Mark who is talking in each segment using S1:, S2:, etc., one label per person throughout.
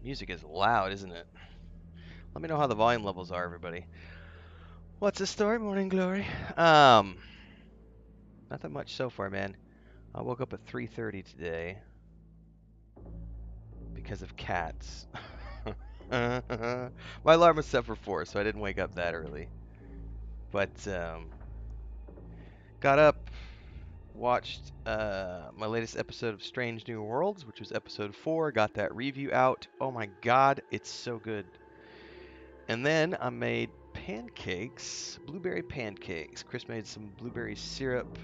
S1: Music is loud, isn't it? Let me know how the volume levels are, everybody. What's the story, Morning Glory? Nothing much so far, man. I woke up at 3:30 today because of cats. My alarm was set for 4, so I didn't wake up that early. But got up, watched my latest episode of Strange New Worlds, which was episode 4. Got that review out. Oh my god, it's so good. And then I made pancakes, blueberry pancakes. Chris made some blueberry syrup.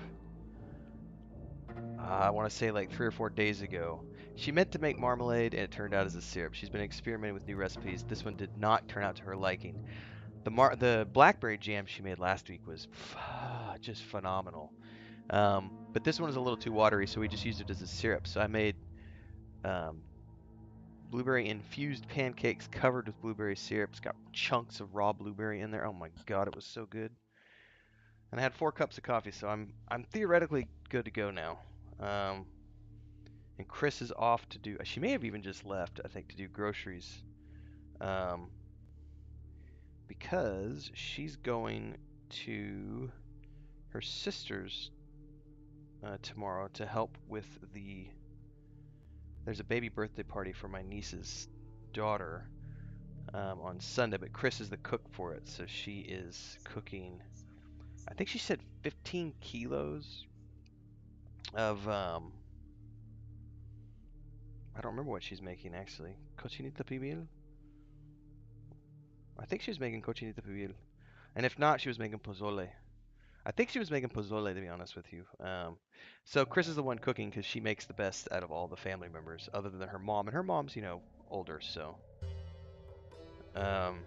S1: I want to say like 3 or 4 days ago. She meant to make marmalade and it turned out as a syrup. She's been experimenting with new recipes. This one did not turn out to her liking. The blackberry jam she made last week was just phenomenal. But this one is a little too watery, so we just used it as a syrup. So I made um, blueberry infused pancakes covered with blueberry syrup. It's got chunks of raw blueberry in there. Oh my god, it was so good. And I had 4 cups of coffee, so I'm theoretically good to go now. Um, and Chris is off to do. She may have even just left, I think, to do groceries, um, because she's going to her sister's tomorrow to help with the. There's a baby birthday party for my niece's daughter on Sunday, but Chris is the cook for it, so she is cooking. I think she said 15 kilos of I don't remember what she's making actually. Cochinita pibil? I think she was making cochinita pibil. And if not, she was making pozole. I think she was making pozole, to be honest with you. So Chris is the one cooking because she makes the best out of all the family members, other than her mom. And her mom's, older, so. Um,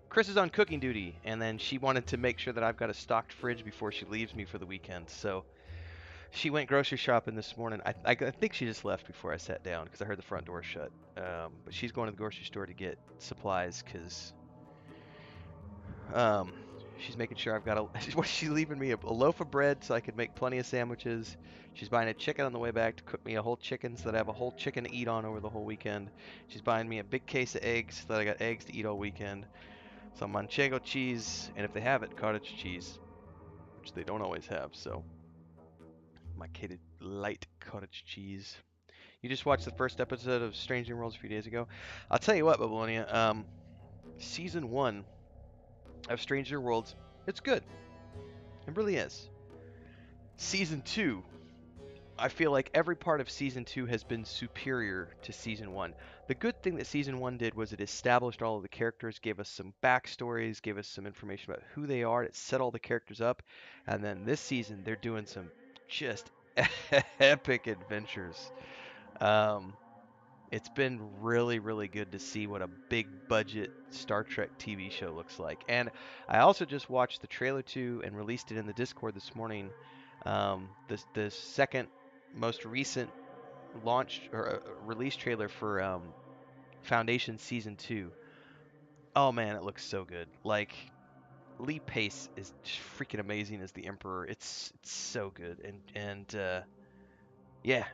S1: Chris is on cooking duty, and then she wanted to make sure that I've got a stocked fridge before she leaves me for the weekend. So she went grocery shopping this morning. I think she just left before I sat down because I heard the front door shut. But she's going to the grocery store to get supplies because um, she's making sure I've got a. She's leaving me a loaf of bread so I could make plenty of sandwiches. She's buying a chicken on the way back to cook me a whole chicken so that I have a whole chicken to eat on over the whole weekend. She's buying me a big case of eggs so that I got eggs to eat all weekend. Some manchego cheese, and if they have it, cottage cheese, which they don't always have. So my kid light cottage cheese. You just watched the first episode of Strange New Worlds a few days ago. I'll tell you what, Babylonia. Season 1 of Strange New Worlds, it's good. It really is. Season 2, I feel like every part of Season 2 has been superior to Season 1. The good thing that Season 1 did was it established all of the characters, gave us some backstories, gave us some information about who they are, it set all the characters up, and then this season they're doing some just epic adventures. Um, It's been really, really good to see what a big budget Star Trek TV show looks like. And I also just watched the trailer to and released it in the Discord this morning. The second most recent launch or release trailer for Foundation Season 2. Oh man, it looks so good. Like Lee Pace is just freaking amazing as the Emperor. It's so good and yeah,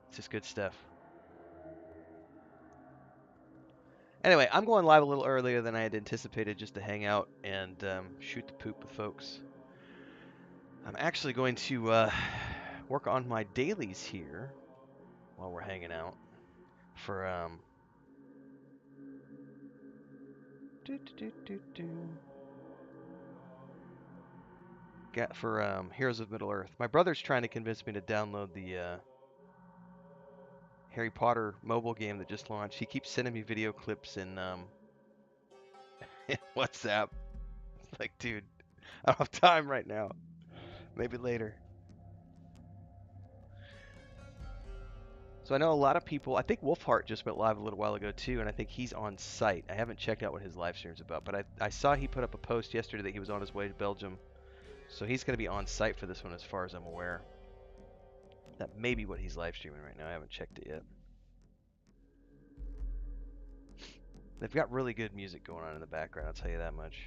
S1: it's just good stuff. Anyway, I'm going live a little earlier than I had anticipated just to hang out and shoot the poop with folks. I'm actually going to work on my dailies here while we're hanging out for Heroes of Middle Earth. My brother's trying to convince me to download the Harry Potter mobile game that just launched. He keeps sending me video clips in WhatsApp. It's like, dude, I don't have time right now. Maybe later. So I know a lot of people. I think Wolfheart just went live a little while ago too, and I think he's on site. I haven't checked out what his live stream's about, but I saw he put up a post yesterday that he was on his way to Belgium, so he's going to be on site for this one, as far as I'm aware. That may be what he's live streaming right now. I haven't checked it yet. They've got really good music going on in the background. I'll tell you that much.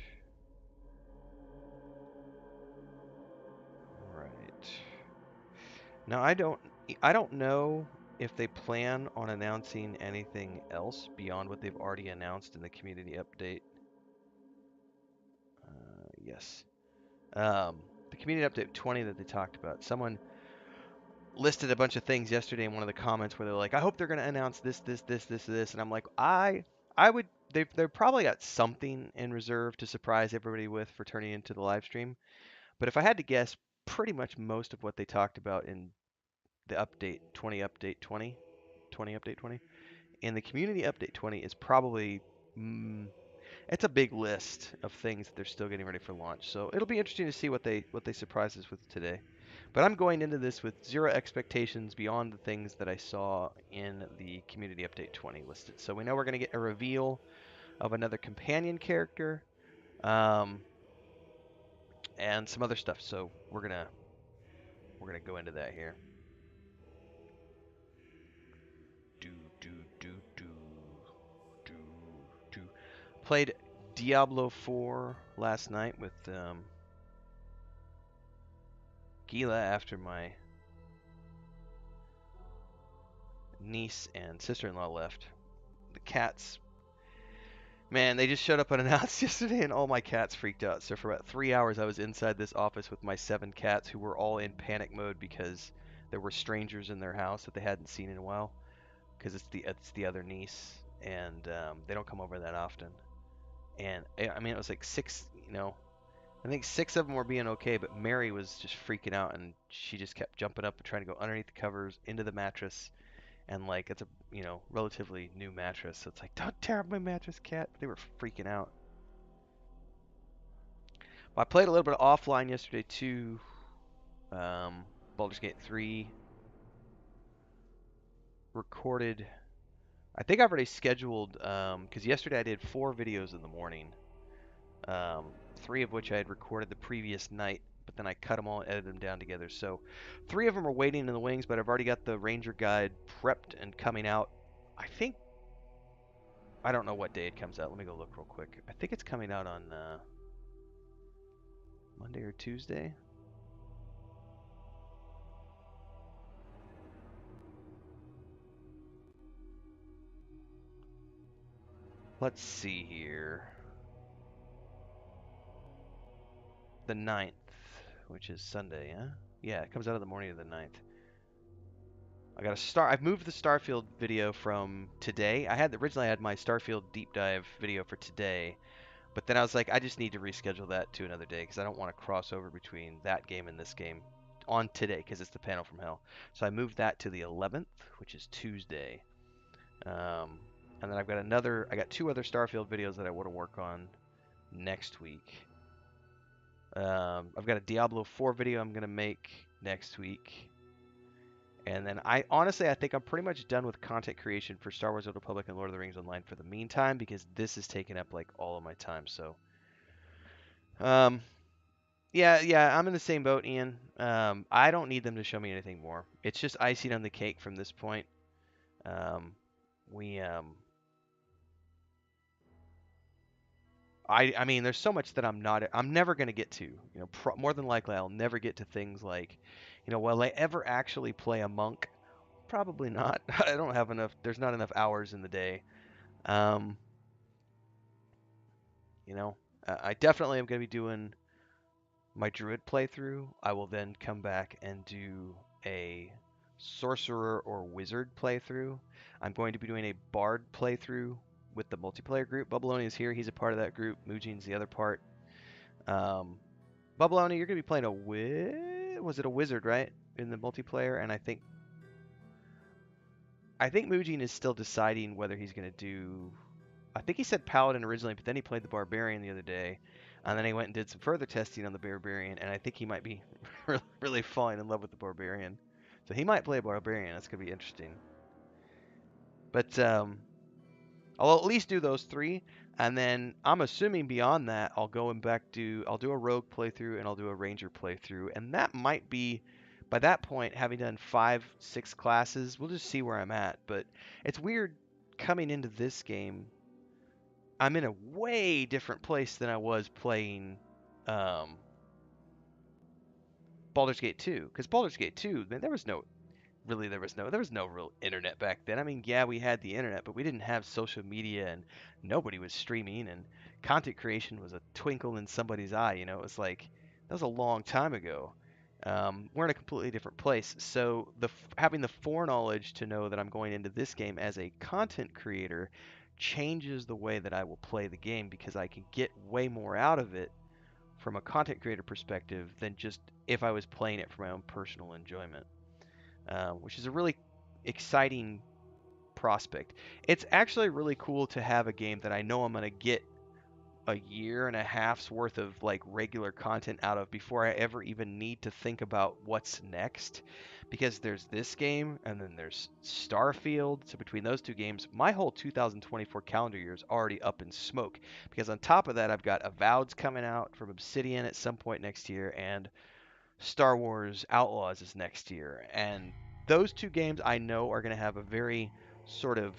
S1: Right. Now I don't know if they plan on announcing anything else beyond what they've already announced in the community update. Yes. The community update 20 that they talked about. Someone listed a bunch of things yesterday in one of the comments where they're like, "I hope they're going to announce this," and I'm like, I would. They've probably got something in reserve to surprise everybody with for turning into the live stream. But if I had to guess, pretty much most of what they talked about in the update 20 update 20 20 update 20 and the community update 20 is probably it's a big list of things that they're still getting ready for launch. So it'll be interesting to see what they surprise us with today. But I'm going into this with zero expectations beyond the things that I saw in the community update 20 listed. So we know we're going to get a reveal of another companion character, um, and some other stuff. So we're gonna go into that here. Do do do do do do. Played Diablo 4 last night with Gila after my niece and sister-in-law left. The cats, man, they just showed up unannounced yesterday, and all my cats freaked out. So for about 3 hours, I was inside this office with my 7 cats, who were all in panic mode because there were strangers in their house that they hadn't seen in a while. Because it's the other niece, and they don't come over that often. And I mean, it was like 6, I think 6 of them were being okay, but Mary was just freaking out, and she just kept jumping up and trying to go underneath the covers into the mattress. And like it's a relatively new mattress, so it's like, don't tear up my mattress, cat. They were freaking out. Well, I played a little bit offline yesterday too. Baldur's Gate 3 recorded. I think I've already scheduled because yesterday I did 4 videos in the morning. 3 of which I had recorded the previous night, but then I cut them all and edited them down together. So 3 of them are waiting in the wings, but I've already got the Ranger Guide prepped and coming out. I think I don't know what day it comes out. Let me go look real quick. I think it's coming out on Monday or Tuesday. Let's see here. The 9th, which is Sunday, huh? Yeah, it comes out in the morning of the 9th. I've moved the Starfield video from today. Originally I had my Starfield deep dive video for today, but then I was like, I just need to reschedule that to another day because I don't want to cross over between that game and this game on today because it's the panel from hell. So I moved that to the 11th, which is Tuesday. And then I got 2 other Starfield videos that I want to work on next week. I've got a Diablo 4 video I'm gonna make next week. And then I think I'm pretty much done with content creation for Star Wars: Old Republic and Lord of the Rings Online for the meantime because this is taking up like all of my time. So, yeah, I'm in the same boat, Ian. I don't need them to show me anything more. It's just icing on the cake from this point. Um, we I mean, there's so much that I'm never going to get to. More than likely, I'll never get to things like, will I ever actually play a monk? Probably not. I don't have enough. There's not enough hours in the day. Um, I definitely am going to be doing my druid playthrough. I will then come back and do a sorcerer or wizard playthrough. I'm going to be doing a bard playthrough with the multiplayer group. Bubbaloni is here. He's a part of that group. Mujin's the other part. Bubbaloni, you're going to be playing was it a wizard, right? In the multiplayer, and I think Mujin is still deciding whether he's going to do. I think he said paladin originally, but then he played the barbarian the other day, and then he went and did some further testing on the barbarian, and I think he might be really falling in love with the barbarian. So he might play a barbarian. That's going to be interesting. But I'll at least do those 3, and then I'm assuming beyond that, I'll do a rogue playthrough and I'll do a ranger playthrough, and that might be, by that point, having done 5, 6 classes, we'll just see where I'm at. But it's weird coming into this game. I'm in a way different place than I was playing Baldur's Gate 2, because Baldur's Gate 2, man, there was no really there was no real internet back then. I mean, yeah, we had the internet, but we didn't have social media, and nobody was streaming, and content creation was a twinkle in somebody's eye. You know, it was like that was a long time ago. We're in a completely different place. So having the foreknowledge to know that I'm going into this game as a content creator changes the way that I will play the game because I can get way more out of it from a content creator perspective than just if I was playing it for my own personal enjoyment, which is a really exciting prospect. It's actually really cool to have a game that I know I'm going to get a year and a half's worth of like regular content out of before I ever even need to think about what's next. Because there's this game and then there's Starfield. So between those two games, my whole 2024 calendar year is already up in smoke. Because on top of that, I've got Avowed's coming out from Obsidian at some point next year, and Star Wars Outlaws is next year. And those two games I know are going to have a very sort of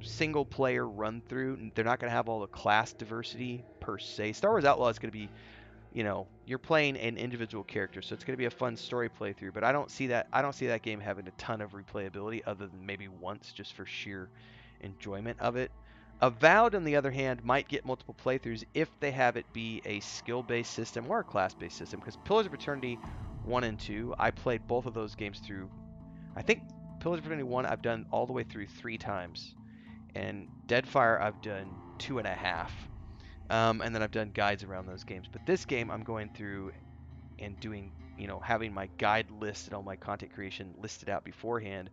S1: single player run through. They're not going to have all the class diversity per se. Star Wars Outlaw is going to be, you're playing an individual character, so it's going to be a fun story playthrough. But I don't see that. I don't see that game having a ton of replayability, other than maybe once, just for sheer enjoyment of it. Avowed, on the other hand, might get multiple playthroughs if they have it be a skill-based system or a class-based system. Because Pillars of Eternity 1 and 2, I played both of those games through. I think Pillars of Eternity 1 I've done all the way through 3 times. And Deadfire I've done 2.5. And then I've done guides around those games. But this game I'm going through and doing, having my guide list and all my content creation listed out beforehand.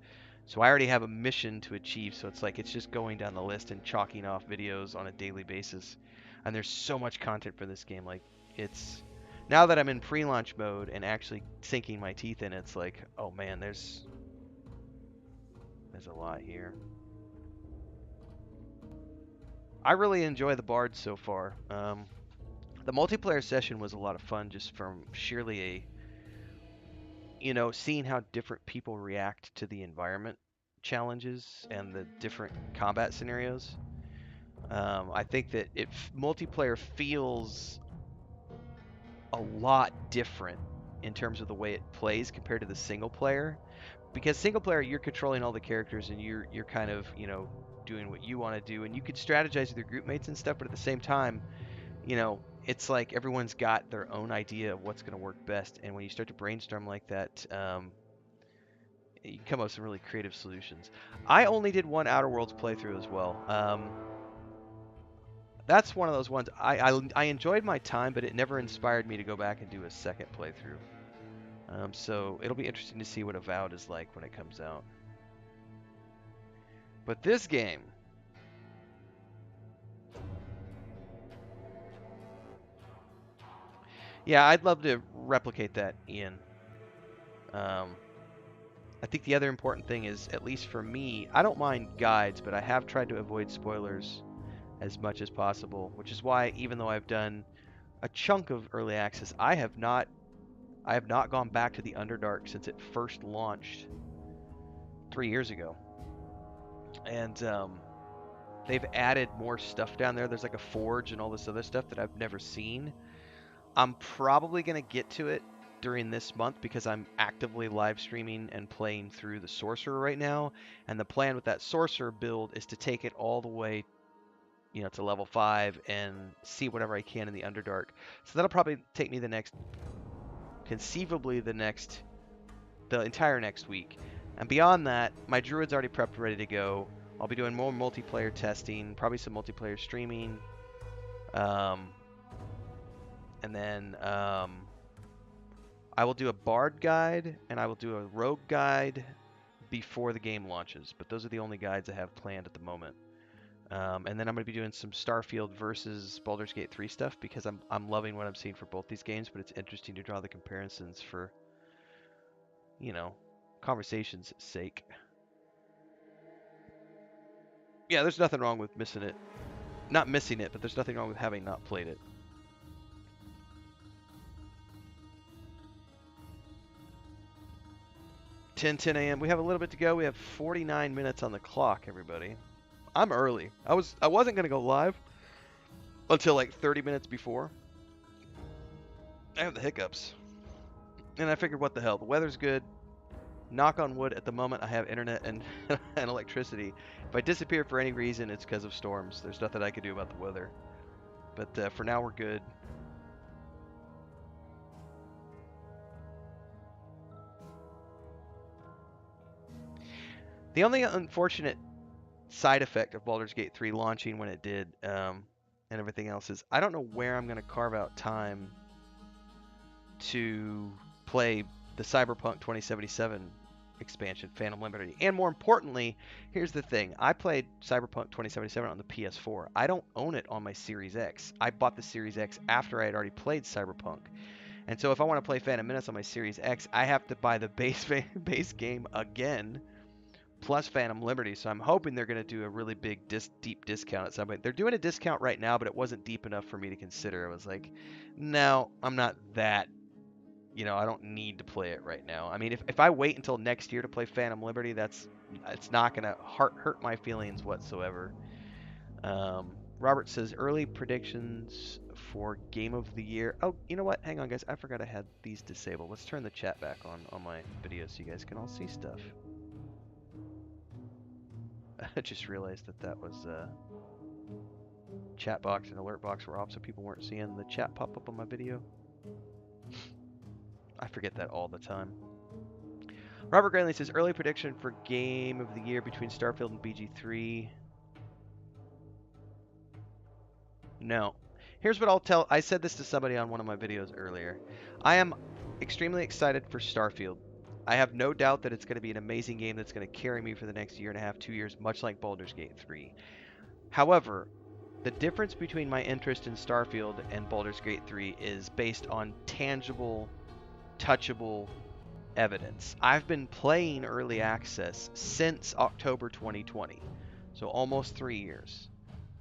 S1: So I already have a mission to achieve. So it's just going down the list and chalking off videos on a daily basis. And there's so much content for this game. Like, it's now that I'm in pre-launch mode and actually sinking my teeth in, it's like, oh man, there's a lot here. I really enjoy the Bard so far. The multiplayer session was a lot of fun, just from sheerly seeing how different people react to the environment challenges and the different combat scenarios. I think that multiplayer feels a lot different in terms of the way it plays compared to the single player. Because single player, you're controlling all the characters and you're kind of doing what you want to do, and you could strategize with your group mates and stuff. But at the same time, it's like everyone's got their own idea of what's going to work best. And when you start to brainstorm like that, you can come up with some really creative solutions. I only did one Outer Worlds playthrough as well. That's one of those ones. I enjoyed my time, but it never inspired me to go back and do a second playthrough. So it'll be interesting to see what Avowed is like when it comes out. But this game, yeah, I'd love to replicate that, Ian. I think the other important thing is, at least for me, I don't mind guides, but I have tried to avoid spoilers as much as possible, which is why, even though I've done a chunk of early access, I have not gone back to the Underdark since it first launched 3 years ago. And they've added more stuff down there. There's like a forge and all this other stuff that I've never seen. I'm probably going to get to it during this month because I'm actively live streaming and playing through the Sorcerer right now. And the plan with that Sorcerer build is to take it all the way, to level 5 and see whatever I can in the Underdark. So that'll probably take me conceivably the entire next week. And beyond that, my Druid's already prepped, ready to go. I'll be doing more multiplayer testing, probably some multiplayer streaming. And then I will do a Bard guide and I will do a Rogue guide before the game launches. But those are the only guides I have planned at the moment. And then I'm going to be doing some Starfield versus Baldur's Gate 3 stuff because I'm loving what I'm seeing for both these games. But it's interesting to draw the comparisons for, conversation's sake. Yeah, there's nothing wrong with missing it. Not missing it, but there's nothing wrong with having not played it. 10 a.m. We have a little bit to go. We have 49 minutes on the clock, everybody. I'm early. I wasn't going to go live until like 30 minutes before. I have the hiccups. And I figured, what the hell? The weather's good. Knock on wood, at the moment I have internet and, and electricity. If I disappear for any reason, it's because of storms. There's nothing I can do about the weather. But for now, we're good. The only unfortunate side effect of Baldur's Gate 3 launching when it did, and everything else, is I don't know where I'm going to carve out time to play the Cyberpunk 2077 expansion, Phantom Liberty. And more importantly, here's the thing. I played Cyberpunk 2077 on the PS4. I don't own it on my Series X. I bought the Series X after I had already played Cyberpunk. And so if I want to play Phantom Menace on my Series X, I have to buy the base game again, plus Phantom Liberty. So I'm hoping they're going to do a really big, deep discount at some point. They're doing a discount right now, but it wasn't deep enough for me to consider. I was like, no, I'm not that, I don't need to play it right now. I mean, if I wait until next year to play Phantom Liberty, it's not going to hurt my feelings whatsoever. Robert says, early predictions for Game of the Year. Oh, you know what? Hang on, guys. I forgot I had these disabled. Let's turn the chat back on my video so you guys can all see stuff. I just realized that was chat box and alert box were off, so people weren't seeing the chat pop up on my video. I forget that all the time. Robert Granley says, early prediction for Game of the Year between Starfield and BG3. No. Here's what I'll tell. I said this to somebody on one of my videos earlier. I am extremely excited for Starfield. I have no doubt that it's going to be an amazing game that's going to carry me for the next year and a half, 2 years, much like Baldur's Gate 3. However, the difference between my interest in Starfield and Baldur's Gate 3 is based on tangible, touchable evidence. I've been playing early access since October 2020, so almost 3 years.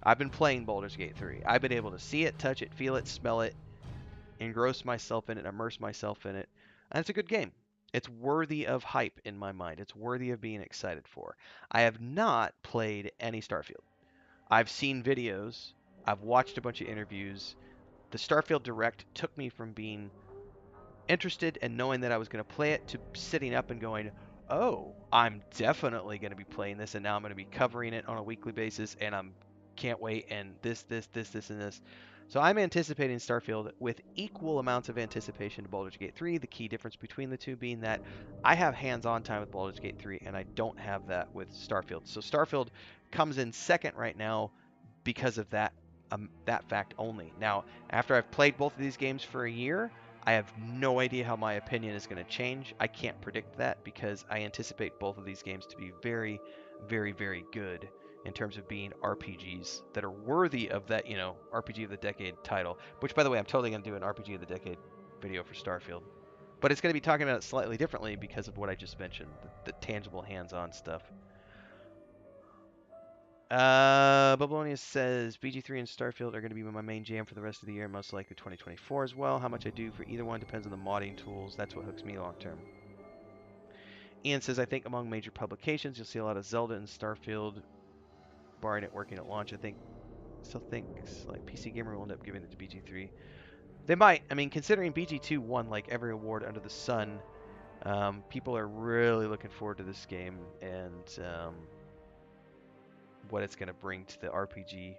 S1: I've been playing Baldur's Gate 3. I've been able to see it, touch it, feel it, smell it, engross myself in it, immerse myself in it, and it's a good game. It's worthy of hype in my mind. It's worthy of being excited for. I have not played any Starfield. I've seen videos. I've watched a bunch of interviews. The Starfield Direct took me from being interested and knowing that I was going to play it to sitting up and going, oh, I'm definitely going to be playing this, and now I'm going to be covering it on a weekly basis, and can't wait, and this, and this. So I'm anticipating Starfield with equal amounts of anticipation to Baldur's Gate 3. The key difference between the two being that I have hands-on time with Baldur's Gate 3, and I don't have that with Starfield. So Starfield comes in second right now because of that fact only. Now, after I've played both of these games for a year, I have no idea how my opinion is going to change. I can't predict that because I anticipate both of these games to be very, very, very good in terms of being RPGs that are worthy of that, RPG of the Decade title. Which, by the way, I'm totally going to do an RPG of the Decade video for Starfield. But it's going to be talking about it slightly differently because of what I just mentioned, the tangible hands-on stuff. Babylonia says BG3 and Starfield are going to be my main jam for the rest of the year, most likely 2024 as well. How much I do for either one depends on the modding tools. That's what hooks me long term. Ian says, I think among major publications, you'll see a lot of Zelda and Starfield, barring it working at launch. Still think like PC Gamer will end up giving it to BG3. They might. I mean, considering BG2 won like every award under the sun, people are really looking forward to this game and what it's going to bring to the RPG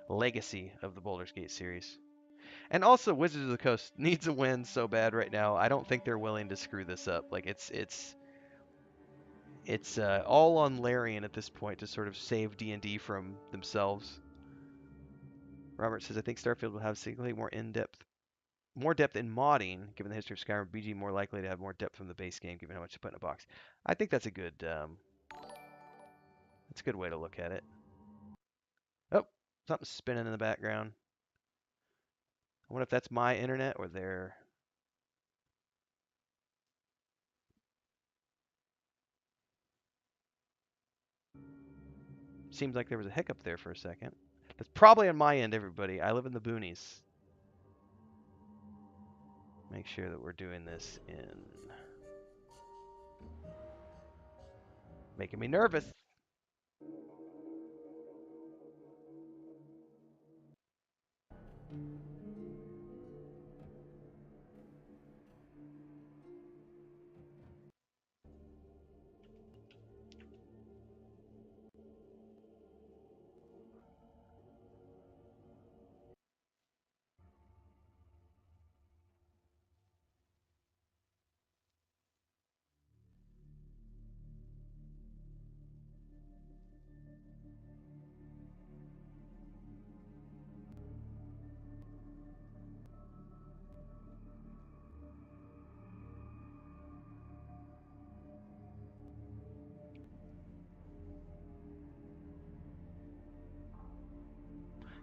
S1: legacy of the Baldur's Gate series. And also, Wizards of the Coast needs a win so bad right now. I don't think they're willing to screw this up. Like it's all on Larian at this point to sort of save D&D from themselves. Robert says, I think Starfield will have significantly more depth in modding, given the history of Skyrim. BG more likely to have more depth from the base game, given how much you put in a box. I think that's a good way to look at it. Oh, something's spinning in the background. I wonder if that's my internet or their. Seems like there was a hiccup there for a second. That's probably on my end, everybody. I live in the boonies. Make sure that we're doing this in. Making me nervous.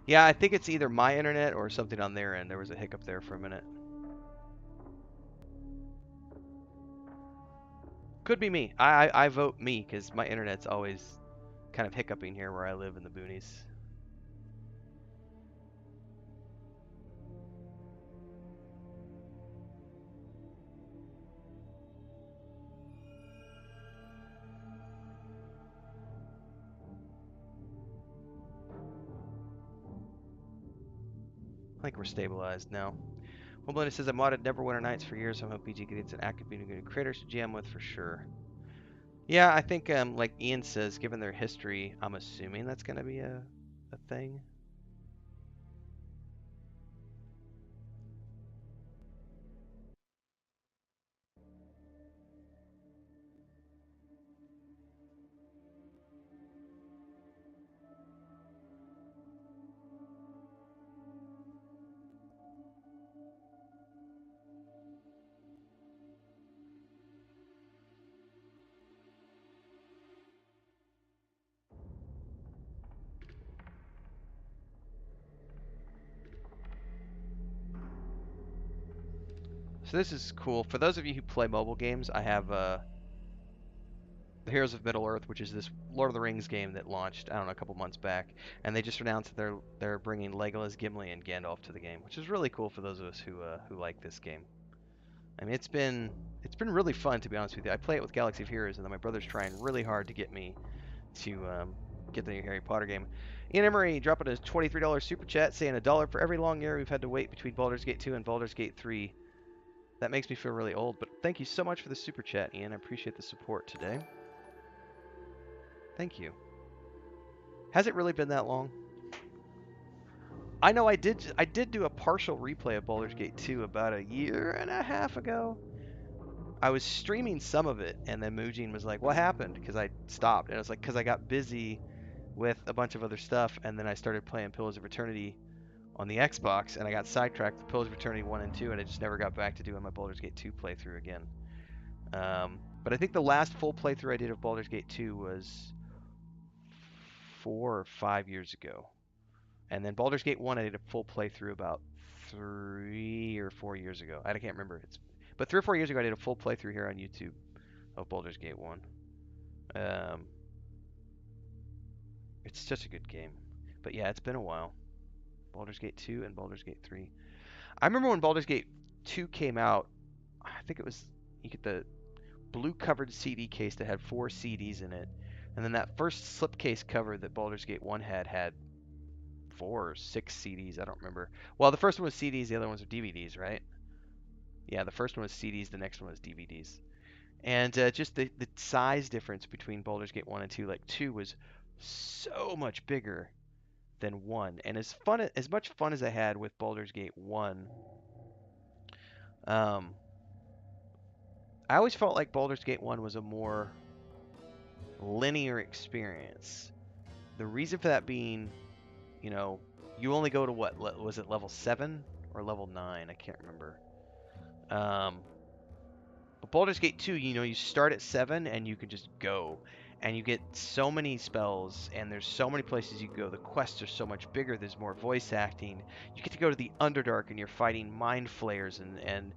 S1: Yeah, I think it's either my internet or something on their end. There was a hiccup there for a minute. Could be me. I vote me because my internet's always kind of hiccuping here where I live in the boonies. I think we're stabilized now. Homeland says I modded Neverwinter Nights for years. So I'm hoping PG gets an active community creators to jam with for sure. Yeah, I think like Ian says, given their history, I'm assuming that's gonna be a thing. So this is cool. For those of you who play mobile games, I have the Heroes of Middle-earth, which is this Lord of the Rings game that launched, I don't know, a couple months back, and they just announced that they're bringing Legolas, Gimli, and Gandalf to the game, which is really cool for those of us who like this game. I mean, it's been really fun, to be honest with you. I play it with Galaxy of Heroes, and then my brother's trying really hard to get me to get the new Harry Potter game. Ian Emery dropping a $23 super chat saying $1 for every long year we've had to wait between Baldur's Gate 2 and Baldur's Gate 3. That makes me feel really old, but thank you so much for the super chat, Ian. I appreciate the support today. Thank you. Has it really been that long? I know I did do a partial replay of Baldur's Gate 2 about a year and a half ago. I was streaming some of it, and then Mujin was like, "What happened?" Because I stopped, and I was like, "Because I got busy with a bunch of other stuff, and then I started playing Pillars of Eternity on the Xbox, and I got sidetracked with Pillars of Eternity 1 and 2, and I just never got back to doing my Baldur's Gate 2 playthrough again." But I think the last full playthrough I did of Baldur's Gate 2 was 4 or 5 years ago. And then Baldur's Gate 1 I did a full playthrough about 3 or 4 years ago. I can't remember. But 3 or 4 years ago I did a full playthrough here on YouTube of Baldur's Gate 1. Um, it's such a good game. But yeah, it's been a while. Baldur's Gate 2 and Baldur's Gate 3. I remember when Baldur's Gate 2 came out, I think it was you get the blue covered CD case that had 4 CDs in it. And then that first slipcase cover that Baldur's Gate 1 had 4 or 6 CDs. I don't remember. Well, the first one was CDs, the other ones were DVDs, right? Yeah, the first one was CDs, the next one was DVDs. And just the size difference between Baldur's Gate 1 and 2, like 2 was so much bigger than 1. And as much fun as I had with Baldur's Gate 1, um, I always felt like Baldur's Gate 1 was a more linear experience. The reason for that being, you know, you only go to what? Was it level 7 or level 9? I can't remember. Um, But Baldur's Gate 2, you start at 7 and you can just go. And you get so many spells, and there's so many places you can go. The quests are so much bigger. There's more voice acting. You get to go to the Underdark, and you're fighting mind flayers and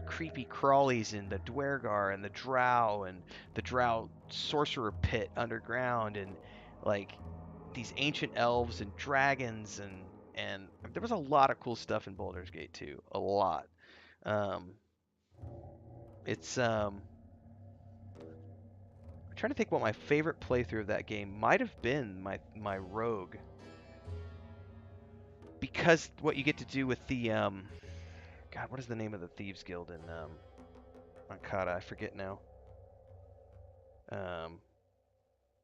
S1: creepy crawlies in the Dwergar and the Drow and the Drow sorcerer pit underground, and like these ancient elves and dragons and there was a lot of cool stuff in Baldur's Gate 2. A lot. Um, it's I'm trying to think what my favorite playthrough of that game might have been my rogue, because what you get to do with the God, what is the name of the thieves guild in Ankara? I forget now. Um,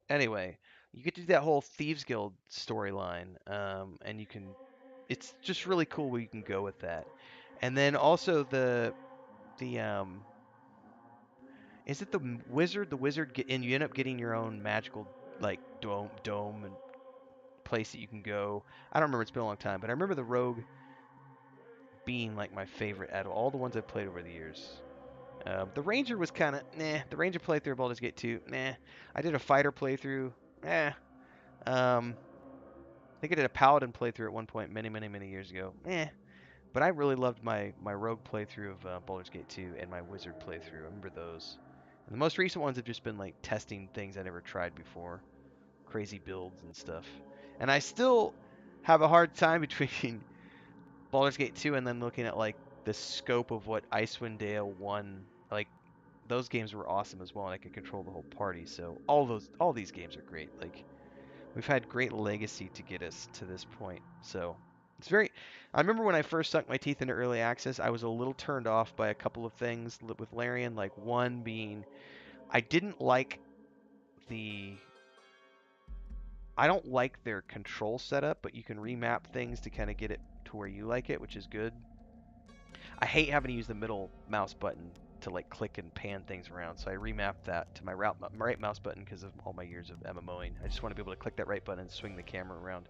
S1: anyway, you get to do that whole thieves guild storyline, and it's just really cool where you can go with that. And then also the is it the wizard? The wizard and you end up getting your own magical like dome and place that you can go. I don't remember. It's been a long time, but I remember the Rogue being like my favorite out of all the ones I've played over the years. The Ranger was kind of nah. The Ranger playthrough of Baldur's Gate 2, nah. I did a fighter playthrough, eh. Um, think I did a paladin playthrough at one point many years ago. But I really loved my rogue playthrough of Baldur's Gate 2 and my wizard playthrough. I remember those. And the most recent ones have just been like testing things I never tried before, crazy builds and stuff. And I still have a hard time between Baldur's Gate 2 and then looking at like the scope of what Icewind Dale 1, like those games were awesome as well, and I could control the whole party. So all these games are great. Like we've had great legacy to get us to this point. So it's very. I remember when I first sunk my teeth into early access, I was a little turned off by a couple of things with Larian. Like one being, I didn't like the. I don't like their control setup, but you can remap things to kind of get it to where you like it, which is good. I hate having to use the middle mouse button to like click and pan things around, so I remapped that to my right mouse button because of all my years of MMOing. I just want to be able to click that right button and swing the camera around.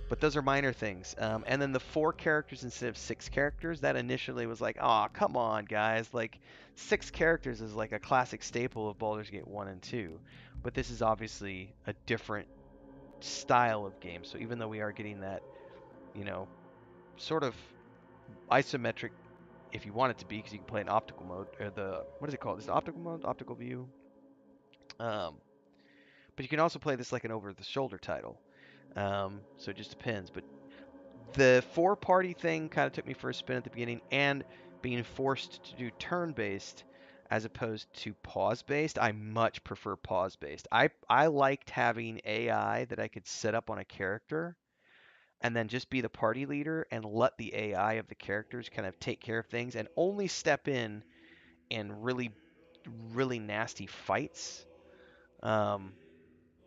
S1: But those are minor things. And then the 4 characters instead of 6 characters, that initially was like, oh, come on, guys. Like, 6 characters is like a classic staple of Baldur's Gate 1 and 2. But this is obviously a different style of game. So even though we are getting that, you know, sort of isometric, if you want it to be, because you can play in optical mode, or what is it called? Is it optical mode? Optical view? Um, but you can also play this like an over-the-shoulder title. So it just depends. But the 4-party thing kind of took me for a spin at the beginning, and being forced to do turn-based as opposed to pause-based. I much prefer pause-based. I liked having AI that I could set up on a character and then just be the party leader and let the AI of the characters kind of take care of things and only step in really nasty fights. Um,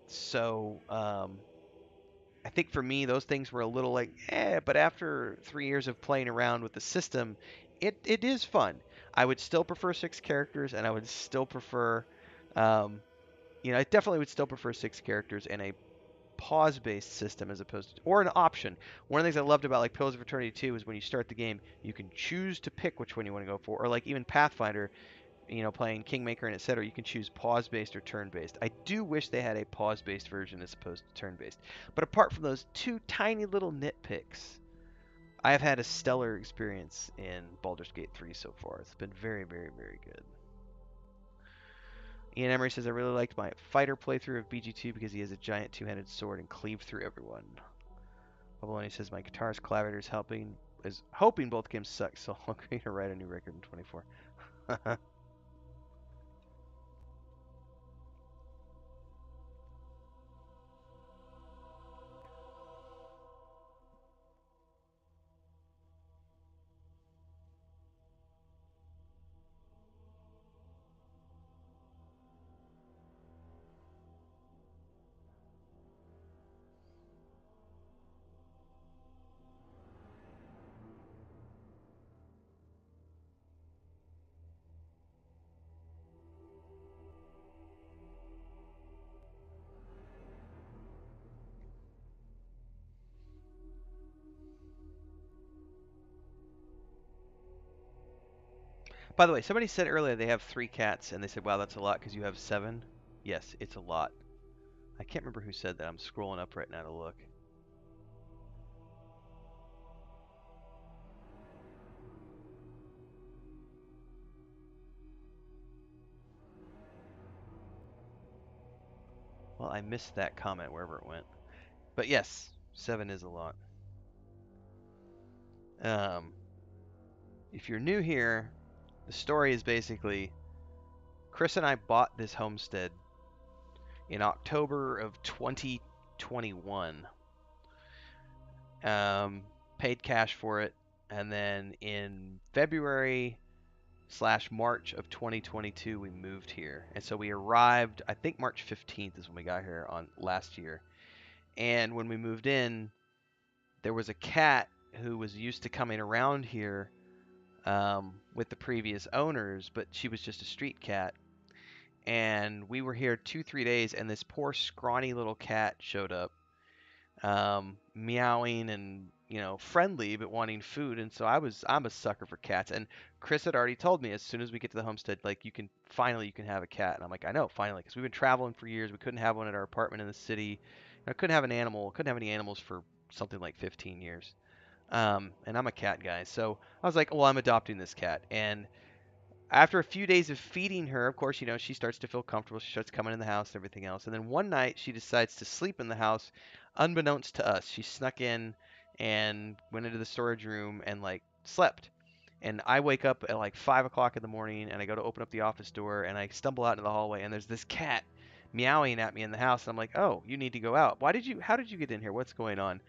S1: so I think for me, those things were a little like, but after 3 years of playing around with the system, it is fun. I would still prefer 6 characters, and I would still prefer, um, I definitely would still prefer 6 characters in a pause-based system as opposed to, or an option. One of the things I loved about like Pillars of Eternity 2 is when you start the game, you can choose to pick which one you want to go for, or like even Pathfinder, playing Kingmaker and etc., you can choose pause-based or turn-based. I do wish they had a pause-based version as opposed to turn-based. But apart from those 2 tiny little nitpicks, I have had a stellar experience in Baldur's Gate 3 so far. It's been very good. Ian Emery says, I really liked my fighter playthrough of BG2 because he has a giant 2-handed sword and cleave through everyone. Babaloni says, my guitarist collaborator is hoping both games suck, so I'll agree to write a new record in 24. By the way, somebody said earlier they have 3 cats, and they said, wow, that's a lot because you have 7. Yes, it's a lot. I can't remember who said that. I'm scrolling up right now to look. Well, I missed that comment wherever it went. But yes, 7 is a lot. If you're new here, the story is basically Chris and I bought this homestead in October of 2021. Paid cash for it, and then in February/March of 2022 we moved here. And so we arrived, I think March 15th is when we got here on last year. And when we moved in, there was a cat who was used to coming around here with the previous owners, but she was just a street cat. And we were here 2-3 days, and this poor scrawny little cat showed up, meowing and friendly but wanting food. And so I'm a sucker for cats. And Chris had already told me as soon as we get to the homestead, like you can have a cat. And I'm like, I know, finally, because we've been traveling for years. We couldn't have one at our apartment in the city. I couldn't have an animal. Couldn't have any animals for something like 15 years. And I'm a cat guy, so I was like, well, I'm adopting this cat. And after a few days of feeding her, of course, she starts to feel comfortable. She starts coming in the house and everything else. And then one night, she decides to sleep in the house, unbeknownst to us. She snuck in and went into the storage room and like slept. And I wake up at like 5 o'clock in the morning, and I go to open up the office door, and I stumble out into the hallway, and there's this cat meowing at me in the house. And I'm like, oh, you need to go out. How did you get in here? What's going on?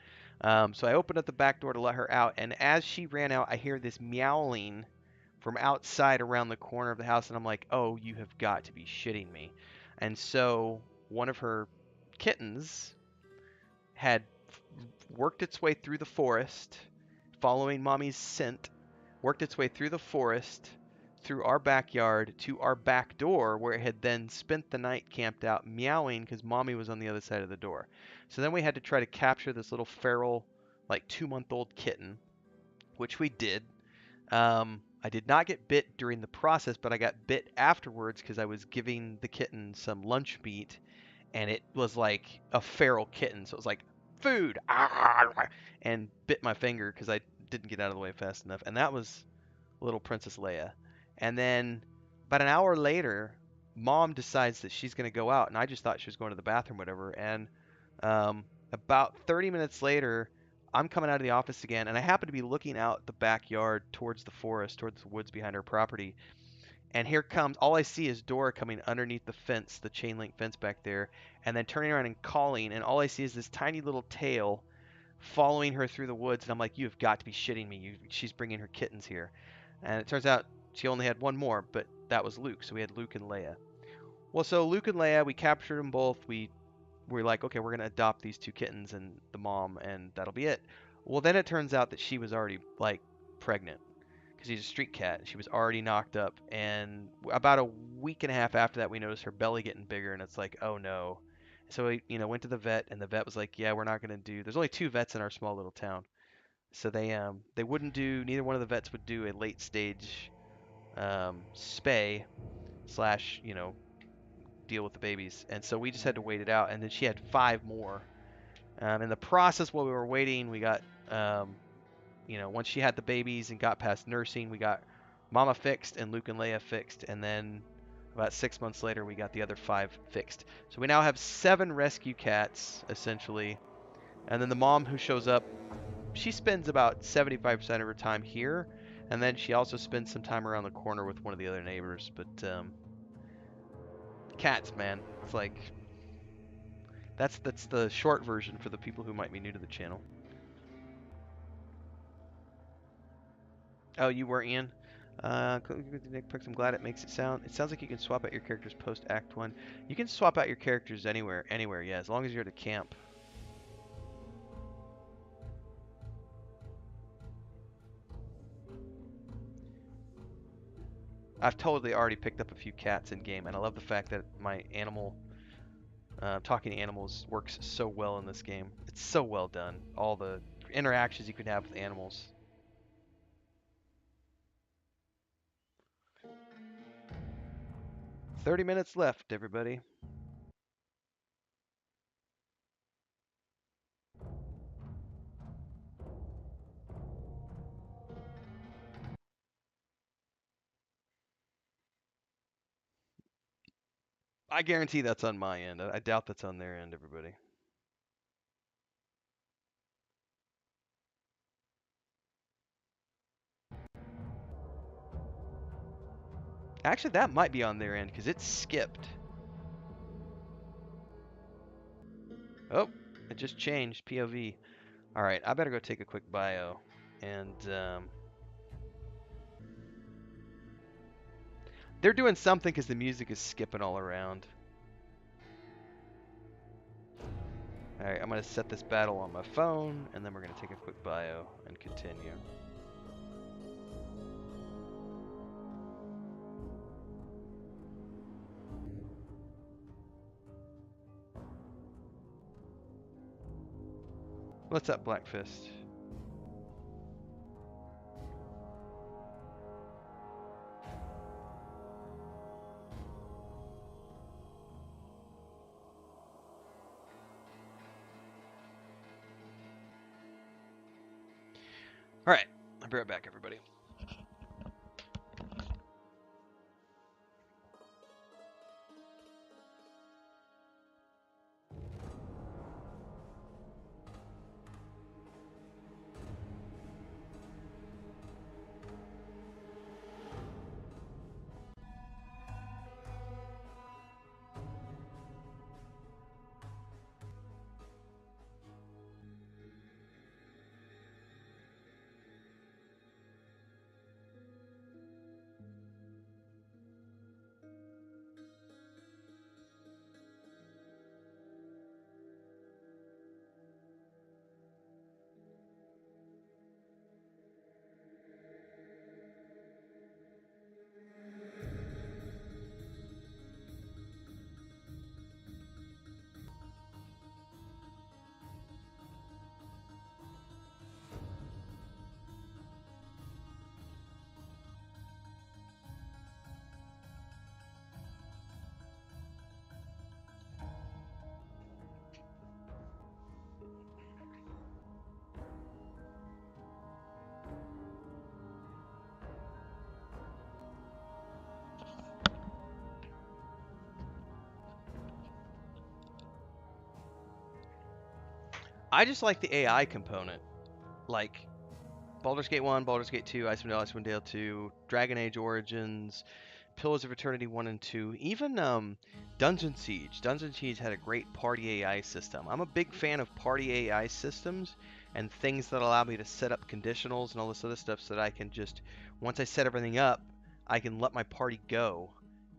S1: So I opened up the back door to let her out, and as she ran out, I hear this meowing from outside around the corner of the house, and I'm like, oh, you have got to be shitting me. And so one of her kittens had worked its way through the forest, following mommy's scent, worked its way through the forest, through our backyard to our back door, where it had then spent the night camped out meowing because mommy was on the other side of the door. So then we had to try to capture this little feral, like 2-month-old kitten, which we did. I did not get bit during the process, but I got bit afterwards because I was giving the kitten some lunch meat, and it was like a feral kitten. So it was like, food, and bit my finger because I didn't get out of the way fast enough. And that was little Princess Leia. And then about an hour later, mom decides that she's going to go out, and I just thought she was going to the bathroom, whatever. And about 30 minutes later, I'm coming out of the office again, and I happen to be looking out the backyard towards the forest, towards the woods behind our property. And here comes, all I see is Dora coming underneath the fence, the chain link fence back there, and then turning around and calling. And all I see is this tiny little tail following her through the woods. And I'm like, you have got to be shitting me. She's bringing her kittens here. And it turns out she only had one more, but that was Luke. So we had Luke and Leia. Well, so Luke and Leia, we captured them both. We were like, okay, we're going to adopt these two kittens and the mom, and that'll be it. Well, then it turns out that she was already, like, pregnant because she's a street cat. She was already knocked up. And about a week and a half after that, we noticed her belly getting bigger, and it's like, oh no. So we, went to the vet, and the vet was like, yeah, we're not going to do. There's only 2 vets in our small little town. So they wouldn't do, neither one of the vets would do a late stage spay slash, deal with the babies. And so we just had to wait it out. And then she had 5 more. In the process while we were waiting, we got, once she had the babies and got past nursing, we got Mama fixed and Luke and Leia fixed. And then about 6 months later, we got the other 5 fixed. So we now have 7 rescue cats, essentially. And then the mom who shows up, she spends about 75% of her time here, and then she also spends some time around the corner with one of the other neighbors. But cats, man, it's like that's the short version for the people who might be new to the channel. Oh, you were Ian. Nick Picks, I'm glad it makes it sound. It sounds like you can swap out your characters post Act 1. You can swap out your characters anywhere, yeah, as long as you're at a camp. I've totally already picked up a few cats in game, and I love the fact that my talking to animals works so well in this game. It's so well done. All the interactions you can have with animals. "30 minutes left, everybody." I guarantee that's on my end. I doubt that's on their end, everybody. Actually, that might be on their end because it skipped. Oh, it just changed POV. All right, I better go take a quick bio. And they're doing something because the music is skipping all around. All right, I'm going to set this battle on my phone, and then we're going to take a quick bio and continue. What's up, Black Fist? All right, I'll be right back, everybody. I just like the AI component, like Baldur's Gate 1, Baldur's Gate 2, Icewind Dale 2, Dragon Age Origins, Pillars of Eternity 1 and 2, even Dungeon Siege. Dungeon Siege had a great party AI system. I'm a big fan of party AI systems and things that allow me to set up conditionals and all this other stuff so that I can just, once I set everything up, I can let my party go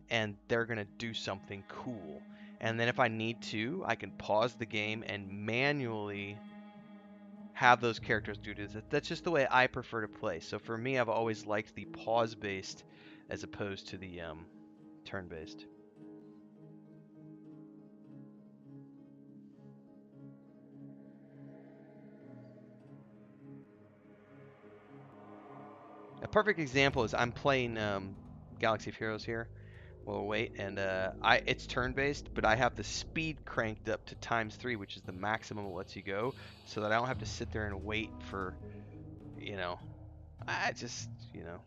S1: and they're going to do something cool. And then if I need to, I can pause the game and manually have those characters do this. That's just the way I prefer to play. So for me, I've always liked the pause-based as opposed to the turn-based. A perfect example is I'm playing Galaxy of Heroes here. Well, wait, and it's turn-based, but I have the speed cranked up to ×3, which is the maximum it lets you go, so that I don't have to sit there and wait for, you know, I just, you know.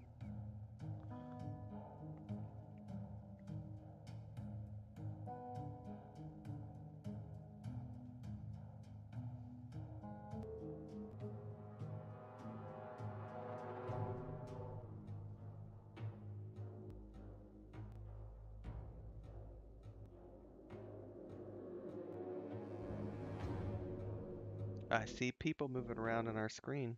S1: I see people moving around on our screen.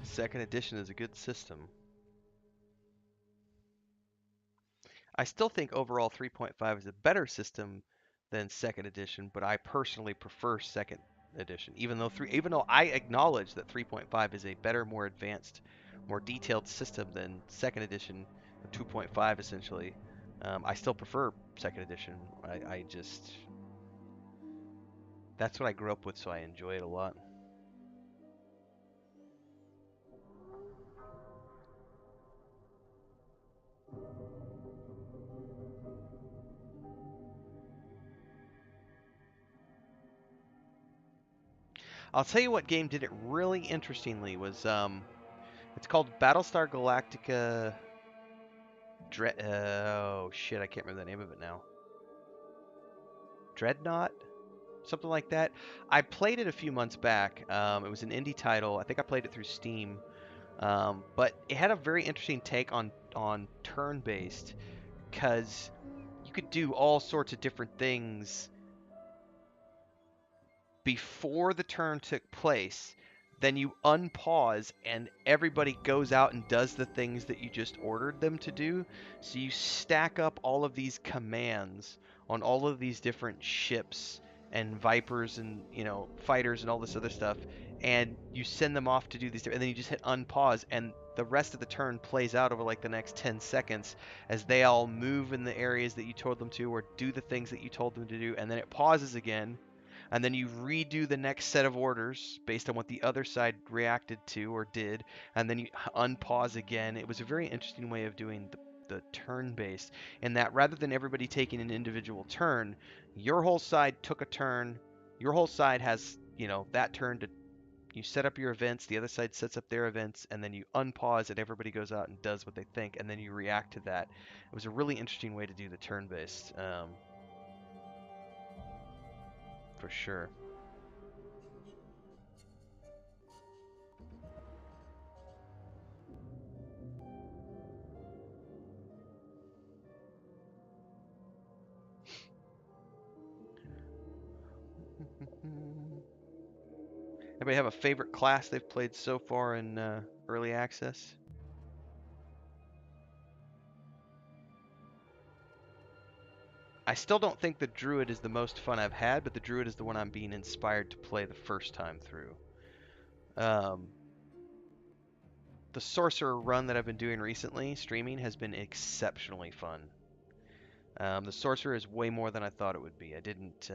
S1: Second edition is a good system. I still think overall 3.5 is a better system than second edition, but I personally prefer second edition. Even though I acknowledge that 3.5 is a better, more advanced, more detailed system than second edition, 2.5 essentially. I still prefer second edition. I just that's what I grew up with, so I enjoy it a lot. I'll tell you what game did it really interestingly was it's called Battlestar Galactica. Oh shit, I can't remember the name of it now. Dreadnought, something like that. I played it a few months back. It was an indie title. I think I played it through Steam, but it had a very interesting take on turn-based because you could do all sorts of different things before the turn took place. Then you unpause and everybody goes out and does the things that you just ordered them to do. So you stack up all of these commands on all of these different ships and Vipers and, you know, fighters and all this other stuff, and you send them off to do these, and then you just hit unpause and the rest of the turn plays out over like the next 10 seconds as they all move in the areas that you told them to or do the things that you told them to do, and then it pauses again, and then you redo the next set of orders based on what the other side reacted to or did, and then you unpause again. It was a very interesting way of doing the turn based, in that rather than everybody taking an individual turn, your whole side took a turn. Your whole side has, that turn to, you set up your events, the other side sets up their events, and then you unpause and everybody goes out and does what they think, and then you react to that. It was a really interesting way to do the turn based, for sure. Anybody have a favorite class they've played so far in early access? I still don't think the Druid is the most fun I've had, but the Druid is the one I'm being inspired to play the first time through. Um, the Sorcerer run that I've been doing recently, streaming, has been exceptionally fun. The Sorcerer is way more than I thought it would be. I didn't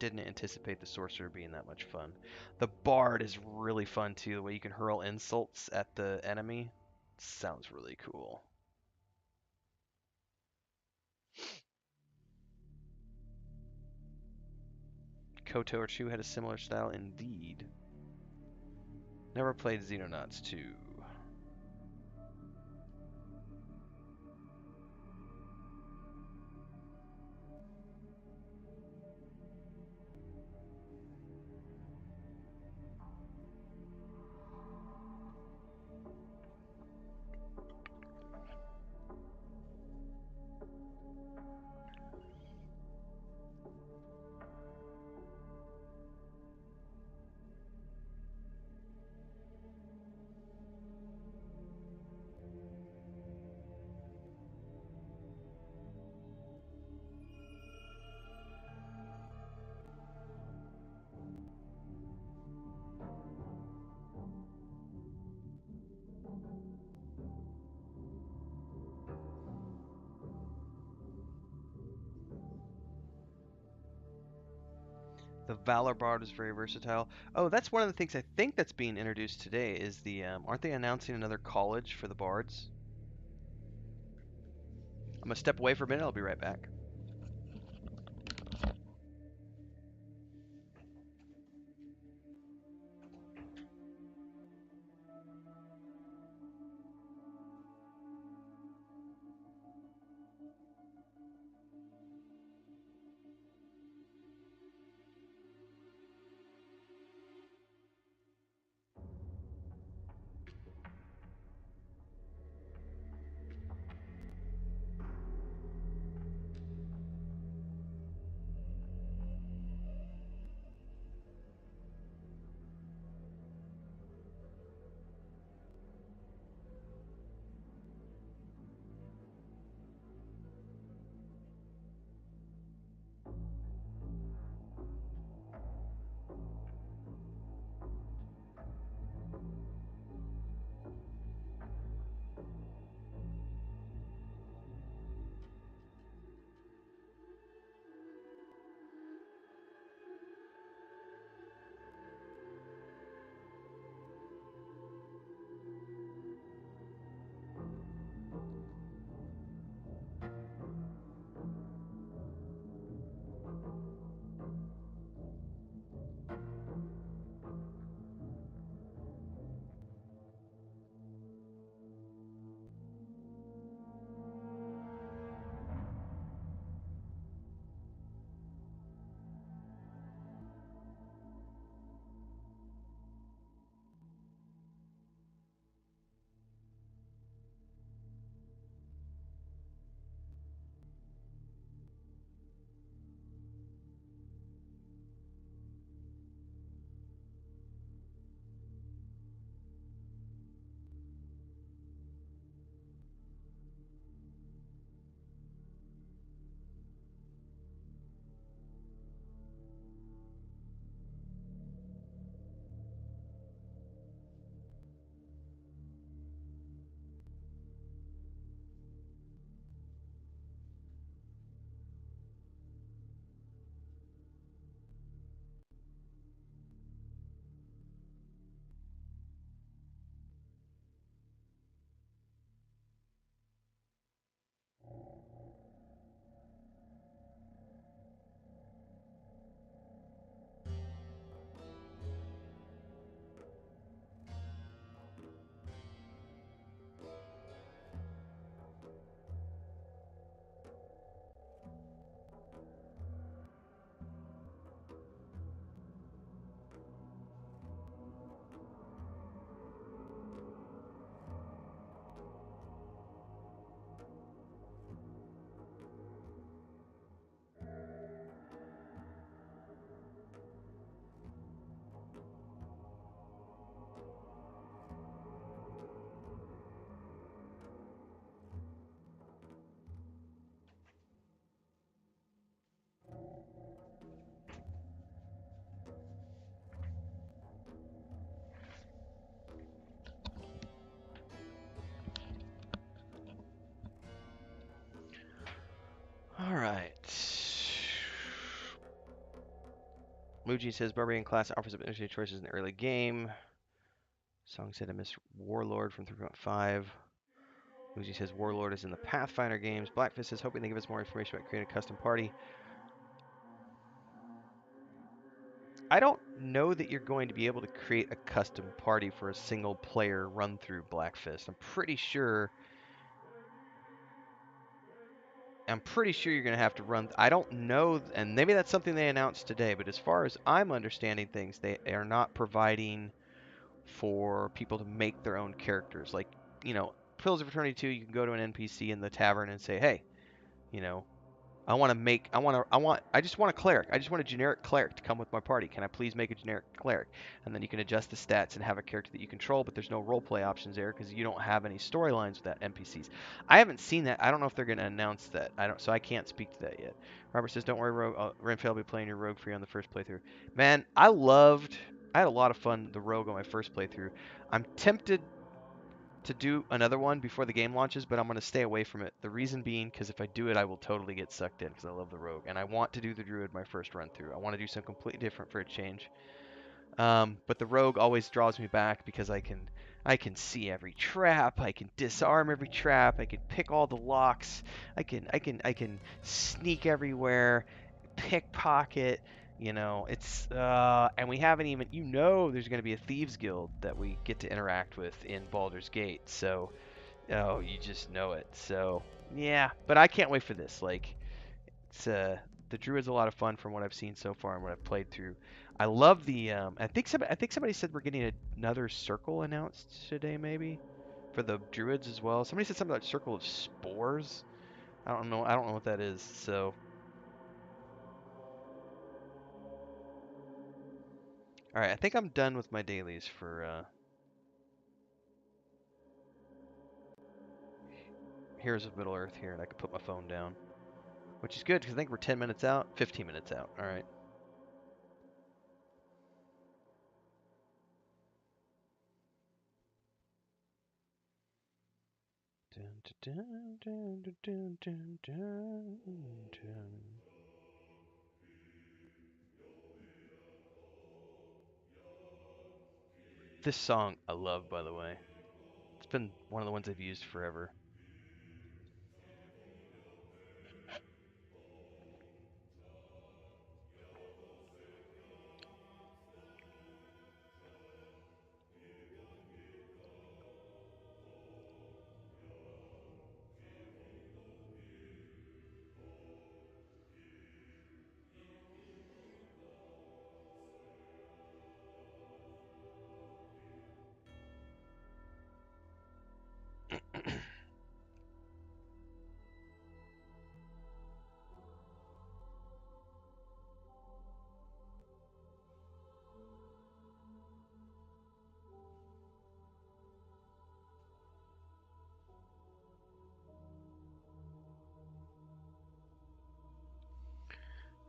S1: anticipate the Sorcerer being that much fun. The Bard is really fun too, the way you can hurl insults at the enemy. Sounds really cool. KOTOR 2 had a similar style indeed. Never played Xenonauts 2. The Valor Bard is very versatile. Oh, that's one of the things I think that's being introduced today is the, aren't they announcing another college for the Bards? I'm going to step away for a minute. I'll be right back. Muji says Barbarian class offers up interesting choices in the early game. Song said I miss Warlord from 3.5. Muji says Warlord is in the Pathfinder games. Blackfist says hoping they give us more information about creating a custom party. I don't know that you're going to be able to create a custom party for a single player run through Blackfist. I'm pretty sure you're going to have to run. I don't know, and maybe that's something they announced today, but as far as I'm understanding things, they are not providing for people to make their own characters. Like, Pillars of Eternity 2, you can go to an NPC in the tavern and say, hey, you know, I just want a cleric. I just want a generic cleric to come with my party. Can I please make a generic cleric? And then you can adjust the stats and have a character that you control, but there's no roleplay options there because you don't have any storylines with that NPCs. I haven't seen that. I don't know if they're going to announce that. So I can't speak to that yet. Robert says, "Don't worry, Rogue. Renfail will be playing your Rogue for you on the first playthrough." Man, I had a lot of fun the Rogue on my first playthrough. I'm tempted to do another one before the game launches, but I'm going to stay away from it. The reason being because if I do it, I will totally get sucked in because I love the Rogue. And I want to do the Druid my first run through. I want to do something completely different for a change. But the Rogue always draws me back because I can see every trap. I can disarm every trap. I can pick all the locks. I can sneak everywhere, pickpocket. And we haven't even. There's going to be a thieves guild that we get to interact with in Baldur's Gate. So, oh, you just know it. So, yeah. But I can't wait for this. Like, it's the Druid's a lot of fun from what I've seen so far and what I've played through. I love the. I think somebody said we're getting another circle announced today, maybe, for the Druids as well. Somebody said something about Circle of Spores. I don't know. I don't know what that is. So, all right. I think I'm done with my dailies for Heroes of Middle Earth here, and I can put my phone down, which is good because I think we're 10 minutes out, 15 minutes out. All right. Dun, dun, dun, dun, dun, dun, dun, dun. This song I love, by the way. It's been one of the ones I've used forever.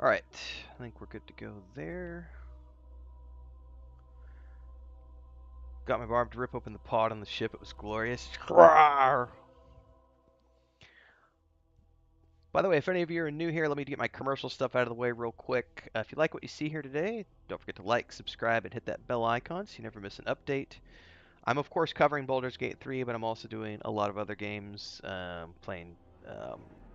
S1: All right, I think we're good to go there. Got my barb to rip open the pod on the ship. It was glorious. By the way, if any of you are new here, let me get my commercial stuff out of the way real quick. If you like what you see here today, don't forget to like, subscribe, and hit that bell icon so you never miss an update. I'm of course covering Baldur's Gate 3, but I'm also doing a lot of other games. Playing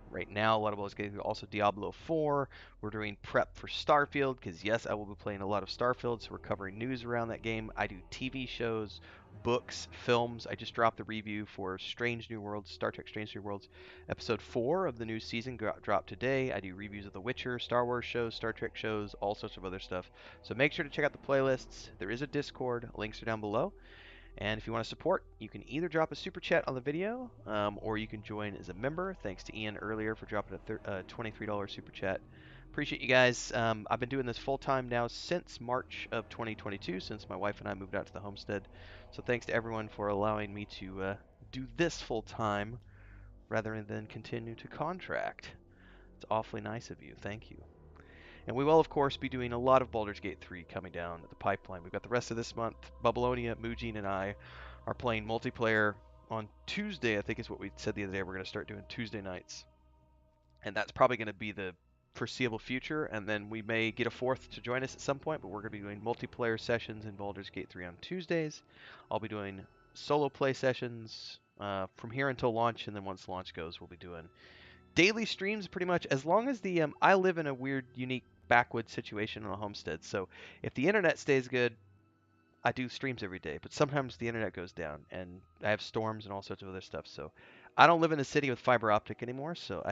S1: right now a lot of Baldur's Gate, also Diablo 4. We're doing prep for Starfield because yes, I will be playing a lot of Starfield. So we're covering news around that game. I do TV shows, books, films. I just dropped the review for Strange New Worlds, Star Trek Strange New Worlds, episode 4 of the new season dropped today. I do reviews of The Witcher, Star Wars shows, Star Trek shows, all sorts of other stuff. So make sure to check out the playlists. There is a Discord. Links are down below. And if you want to support, you can either drop a super chat on the video, or you can join as a member. Thanks to Ian earlier for dropping a $23 super chat. Appreciate you guys. I've been doing this full time now since March of 2022, since my wife and I moved out to the homestead. So thanks to everyone for allowing me to do this full time rather than continue to contract. It's awfully nice of you. Thank you. And we will, of course, be doing a lot of Baldur's Gate 3 coming down the pipeline. We've got the rest of this month. Babylonia, Mujin, and I are playing multiplayer on Tuesday, I think is what we said the other day. We're going to start doing Tuesday nights. And that's probably going to be the foreseeable future, and then we may get a fourth to join us at some point, but we're going to be doing multiplayer sessions in Baldur's Gate 3 on Tuesdays. I'll be doing solo play sessions from here until launch, and then once launch goes, we'll be doing daily streams pretty much, as long as the I live in a weird, unique backwoods situation on a homestead, so if the internet stays good, I do streams every day, but sometimes the internet goes down, and I have storms and all sorts of other stuff, so I don't live in a city with fiber optic anymore, so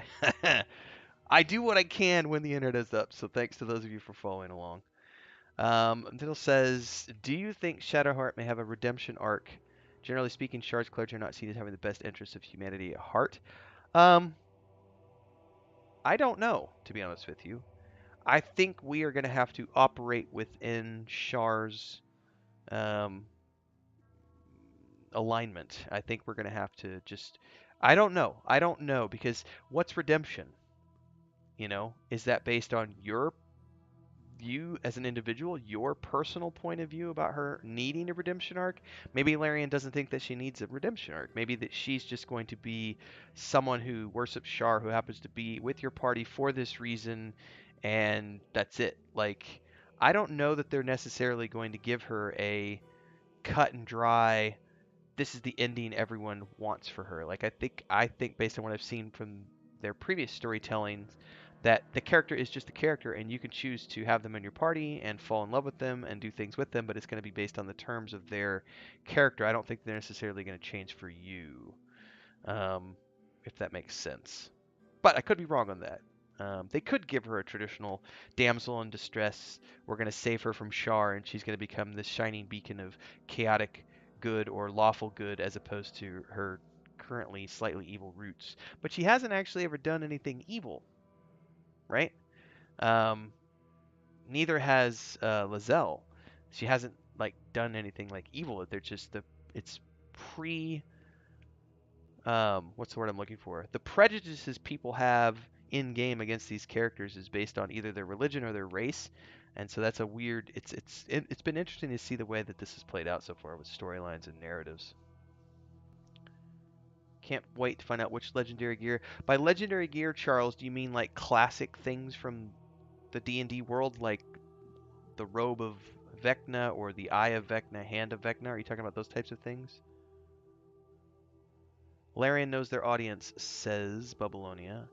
S1: I do what I can when the internet is up, so thanks to those of you for following along. Diddle says, do you think Shadowheart may have a redemption arc? Generally speaking, Shard's clergy are not seen as having the best interests of humanity at heart. I don't know, to be honest with you. I think we are going to have to operate within Shar's alignment. I think we're going to have to just... I don't know. I don't know, because what's redemption? You know, is that based on your view as an individual, your personal point of view about her needing a redemption arc? Maybe Larian doesn't think that she needs a redemption arc. Maybe that she's just going to be someone who worships Shar, who happens to be with your party for this reason, and that's it. Like, I don't know that they're necessarily going to give her a cut and dry, this is the ending everyone wants for her. Like, I think based on what I've seen from their previous storytelling, that the character is just a character, and you can choose to have them in your party and fall in love with them and do things with them, but it's going to be based on the terms of their character. I don't think they're necessarily going to change for you, if that makes sense. But I could be wrong on that. They could give her a traditional damsel in distress. We're going to save her from Shar, and she's going to become this shining beacon of chaotic good or lawful good, as opposed to her currently slightly evil roots. But she hasn't actually ever done anything evil, right? Um, Neither has Lizelle. She hasn't like done anything like evil. They're just it's pre what's the word I'm looking for? The prejudices people have in game against these characters is based on either their religion or their race, and so that's a weird. It's been interesting to see the way that this has played out so far with storylines and narratives. Can't wait to find out which legendary gear. By legendary gear, Charles, do you mean like classic things from the D&D world, like the robe of Vecna or the eye of Vecna, hand of Vecna? Are you talking about those types of things? Larian knows their audience, says Babylonia.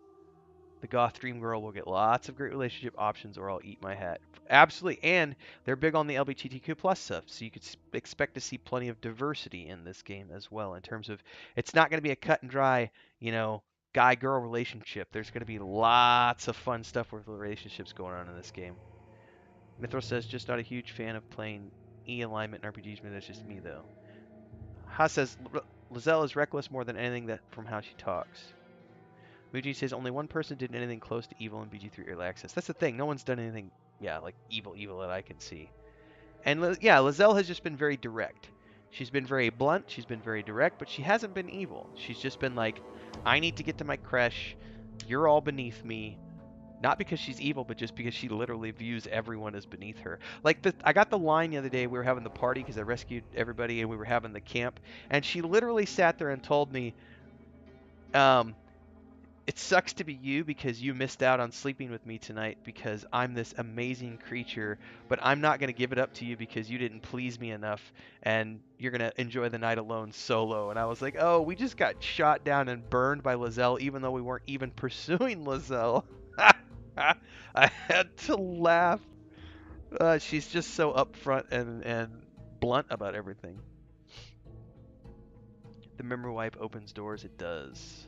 S1: The goth dream girl will get lots of great relationship options, or I'll eat my hat. Absolutely, and they're big on the LGBTQ plus stuff, so you could expect to see plenty of diversity in this game as well. In terms of, it's not going to be a cut and dry, guy-girl relationship. There's going to be lots of fun stuff with relationships going on in this game. Mithra says, just not a huge fan of playing E alignment in RPGs, but that's just me though. Ha says, Lizelle is reckless more than anything that from how she talks. Muji says only one person did anything close to evil in BG3 Early Access. That's the thing. No one's done anything, like evil that I can see. And Lizelle has just been very direct. She's been very blunt. She's been very direct, but she hasn't been evil. She's just been like, I need to get to my creche. You're all beneath me. Not because she's evil, but just because she literally views everyone as beneath her. Like, I got the line the other day. We were having the party because I rescued everybody, and we were having the camp. And she literally sat there and told me, it sucks to be you because you missed out on sleeping with me tonight because I'm this amazing creature, but I'm not going to give it up to you because you didn't please me enough, and you're going to enjoy the night alone solo. And I was like, oh, we just got shot down and burned by Lizelle even though we weren't even pursuing Lizelle. I had to laugh. She's just so upfront and blunt about everything. The memory wipe opens doors. It does.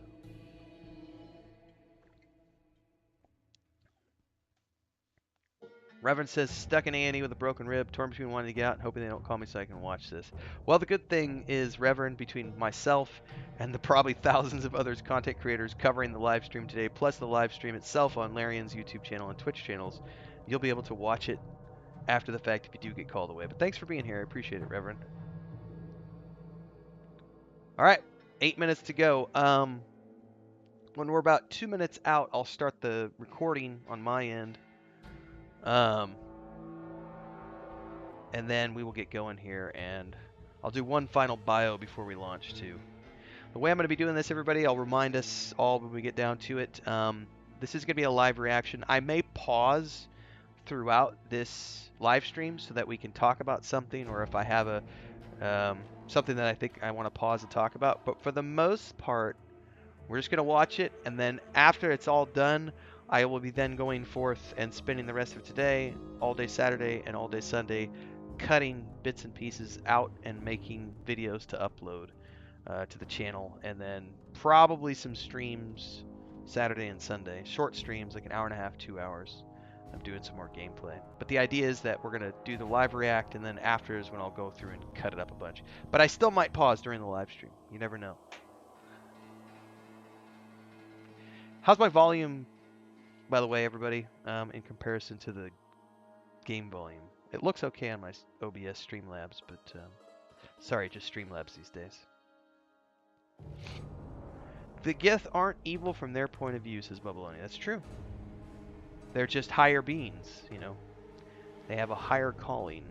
S1: Reverend says, stuck in A&E with a broken rib, torn between wanting to get out and hoping they don't call me so I can watch this. Well, the good thing is, Reverend, between myself and the probably thousands of others content creators covering the live stream today, plus the live stream itself on Larian's YouTube channel and Twitch channels, you'll be able to watch it after the fact if you do get called away. But thanks for being here. I appreciate it, Reverend. All right, 8 minutes to go. When we're about 2 minutes out, I'll start the recording on my end. And then we will get going here, and I'll do one final bio before we launch too. The way I'm going to be doing this, everybody, I'll remind us all when we get down to it. This is going to be a live reaction. I may pause throughout this live stream so that we can talk about something, or if I have a something that I think I want to pause and talk about. But for the most part, we're just going to watch it, and then after it's all done, I will be then going forth and spending the rest of today, all day Saturday and all day Sunday, cutting bits and pieces out and making videos to upload to the channel, and then probably some streams Saturday and Sunday, short streams like an hour and a half, 2 hours. I'm doing some more gameplay. But the idea is that we're going to do the live react, and then after is when I'll go through and cut it up a bunch. But I still might pause during the live stream. You never know. How's my volume, by the way, everybody, in comparison to the game volume? It looks okay on my OBS Streamlabs, but sorry, just Streamlabs these days. The Gith aren't evil from their point of view, says Bubbaloni. That's true. They're just higher beings, you know. They have a higher calling.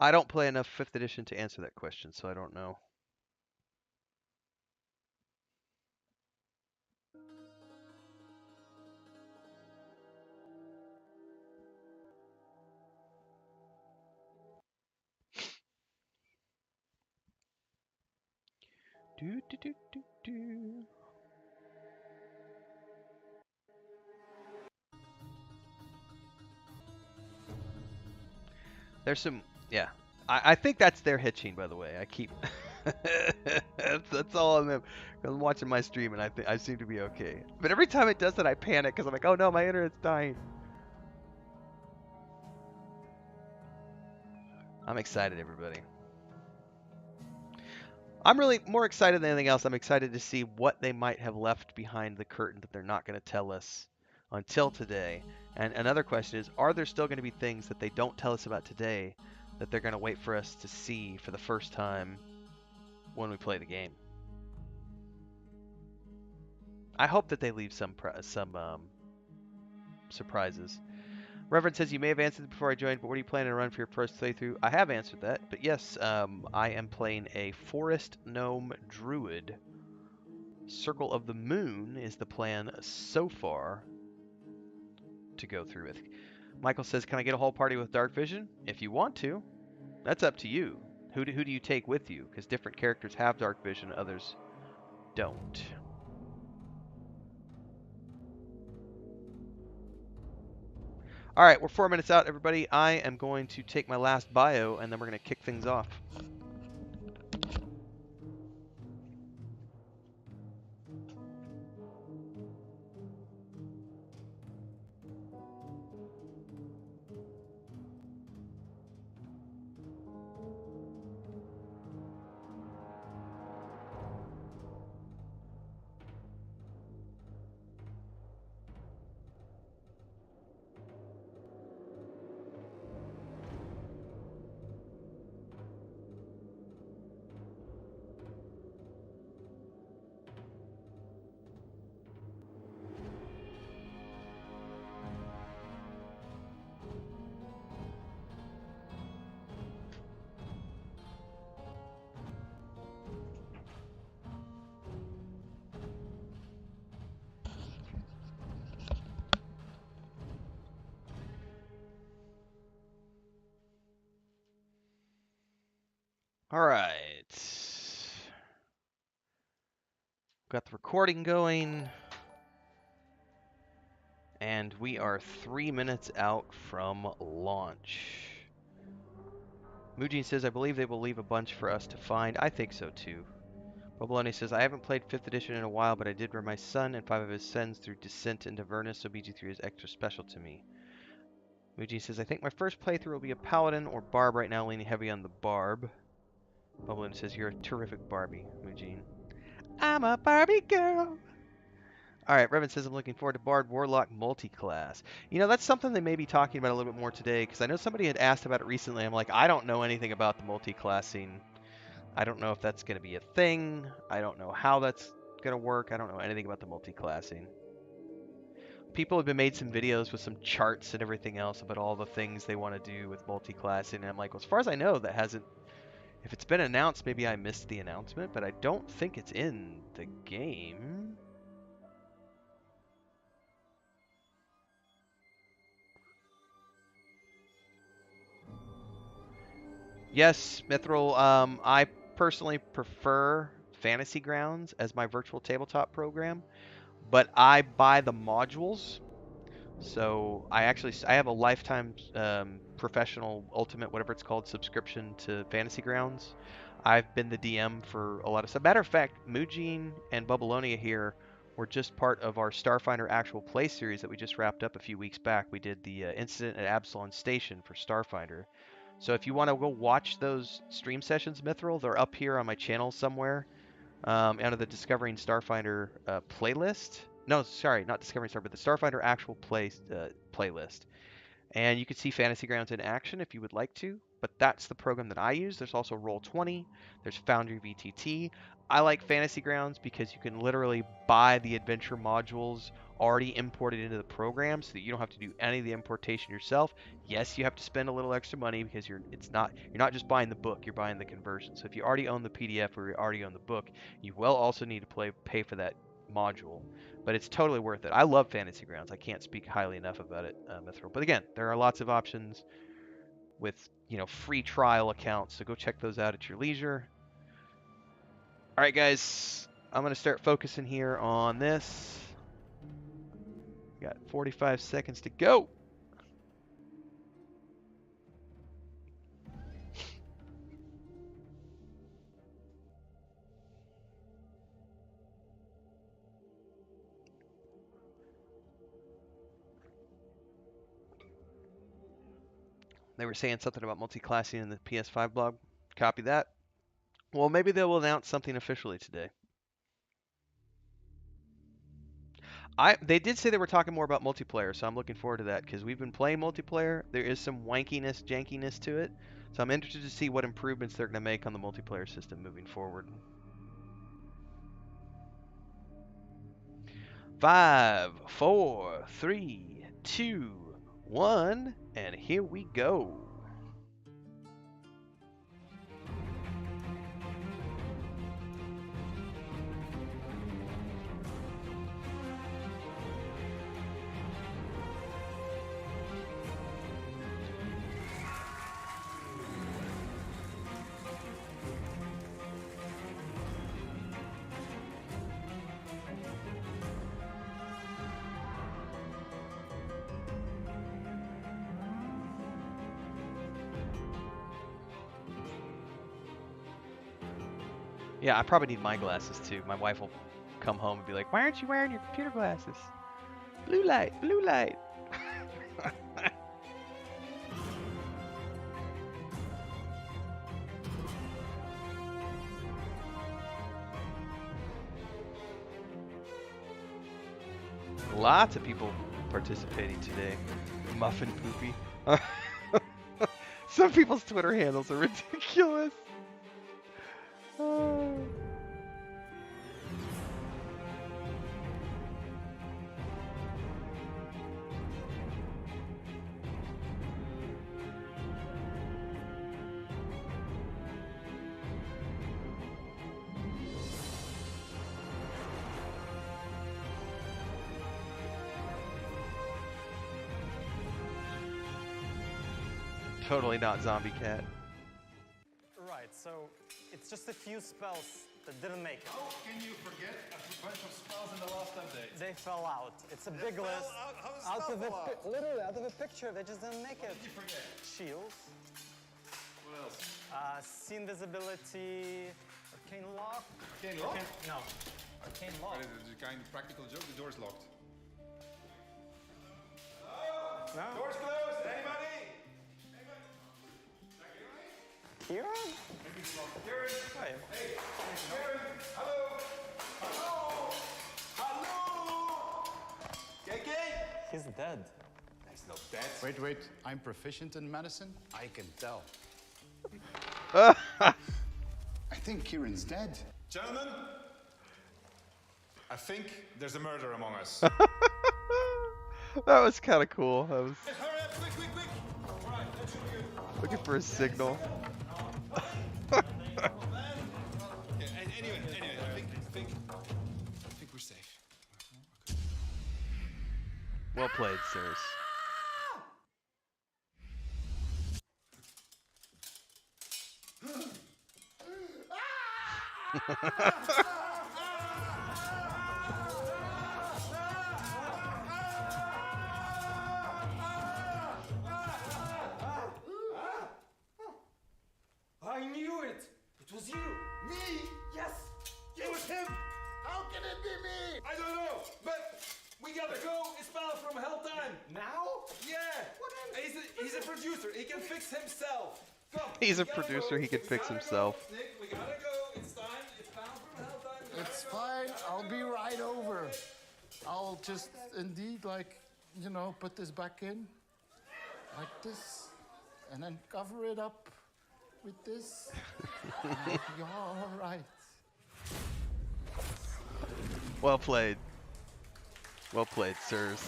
S1: I don't play enough 5th edition to answer that question, so I don't know. Do, do, do, do, do. There's some, yeah. I think that's their hitching, by the way. I keep, that's all on them. I'm watching my stream and I seem to be okay. But every time it does that, I panic because I'm like, oh no, my internet's dying. I'm excited, everybody. I'm really more excited than anything else. I'm excited to see what they might have left behind the curtain that they're not going to tell us until today. And another question is, are there still going to be things that they don't tell us about today that they're going to wait for us to see for the first time when we play the game? I hope that they leave some surprises. Reverend says, you may have answered it before I joined, but what are you planning to run for your first playthrough? I have answered that, but yes, I am playing a Forest Gnome Druid. Circle of the Moon is the plan so far to go through with. Michael says, can I get a whole party with dark vision? If you want to. That's up to you. Who do you take with you? Because different characters have dark vision, others don't. All right, we're 4 minutes out, everybody. I am going to take my last bio, and then we're going to kick things off. All right. Got the recording going. And we are 3 minutes out from launch. Mujin says, I believe they will leave a bunch for us to find. I think so too. Boboloni says, I haven't played 5th edition in a while, but I did run my son and 5 of his sons through Descent into Avernus, so BG3 is extra special to me. Mujin says, I think my first playthrough will be a Paladin or Barb right now, leaning heavy on the Barb. Boboloni says, you're a terrific Barbie, Mujin. I'm a Barbie girl. All right, Revan says I'm looking forward to Bard Warlock multi-class. You know, that's something they may be talking about a little bit more today, because I know somebody had asked about it recently. I'm like, I don't know anything about the multi-classing. I don't know if that's going to be a thing. I don't know how that's going to work. I don't know anything about the multi-classing. People have been made some videos with some charts and everything else about all the things they want to do with multi-classing, and I'm like, well, as far as I know, that hasn't. If it's been announced, maybe I missed the announcement, but I don't think it's in the game. Yes, Mithril. I personally prefer Fantasy Grounds as my virtual tabletop program, but I buy the modules. So I have a lifetime professional ultimate, whatever it's called, subscription to Fantasy Grounds. I've been the DM for a lot of stuff. Matter of fact, Mujin and Bubbalonia here were just part of our Starfinder actual play series that we just wrapped up a few weeks back. We did the incident at Absalon Station for Starfinder. So if you want to go watch those stream sessions, Mithril, they're up here on my channel somewhere under the Discovering Starfinder playlist. No, sorry, not Discovering Star, but the Starfinder actual playlist. And you can see Fantasy Grounds in action if you would like to, but that's the program that I use. There's also Roll20, there's Foundry VTT. I like Fantasy Grounds because you can literally buy the adventure modules already imported into the program so that you don't have to do any of the importation yourself. Yes, you have to spend a little extra money because you're not just buying the book, you're buying the conversion. So if you already own the PDF or you already own the book, you will also need to pay for that module, but it's totally worth it. I love Fantasy Grounds. I can't speak highly enough about it, Mithril. But again, there are lots of options with free trial accounts, so go check those out at your leisure. All right, guys, I'm gonna start focusing here on this. Got 45 seconds to go. They were saying something about multi-classing in the PS5 blog. Copy that. Well, maybe they will announce something officially today. They did say they were talking more about multiplayer, so I'm looking forward to that because we've been playing multiplayer. There is some wankiness, jankiness to it, so I'm interested to see what improvements they're going to make on the multiplayer system moving forward. 5, 4, 3, 2, 1, and here we go. Yeah, I probably need my glasses too. My wife will come home and be like, "Why aren't you wearing your computer glasses? Blue light, blue light." Lots of people participating today. Muffin poopy. Some people's Twitter handles are ridiculous. Totally not zombie cat.
S2: Right, so it's just a few spells that didn't make it.
S3: How can you forget a bunch of spells in the last update?
S2: They fell out. It's a big list.
S3: How does spell fall out?
S2: Literally, out of a picture, they just didn't make it.
S3: What did you forget?
S2: Shields.
S3: What else?
S2: See invisibility. Arcane lock.
S3: Arcane lock?
S2: No. Arcane lock.
S3: It's a kind of practical joke. The door's locked.
S2: No.
S3: Door's closed. Anybody?
S2: Kieran?
S3: Kieran?
S2: Hi.
S3: Hey, Kieran. Hello. Hello. Hello.
S2: He's dead.
S3: He's not dead.
S4: Wait. I'm proficient in medicine? I can tell.
S3: I think Kieran's dead. Gentlemen, I think there's a murder among us.
S1: That was kind of cool. I was
S3: Hurry up, quick. All right, that should be good.
S1: looking for a signal.
S3: Yeah, anyway, I think we're safe.
S1: Well played, sirs.
S5: I knew it! It was you!
S3: Me?
S5: Yes!
S3: It was him! How can it be me? I don't know, but we gotta go. It's Battle from Hell time.
S5: Now?
S3: Yeah. He's a producer. He can fix himself. Come.
S1: He's a
S3: we gotta
S1: producer,
S3: go.
S1: he can
S3: We
S1: fix
S3: gotta
S1: himself.
S3: Go. Nick, we gotta go. It's time. It's Battle from Hell time. We
S4: It's
S3: gotta go.
S4: fine. I'll be right over. I'll just indeed, like, you know, put this back in. Like this. And then cover it up with this. And I'll be all right.
S1: Well played. Well played, sirs.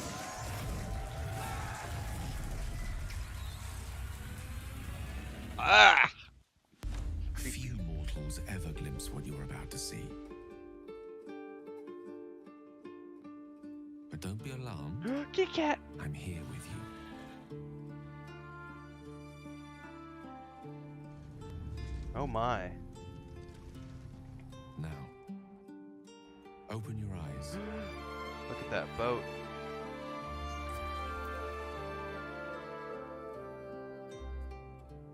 S1: Ah!
S6: Few mortals ever glimpse what you're about to see. But don't be alarmed.
S1: Kit Kat.
S6: I'm here with you.
S1: Oh my.
S6: Now, open your eyes.
S1: Look at that boat.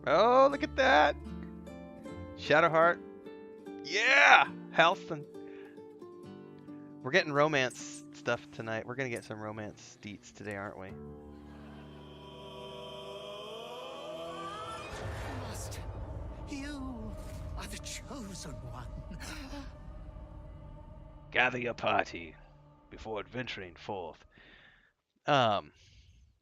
S1: Oh, look at that. Shadowheart. Yeah! Halston. We're getting romance stuff tonight. We're gonna get some romance deets today, aren't we?
S7: Master, you are the chosen one.
S1: Gather your party before adventuring forth. My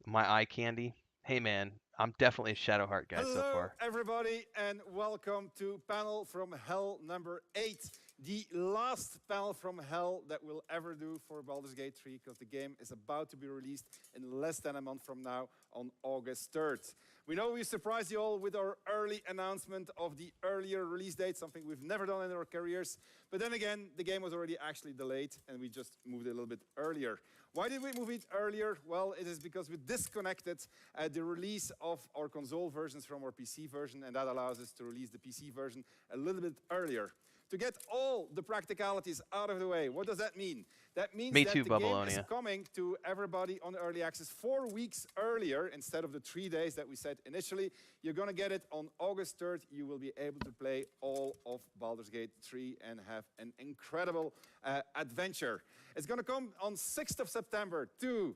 S1: eye candy. Hey man, I'm definitely a Shadowheart guy so far.
S3: Everybody, and welcome to Panel from Hell number 8. The last Panel from Hell that we'll ever do for Baldur's Gate 3, because the game is about to be released in less than a month from now on August 3rd. We know we surprised you all with our early announcement of the earlier release date, something we've never done in our careers. But then again, the game was already actually delayed, and we just moved it a little bit earlier. Why did we move it earlier? Well, it is because we disconnected the release of our console versions from our PC version, and that allows us to release the PC version a little bit earlier. To get all the practicalities out of the way, what does that mean? That means
S1: Me
S3: that
S1: too,
S3: the game
S1: Babylonia.
S3: is coming to everybody on early access 4 weeks earlier instead of the 3 days that we said initially. You're going to get it on August 3rd. You will be able to play all of Baldur's Gate 3 and have an incredible adventure. It's going to come on 6th of September to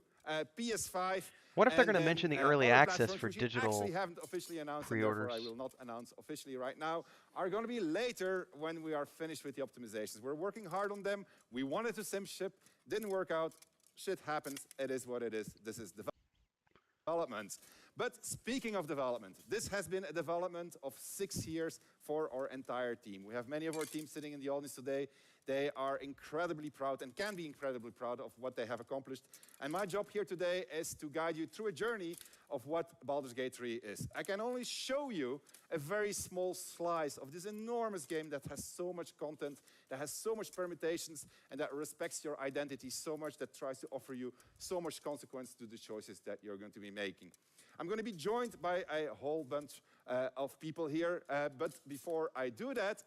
S3: PS5.
S1: What if they're
S3: and
S1: gonna
S3: then,
S1: mention the early
S3: other
S1: access
S3: platforms
S1: for
S3: which we
S1: digital
S3: actually haven't officially announced, and therefore I
S1: pre-orders?
S3: will not announce officially right now, are going to be later when we are finished with the optimizations. We're working hard on them. We wanted to sim ship, didn't work out. Shit happens. It is what it is. This is development. But speaking of development, this has been a development of 6 years for our entire team. We have many of our team sitting in the audience today. They are incredibly proud and can be incredibly proud of what they have accomplished. And my job here today is to guide you through a journey of what Baldur's Gate 3 is. I can only show you a very small slice of this enormous game that has so much content, that has so much permutations, and that respects your identity so much, that tries to offer you so much consequence to the choices that you're going to be making. I'm going to be joined by a whole bunch of people here, but before I do that,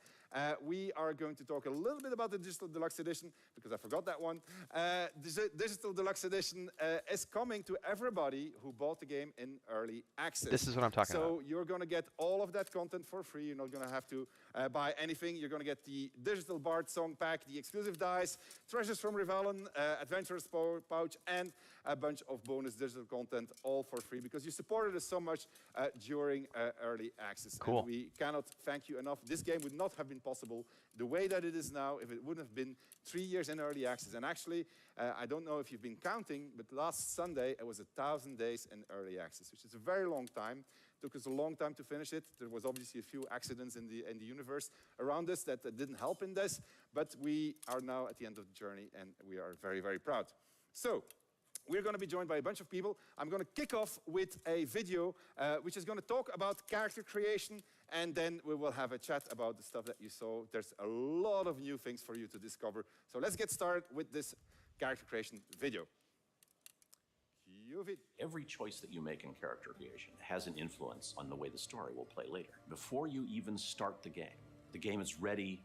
S3: we are going to talk a little bit about the Digital Deluxe Edition, because I forgot that one. The Digital Deluxe Edition is coming to everybody who bought the game in early access.
S1: This is what I'm talking about.
S3: So you're going to get all of that content for free. You're not going to have to buy anything. You're going to get the Digital Bard Song Pack, the exclusive dice, Treasures from Revelin, Adventurer's Pouch, and a bunch of bonus digital content, all for free, because you supported us so much during early access.
S1: Cool.
S3: And we cannot thank you enough. This game would not have been possible the way that it is now if it wouldn't have been 3 years in early access. And actually, I don't know if you've been counting, but last Sunday it was 1,000 days in early access, which is a very long time. Took us a long time to finish it. There was obviously a few accidents in the universe around us that didn't help in this, but we are now at the end of the journey, and we are very, very proud. So, we're going to be joined by a bunch of people. I'm going to kick off with a video which is going to talk about character creation, and then we will have a chat about the stuff that you saw. There's a lot of new things for you to discover. So let's get started with this character creation video.
S8: Every choice that you make in character creation has an influence on the way the story will play later. Before you even start the game is ready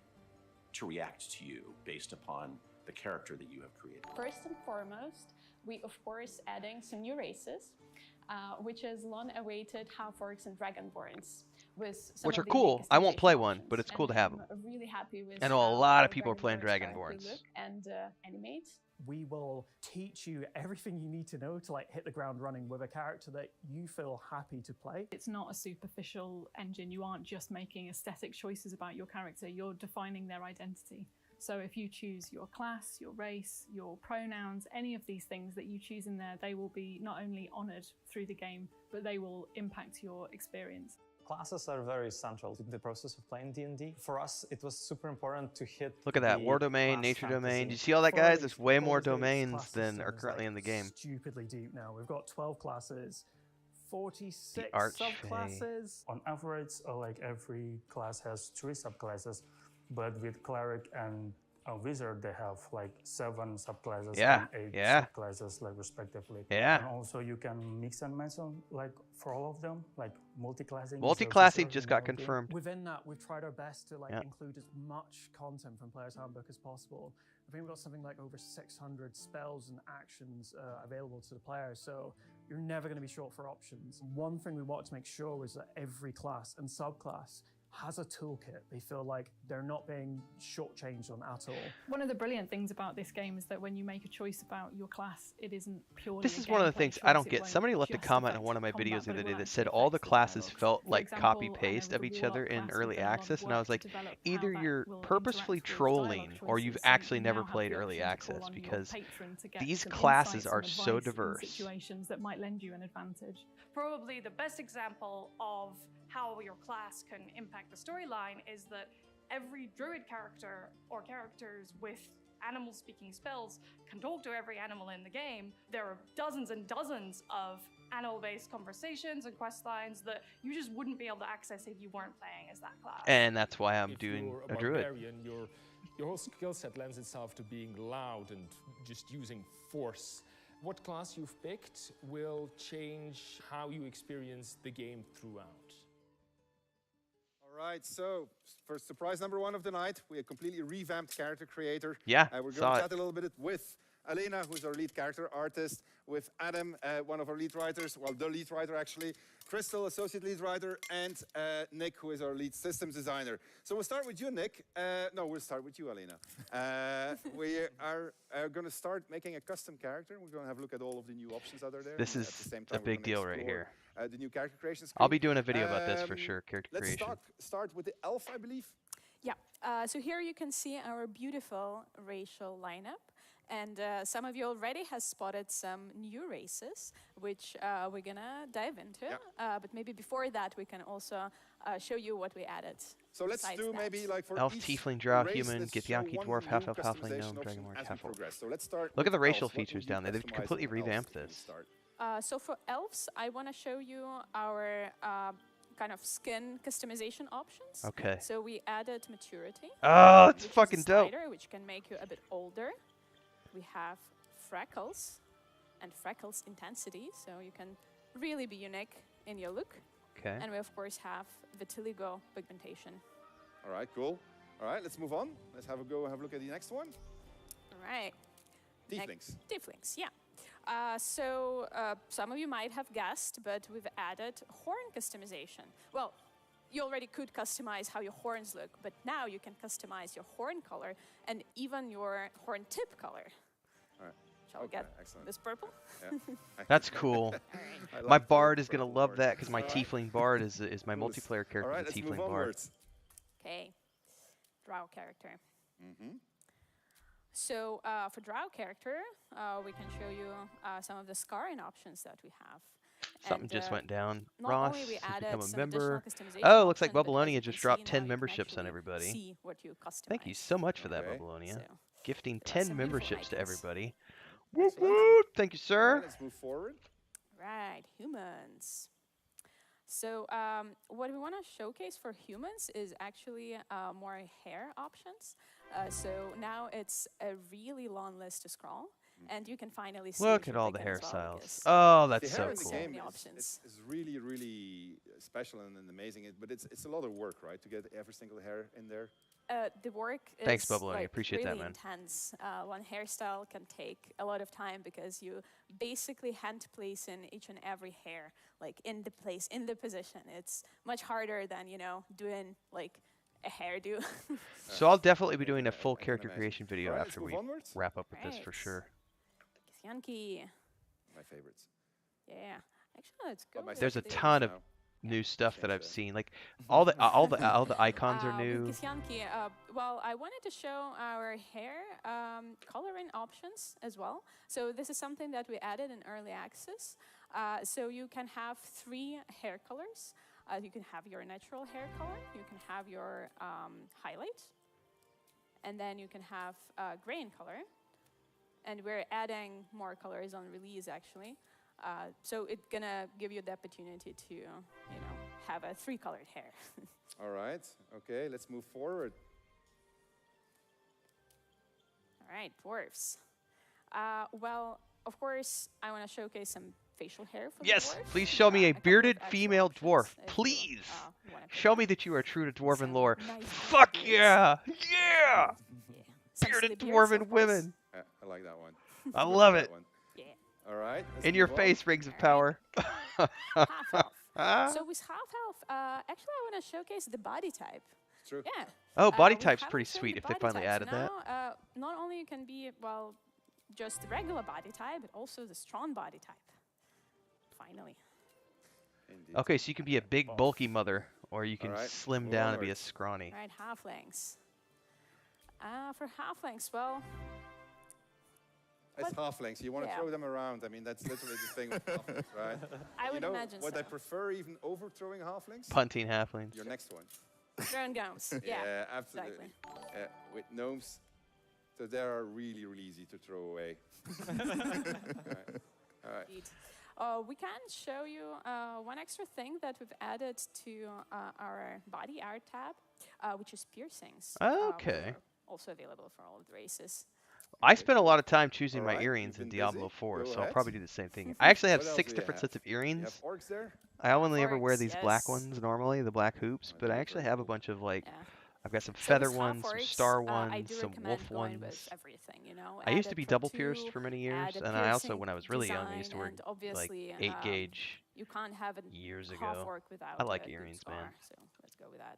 S8: to react to you based upon the character that you have created.
S9: First and foremost, we of course adding some new races, which is long-awaited half-orcs and dragonborns.
S1: Which are cool. I won't play one, but it's cool to have them.
S9: I'm really happy with
S1: I know a lot of people are playing dragonborns.
S9: Look and animate.
S2: We will teach you everything you need to know to like hit the ground running with a character that you feel happy to play.
S10: It's not a superficial engine. You aren't just making aesthetic choices about your character. You're defining their identity. So if you choose your class, your race, your pronouns, any of these things that you choose in there, they will be not only honored through the game, but they will impact your experience.
S2: Classes are very central to the process of playing D&D. For us, it was super important to hit.
S1: Look at that, war domain, nature domain. Do you see all that, guys? There's way more domains than are currently in the game.
S2: Stupidly deep now. We've got 12 classes, 46
S1: Archfey.
S2: subclasses.
S11: On average, like every class has 3 subclasses, but with cleric and a wizard, they have like 7 subclasses and 8 subclasses, like respectively.
S1: Yeah.
S11: And also, you can mix and match them, like for all of them, like multi-classing.
S1: Multi-classing just got confirmed.
S2: Within that, we've tried our best to like include as much content from Player's Handbook as possible. I think we've got something like over 600 spells and actions available to the player, so you're never going to be short for options. One thing we wanted to make sure was that every class and subclass has a toolkit. They feel like they're not being shortchanged on at all.
S10: One of the brilliant things about this game is that when you make a choice about your class, it isn't purely.
S1: This is one of the things I don't get. Somebody left a comment on one of my videos the other day that said all the classes felt like copy-paste of each other in early access, and I was like, either you're purposefully trolling or you've actually never played early access, because these classes are so diverse.
S10: Situations that might lend you an advantage.
S12: Probably the best example of how your class can impact the storyline is that every druid character or characters with animal speaking spells can talk to every animal in the game. There are dozens and dozens of animal-based conversations and quest lines that you just wouldn't be able to access if you weren't playing as that class.
S1: And that's why I'm doing a druid.
S13: Your whole skill set lends itself to being loud and just using force. What class you've picked will change how you experience the game throughout.
S3: All right, so for surprise number 1 of the night, we have a completely revamped character creator.
S1: Yeah,
S3: we're going to chat a little bit with Elena, who's our lead character artist, with Adam, one of our lead writers, well, the lead writer actually, Crystal, associate lead writer, and Nick, who is our lead systems designer. So we'll start with you, Nick. No, we'll start with you, Elena. We are going to start making a custom character. We're going to have a look at all of the new options out there.
S1: This is a big deal right here.
S3: The new character creation screen.
S1: I'll be doing a video about this for sure, character creation.
S3: Let's start with the elf, I believe.
S14: Yeah, so here you can see our beautiful racial lineup. And some of you already has spotted some new races, which we're gonna dive into. But maybe before that, we can also show you what we added.
S3: So let's do maybe like for
S1: elf,
S3: each
S1: tiefling, drow,
S3: race,
S1: human, Githyanki, dwarf, half elf, halfling, gnome, dragonborn, half orc.
S3: So let's start.
S1: Look at the racial features down there. They've completely revamped this.
S14: So for elves, I want to show you our kind of skin customization options.
S1: Okay.
S14: So we added maturity.
S1: Oh, it's fucking dope.
S14: Which can make you a bit older. We have freckles and freckles intensity, so you can really be unique in your look.
S1: Okay.
S14: And we of course have vitiligo pigmentation.
S3: All right, cool. All right, let's move on. Let's have a look at the next one.
S14: All right.
S3: Tieflings.
S14: Tieflings, yeah. So some of you might have guessed, but we've added horn customization. Well, you already could customize how your horns look, but now you can customize your horn color and even your horn tip color.
S3: All right.
S14: Shall we get this purple?
S1: That's cool. My bard is gonna love that because my tiefling bard is my multiplayer character.
S3: All right,
S1: is a
S3: let's move
S1: tiefling bard.
S3: onwards.
S14: Okay, drow character. So for drow character, we can show you some of the scarring options that we have.
S1: Something just went down.
S14: Not
S1: Ross
S14: only we
S1: has
S14: added
S1: become a
S14: some
S1: member.
S14: additional customization
S1: Oh, looks like
S14: option, but as
S1: Babylonia
S14: you
S1: just
S14: can
S1: dropped
S14: see
S1: 10
S14: now, you can
S1: memberships on
S14: actually
S1: everybody.
S14: see what you
S1: Thank you
S14: customize.
S1: so much for that, Babylonia.
S14: So,
S1: Gifting
S14: that's
S1: 10
S14: some beautiful
S1: memberships to
S14: icons.
S1: everybody. Woo woo! Thank you, sir.
S3: Let's move forward.
S14: Right, humans. So what we want to showcase for humans is actually more hair options. So now it's a really long list to scroll, and you can finally see.
S1: Look
S14: if
S1: at
S14: you're
S1: all the
S14: picking as well,
S1: hairstyles.
S14: because
S1: Oh, that's
S3: The
S1: so
S3: hair in the
S1: cool.
S3: game
S14: many
S3: is,
S14: options.
S3: is really, really special and amazing. But it's a lot of work, right, to get every single hair in there.
S14: The work is
S1: Thanks, Babylonia.
S14: like,
S1: Appreciate that,
S14: really
S1: man.
S14: intense. One hairstyle can take a lot of time because you basically hand place in each and every hair, like in the place, in the position. It's much harder than, you know, doing like a hairdo.
S1: So I'll definitely be doing a full character
S3: imagine.
S1: creation video
S3: Alright,
S1: after
S3: let's
S1: we
S3: move onwards.
S1: wrap up with this for
S14: Right.
S1: sure.
S14: Yankee.
S3: My favorites.
S14: Yeah. Actually, let's go.
S1: There's a
S14: with the-
S1: ton of new stuff that I've seen. Like all the icons are new.
S14: With Yankee, well, I wanted to show our hair coloring options as well. So this is something that we added in early access. So you can have 3 hair colors. You can have your natural hair color. You can have your highlight. And then you can have grain color. And we're adding more colors on release, actually. So it's gonna give you the opportunity to, you know, have a 3-colored hair.
S3: All right. Okay, let's move forward.
S14: All right, dwarves. Well, of course, I want to showcase some facial hair for
S1: Yes,
S14: the dwarves.
S1: please show me a
S14: couple of
S1: bearded
S14: extra
S1: female
S14: options
S1: dwarf.
S14: if you,
S1: Please.
S14: wanna pick
S1: Show
S14: up.
S1: me that you are true to dwarven
S14: Some
S1: lore.
S14: nice
S1: Fuck
S14: beards.
S1: yeah! Yeah!
S14: Some
S1: Bearded
S14: slip ears,
S1: dwarven
S14: of course.
S1: women.
S3: I like that one.
S1: I
S3: Good
S1: love
S3: that
S1: it.
S3: one.
S14: Yeah.
S3: All right. let's
S1: In your
S3: move on.
S1: face, rings of power.
S14: Half elf.
S1: Ah.
S14: So with half elf, actually, I want to showcase the body type.
S3: It's true.
S14: Yeah.
S1: Oh, body
S14: we
S1: type's
S14: haven't
S1: pretty
S14: shown
S1: sweet
S14: the
S1: if they
S14: body
S1: finally
S14: type. So
S1: added that.
S14: now, not only you can be, well, just the regular body type, but also the strong body type. Finally.
S3: Indeed.
S1: Okay, so you can be a big, bulky mother, or you can
S3: Alright,
S1: slim
S3: move
S1: down and be a
S3: onwards.
S1: scrawny.
S14: All right, halflings. For halflings, well,
S3: It's halflings. You want to
S14: yeah.
S3: throw them around. I mean, that's literally the thing with halflings, right?
S14: I
S3: you
S14: would
S3: know
S14: imagine
S3: what
S14: so.
S3: I prefer even over throwing halflings?
S1: Punting halflings.
S3: Your next one.
S14: Drone gnomes. Yeah,
S3: absolutely.
S14: exactly.
S3: With gnomes, so they are really, really easy to throw away. All right.
S14: Indeed. We can show you one extra thing that we've added to our body art tab, which is piercings.
S1: Okay.
S14: Also available for all of the races.
S1: I spent a lot of time choosing my
S3: Alright,
S1: earrings in
S3: you've been
S1: Diablo
S3: busy.
S1: 4,
S3: Go
S1: so I'll
S3: ahead.
S1: probably do the same thing. I actually have
S3: What else
S1: 6
S3: do you
S1: different
S3: have?
S1: sets of
S3: You
S1: earrings.
S3: have orcs there?
S1: I only ever wear
S14: Orcs,
S1: these black
S14: yes.
S1: ones normally, the black hoops, but I
S3: Okay,
S1: actually
S3: very
S1: have a
S3: cool.
S1: bunch of like,
S14: Yeah.
S1: I've got some
S14: So
S1: feather
S14: with
S1: ones, some
S14: half-orcs,
S1: star
S14: I
S1: ones,
S14: do
S1: some
S14: recommend
S1: wolf
S14: going
S1: ones.
S14: with everything, you know.
S1: I used
S14: Add
S1: to
S14: a
S1: be
S14: Pro
S1: double pierced
S14: 2,
S1: for many years,
S14: add a
S1: and I also,
S14: piercing
S1: when I was really young, I used to wear
S14: design, and
S1: like
S14: obviously,
S1: 8 gauge.
S14: You can't have a
S1: years ago.
S14: half-orc without
S1: I like
S14: a good
S1: earrings,
S14: scar,
S1: man.
S14: So let's go with that.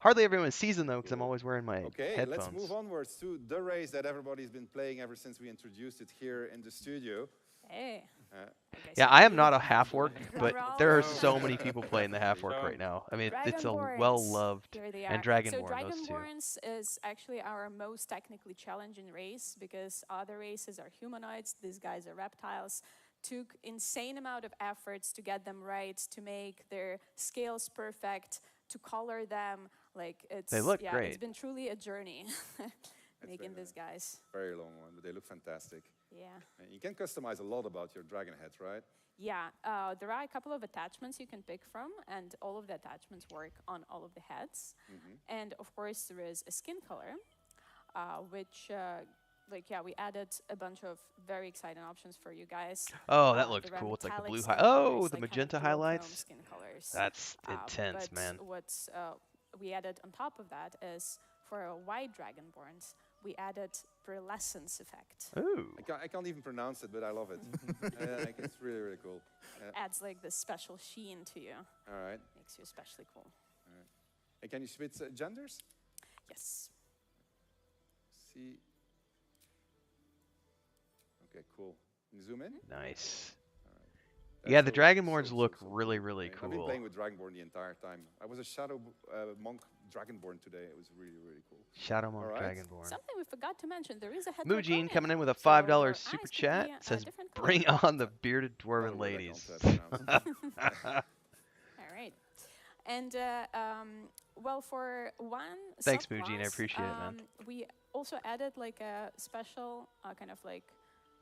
S1: Hardly everyone's season though, because I'm always wearing my
S3: Okay,
S1: headphones.
S3: let's move onwards to the race that everybody's been playing ever since we introduced it here in the studio.
S14: Hey.
S1: Yeah, I am not a half orc, but
S14: We're all
S1: there are
S14: done.
S1: so many people playing the half orc right now. I mean, it's a
S14: Dragonborns.
S1: well-loved,
S14: Here they
S1: and
S14: are.
S1: Dragonborn,
S14: So
S1: those two.
S14: Dragonborns is actually our most technically challenging race because other races are humanoids. These guys are reptiles. Took insane amount of efforts to get them right, to make their scales perfect, to color them. Like it's
S1: They look
S14: yeah,
S1: great.
S14: it's been truly a journey making
S3: very
S14: these guys.
S3: Very long one, but they look fantastic.
S14: Yeah.
S3: And you can customize a lot about your dragon heads, right?
S14: Yeah, there are a couple of attachments you can pick from, and all of the attachments work on all of the heads. And of course, there is a skin color, which, we added a bunch of very exciting options for you guys.
S1: Oh, that
S14: There
S1: looks
S14: are
S1: cool. It's like the
S14: metallic
S1: blue
S14: skin
S1: Oh,
S14: colors,
S1: the
S14: like kind of
S1: magenta
S14: dual chrome
S1: highlights.
S14: Skin colors.
S1: That's intense,
S14: but
S1: man.
S14: What we added on top of that is for a white dragonborns, we added pearlescence effect.
S1: Ooh.
S3: I can't even pronounce it, but I love it. Like, it's really, really cool.
S14: Adds like this special sheen to you.
S3: All right.
S14: Makes you especially cool.
S3: All right. And can you switch genders?
S14: Yes.
S3: See. Okay, cool. Can you zoom in?
S1: Nice.
S3: That's
S1: Yeah, the
S3: so-
S1: Dragonborns
S3: so
S1: look
S3: cool.
S1: really, really
S3: I've
S1: cool.
S3: been playing with Dragonborn the entire time. I was a Shadow Monk Dragonborn today. It was really, really cool.
S1: Shadow Monk
S3: All right.
S1: Dragonborn.
S14: Something we forgot to mention, there is a head
S1: Mujin
S14: draconic,
S1: coming in with a
S14: so
S1: $5
S14: your
S1: super
S14: eyes could
S1: chat.
S14: be a
S1: Says,
S14: different color.
S1: bring on the bearded
S3: By the
S1: dwarven
S3: way, I
S1: ladies.
S3: can't pronounce it.
S14: All right. And well, for one
S1: Thanks, Mujin. I
S14: subclass,
S1: appreciate it, man.
S14: we also added like a special kind of like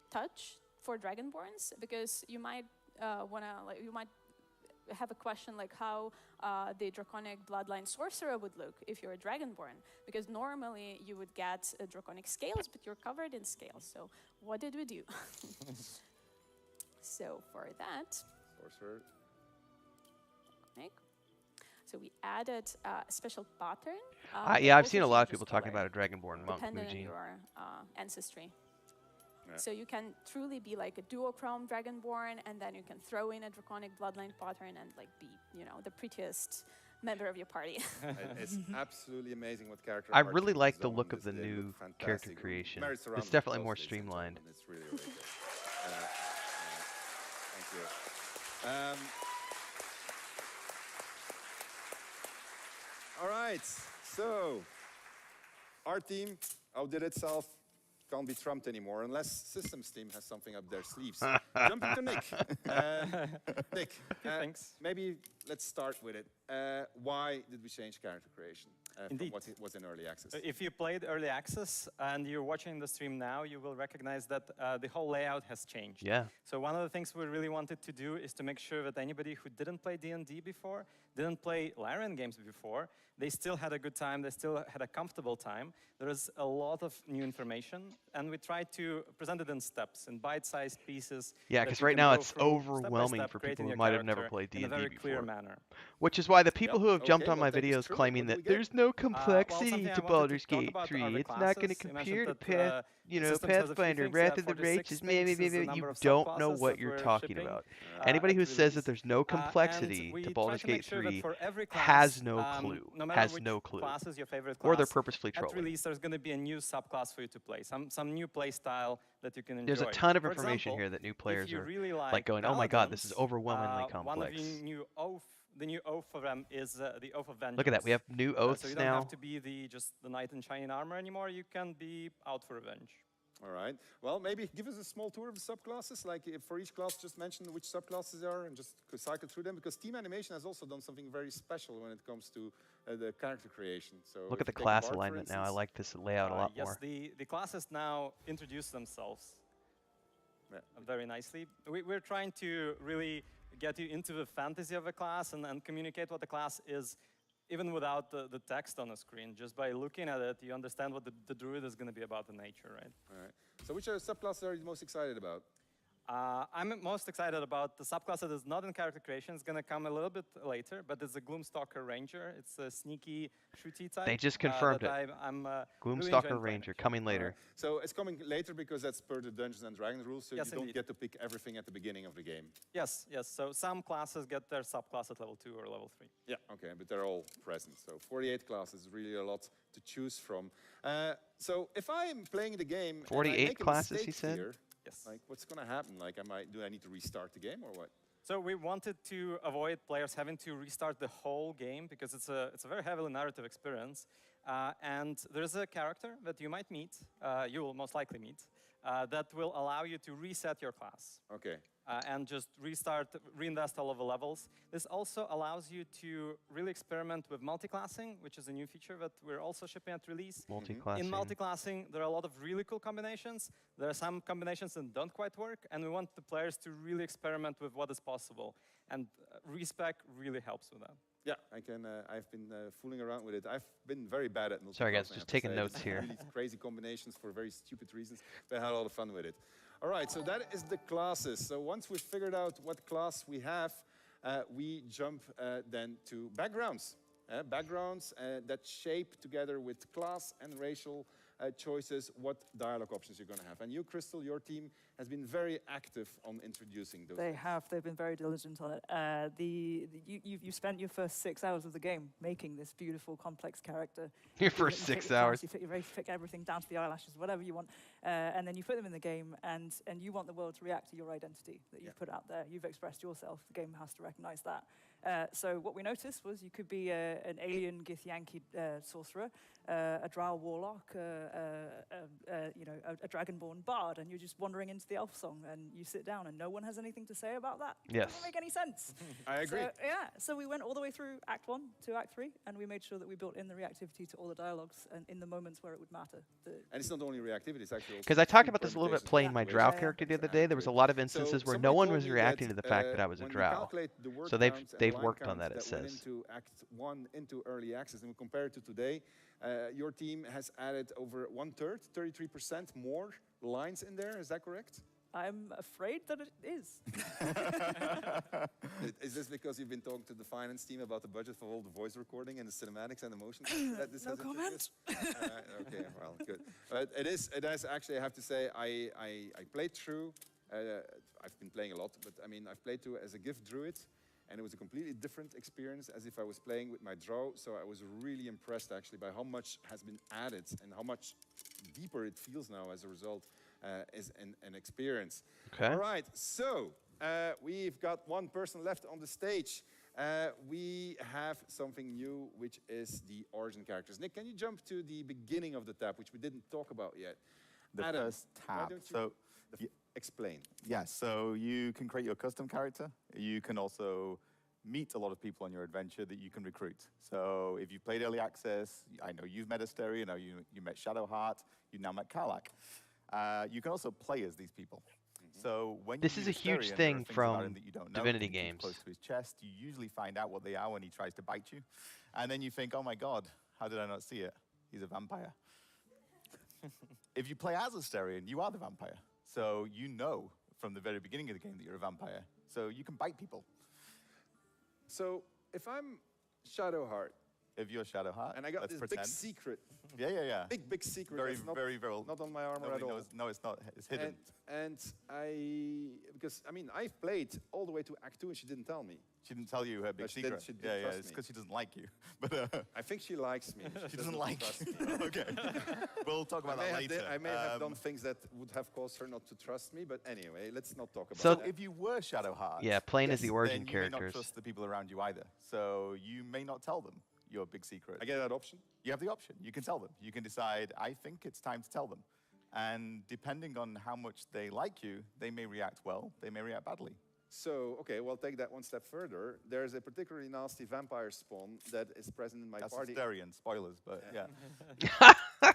S14: touch for Dragonborns, because you might you might have a question like how the draconic bloodline sorcerer would look if you're a Dragonborn, because normally you would get draconic scales, but you're covered in scales. So what did we do? So for that,
S3: Sorcerer.
S14: draconic. So we added a special pattern.
S1: Yeah,
S14: that
S1: I've seen a
S14: also
S1: lot of
S14: changes
S1: people talking
S14: color
S1: about a Dragonborn monk,
S14: depending on
S1: Mujin.
S14: your ancestry.
S3: Yeah.
S14: So you can truly be like a duochrome Dragonborn, and then you can throw in a draconic bloodline pattern and like be, you know, the prettiest member of your party.
S3: It's absolutely amazing what character.
S1: I
S3: art
S1: really
S3: teams
S1: like
S3: have
S1: the
S3: done
S1: look
S3: on
S1: of the
S3: this. They
S1: new
S3: look
S1: character
S3: fantastic.
S1: creation.
S3: Merits around
S1: It's
S3: the
S1: definitely
S3: clothes,
S1: more
S3: ladies and
S1: streamlined.
S3: gentlemen. It's really, really good. Thank you. All right, so our team outdid itself. Can't be trumped anymore unless Systems team has something up their sleeves. Jumping to Nick. Nick,
S15: thanks.
S3: Maybe let's start with it. Why did we change character creation from what was in early access?
S15: If you played early access and you're watching the stream now, you will recognize that the whole layout has changed.
S1: Yeah.
S15: So one of the things we really wanted to do is to make sure that anybody who didn't play D&D before, didn't play Larian games before, they still had a good time, they still had a comfortable time. There is a lot of new information, and we tried to present it in steps, in bite-sized pieces.
S1: Yeah, because right now it's overwhelming for people who might have never played D&D
S15: in a very
S1: before.
S15: clear manner.
S1: Which is why the people who have jumped
S3: Okay,
S1: on
S3: well,
S1: my
S3: thanks,
S1: videos
S3: true.
S1: claiming
S3: What do
S1: that
S3: we get?
S1: there's no
S15: Well,
S1: complexity
S15: something I
S1: to
S15: wanted
S1: Baldur's
S15: talk
S1: Gate
S15: about
S1: 3,
S15: are the
S1: it's not going to
S15: classes. You
S1: compare to
S15: mentioned that,
S1: Pathfinder,
S15: Systems has a few things,
S1: Wrath of the
S15: 46
S1: Righteous,
S15: things is the
S1: maybe
S15: number
S1: you
S15: of
S1: don't know
S15: subclasses
S1: what
S15: that
S1: you're
S15: we're
S1: talking
S15: shipping,
S1: about. Anybody who
S15: at
S1: says that
S15: release.
S1: there's no
S15: And
S1: complexity
S15: we
S1: to
S15: tried
S1: Baldur's
S15: to make
S1: Gate
S15: sure that
S1: 3
S15: for every
S1: has
S15: class,
S1: no clue,
S15: no matter
S1: has
S15: which
S1: no clue.
S15: class is your favorite
S1: Or they're
S15: class,
S1: purposefully
S15: at
S1: trolling.
S15: release there's going to be a new subclass for you to play, some new play style that you can enjoy.
S1: There's a ton of
S15: For
S1: information
S15: example,
S1: here that new
S15: if
S1: players
S15: you
S1: are
S15: really
S1: like going, oh my god, this is
S15: paladins,
S1: overwhelmingly
S15: one of
S1: complex.
S15: the new oath for them is the Oath of Vengeance.
S1: Look at that, we have new oaths
S15: so you don't
S1: now.
S15: have to be just the knight in shining armor anymore, you can be out for revenge.
S3: All right. Well, maybe give us a small tour of the subclasses. Like for each class, just mention which subclasses are and just cycle through them. Because Team Animation has also done something very special when it comes to the character creation. So
S1: Look at the
S3: if you take
S1: class
S3: Bard, for
S1: alignment now. I
S3: instance,
S1: like this layout a lot
S15: yes,
S1: more.
S15: the classes now introduce themselves very nicely. We're trying to really get you into the fantasy of a class and communicate what the class is, even without the text on the screen. Just by looking at it, you understand what the druid is going to be about in nature, right?
S3: All right. So which subclasses are you most excited about?
S15: I'm most excited about the subclass that is not in character creation. It's going to come a little bit later, but it's a Gloomstalker Ranger. It's a sneaky shooty type.
S1: They just confirmed it.
S15: I'm
S1: Gloomstalker Ranger, coming later.
S3: Right. So it's coming later because that's per the Dungeons and Dragons rules, so
S15: Yes,
S3: you don't
S15: indeed.
S3: get to pick everything at the beginning of the game.
S15: Yes. So some classes get their subclass at level 2 or level 3.
S3: Yeah, okay, but they're all present. So 48 classes is really a lot to choose from. So if I'm playing the game,
S1: 48
S3: and I make a
S1: classes,
S3: mistake
S1: he said?
S3: here,
S15: yes.
S3: Like what's going to happen? Like, do I need to restart the game or what?
S15: So we wanted to avoid players having to restart the whole game because it's a very heavily narrative experience. And there's a character that you might meet, you will most likely meet, that will allow you to reset your class.
S3: Okay.
S15: And just reinvest all of the levels. This also allows you to really experiment with multiclassing, which is a new feature that we're also shipping at release.
S1: Multiclassing.
S15: In multiclassing, there are a lot of really cool combinations. There are some combinations that don't quite work, and we want the players to really experiment with what is possible. And respec really helps with that.
S3: Yeah, I've been fooling around with it. I've been very bad at multiclassing.
S1: Sorry guys,
S3: I
S1: just
S3: have to
S1: taking
S3: say.
S1: notes
S3: It's
S1: here.
S3: Really crazy combinations for very stupid reasons. But I had a lot of fun with it. All right, so that is the classes. So once we've figured out what class we have, we jump then to backgrounds. Backgrounds that shape together with class and racial choices, what dialogue options you're going to have. And you, Crystal, your team has been very active on introducing those.
S16: They have. They've been very diligent on it. You spent your first 6 hours of the game making this beautiful, complex character.
S1: Your first 6 hours.
S16: You fit everything down to the eyelashes, whatever you want, and then you put them in the game, and you want the world to react to your identity that you've put out there. You've expressed yourself. The game has to recognize that. So what we noticed was you could be an alien Githyanki sorcerer, a Drow warlock, a dragonborn bard, and you're just wandering into the elf song, and you sit down, and no one has anything to say about that.
S1: Yes.
S16: It doesn't make any sense.
S3: I agree.
S16: So we went all the way through Act 1 to Act 3, and we made sure that we built in the reactivity to all the dialogues and in the moments where it would matter.
S3: And it's not only reactivity, it's actually
S1: because I talked about this a little bit playing my Drow character the other day. There was a lot of instances where no one was reacting to the fact that I was a Drow. So they've worked on that, it says.
S3: Into Act 1 into early access, and we compare it to today, your team has added over 1/3, 33% more lines in there. Is that correct?
S16: I'm afraid that it is.
S3: Is this because you've been talking to the finance team about the budget for all the voice recording and the cinematics and the motion?
S16: No comment.
S3: Okay, well, good. But it is actually, I have to say, I played through. I've been playing a lot, but I mean, I've played through as a gift druid, and it was a completely different experience as if I was playing with my drow. So I was really impressed actually by how much has been added and how much deeper it feels now as a result as an experience.
S1: Okay.
S3: All right, so we've got one person left on the stage. We have something new, which is the origin characters. Nick, can you jump to the beginning of the tab, which we didn't talk about yet?
S17: The
S3: Adam,
S17: first tab.
S3: so explain.
S17: Yeah, so you can create your custom character. You can also meet a lot of people on your adventure that you can recruit. So if you've played Early Access, I know you've met Astarion, I know you met Shadowheart, you now met Karlach. You can also play as these people. So when
S1: this
S17: you
S1: is a
S17: meet
S1: huge
S17: Astarion,
S1: thing
S17: there are things
S1: from
S17: about him that you don't know,
S1: Divinity
S17: you keep
S1: games.
S17: Close to his chest, you usually find out what they are when he tries to bite you. And then you think, oh my God, how did I not see it? He's a vampire. If you play as Astarion, you are the vampire. So you know from the very beginning of the game that you're a vampire. So you can bite people.
S3: So if I'm Shadowheart,
S17: if you're Shadowheart,
S3: and I got
S17: let's
S3: this
S17: pretend.
S3: big secret.
S17: Yeah.
S3: Big secret.
S17: Very,
S3: that's not,
S17: very
S3: not on my armor at all.
S17: Knows. No, it's not. It's hidden.
S3: And because I mean, I've played all the way to Act 2, and she didn't tell me.
S17: She didn't tell you her big secret.
S3: She didn't
S17: yeah,
S3: trust
S17: it's
S3: me.
S17: because she doesn't like you. But
S3: I think she likes me.
S17: She doesn't like you. Okay. We'll talk about that later.
S3: I may have done things that would have caused her not to trust me, but anyway, let's not talk about
S17: so
S3: that.
S17: if you were Shadowheart,
S1: yeah, playing as the origin
S17: then you
S1: characters.
S17: may not trust the people around you either. So you may not tell them your big secret.
S3: I get that option?
S17: You have the option. You can tell them. You can decide, I think it's time to tell them. And depending on how much they like you, they may react well, they may react badly.
S3: So, okay, well, take that one step further. There's a particularly nasty vampire spawn that is present in my party.
S17: That's Astarion, spoilers, but yeah.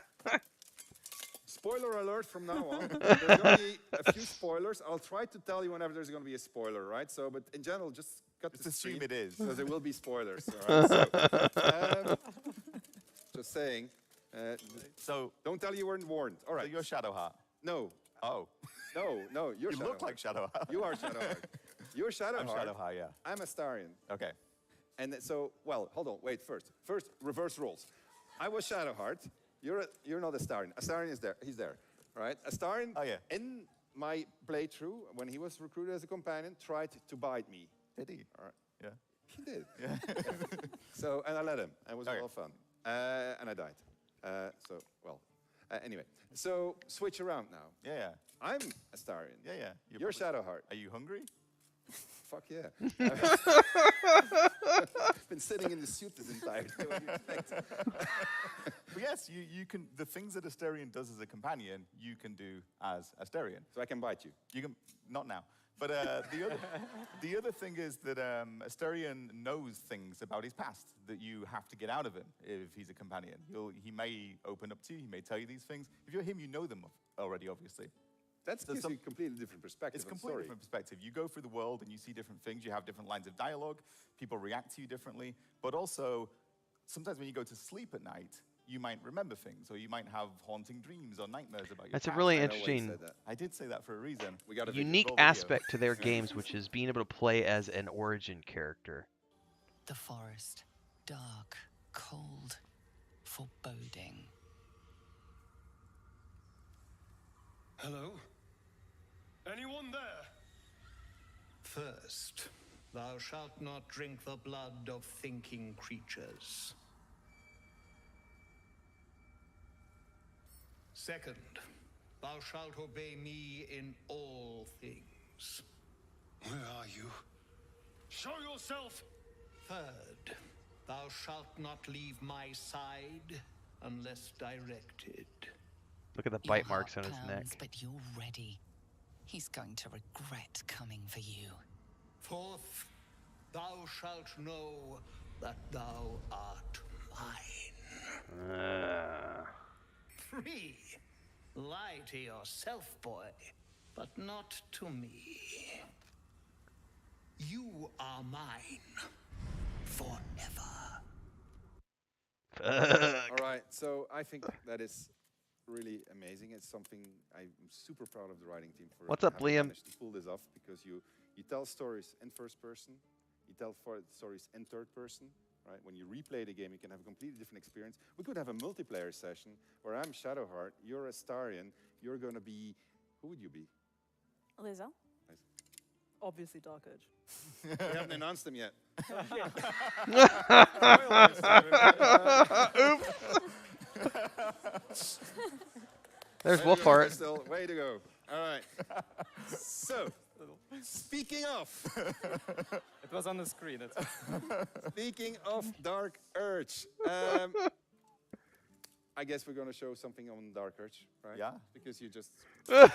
S3: Spoiler alert from now on. There's going to be a few spoilers. I'll try to tell you whenever there's going to be a spoiler, right? So, but in general, just cut the
S17: assume
S3: stream,
S17: it is.
S3: because there will be spoilers, all right? So, just saying.
S17: So
S3: don't tell you weren't warned. All right.
S17: So you're Shadowheart.
S3: No.
S17: Oh.
S3: No, you're
S17: You
S3: Shadowheart.
S17: look like Shadowheart.
S3: You are Shadowheart. You're Shadowheart.
S17: I'm Shadowheart, yeah.
S3: I'm Astarion.
S17: Okay.
S3: And so, well, hold on, wait, first, reverse roles. I was Shadowheart. You're not Astarion. Astarion is there. He's there, right? Astarion, in my playthrough, when he was recruited as a companion, tried to bite me.
S17: Did he?
S3: All right.
S17: Yeah.
S3: He did.
S17: Yeah.
S3: So, and I let him. It was a lot of fun. And I died. Anyway, so switch around now.
S17: Yeah.
S3: I'm Astarion.
S17: Yeah.
S3: You're Shadowheart.
S17: Are you hungry?
S3: Fuck yeah. I've been sitting in the suit this entire day. What do you expect?
S17: But yes, you can. The things that Astarion does as a companion, you can do as Astarion.
S3: So I can bite you.
S17: You can not now. But the other thing is that Astarion knows things about his past that you have to get out of him if he's a companion. He may open up to you. He may tell you these things. If you're him, you know them already, obviously.
S3: That's gives you a completely different perspective.
S17: It's a completely different perspective. You go through the world and you see different things. You have different lines of dialogue. People react to you differently. But also, sometimes when you go to sleep at night, you might remember things, or you might have haunting dreams or nightmares about your
S1: That's
S17: past.
S1: a really interesting,
S17: I did say that for a reason.
S3: We got a
S1: unique aspect to their games, which is being able to play as an origin character.
S18: The forest, dark, cold, foreboding.
S19: Hello? Anyone there?
S7: First, thou shalt not drink the blood of thinking creatures. Second, thou shalt obey me in all things.
S19: Where are you? Show yourself!
S7: Third, thou shalt not leave my side unless directed.
S1: Look at the bite marks on his neck.
S18: But you're ready. He's going to regret coming for you.
S7: Fourth, thou shalt know that thou art mine. Three, lie to yourself, boy, but not to me. You are mine forever.
S3: All right, so I think that is really amazing. It's something I'm super proud of the writing team for.
S1: What's up,
S3: having
S1: Liam?
S3: managed to pull this off, because you tell stories in first person, you tell stories in third person. Right? When you replay the game, you can have a completely different experience. We could have a multiplayer session where I'm Shadowheart, you're Astarion, you're going to be... Who would you be?
S16: Lizzo.
S3: Nice.
S16: Obviously Dark Urge.
S3: We haven't announced them yet.
S1: Oops. There's Wolfheart.
S3: Still, way to go. All right. So, speaking of...
S15: It was on the screen.
S3: Speaking of Dark Urge, I guess we're going to show something on Dark Urge, right?
S17: Yeah.
S3: Because you just... All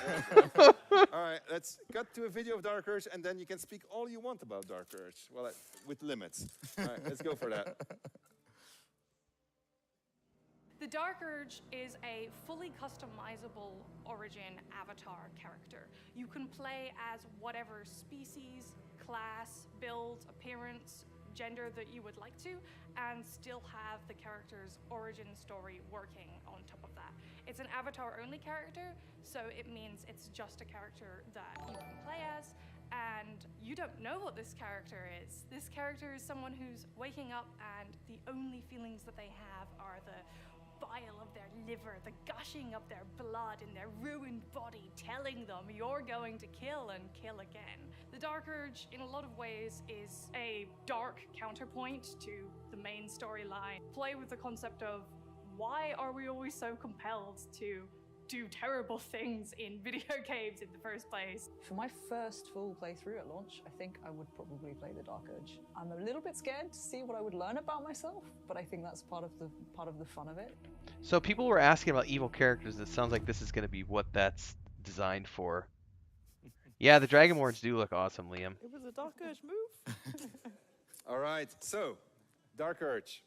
S3: right, let's cut to a video of Dark Urge, and then you can speak all you want about Dark Urge. Well, with limits. All right, let's go for that.
S12: The Dark Urge is a fully customizable Origin avatar character. You can play as whatever species, class, build, appearance, gender that you would like to, and still have the character's origin story working on top of that. It's an avatar-only character, so it means it's just a character that you can play as, and you don't know what this character is. This character is someone who's waking up and the only feelings that they have are the bile of their liver, the gushing of their blood in their ruined body, telling them you're going to kill and kill again. The Dark Urge, in a lot of ways, is a dark counterpoint to the main storyline. Play with the concept of why are we always so compelled to do terrible things in video games in the first place?
S20: For my first full playthrough at launch, I think I would probably play the Dark Urge. I'm a little bit scared to see what I would learn about myself, but I think that's part of the fun of it.
S1: So people were asking about evil characters. It sounds like this is going to be what that's designed for. Yeah, the Dragonborns do look awesome, Liam.
S16: It was a Dark Urge move.
S3: All right, so, Dark Urge.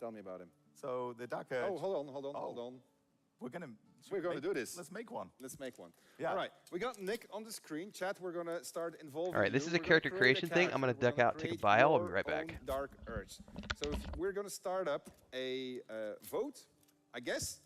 S3: Tell me about him.
S17: So, the Dark Urge...
S3: Oh, hold on.
S17: We're going
S3: to do this.
S17: Let's make one.
S3: Let's make one.
S17: Yeah.
S3: All right, we got Nick on the screen. Chat, we're going to start involving
S1: All right, this
S3: you.
S1: is a
S3: We're gonna
S1: character
S3: create
S1: creation thing. I'm going to duck out, take a
S3: create
S1: bio. I'll be
S3: your
S1: right
S3: own
S1: back.
S3: Dark Urge. So we're going to start up a vote, I guess.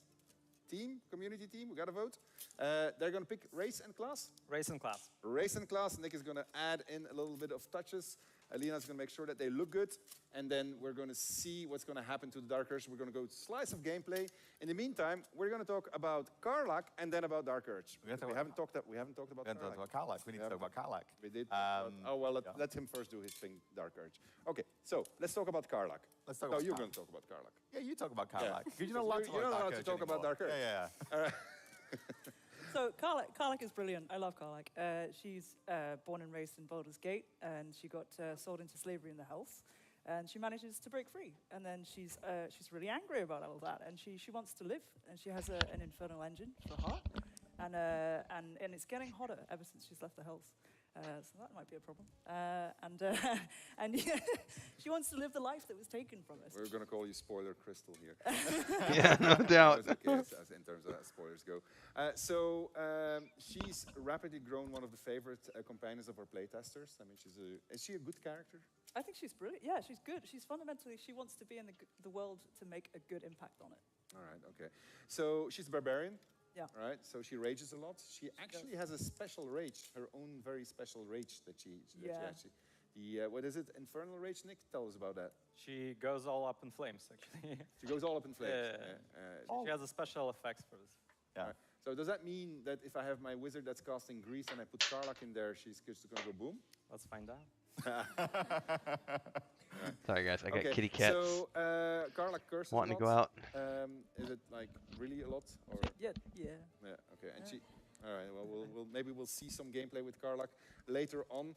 S3: Community team, we got a vote. They're going to pick race and class.
S15: Race and class.
S3: Race and class. Nick is going to add in a little bit of touches. Alina's going to make sure that they look good. And then we're going to see what's going to happen to the Dark Urge. We're going to go slice of gameplay. In the meantime, we're going to talk about Karlach and then about Dark Urge. We haven't talked about Karlach.
S17: We need to talk about Karlach.
S3: We did. Let him first do his thing, Dark Urge. Okay, so let's talk about Karlach. You're going to talk about Karlach.
S17: Yeah, you talk about Karlach.
S3: Because you don't know how to talk about Dark Urge.
S17: Yeah.
S3: All right.
S16: So Karlach is brilliant. I love Karlach. She's born and raised in Baldur's Gate, and she got sold into slavery in the Hells, and she manages to break free. And then she's really angry about all that, and she wants to live, and she has an infernal engine for her, and it's getting hotter ever since she's left the Hells. So that might be a problem. And she wants to live the life that was taken from us.
S3: We're going to call you Spoiler Crystal here.
S1: Yeah, no doubt.
S3: Okay, as in terms of spoilers go. She's rapidly grown one of the favorite companions of our playtesters. I mean, is she a good character?
S16: I think she's brilliant. Yeah, she's good. She's fundamentally, she wants to be in the world to make a good impact on it.
S3: All right, okay. So she's a barbarian.
S16: Yeah.
S3: Right, so she rages a lot. She actually has a special rage, her own very special rage that she actually... what is it? Infernal rage, Nick? Tell us about that.
S15: She goes all up in flames, actually.
S3: She goes all up in flames.
S15: She has a special effects for this.
S3: Yeah. Right. So does that mean that if I have my wizard that's casting grease and I put Karlach in there, she's just going to go boom?
S15: Let's find out.
S1: Sorry guys, I got kitty cats.
S3: So Karlach curses
S1: wanting
S3: a
S1: to
S3: lot.
S1: go out.
S3: Is it like really a lot? Or?
S16: Yeah.
S3: Okay. And she. All right. Well, maybe we'll see some gameplay with Karlach later on.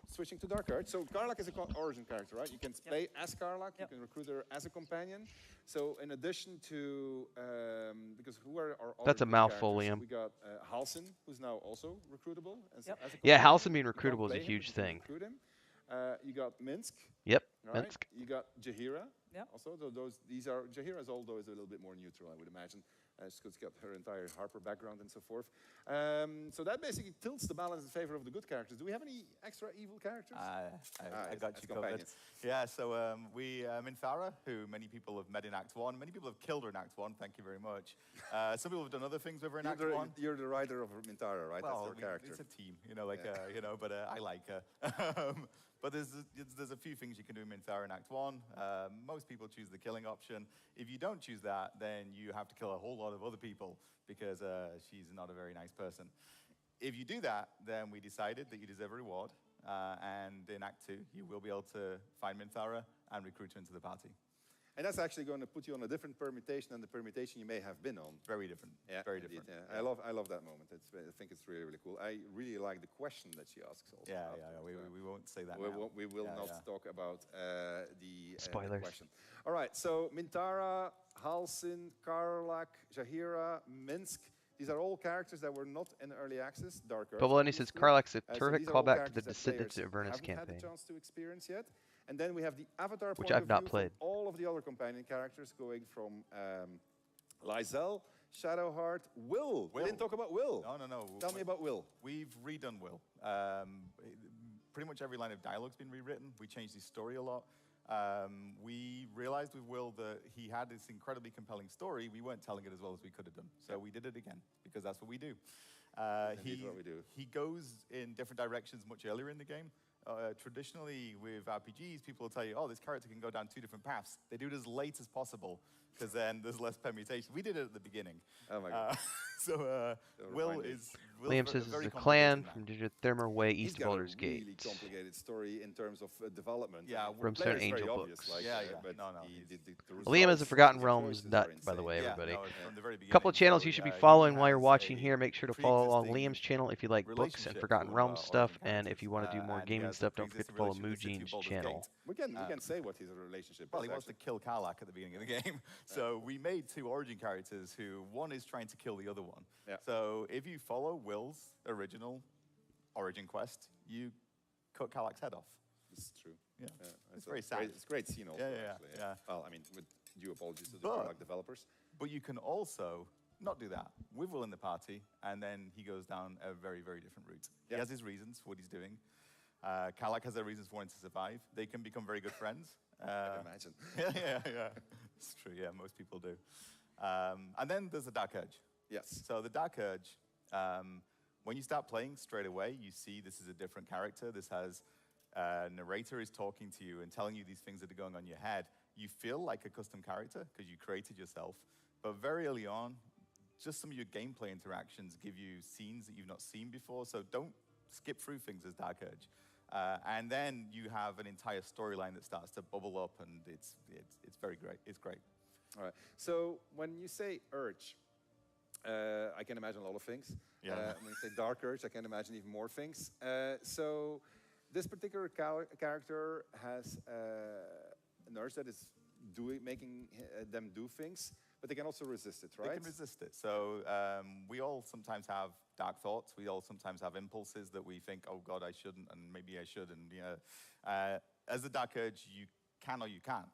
S3: Switching to Dark Arts. So Karlach is an origin character, right? You can play as Karlach. You can recruit her as a companion. So in addition to, because who are our other
S1: That's a mouthful,
S3: characters?
S1: Liam.
S3: We got Halsin, who's now also recruitable. As a
S1: Yeah,
S3: companion.
S1: Halsin being
S3: You can't
S1: recruitable is a
S3: play him,
S1: huge
S3: but you can
S1: thing.
S3: recruit him. You got Minsk.
S1: Yep,
S3: Right?
S1: Minsk.
S3: You got Jaheira.
S16: Yeah.
S3: Also, these are Jaheira's although is a little bit more neutral, I would imagine. She's got her entire Harper background and so forth. So that basically tilts the balance in favor of the good characters. Do we have any extra evil characters?
S17: I got you covered.
S3: companions.
S17: Yeah, so we, Minthara, who many people have met in Act 1. Many people have killed her in Act 1, thank you very much. Some people have done other things with her in Act 1.
S3: You're the writer of Minthara, right?
S17: Well,
S3: That's her character.
S17: it's a team, but I like her. But there's a few things you can do in Minthara in Act 1. Most people choose the killing option. If you don't choose that, then you have to kill a whole lot of other people because she's not a very nice person. If you do that, then we decided that you deserve a reward. And in Act 2, you will be able to find Minthara and recruit her into the party.
S3: And that's actually going to put you on a different permutation than the permutation you may have been on.
S17: Very different.
S3: Yeah,
S17: very
S3: indeed,
S17: different.
S3: Yeah. I love that moment. I think it's really, really cool. I really like the question that she asks also.
S17: Yeah. We won't say that now.
S3: We will not talk about the
S1: Spoilers.
S3: question. All right, so Minthara, Halsin, Karlach, Jaheira, Minsk. These are all characters that were not in early access. Dark Earth.
S1: Bubble says Karlach's a
S3: So
S1: terrific
S3: these are all
S1: callback to the
S3: characters that
S1: Descendants
S3: players
S1: of Avernus
S3: haven't had
S1: campaign.
S3: the chance to experience yet. And then we have the Avatar
S1: Which
S3: point
S1: I've
S3: of
S1: not
S3: view
S1: played.
S3: from all of the other companion characters, going from Lysel, Shadowheart, Will. We didn't talk about Will.
S17: No.
S3: Tell me about Will.
S17: We've redone Will. Pretty much every line of dialogue's been rewritten. We changed his story a lot. We realized with Will that he had this incredibly compelling story. We weren't telling it as well as we could have done. So we did it again, because that's what we do.
S3: Indeed what we do.
S17: He goes in different directions much earlier in the game. Traditionally, with RPGs, people will tell you, oh, this character can go down 2 different paths. They do it as late as possible, because then there's less permutation. We did it at the beginning.
S3: Oh my God.
S17: Will is...
S1: Liam says this is a clan from Thermer Way, east of Baldur's Gate.
S3: Really complicated story in terms of development.
S17: Yeah,
S1: From
S3: player
S1: certain
S3: is very
S1: Angel
S3: obvious,
S1: books.
S3: like,
S17: But
S3: no.
S1: Liam is a Forgotten Realms nut, by the way, everybody.
S17: From the very beginning.
S1: Couple of channels you should be following while you're watching here. Make sure to follow along
S17: pre-existing
S1: Liam's channel if you like books and Forgotten Realms stuff, and if you want to do more gaming stuff, don't forget to follow Mujine's channel.
S3: We can say what his relationship
S17: Well,
S3: is.
S17: he wants to kill Karlach at the beginning of the game. So we made 2 origin characters who, one is trying to kill the other one.
S3: Yeah.
S17: So if you follow Will's original origin quest, you cut Karlach's head off.
S3: This is true.
S17: Yeah.
S3: It's
S17: very sad.
S3: It's a great scene also, actually.
S17: Yeah.
S3: Well, I mean, with due apologies to the Karlach developers.
S17: But you can also not do that with Will in the party, and then he goes down a very, very different route.
S3: Yeah.
S17: He has his reasons for what he's doing. Karlach has their reasons for wanting to survive. They can become very good friends.
S3: I can imagine.
S17: Yeah. It's true, yeah, most people do. And then there's the Dark Urge.
S3: Yes.
S17: So the Dark Urge, when you start playing straight away, you see this is a different character. This has narrator is talking to you and telling you these things that are going on in your head. You feel like a custom character because you created yourself. But very early on, just some of your gameplay interactions give you scenes that you've not seen before. So don't skip through things as Dark Urge. And then you have an entire storyline that starts to bubble up, and it's very great. It's great.
S3: All right. So when you say urge, I can imagine a lot of things.
S17: Yeah.
S3: When you say Dark Urge, I can imagine even more things. So this particular character has an urge that is making them do things, but they can also resist it, right?
S17: They can resist it. So we all sometimes have dark thoughts. We all sometimes have impulses that we think, oh God, I shouldn't, and maybe I should. And as a Dark Urge, you can or you can't.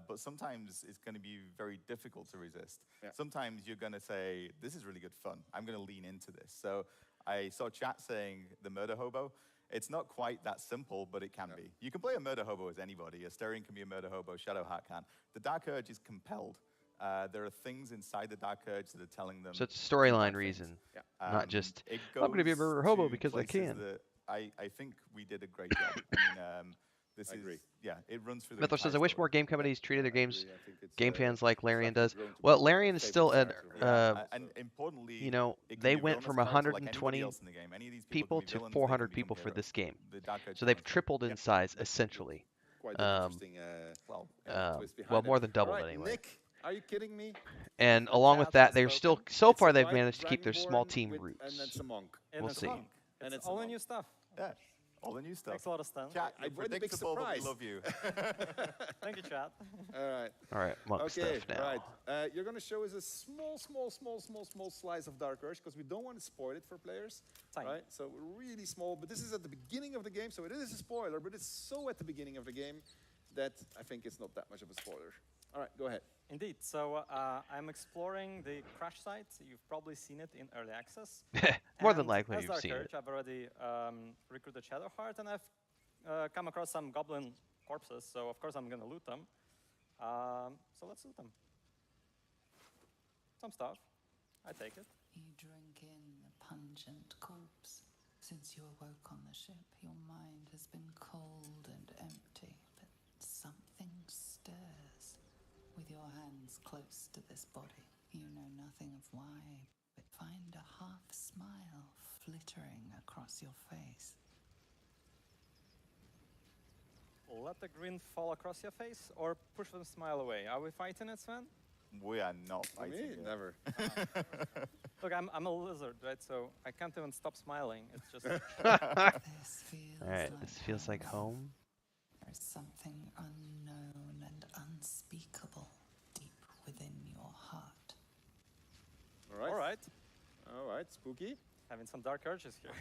S17: But sometimes it's going to be very difficult to resist.
S3: Yeah.
S17: Sometimes you're going to say, this is really good fun. I'm going to lean into this. So I saw chat saying the murder hobo. It's not quite that simple, but it can be. You can play a murder hobo as anybody. Asterion can be a murder hobo. Shadowheart can. The Dark Urge is compelled. There are things inside the Dark Urge that are telling them.
S1: So it's a storyline reason, not just, I'm going to be a murder hobo because I can.
S17: I think we did a great job. I mean, This
S3: I
S17: is,
S3: agree.
S17: yeah, it runs through the
S1: Mythos says, I
S17: entire
S1: wish
S17: story.
S1: more game companies treated their games,
S3: I think it's,
S1: game fans like Larian does.
S3: grown to
S1: Well,
S3: be my
S1: Larian is
S3: favorite
S1: still at,
S3: character right now.
S17: And importantly,
S1: you know,
S17: it can
S1: they
S17: be
S1: went
S17: villainous
S1: from
S17: character like anybody
S1: 120
S17: else in the game. Any of these
S1: people
S17: can be
S1: to
S17: villains, they can
S1: 400
S17: become
S1: people for
S17: heroes.
S1: this game.
S17: The Dark Edge
S1: So they've
S17: kind of thing.
S1: tripled in size, essentially.
S3: Quite an interesting twist behind
S1: well,
S3: it.
S1: more than doubled
S3: All right,
S1: anyway.
S3: Nick, are you kidding me?
S1: And along with that, they're still, so far they've managed to keep their small
S3: Dragonborn
S1: team
S3: with-
S1: roots.
S3: And it's a monk.
S1: We'll see.
S3: And
S15: It's all the new stuff.
S17: Yeah, all the new stuff.
S15: Makes a lot of sense.
S17: Chat,
S3: I
S17: you're
S3: brought a big
S17: predictable, but we
S3: surprise.
S17: love you.
S15: Thank you, chat.
S3: All right.
S1: All right, monk
S3: Okay,
S1: stuff now.
S3: right. You're going to show us a small slice of Dark Urge because we don't want to spoil it for players.
S15: Tiny.
S3: Right? So really small, but this is at the beginning of the game, so it is a spoiler, but it's so at the beginning of the game that I think it's not that much of a spoiler. All right, go ahead.
S15: Indeed. So I'm exploring the crash site. You've probably seen it in early access.
S1: More than
S15: And
S1: likely
S15: as
S1: you've
S15: Dark
S1: seen
S15: Urge,
S1: it.
S15: I've already recruited Shadowheart, and I've come across some goblin corpses. So of course I'm going to loot them. So let's loot them. Some stuff. I take it.
S18: You drink in the pungent corpse. Since you awoke on the ship, your mind has been cold and empty, but something stirs. With your hands close to this body, you know nothing of why, but find a half smile flittering across your face.
S15: Let the grin fall across your face, or push the smile away. Are we fighting it, Sven?
S17: We are not
S3: For
S17: fighting
S3: me,
S17: it.
S3: never.
S15: Look, I'm a lizard, right? So I can't even stop smiling. It's just.
S1: All right, this feels like home.
S18: There's something unknown and unspeakable deep within your heart.
S3: All right.
S15: All right.
S3: All right, spooky.
S15: Having some dark urges here.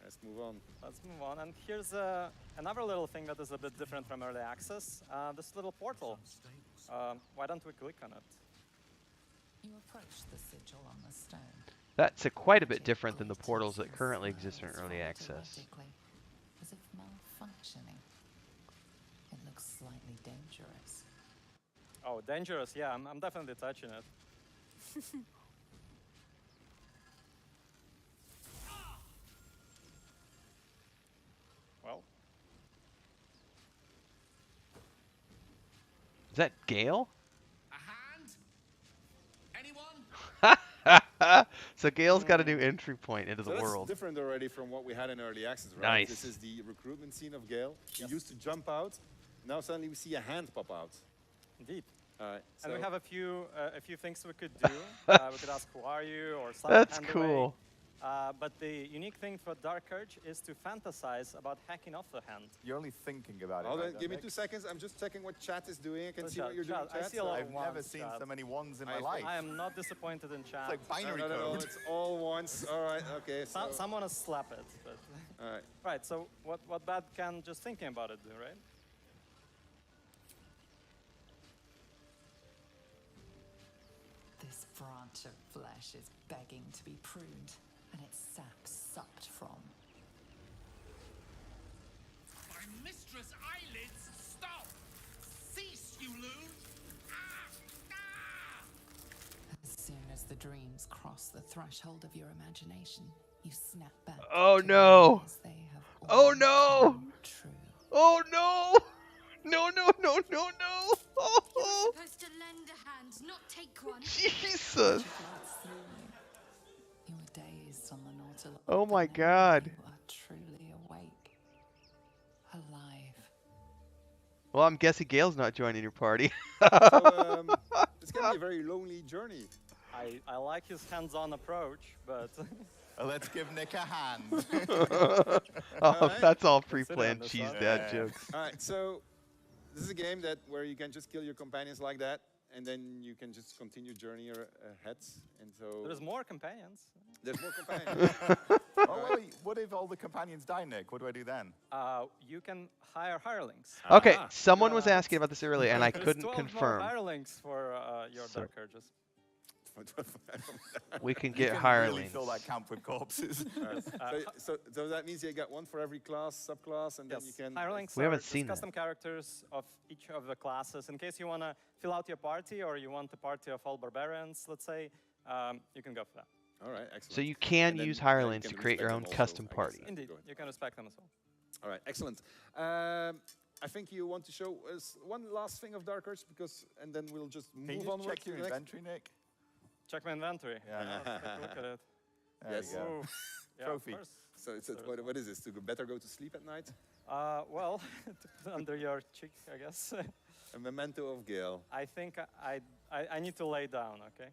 S3: Let's move on.
S15: Let's move on. And here's another little thing that is a bit different from early access. This little portal. Why don't we click on it?
S18: You approach the sigil on the stone.
S1: That's quite a bit different than the portals that currently exist in early access.
S18: As if malfunctioning. It looks slightly dangerous.
S15: Oh, dangerous. Yeah, I'm definitely touching it. Well.
S1: Is that Gale?
S19: A hand? Anyone?
S1: So Gale's got a new entry point into
S3: So
S1: the
S3: that's
S1: world.
S3: different already from what we had in early access, right?
S1: Nice.
S3: This is the recruitment scene of Gale. He used to jump out. Now suddenly we see a hand pop out.
S15: Indeed.
S3: All right.
S15: And we
S3: so-
S15: have a few things we could do. We could ask, who are you, or slap
S1: That's
S15: hand
S1: cool.
S15: away. But the unique thing for Dark Urge is to fantasize about hacking off the hand.
S17: You're only thinking about it.
S3: Hold
S17: right
S3: on,
S17: there,
S3: give me
S17: Nick.
S3: 2 seconds. I'm just checking what chat is doing. I can
S15: Oh,
S3: see what
S15: chat,
S3: you're doing,
S15: chat. I
S3: chat.
S15: see a lot of
S17: I've
S15: ones,
S17: never seen
S15: chat.
S17: so many ones in my life.
S15: I am not disappointed in chat.
S17: It's like binary
S3: no,
S17: code.
S3: it's all ones. All right, okay. So,
S15: Someone has slapped it. But
S3: all right.
S15: right, so what bad can just thinking about it do, right?
S18: This branch of flesh is begging to be pruned, and its sap sucked from.
S19: My mistress' eyelids, stop! Cease, you loon!
S18: As soon as the dreams cross the threshold of your imagination, you snap back.
S1: Oh
S18: to
S1: no!
S18: as they have
S1: Oh
S18: all
S1: no!
S18: come true.
S1: Oh no! No, no, no, no, no! Oh,
S21: You're supposed to lend a hand, not take one.
S1: Jesus!
S18: Blood through you. You were dazed on the Nautilus.
S1: Oh my
S18: but now
S1: God!
S18: You are truly awake, alive.
S1: Well, I'm guessing Gale's not joining your party.
S3: So, it's going to be a very lonely journey.
S15: I like his hands-on approach, but
S17: Let's give Nick a hand.
S1: Oh,
S3: Alright.
S1: that's all
S15: Consider
S1: pre-planned
S15: this
S1: cheese
S15: one.
S1: dad
S17: Yeah.
S1: jokes.
S3: All right, so this is a game where you can just kill your companions like that, and then you can just continue journey ahead. And so
S15: there's more companions.
S3: there's more companions.
S17: Oh, wait, what if all the companions die, Nick? What do I do then?
S15: You can hire hirelings.
S1: Okay,
S3: Ah.
S1: someone was asking about this earlier, and I
S15: There's
S1: couldn't
S15: 12
S1: confirm.
S15: more hirelings for your
S1: So-
S15: Dark Urges.
S1: We can
S17: You
S1: get
S17: can
S1: hirelings.
S17: really fill that camp with corpses.
S3: So that means you get one for every class, subclass, and
S15: Yes,
S3: then you can.
S15: hirelings
S1: We
S15: are
S1: haven't
S15: just
S1: seen that.
S15: custom characters of each of the classes. In case you want to fill out your party, or you want a party of all barbarians, let's say, you can go for that.
S3: All right, excellent.
S1: So you can
S3: And then-
S1: use
S3: then you
S1: hirelings
S3: can
S1: to create your
S3: respect
S1: own
S3: them also,
S1: custom
S3: I guess.
S1: party.
S15: Indeed,
S3: Go ahead.
S15: you can respect them as well.
S3: All right, excellent. I think you want to show us one last thing of Dark Urge, and then we'll just move on.
S17: Check your inventory, Nick.
S15: Check my inventory.
S17: Yeah.
S15: Let's take a look at it.
S3: Yes.
S17: There you go.
S15: Yeah,
S17: Trophy.
S3: So what is this? To better go to sleep at night?
S15: Well, to put under your cheek, I guess.
S3: A memento of Gale.
S15: I think I need to lay down, okay?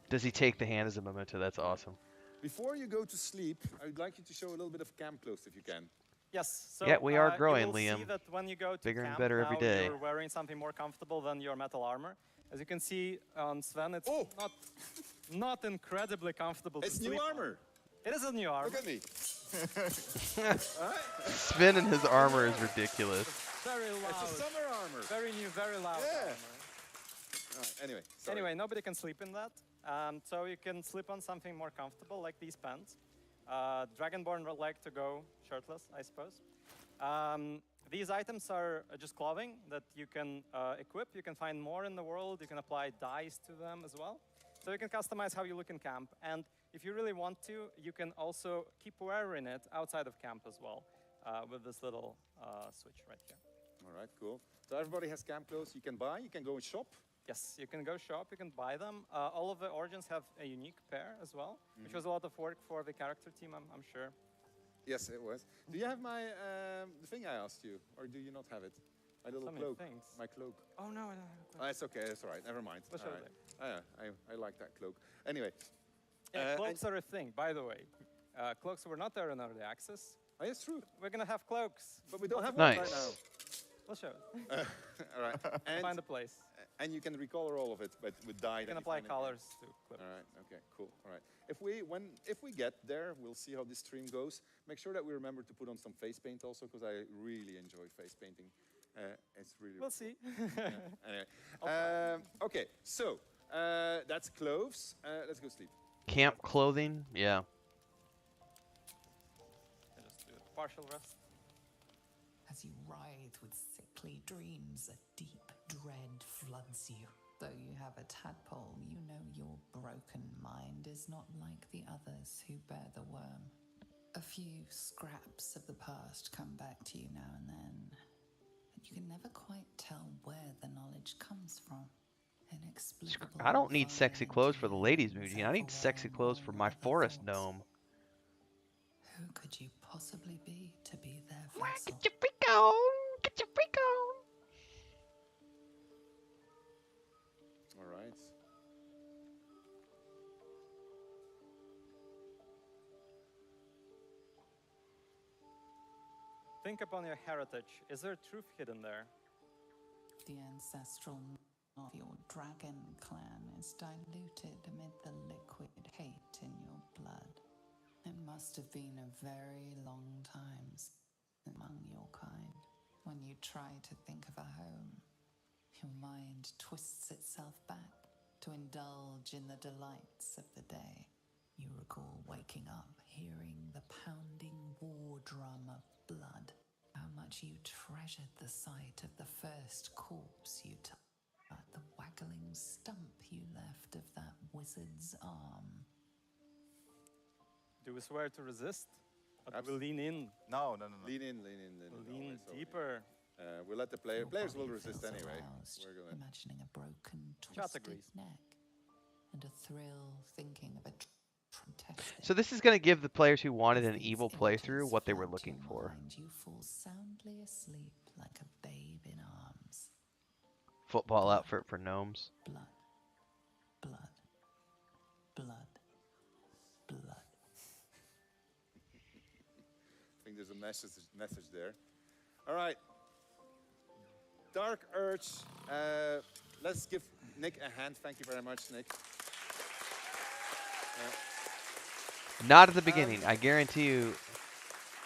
S1: Does he take the hand as a memento? That's awesome.
S3: Before you go to sleep, I would like you to show a little bit of camp clothes if you can.
S15: Yes. So,
S1: yeah, we are growing,
S15: you will
S1: Liam.
S15: See that when you go to
S1: bigger
S15: camp
S1: and better
S15: now,
S1: every day.
S15: You're wearing something more comfortable than your metal armor. As you can see on Sven, it's not incredibly comfortable to sleep
S3: new
S15: on.
S3: armor.
S15: It is a new armor.
S3: Look at me.
S1: Sven and his armor is ridiculous.
S15: Very loud.
S3: It's a summer armor.
S15: Very new, very loud armor.
S3: Anyway,
S15: Anyway, nobody can sleep in that. So you can sleep on something more comfortable, like these pants. Dragonborn would like to go shirtless, I suppose. These items are just clothing that you can equip. You can find more in the world. You can apply dyes to them as well. So you can customize how you look in camp. And if you really want to, you can also keep wearing it outside of camp as well with this little switch right here.
S3: All right, cool. So everybody has camp clothes you can buy. You can go and shop.
S15: Yes, you can go shop, you can buy them. All of the origins have a unique pair as well, which was a lot of work for the character team, I'm sure.
S3: Yes, it was. Do you have my the thing I asked you, or do you not have it? My little cloak. My cloak.
S15: Oh no, I don't have a cloak.
S3: That's okay. That's all right. Never mind.
S15: We'll show it later.
S3: I like that cloak. Anyway.
S15: Yeah, cloaks are a thing, by the way. Cloaks were not there in early access.
S3: Oh, it's true.
S15: We're gonna have cloaks,
S3: but we don't have
S1: one
S3: right now.
S15: We'll show it.
S3: All right. And
S15: find a place.
S3: And you can recolor all of it, but with dye.
S15: You can apply colors to clip.
S3: All right. Okay. Cool. All right. If we get there, we'll see how this stream goes. Make sure that we remember to put on some face paint also, because I really enjoy face painting. It's really.
S15: We'll see.
S3: Anyway. Okay. So that's clothes. Let's go sleep.
S1: Camp clothing. Yeah.
S15: I just do a partial rest.
S18: As you writhe with sickly dreams, a deep dread floods you. Though you have a tadpole, you know your broken mind is not like the others who bear the worm. A few scraps of the past come back to you now and then, and you can never quite tell where the knowledge comes from. Inexplicable.
S1: I don't need sexy clothes for the ladies' routine. I need sexy clothes for my forest gnome.
S18: Who could you possibly be to be their vessel?
S1: Get your freak on! Get your freak on!
S3: All right.
S15: Think upon your heritage. Is there truth hidden there?
S18: The ancestral of your dragon clan is diluted amid the liquid hate in your blood. It must have been a very long time among your kind. When you try to think of a home, your mind twists itself back to indulge in the delights of the day. You recall waking up, hearing the pounding war drum of blood. How much you treasured the sight of the first corpse you took, the waggling stump you left of that wizard's arm.
S15: Do we swear to resist? Or do we lean in?
S17: No.
S3: Lean in.
S15: Lean deeper.
S3: We'll let the players will resist anyway. We're going.
S18: Imagining a broken,
S15: Chat
S18: twisted
S15: agrees.
S18: neck, and a thrill thinking of a
S1: So this is going to give the players who wanted an evil playthrough what they were looking for.
S18: you fall soundly asleep like a babe in arms.
S1: Football outfit for gnomes.
S18: Blood. Blood. Blood. Blood.
S3: I think there's a message there. All right. Dark Urge. Let's give Nick a hand. Thank you very much, Nick.
S1: Not at the beginning. I guarantee you.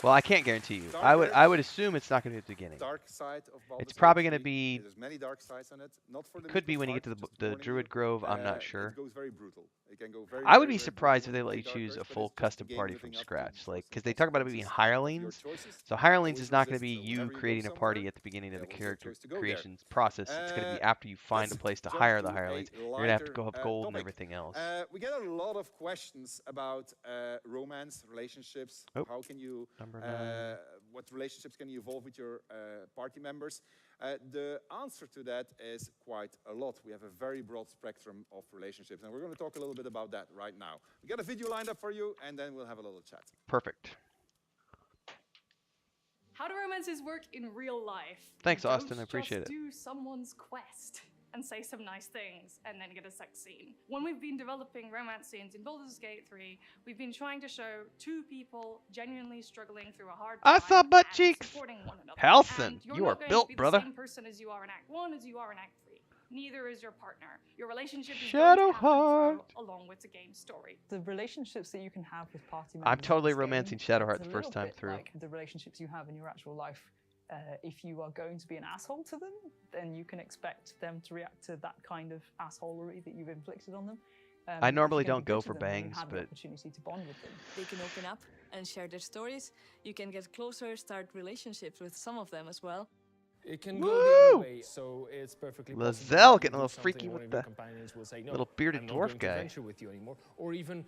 S1: Well, I can't guarantee you. I would assume it's not going to be at the beginning.
S3: Dark side of Baldur's.
S1: It's probably going to be.
S3: There's many dark sides on it. Not for the.
S1: Could be when you get to the Druid Grove. I'm not sure.
S3: It goes very brutal. It can go very.
S1: I would be surprised if they let you choose a full custom party from scratch, like because they talk about it being hirelings. So hirelings is not going to be you creating a party at the beginning of the character creation process. It's going to be after you find a place to hire the hirelings. You're going to have to go up gold and everything else.
S3: We get a lot of questions about romance, relationships.
S1: Oh,
S3: how can you
S1: Number 9.
S3: What relationships can you evolve with your party members? The answer to that is quite a lot. We have a very broad spectrum of relationships, and we're going to talk a little bit about that right now. We got a video lined up for you, and then we'll have a little chat.
S1: Perfect.
S12: How do romances work in real life?
S1: Thanks,
S12: You
S1: Austin. I
S12: don't
S1: appreciate
S12: just
S1: it.
S12: do someone's quest and say some nice things and then get a sex scene. When we've been developing romance scenes in Baldur's Gate 3, we've been trying to show two people genuinely struggling through a hard time
S1: I saw butt
S12: and
S1: cheeks.
S12: supporting one another.
S1: Halson,
S12: And you're
S1: you
S12: not
S1: are
S12: going
S1: built,
S12: to be
S1: brother.
S12: the same person as you are in Act 1 as you are in Act 3. Neither is your partner. Your relationship is going to have to grow along with the game's story.
S20: The relationships that you can have with party members.
S1: I'm totally
S20: in this
S1: romancing
S20: game,
S1: Shadowheart
S20: it's
S1: the
S20: a
S1: first
S20: little
S1: time
S20: bit
S1: through.
S20: Like the relationships you have in your actual life. If you are going to be an asshole to them, then you can expect them to react to that kind of assholery that you've inflicted on them.
S1: I
S20: If
S1: normally
S20: you're gonna
S1: don't
S20: be
S1: go
S20: good to
S1: for
S20: them, then you
S1: bangs,
S20: have the
S1: but
S20: opportunity to bond with them.
S5: They can open up and share their stories. You can get closer, start relationships with some of them as well.
S13: It can go the other way, so it's perfectly possible.
S1: Lazelle
S13: that
S1: getting a
S13: you
S1: little
S13: do something
S1: freaky
S13: and one
S1: with
S13: of your
S1: the
S13: companions will say, no,
S1: little bearded
S13: I'm not
S1: dwarf
S13: going to
S1: guy.
S13: venture with you anymore. Or even,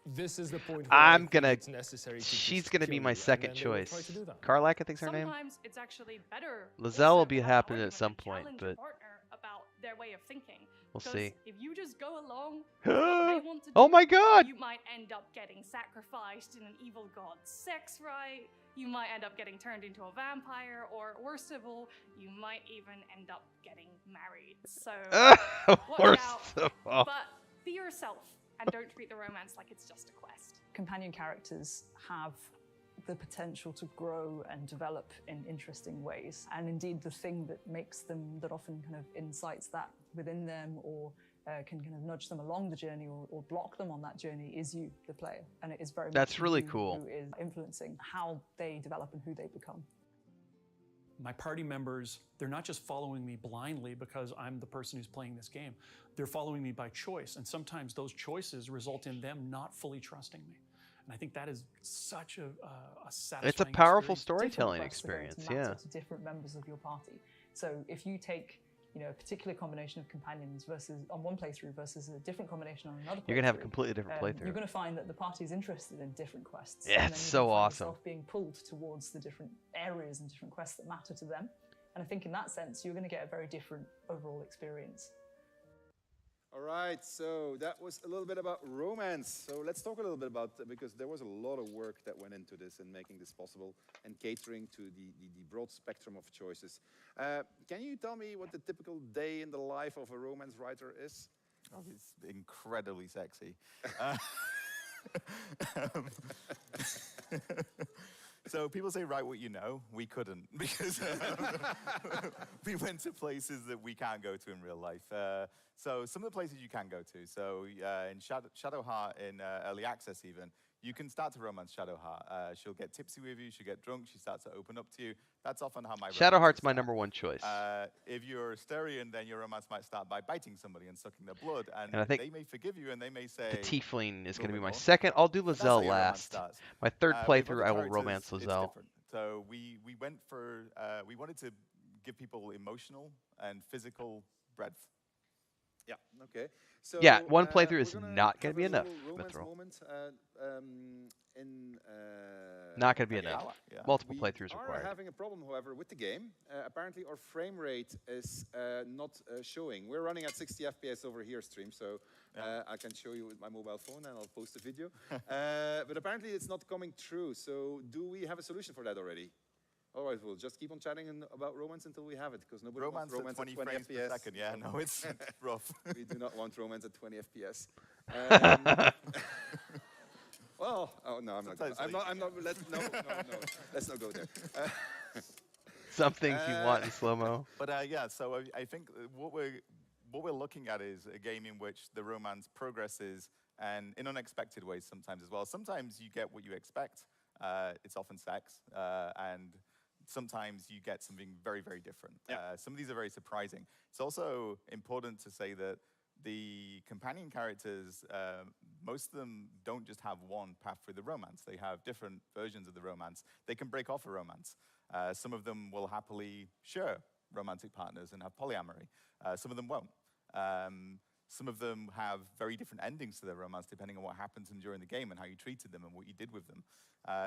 S13: this is the point where
S1: I'm
S13: I
S1: gonna.
S13: think it's necessary to
S1: She's
S13: just
S1: gonna
S13: kill
S1: be
S13: you,
S1: my
S13: and
S1: second
S13: then they will try
S1: choice.
S13: to do that.
S1: Carlac, I think's her name.
S12: Sometimes it's actually better
S1: Lazelle will be happening at some point,
S12: challenge
S1: but
S12: your partner about their way of thinking.
S1: we'll
S12: Because
S1: see.
S12: if you just go along with what they want to do,
S1: Oh my God!
S12: you might end up getting sacrificed in an evil god's sex rite. You might end up getting turned into a vampire, or worst of all, you might even end up getting married. So watch
S1: Worst
S12: out,
S1: of all.
S12: but be yourself and don't treat the romance like it's just a quest.
S20: Companion characters have the potential to grow and develop in interesting ways. And indeed, the thing that makes them, that often kind of incites that within them or can kind of nudge them along the journey or block them on that journey is you, the player. And it is very
S1: That's
S20: much
S1: really
S20: you
S1: cool.
S20: who is influencing how they develop and who they become.
S22: My party members, they're not just following me blindly because I'm the person who's playing this game. They're following me by choice. And sometimes those choices result in them not fully trusting me. And I think that is such a satisfying
S1: It's a powerful
S20: experience.
S1: storytelling
S20: Different quests are going
S1: experience,
S20: to matter
S1: yeah.
S20: to different members of your party. So if you take a particular combination of companions versus on one playthrough versus a different combination on another playthrough,
S1: You're gonna have a completely different playthrough.
S20: You're going to find that the party is interested in different quests.
S1: Yeah,
S20: and
S1: it's
S20: then
S1: so
S20: you're gonna find
S1: awesome.
S20: yourself being pulled towards the different areas and different quests that matter to them. And I think in that sense, you're going to get a very different overall experience.
S3: All right, so that was a little bit about romance. So let's talk a little bit about, because there was a lot of work that went into this and making this possible and catering to the broad spectrum of choices. Can you tell me what the typical day in the life of a romance writer is?
S17: Oh, it's incredibly sexy. So people say, write what you know. We couldn't, because we went to places that we can't go to in real life. So some of the places you can go to. So in Shadowheart, in early access even, you can start to romance Shadowheart. She'll get tipsy with you, she'll get drunk, she starts to open up to you. That's often how my
S1: Shadowheart's my #1 choice.
S17: if you're Styrian, then your romance might start by biting somebody and sucking their blood, and
S1: I think
S17: they may forgive you and they may say...
S1: The Tiefling is going to be my
S17: more.
S1: second. I'll do
S17: But that's how
S1: Lazelle
S17: your romance
S1: last.
S17: starts.
S1: My third
S17: With
S1: playthrough,
S17: other
S1: I will
S17: characters,
S1: romance
S17: it's
S1: Lazelle.
S17: different. So we went for, we wanted to give people emotional and physical breadth.
S3: Yeah, okay. So,
S1: Yeah, one playthrough
S3: we're
S1: is
S3: gonna
S1: not going to
S3: cover
S1: be
S3: a
S1: enough.
S3: little romance
S1: Mithril.
S3: moment,
S1: Not going to be
S3: okay.
S1: enough. Multiple playthroughs
S3: We are
S1: required.
S3: having a problem, however, with the game. Apparently, our frame rate is not showing. We're running at 60 FPS over here stream, so I can show you with my mobile phone and I'll post a video. But apparently, it's not coming through. So do we have a solution for that already? Otherwise, we'll just keep on chatting about romance until we have it, because nobody wants romance at 20
S17: frames
S3: FPS.
S17: per second. Yeah, no, it's rough.
S3: We do not want romance at 20 FPS. Well, oh no, I'm not. Let's not go there.
S1: Some things you want in slow-mo.
S17: But yeah, so I think what we're looking at is a game in which the romance progresses, and in unexpected ways sometimes as well. Sometimes you get what you expect. It's often sex, and sometimes you get something very, very different. Some of these are very surprising. It's also important to say that the companion characters, most of them don't just have one path through the romance. They have different versions of the romance. They can break off a romance. Some of them will happily share romantic partners and have polyamory. Some of them won't. some of them have very different endings to their romance depending on what happened to them during the game and how you treated them and what you did with them.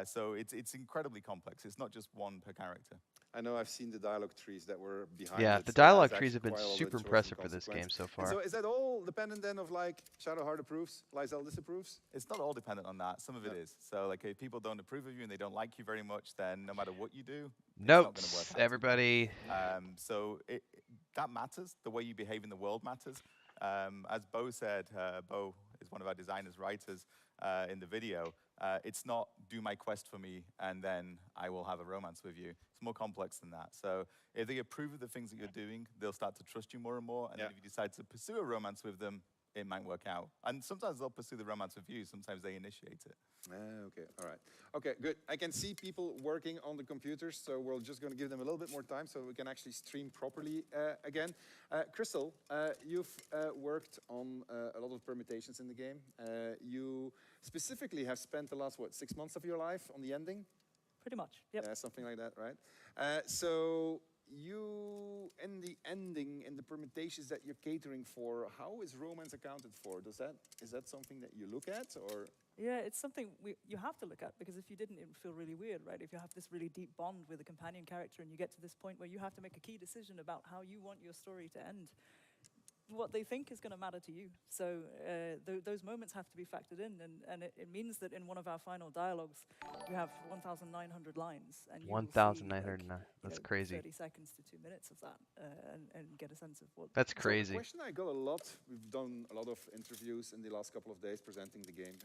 S17: So it's incredibly complex. It's not just one per character.
S3: I know I've seen the dialogue trees that were behind
S1: Yeah,
S3: it.
S1: the
S3: So there's
S1: dialogue
S3: actually
S1: trees have been
S3: quite a lot of
S1: super
S3: choice and
S1: impressive for this
S3: consequence.
S1: game so
S3: And
S1: far.
S3: so is that all dependent then of like Shadowheart approves, Lysel disapproves?
S17: It's not all dependent on that. Some of it is. So like if people don't approve of you and they don't like you very much, then no matter what you do, it's not going to work
S1: Notes,
S17: out.
S1: everybody.
S17: So that matters. The way you behave in the world matters. As Bo said, Bo is one of our designers, writers in the video. It's not do my quest for me and then I will have a romance with you. It's more complex than that. So if they approve of the things that you're doing, they'll start to trust you more and more. And then if you decide to pursue a romance with them, it might work out. And sometimes they'll pursue the romance with you. Sometimes they initiate it.
S3: Okay, all right. Okay, good. I can see people working on the computers, so we're just going to give them a little bit more time so we can actually stream properly again. Crystal, you've worked on a lot of permutations in the game. You specifically have spent the last, 6 months of your life on the ending?
S16: Pretty much, yep.
S3: Something like that, right? So you, in the ending, in the permutations that you're catering for, how is romance accounted for? Is that something that you look at, or?
S16: Yeah, it's something you have to look at, because if you didn't, it would feel really weird, right? If you have this really deep bond with a companion character and you get to this point where you have to make a key decision about how you want your story to end, what they think is going to matter to you. So those moments have to be factored in, and it means that in one of our final dialogues, we have 1,900 lines. And
S1: 1,909. That's crazy.
S16: 30 seconds to 2 minutes of that, and get a sense of what.
S1: That's crazy.
S3: So the question I got a lot, we've done a lot of interviews in the last couple of days presenting the game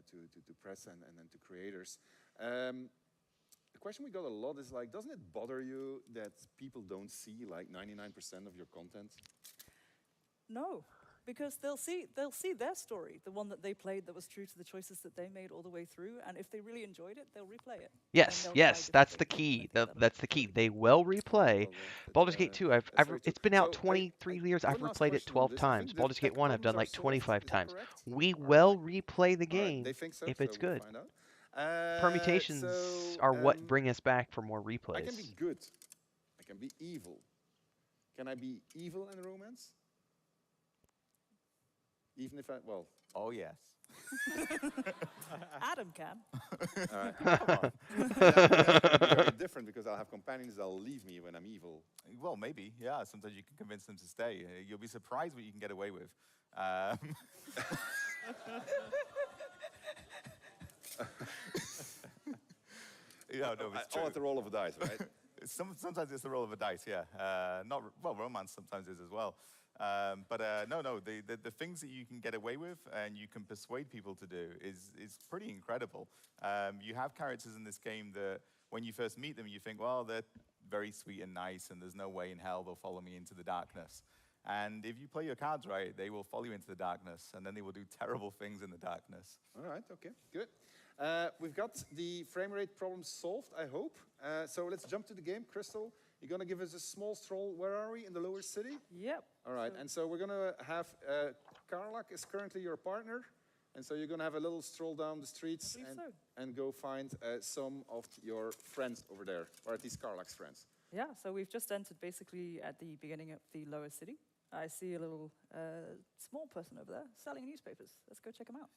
S3: to press and then to creators. The question we got a lot is like, doesn't it bother you that people don't see like 99% of your content?
S16: No, because they'll see their story, the one that they played that was true to the choices that they made all the way through, and if they really enjoyed it, they'll replay it.
S1: Yes, that's the key. That's the key. They will replay. Baldur's Gate 2, it's been out 23 years. I've replayed it 12 times. Baldur's Gate 1, I've done like 25 times. We will replay the game if it's good. Permutations are what bring us back for more replays.
S3: I can be good. I can be evil. Can I be evil in romance? Even if
S17: oh yes.
S16: Adam can.
S3: All right. Come on. That'll be very different because I'll have companions that'll leave me when I'm evil.
S17: Well, maybe, yeah. Sometimes you can convince them to stay. You'll be surprised what you can get away with. No, it's true.
S3: All at the roll of a dice, right?
S17: Sometimes it's the roll of a dice, yeah. Romance sometimes is as well. The things that you can get away with and you can persuade people to do is pretty incredible. You have characters in this game that when you first meet them, you think, well, they're very sweet and nice, and there's no way in hell they'll follow me into the darkness. And if you play your cards right, they will follow you into the darkness, and then they will do terrible things in the darkness.
S3: All right, okay, good. We've got the frame rate problem solved, I hope. So let's jump to the game. Crystal, you're going to give us a small stroll. Where are we? In the lower city?
S16: Yep.
S3: All right, and so we're going to have Karlak is currently your partner. And so you're going to have a little stroll down the streets and go find some of your friends over there, or at least Karlak's friends.
S16: Yeah, so we've just entered basically at the beginning of the lower city. I see a little small person over there selling newspapers. Let's go check him out.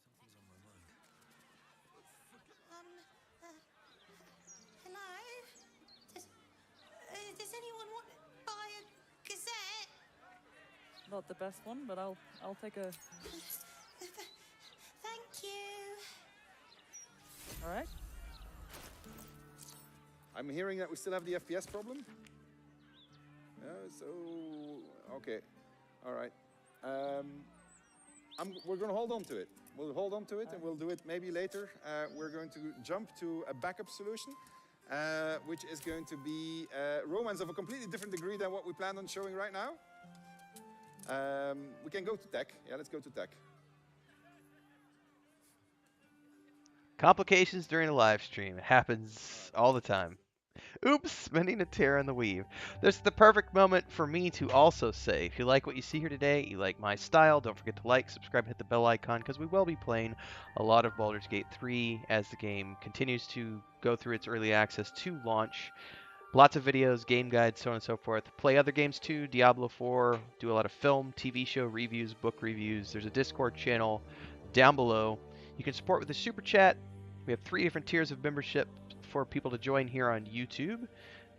S21: Hello? Does anyone want to buy a Gazette?
S16: Not the best one, but I'll take a...
S21: Thank you.
S16: All right.
S3: I'm hearing that we still have the FPS problem. Okay, all right. We're going to hold on to it. We'll hold on to it, and we'll do it maybe later. We're going to jump to a backup solution, which is going to be romance of a completely different degree than what we planned on showing right now. We can go to tech. Yeah, let's go to tech.
S1: Complications during a live stream. It happens all the time. Oops, spending a tear on the weave. This is the perfect moment for me to also say, if you like what you see here today, you like my style, don't forget to like, subscribe, hit the bell icon, because we will be playing a lot of Baldur's Gate 3 as the game continues to go through its early access to launch. Lots of videos, game guides, so on and so forth. Play other games too, Diablo 4, do a lot of film, TV show reviews, book reviews. There's a Discord channel down below. You can support with a super chat. We have 3 different tiers of membership for people to join here on YouTube.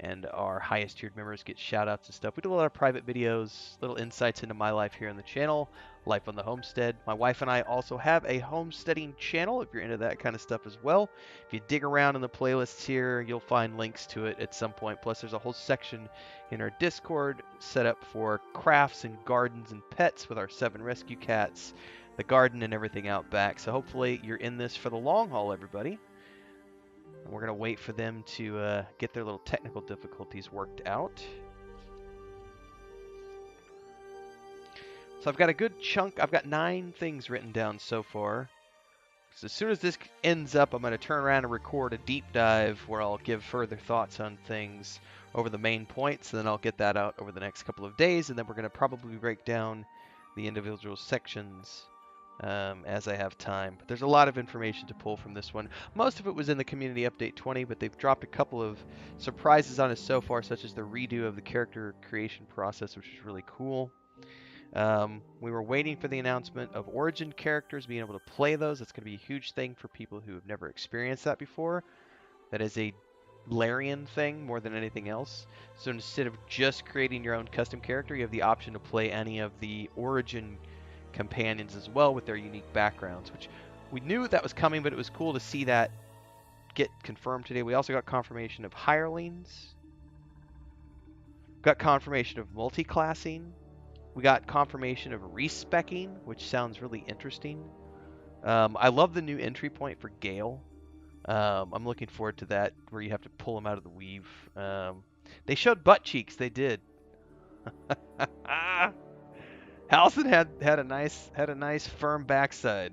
S1: And our highest tiered members get shout outs and stuff. We do a lot of private videos, little insights into my life here on the channel, life on the homestead. My wife and I also have a homesteading channel if you're into that kind of stuff as well. If you dig around in the playlists here, you'll find links to it at some point. Plus, there's a whole section in our Discord set up for crafts and gardens and pets with our 7 rescue cats, the garden and everything out back. So hopefully you're in this for the long haul, everybody. And we're going to wait for them to get their little technical difficulties worked out. So I've got a good chunk. I've got 9 things written down so far. So as soon as this ends up, I'm going to turn around and record a deep dive where I'll give further thoughts on things over the main points. And then I'll get that out over the next couple of days. And then we're going to probably break down the individual sections as I have time. But there's a lot of information to pull from this one. Most of it was in the Community Update 20, but they've dropped a couple of surprises on us so far, such as the redo of the character creation process, which is really cool. We were waiting for the announcement of Origin characters, being able to play those. That's going to be a huge thing for people who have never experienced that before. That is a Larian thing more than anything else. So instead of just creating your own custom character, you have the option to play any of the Origin companions as well with their unique backgrounds, which we knew that was coming, but it was cool to see that get confirmed today. We also got confirmation of hirelings. Got confirmation of multi-classing. We got confirmation of respecking, which sounds really interesting. I love the new entry point for Gale. I'm looking forward to that, where you have to pull them out of the weave. They showed butt cheeks. They did. Halson had a nice firm backside.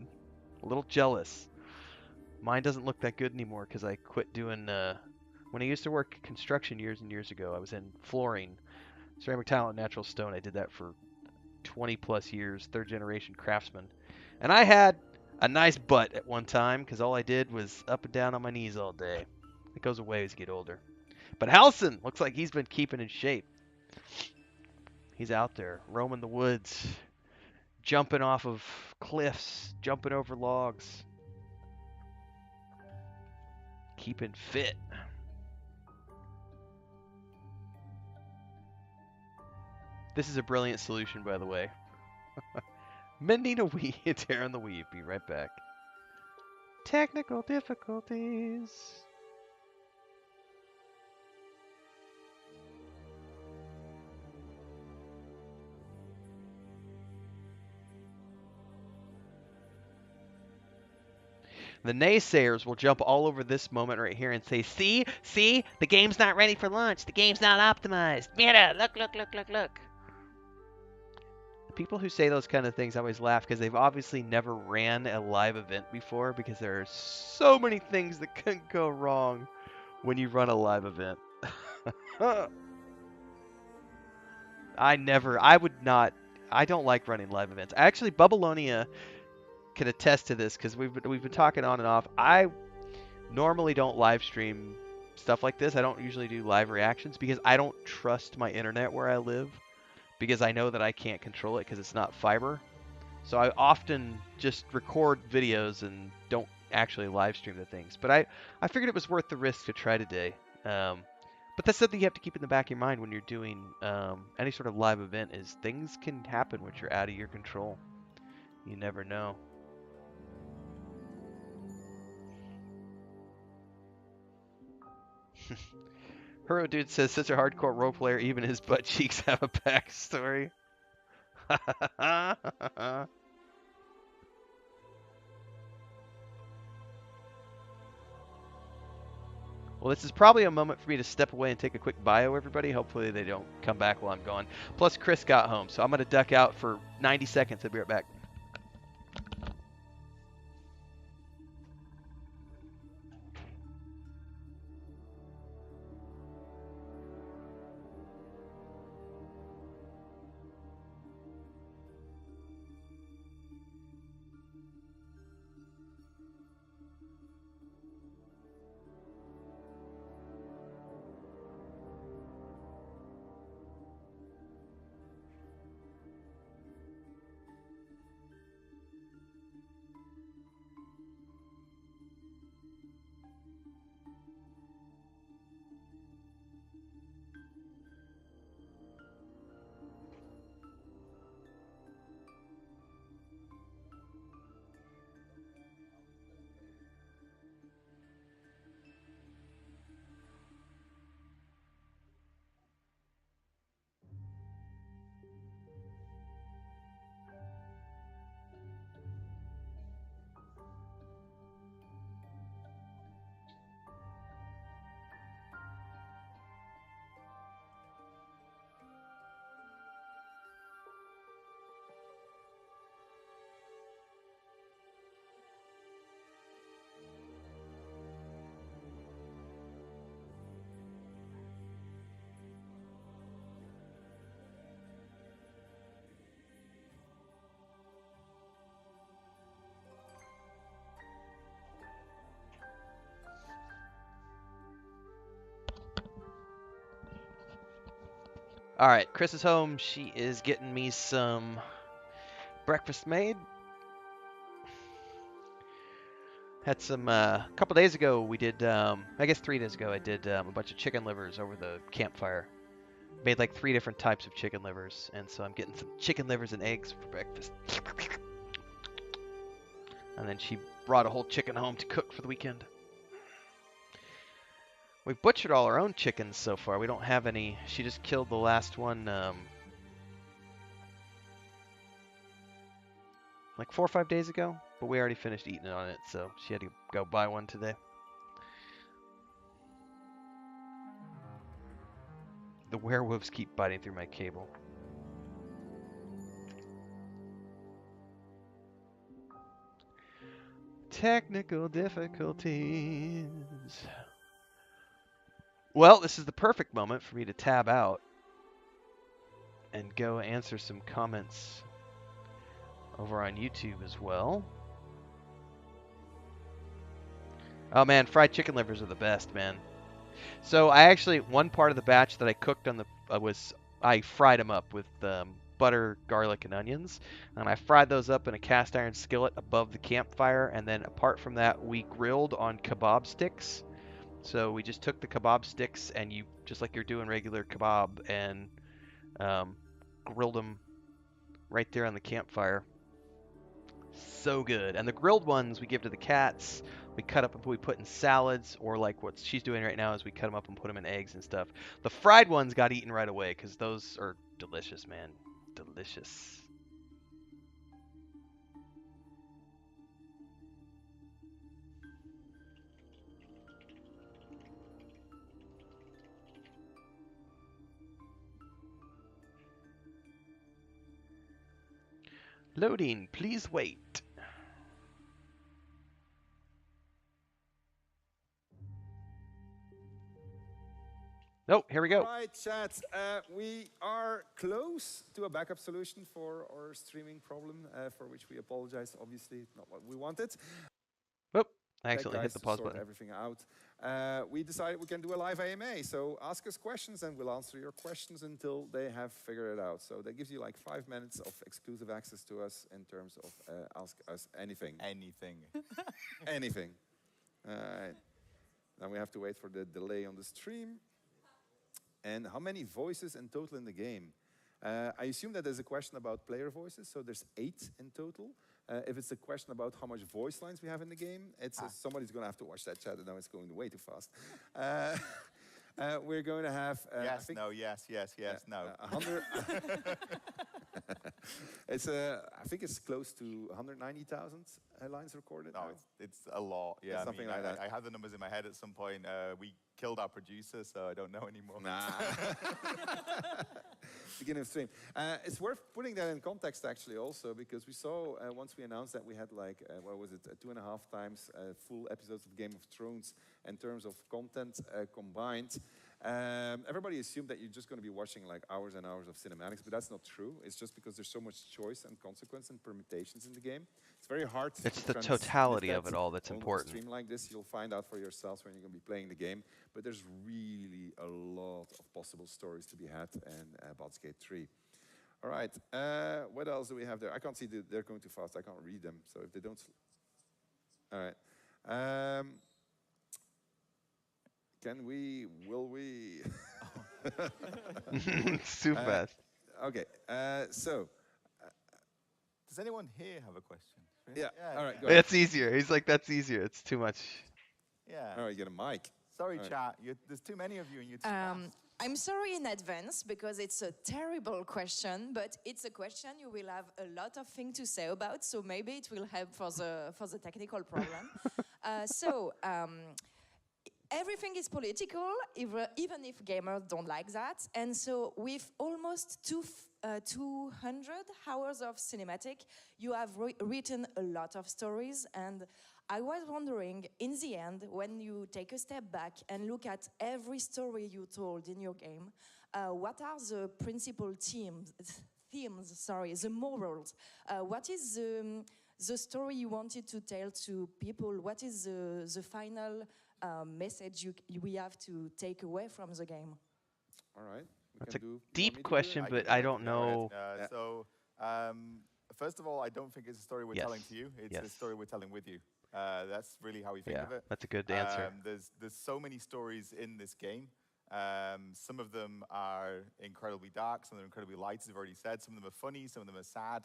S1: A little jealous. Mine doesn't look that good anymore because I quit doing. When I used to work construction years and years ago, I was in flooring, ceramic tile, and natural stone. I did that for 20 plus years, 3rd generation craftsman, and I had a nice butt at one time because all I did was up and down on my knees all day. It goes away as you get older. But Halson looks like he's been keeping in shape. He's out there roaming the woods, jumping off of cliffs, jumping over logs, keeping fit. This is a brilliant solution, by the way. Mending a weed, tearing the weave. Be right back. Technical difficulties. The naysayers will jump all over this moment right here and say, see, the game's not ready for launch. The game's not optimized. Mira, look. People who say those kind of things always laugh because they've obviously never ran a live event before, because there are so many things that can go wrong when you run a live event. I don't like running live events. Actually, Bubbalonia can attest to this because we've been talking on and off. I normally don't live stream stuff like this. I don't usually do live reactions because I don't trust my internet where I live, because I know that I can't control it because it's not fiber. So I often just record videos and don't actually live stream the things. But I figured it was worth the risk to try today. But that's something you have to keep in the back of your mind when you're doing any sort of live event, is things can happen which are out of your control. You never know. Hero Dude says, such a hardcore role player, even his butt cheeks have a backstory. Well, this is probably a moment for me to step away and take a quick bio, everybody. Hopefully they don't come back while I'm gone. Plus, Chris got home, so I'm going to duck out for 90 seconds. I'll be right back. All right, Chris is home. She is getting me some breakfast made. Had some, a couple days ago, we did, I guess 3 days ago, I did a bunch of chicken livers over the campfire. Made like 3 different types of chicken livers, and so I'm getting some chicken livers and eggs for breakfast. And then she brought a whole chicken home to cook for the weekend. We've butchered all our own chickens so far. We don't have any. She just killed the last one like 4 or 5 days ago, but we already finished eating it on it, so she had to go buy one today. The werewolves keep biting through my cable. Technical difficulties. Well, this is the perfect moment for me to tab out and go answer some comments over on YouTube as well. Oh man, fried chicken livers are the best, man. So I actually, one part of the batch that I cooked on the I fried them up with butter, garlic, and onions, and I fried those up in a cast iron skillet above the campfire, and then apart from that, we grilled on kebab sticks. So we just took the kebab sticks and you, just like you're doing regular kebab, and grilled them right there on the campfire. So good. And the grilled ones we give to the cats. We cut up and we put in salads, or like what she's doing right now is we cut them up and put them in eggs and stuff. The fried ones got eaten right away because those are delicious, man. Delicious. Loading, please wait. Oh, here we go.
S3: All right, chat. We are close to a backup solution for our streaming problem, for which we apologize. Obviously, not what we wanted.
S1: Whoop, I accidentally hit the pause
S3: sort
S1: button.
S3: Everything out. We decided we can do a live AMA. So ask us questions and we'll answer your questions until they have figured it out. So that gives you like 5 minutes of exclusive access to us in terms of ask us anything.
S17: Anything.
S3: Anything. All right. Now we have to wait for the delay on the stream. And how many voices in total in the game? I assume that there's a question about player voices, so there's 8 in total. If it's a question about how much voice lines we have in the game, it's somebody's going to have to watch that chat, and now it's going way too fast. We're going to have...
S17: yes, no, yes, no.
S3: 100... I think it's close to 190,000 lines recorded.
S17: No, it's a lot. Yeah,
S3: something like that.
S17: I have the numbers in my head at some point. We killed our producer, so I don't know anymore.
S3: Nah. Beginning of stream. It's worth putting that in context, actually, also, because we saw once we announced that we had like, what was it, 2.5 times full episodes of Game of Thrones in terms of content combined. Everybody assumed that you're just going to be watching like hours and hours of cinematics, but that's not true. It's just because there's so much choice and consequence and permutations in the game. It's very hard to
S1: It's the totality of it all that's important.
S3: On a stream like this, you'll find out for yourselves when you're going to be playing the game. But there's really a lot of possible stories to be had in Baldur's Gate 3. All right, what else do we have there? I can't see, they're going too fast. I can't read them, so if they don't... All right. Can we, will we?
S1: Too fast.
S3: Okay, so.
S17: Does anyone here have a question?
S3: Yeah, all right, go
S1: ahead. That's easier. He's like, that's easier. It's too much.
S17: Yeah.
S3: All right, get a mic.
S17: Sorry, chat. There's too many of you and you're too fast.
S4: I'm sorry in advance because it's a terrible question, but it's a question you will have a lot of things to say about, so maybe it will help for the technical problem. Everything is political, even if gamers don't like that. And so with almost 200 hours of cinematic, you have written a lot of stories. And I was wondering, in the end, when you take a step back and look at every story you told in your game, what are the principal themes, the morals? What is the story you wanted to tell to people? What is the final message we have to take away from the game?
S3: All right, we
S1: That's a deep question, but I don't know.
S17: First of all, I don't think it's a story we're telling to you. It's a story we're telling with you. That's really how we think of it.
S1: That's a good answer.
S17: There's so many stories in this game. Some of them are incredibly dark, some of them are incredibly light, as I've already said. Some of them are funny, some of them are sad.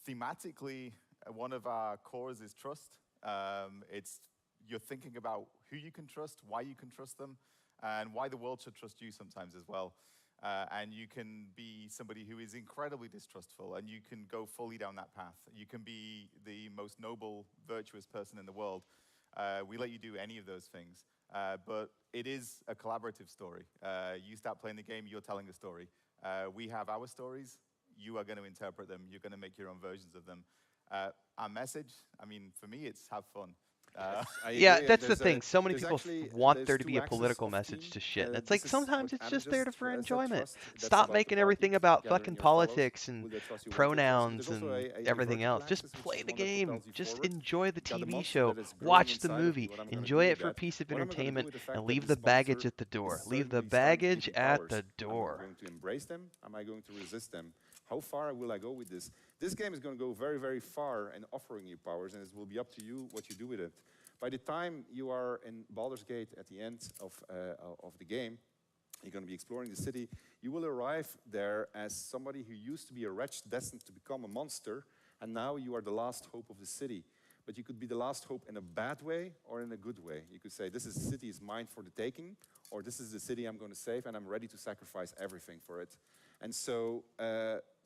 S17: Thematically, one of our cores is trust. You're thinking about who you can trust, why you can trust them, and why the world should trust you sometimes as well. And you can be somebody who is incredibly distrustful, and you can go fully down that path. You can be the most noble, virtuous person in the world. We let you do any of those things. But it is a collaborative story. You start playing the game, you're telling the story. We have our stories. You are going to interpret them. You're going to make your own versions of them. Our message, I mean, for me, it's have fun.
S1: Yeah, that's the thing. So many people want there to be a political message to shit. And it's like sometimes it's just there for enjoyment. Stop making everything about fucking politics and pronouns and everything else. Just play the game. Just enjoy the TV show. Watch the movie. Enjoy it for a piece of entertainment and leave the baggage at the door. Leave the baggage at the door.
S3: Am I going to embrace them? Am I going to resist them? How far will I go with this? This game is going to go very, very far in offering you powers, and it will be up to you what you do with it. By the time you are in Baldur's Gate at the end of the game, you're going to be exploring the city. You will arrive there as somebody who used to be a wretch destined to become a monster, and now you are the last hope of the city. But you could be the last hope in a bad way or in a good way. You could say, this city is mine for the taking, or this is the city I'm going to save, and I'm ready to sacrifice everything for it. And so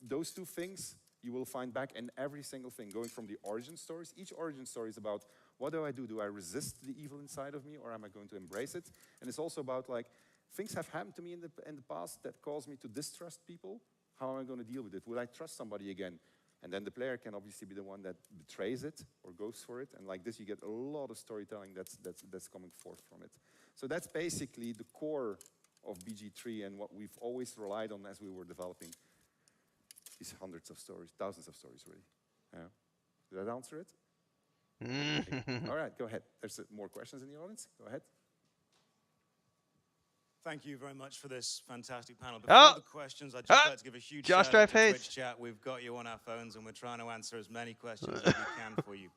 S3: those two things you will find back in every single thing, going from the origin stories. Each origin story is about, what do I do? Do I resist the evil inside of me, or am I going to embrace it? And it's also about, like, things have happened to me in the past that caused me to distrust people. How am I going to deal with it? Will I trust somebody again? And then the player can obviously be the one that betrays it or goes for it. And like this, you get a lot of storytelling that's coming forth from it. So that's basically the core of BG3 and what we've always relied on as we were developing these hundreds of stories, thousands of stories, really. Yeah. Did that answer it? Okay. All right, go ahead. There's more questions in the audience. Go ahead.
S6: Thank you very much for this fantastic panel. Before the questions, I'd just like to give a huge shout out to Twitch chat. We've got you on our phones, and we're trying to answer as many questions as we can for you.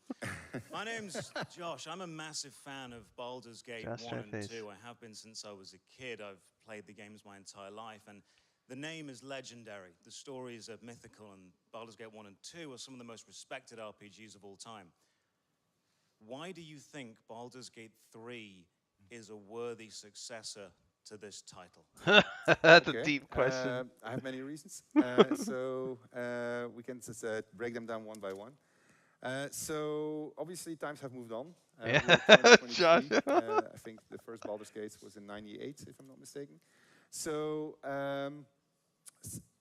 S6: My name's Josh. I'm a massive fan of Baldur's Gate 1 and 2. I have been since I was a kid. I've played the games my entire life, and the name is legendary. The stories are mythical, and Baldur's Gate 1 and 2 are some of the most respected RPGs of all time. Why do you think Baldur's Gate 3 is a worthy successor to this title?
S1: That's a deep question.
S3: I have many reasons. So we can just break them down one by one. So obviously times have moved on.
S1: Josh.
S3: I think the first Baldur's Gate was in '98, if I'm not mistaken. So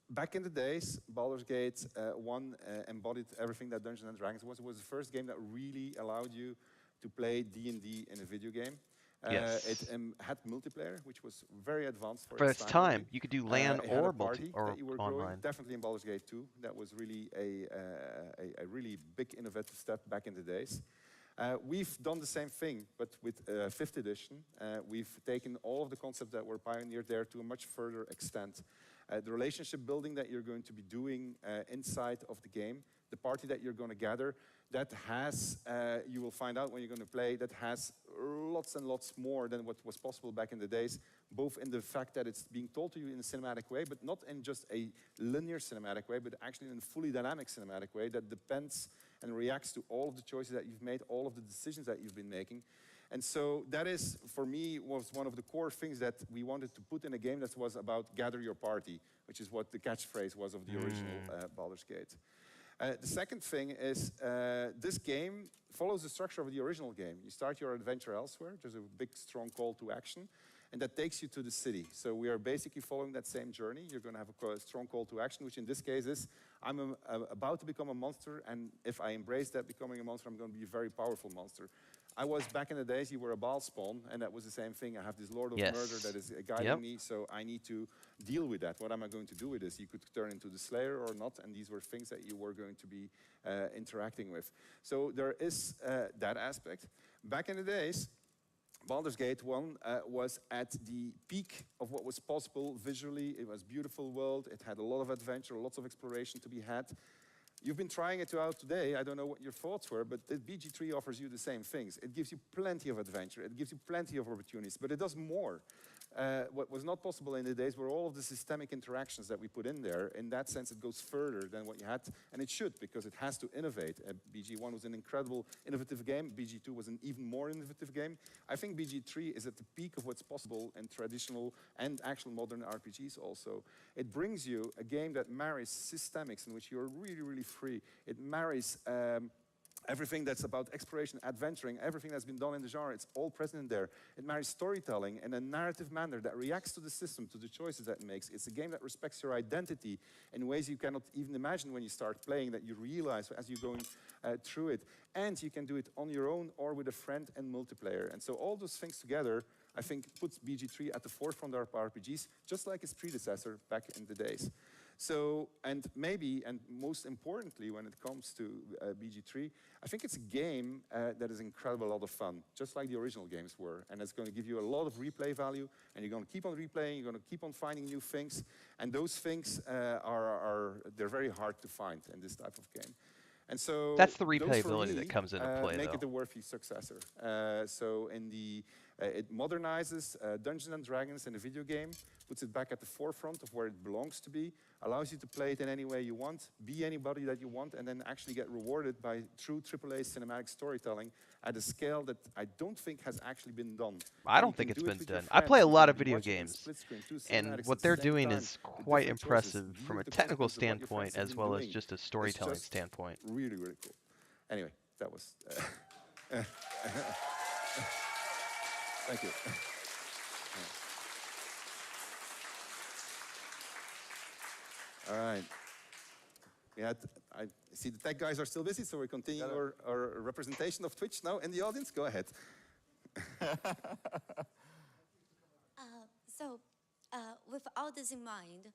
S3: back in the days, Baldur's Gate 1 embodied everything that Dungeons and Dragons was. It was the first game that really allowed you to play D&D in a video game.
S1: Yes.
S3: It had multiplayer, which was very advanced
S1: for its time. You could do LAN or online.
S3: Definitely in Baldur's Gate 2. That was really a really big innovative step back in the days. We've done the same thing, but with 5th edition. We've taken all of the concepts that were pioneered there to a much further extent. The relationship building that you're going to be doing inside of the game, the party that you're going to gather, that has, you will find out when you're going to play, that has lots and lots more than what was possible back in the days, both in the fact that it's being told to you in a cinematic way, but not in just a linear cinematic way, but actually in a fully dynamic cinematic way that depends and reacts to all of the choices that you've made, all of the decisions that you've been making. And so that is, for me, was one of the core things that we wanted to put in a game that was about gather your party, which is what the catchphrase was of the original Baldur's Gate. The second thing is this game follows the structure of the original game. You start your adventure elsewhere. There's a big, strong call to action, and that takes you to the city. So we are basically following that same journey. You're going to have a strong call to action, which in this case is, I'm about to become a monster, and if I embrace that becoming a monster, I'm going to be a very powerful monster. I was, back in the days, you were a Baal spawn, and that was the same thing. I have this Lord of Murder that is guiding me, so I need to deal with that. What am I going to do with this? You could turn into the Slayer or not, and these were things that you were going to be interacting with. So there is that aspect. Back in the days, Baldur's Gate 1 was at the peak of what was possible visually. It was a beautiful world. It had a lot of adventure, lots of exploration to be had. You've been trying it out today. I don't know what your thoughts were, but the BG3 offers you the same things. It gives you plenty of adventure. It gives you plenty of opportunities, but it does more. What was not possible in the days were all of the systemic interactions that we put in there. In that sense, it goes further than what you had, and it should, because it has to innovate. BG1 was an incredible innovative game. BG2 was an even more innovative game. I think BG3 is at the peak of what's possible in traditional and actual modern RPGs also. It brings you a game that marries systemics in which you're really, really free. It marries everything that's about exploration, adventuring, everything that's been done in the genre, it's all present in there. It marries storytelling in a narrative manner that reacts to the system, to the choices that it makes. It's a game that respects your identity in ways you cannot even imagine when you start playing, that you realize as you're going through it. And you can do it on your own or with a friend and multiplayer. And so all those things together, I think, puts BG3 at the forefront of RPGs, just like its predecessor back in the days. So, and maybe, and most importantly, when it comes to BG3, I think it's a game that is incredible, a lot of fun, just like the original games were. And it's going to give you a lot of replay value, and you're going to keep on replaying, you're going to keep on finding new things, and those things they're very hard to find in this type of game. And so
S1: that's the replayability that comes into play,
S3: make it a worthy successor. So in the it modernizes Dungeons and Dragons in a video game, puts it back at the forefront of where it belongs to be, allows you to play it in any way you want, be anybody that you want, and then actually get rewarded by true AAA cinematic storytelling at a scale that I don't think has actually been done.
S1: I don't think it's been done. I play a lot of video games, and what they're doing is quite impressive from a technical standpoint as well as just a storytelling standpoint.
S3: Really, really cool. Anyway, that was... Thank you. All right. I see the tech guys are still busy, so we continue our representation of Twitch now in the audience. Go ahead.
S8: With all this in mind,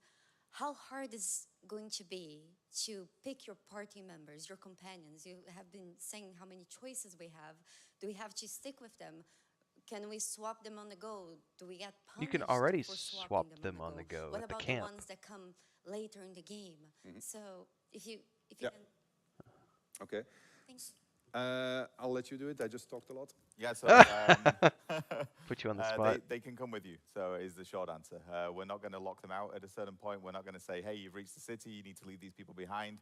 S8: how hard is going to be to pick your party members, your companions? You have been saying how many choices we have. Do we have to stick with them? Can we swap them on the go? Do we get punished?
S1: You can already
S8: for
S1: swap them on the go
S8: What
S1: at the
S8: about
S1: camp.
S8: the ones that come later in the game? So if you
S3: Yeah.
S8: can...
S3: Okay.
S8: Thanks.
S3: I'll let you do it. I just talked a lot.
S17: Yeah, so
S1: put you on the spot.
S17: They can come with you, so is the short answer. We're not going to lock them out at a certain point. We're not going to say, hey, you've reached the city, you need to leave these people behind.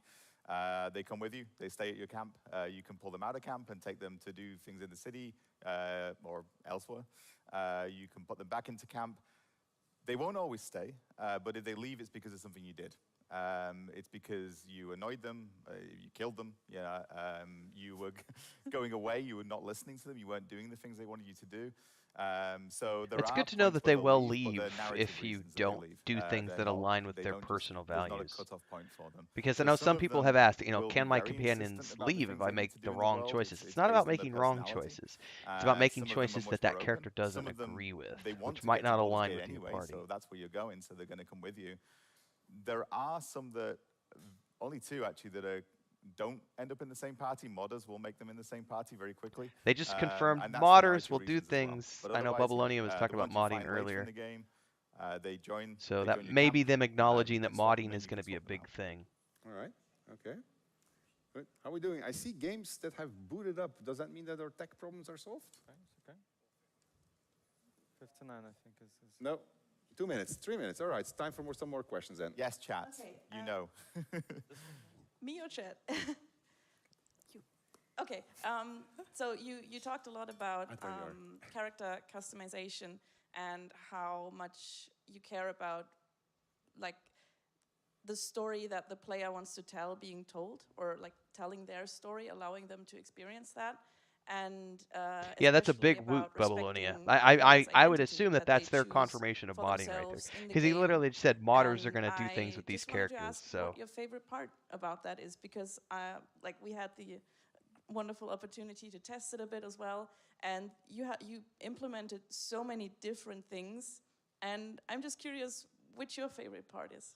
S17: They come with you, they stay at your camp. You can pull them out of camp and take them to do things in the city or elsewhere. You can put them back into camp. They won't always stay, but if they leave, it's because of something you did. It's because you annoyed them, you killed them, you were going away, you were not listening to them, you weren't doing the things they wanted you to do. So
S1: it's good to know that they will leave if you don't do things that align with their personal values. Because I know some people have asked, can my companions leave if I make the wrong choices? It's not about making wrong choices. It's about making choices that that character doesn't agree with, which might not align with your party.
S17: So that's where you're going, so they're going to come with you. There are some that, only two actually, that don't end up in the same party. Modders will make them in the same party very quickly.
S1: They just confirmed modders will do things. I know Babylonia was talking about modding earlier.
S17: They join.
S1: So that may be them acknowledging that modding is going to be a big thing.
S3: All right. Okay. Good. How are we doing? I see games that have booted up. Does that mean that our tech problems are solved?
S15: Okay. 59, I think is.
S3: No. 2 minutes, 3 minutes. All right, it's time for some more questions then.
S17: Yes, chat.
S16: Okay,
S17: you know.
S16: Me or chat? You. Okay. So you talked a lot about character customization and how much you care about, like, the story that the player wants to tell being told, or like telling their story, allowing them to experience that. And
S1: yeah, that's a big whoop, Babylonia. I would assume that that's their confirmation of modding right there, because he literally just said modders are going to do things with these characters. So
S16: what your favorite part about that is, because like we had the wonderful opportunity to test it a bit as well, and you implemented so many different things, and I'm just curious which your favorite part is.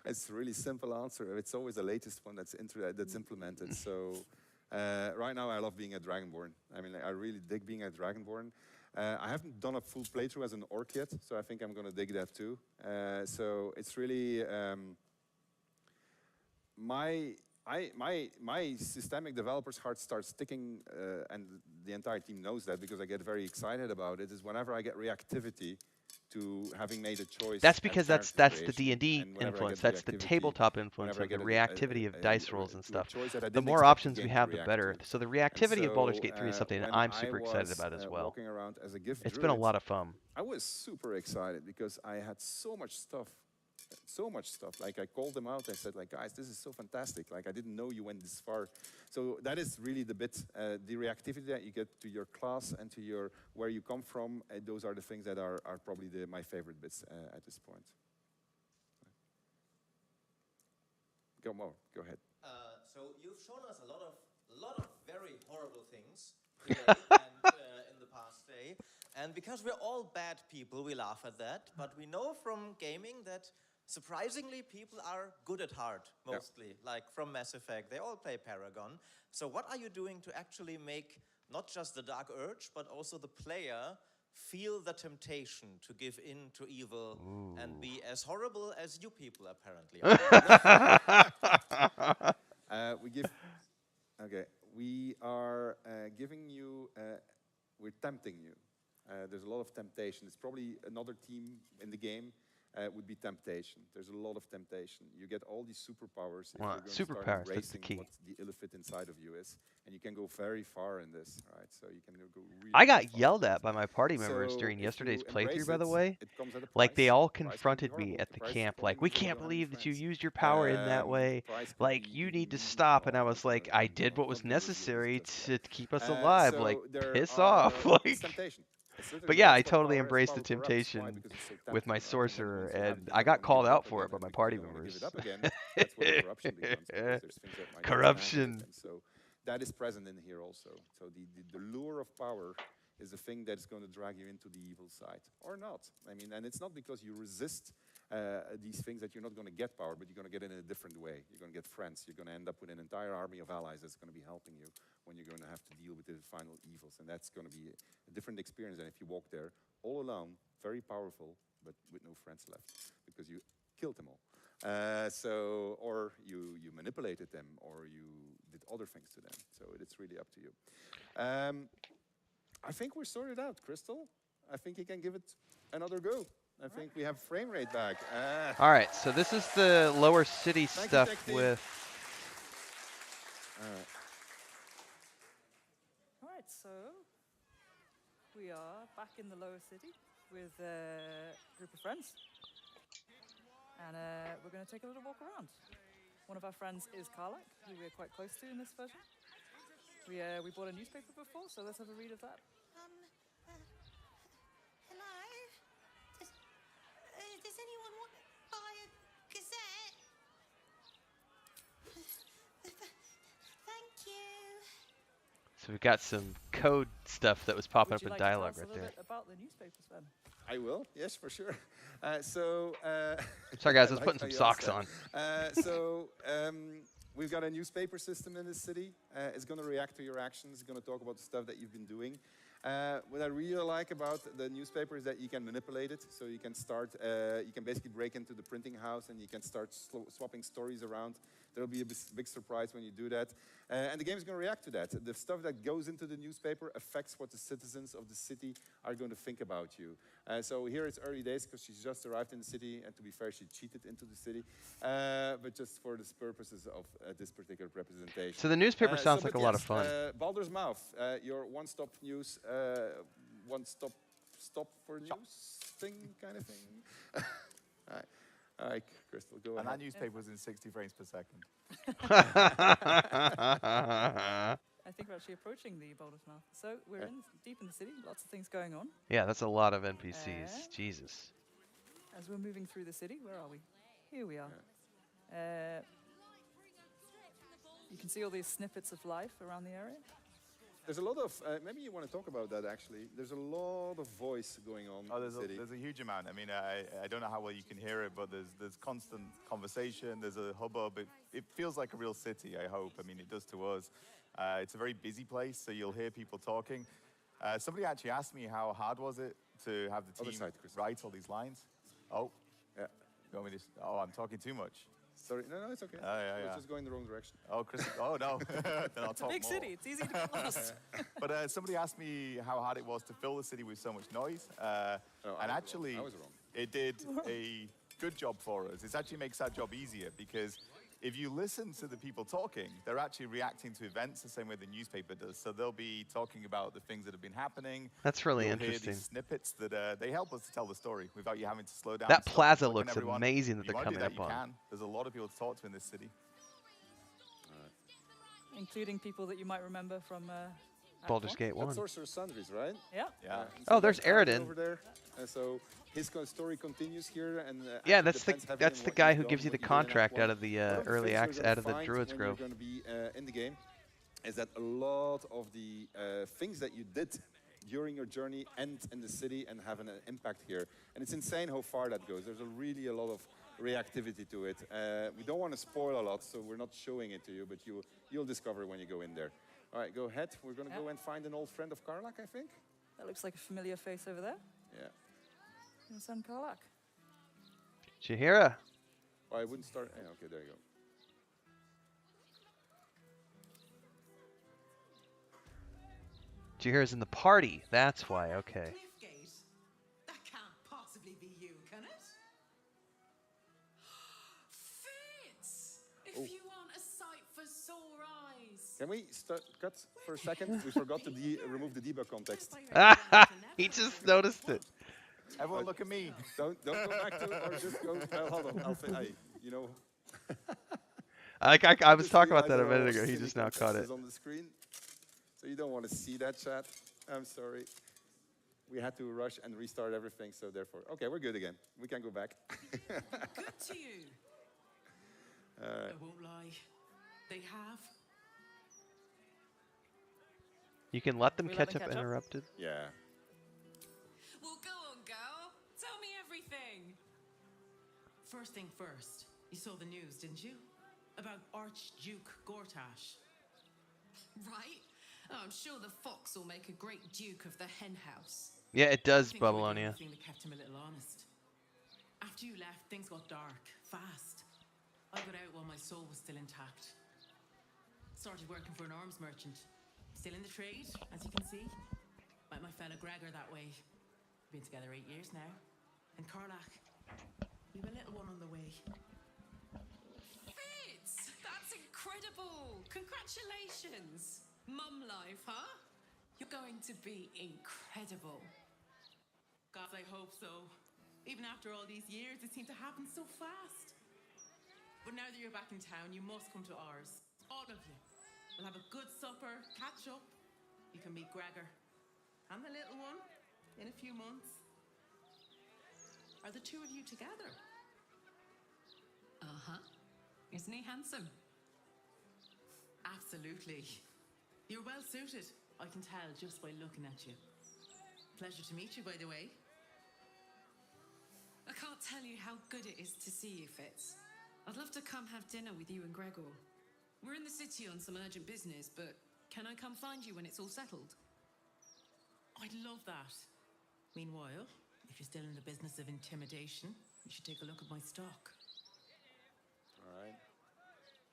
S3: It's a really simple answer. It's always the latest one that's implemented. So. Right now, I love being a Dragonborn. I mean, I really dig being a Dragonborn. I haven't done a full playthrough as an orc yet, so I think I'm going to dig that too. So it's really my systemic developer's heart starts ticking, and the entire team knows that because I get very excited about it. Is whenever I get reactivity to having made a choice.
S1: That's because that's the D&D influence. That's the tabletop influence of the reactivity of dice rolls and stuff. The more options we have, the better. So the reactivity of Baldur's Gate 3 is something that I'm super excited about as well. It's been a lot of fun.
S3: I was super excited because I had so much stuff. Like I called them out. I said, like, guys, this is so fantastic. Like I didn't know you went this far. So that is really the bit, the reactivity that you get to your class and to your where you come from. Those are the things that are probably my favorite bits at this point. Go ahead.
S9: So you've shown us a lot of very horrible things today and in the past day. And because we're all bad people, we laugh at that. But we know from gaming that surprisingly, people are good at heart, mostly. Like from Mass Effect, they all play Paragon. So what are you doing to actually make not just the dark urge, but also the player feel the temptation to give in to evil and be as horrible as you people apparently are?
S3: We are giving you, we're tempting you. There's a lot of temptation. It's probably another team in the game. Would be temptation. There's a lot of temptation. You get all these superpowers if you're going to start embracing what the illithid inside of you is, and you can go very far in this, right? So you can go really.
S1: I got yelled at by my party members during yesterday's playthrough, by the way. Like they all confronted me at the camp, like, we can't believe that you used your power in that way. Like you need to stop. And I was like, I did what was necessary to keep us alive. Like piss off. Like. But yeah, I totally embraced the temptation with my sorcerer, and I got called out for it by my party members. Corruption.
S3: So that is present in here also. So the lure of power is the thing that's going to drag you into the evil side, or not. I mean, and it's not because you resist these things that you're not going to get power, but you're going to get it in a different way. You're going to get friends. You're going to end up with an entire army of allies that's going to be helping you when you're going to have to deal with the final evils. And that's going to be a different experience than if you walk there all alone, very powerful, but with no friends left because you killed them all. Or you manipulated them, or you did other things to them. So it's really up to you. I think we're sorted out, Crystal. I think you can give it another go. I think we have frame rate back.
S1: All right, so this is the lower city stuff with.
S16: All right, so we are back in the lower city with a group of friends, and we're going to take a little walk around. One of our friends is Karlak, who we're quite close to in this version. We bought a newspaper before, so let's have a read of that.
S21: Does anyone want to buy a gazette? Thank you.
S1: So we've got some code stuff that was popping up in dialogue right there.
S16: About the newspapers, then?
S3: I will, yes, for sure.
S1: Sorry guys, I was putting some socks on.
S3: We've got a newspaper system in this city. It's going to react to your actions. It's going to talk about the stuff that you've been doing. What I really like about the newspaper is that you can manipulate it. So you can start, you can basically break into the printing house and you can start swapping stories around. There'll be a big surprise when you do that. And the game is going to react to that. The stuff that goes into the newspaper affects what the citizens of the city are going to think about you. So here it's early days because she's just arrived in the city. And to be fair, she cheated into the city. But just for the purposes of this particular representation.
S1: So the newspaper sounds like a lot of fun.
S3: Baldur's Mouth, your one-stop news, one-stop for news thing kind of thing. All right, Crystal, go ahead.
S17: And that newspaper was in 60 frames per second.
S16: I think we're actually approaching the Baldur's Mouth. So we're deep in the city, lots of things going on.
S1: Yeah, that's a lot of NPCs. Jesus.
S16: As we're moving through the city, where are we? Here we are. You can see all these snippets of life around the area.
S3: There's a lot of, maybe you want to talk about that actually. There's a lot of voice going on in the city.
S17: There's a huge amount. I mean, I don't know how well you can hear it, but there's constant conversation. There's a hubbub. It feels like a real city, I hope. I mean, it does to us. It's a very busy place, so you'll hear people talking. Somebody actually asked me how hard was it to have the team write all these lines. Oh,
S3: yeah.
S17: You want me to? Oh, I'm talking too much.
S3: Sorry, no, it's okay.
S17: Yeah.
S3: Let's just go in the wrong direction.
S17: Oh, Chris. Oh no. Then I'll talk
S16: Big
S17: more.
S16: city. It's easy to get lost.
S17: But somebody asked me how hard it was to fill the city with so much noise, and actually,
S3: I was wrong.
S17: it did a good job for us. It actually makes our job easier because if you listen to the people talking, they're actually reacting to events the same way the newspaper does. So they'll be talking about the things that have been happening.
S1: That's really
S17: You'll
S1: interesting.
S17: Hear these snippets that they help us to tell the story without you having to slow down.
S1: That
S17: stop,
S1: plaza
S17: click on
S1: looks
S17: everyone.
S1: amazing that
S17: You
S1: they're
S17: wanna do
S1: coming
S17: that,
S1: up
S17: you
S1: on.
S17: can. There's a lot of people to talk to in this city.
S16: Including people that you might remember from
S1: Baldur's Gate 1.
S3: That's Sorcerer's Sundries, right?
S16: Yeah.
S1: Oh, there's Aridin.
S3: Over there. So his story continues here, and
S1: Yeah, that's the guy who gives you the contract out of the early access, out of the Druid's Grove.
S3: When you're going to be in the game, is that a lot of the things that you did during your journey end in the city and have an impact here. And it's insane how far that goes. There's really a lot of reactivity to it. We don't want to spoil a lot, so we're not showing it to you, but you'll discover when you go in there. All right, go ahead. We're going to go and find an old friend of Karlak, I think.
S16: That looks like a familiar face over there.
S3: Yeah.
S16: And son Karlak.
S1: Shahira.
S3: Oh, I wouldn't start. Yeah, okay, there you go.
S1: Shahira's in the party. That's why. Okay.
S2: That can't possibly be you, can it? Fitz! If you want a sight for sore eyes.
S3: Can we cut for a second? We forgot to remove the debug context.
S1: He just noticed it.
S17: Everyone look at me.
S3: Don't go back to it, or just go. Hold on, you know.
S1: I was talking about that a minute ago. He just now caught it.
S3: On the screen, so you don't want to see that chat. I'm sorry. We had to rush and restart everything, so therefore, okay, we're good again. We can go back.
S2: Good to you. I won't lie. They have.
S1: You can let them catch up uninterrupted.
S3: Yeah.
S2: Well, go on, girl. Tell me everything. First thing first, you saw the news, didn't you? About Archduke Gortash. Right? Oh, I'm sure the fox will make a great duke of the hen house.
S1: Yeah, it does,
S2: I think
S1: Babylonia.
S2: Thing that kept him a little honest. After you left, things got dark, fast. I got out while my soul was still intact. Started working for an arms merchant. Still in the trade, as you can see. Met my fella Gregor that way. Been together 8 years now. And Karlak, we have a little one on the way. Fitz! That's incredible! Congratulations! Mum life, huh? You're going to be incredible. God, I hope so. Even after all these years, it seemed to happen so fast. But now that you're back in town, you must come to ours. All of you. We'll have a good supper, catch up. You can meet Gregor. And the little one in a few months. Are the two of you together? Uh-huh. Isn't he handsome? Absolutely. You're well suited. I can tell just by looking at you. Pleasure to meet you, by the way. I can't tell you how good it is to see you, Fitz. I'd love to come have dinner with you and Gregor. We're in the city on some urgent business, but can I come find you when it's all settled? I'd love that. Meanwhile, if you're still in the business of intimidation, you should take a look at my stock.
S3: All right.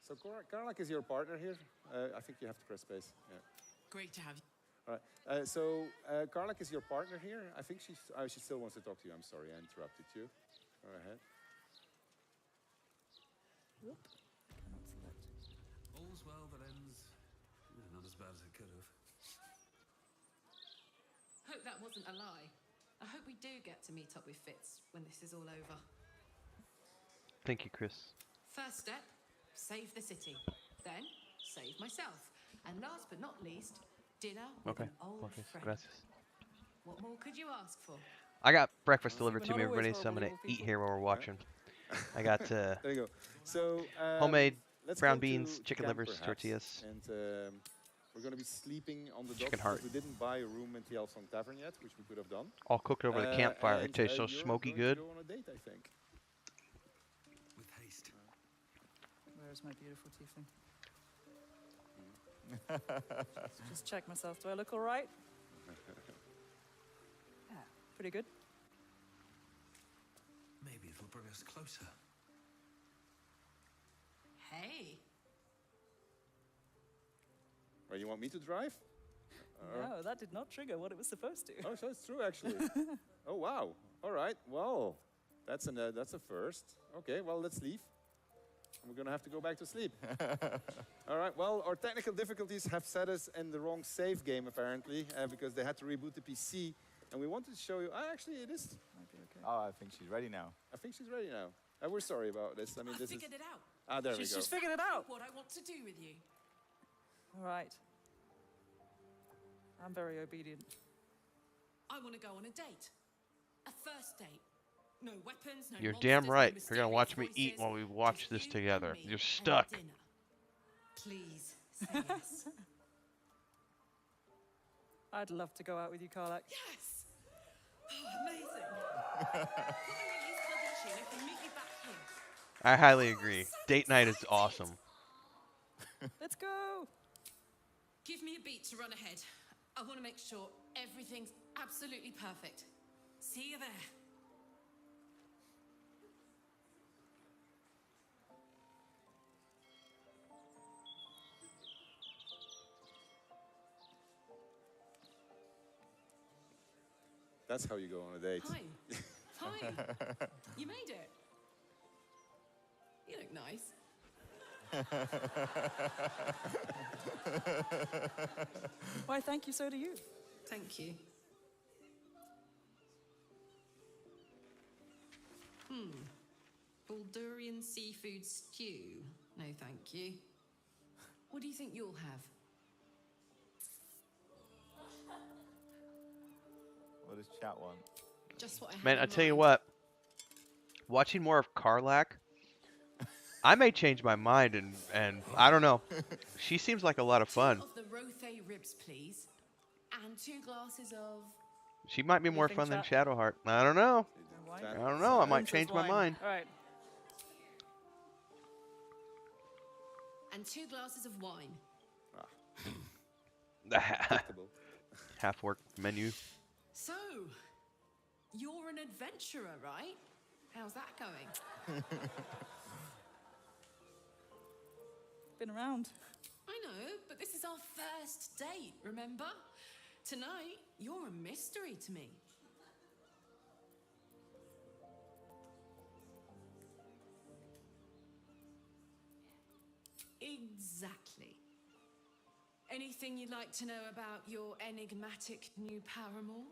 S3: So Karlak is your partner here. I think you have to press space. Yeah.
S2: Great to have you.
S3: All right. Karlak is your partner here. I think she still wants to talk to you. I'm sorry, I interrupted you. Go ahead.
S16: Whoop.
S11: All's well that ends not as bad as it could have.
S2: Hope that wasn't a lie. I hope we do get to meet up with Fitz when this is all over.
S1: Thank you, Chris.
S2: First step, save the city. Then, save myself. And last but not least, dinner with an old friend.
S1: Gracias.
S2: What more could you ask for?
S1: I got breakfast delivered to me, everybody, so I'm gonna eat here while we're watching. I got
S3: there you go. So
S1: homemade
S3: let's
S1: brown
S3: go
S1: beans,
S3: to
S1: chicken
S3: camp,
S1: livers,
S3: perhaps.
S1: tortillas.
S3: And we're going to be sleeping on the docks.
S1: Chicken heart.
S3: We didn't buy a room in the Elsong Tavern yet, which we could have done.
S1: All cooked over the campfire. It tastes so
S3: you're
S1: smoky
S3: going
S1: good.
S3: To go on a date, I think.
S11: With haste.
S16: Where's my beautiful tiefling? Just check myself. Do I look all right? Yeah, pretty good.
S11: Maybe it'll bring us closer.
S2: Hey.
S3: Well, you want me to drive?
S16: No, that did not trigger what it was supposed to.
S3: Oh, so it's true, actually. Oh, wow. All right. Well, that's a first. Okay, well, let's leave. We're going to have to go back to sleep. All right. Well, our technical difficulties have set us in the wrong save game, apparently, because they had to reboot the PC. And we wanted to show you... actually, it is...
S16: Might be okay.
S17: Oh, I think she's ready now.
S3: I think she's ready now. We're sorry about this. I mean, this
S2: figured it out.
S3: Ah, there we go.
S16: She's figured it out.
S2: What I want to do with you.
S16: All right. I'm very obedient.
S2: I want to go on a date. A first date. No weapons, no
S1: You're
S2: monsters,
S1: damn right.
S2: no
S1: You're gonna watch me
S2: mysterious
S1: eat while we
S2: voices,
S1: watch
S2: just
S1: this
S2: you
S1: together.
S2: and me
S1: You're
S2: and
S1: stuck.
S2: dinner. Please say yes.
S16: I'd love to go out with you, Karlak.
S2: Yes! Oh, amazing. I can meet you back here.
S1: I highly agree. Date night is awesome.
S16: Let's go.
S2: Give me a beat to run ahead. I want to make sure everything's absolutely perfect. See you there.
S3: That's how you go on a date.
S2: Hi. Hi. You made it. You look nice.
S16: Why, thank you, so do you.
S2: Thank you. Baldur'S seafood stew. No, thank you. What do you think you'll have?
S17: What does chat want?
S2: Just what I had
S1: Man, I
S2: in
S1: tell you
S2: mind.
S1: what. Watching more of Karlak, I may change my mind and I don't know. She seems like a lot of fun.
S2: 2 of the rothe ribs, please. And 2 glasses of...
S1: She might be more
S16: think
S1: fun than
S16: chat?
S1: Shadowheart. I don't know. I don't know. I might
S16: Vince's
S1: change my
S16: wine.
S1: mind.
S16: All right.
S2: And 2 glasses of wine.
S1: Half work menu.
S2: So, you're an adventurer, right? How's that going?
S16: Been around.
S2: I know, but this is our first date, remember? Tonight, you're a mystery to me. Exactly. Anything you'd like to know about your enigmatic new paramour?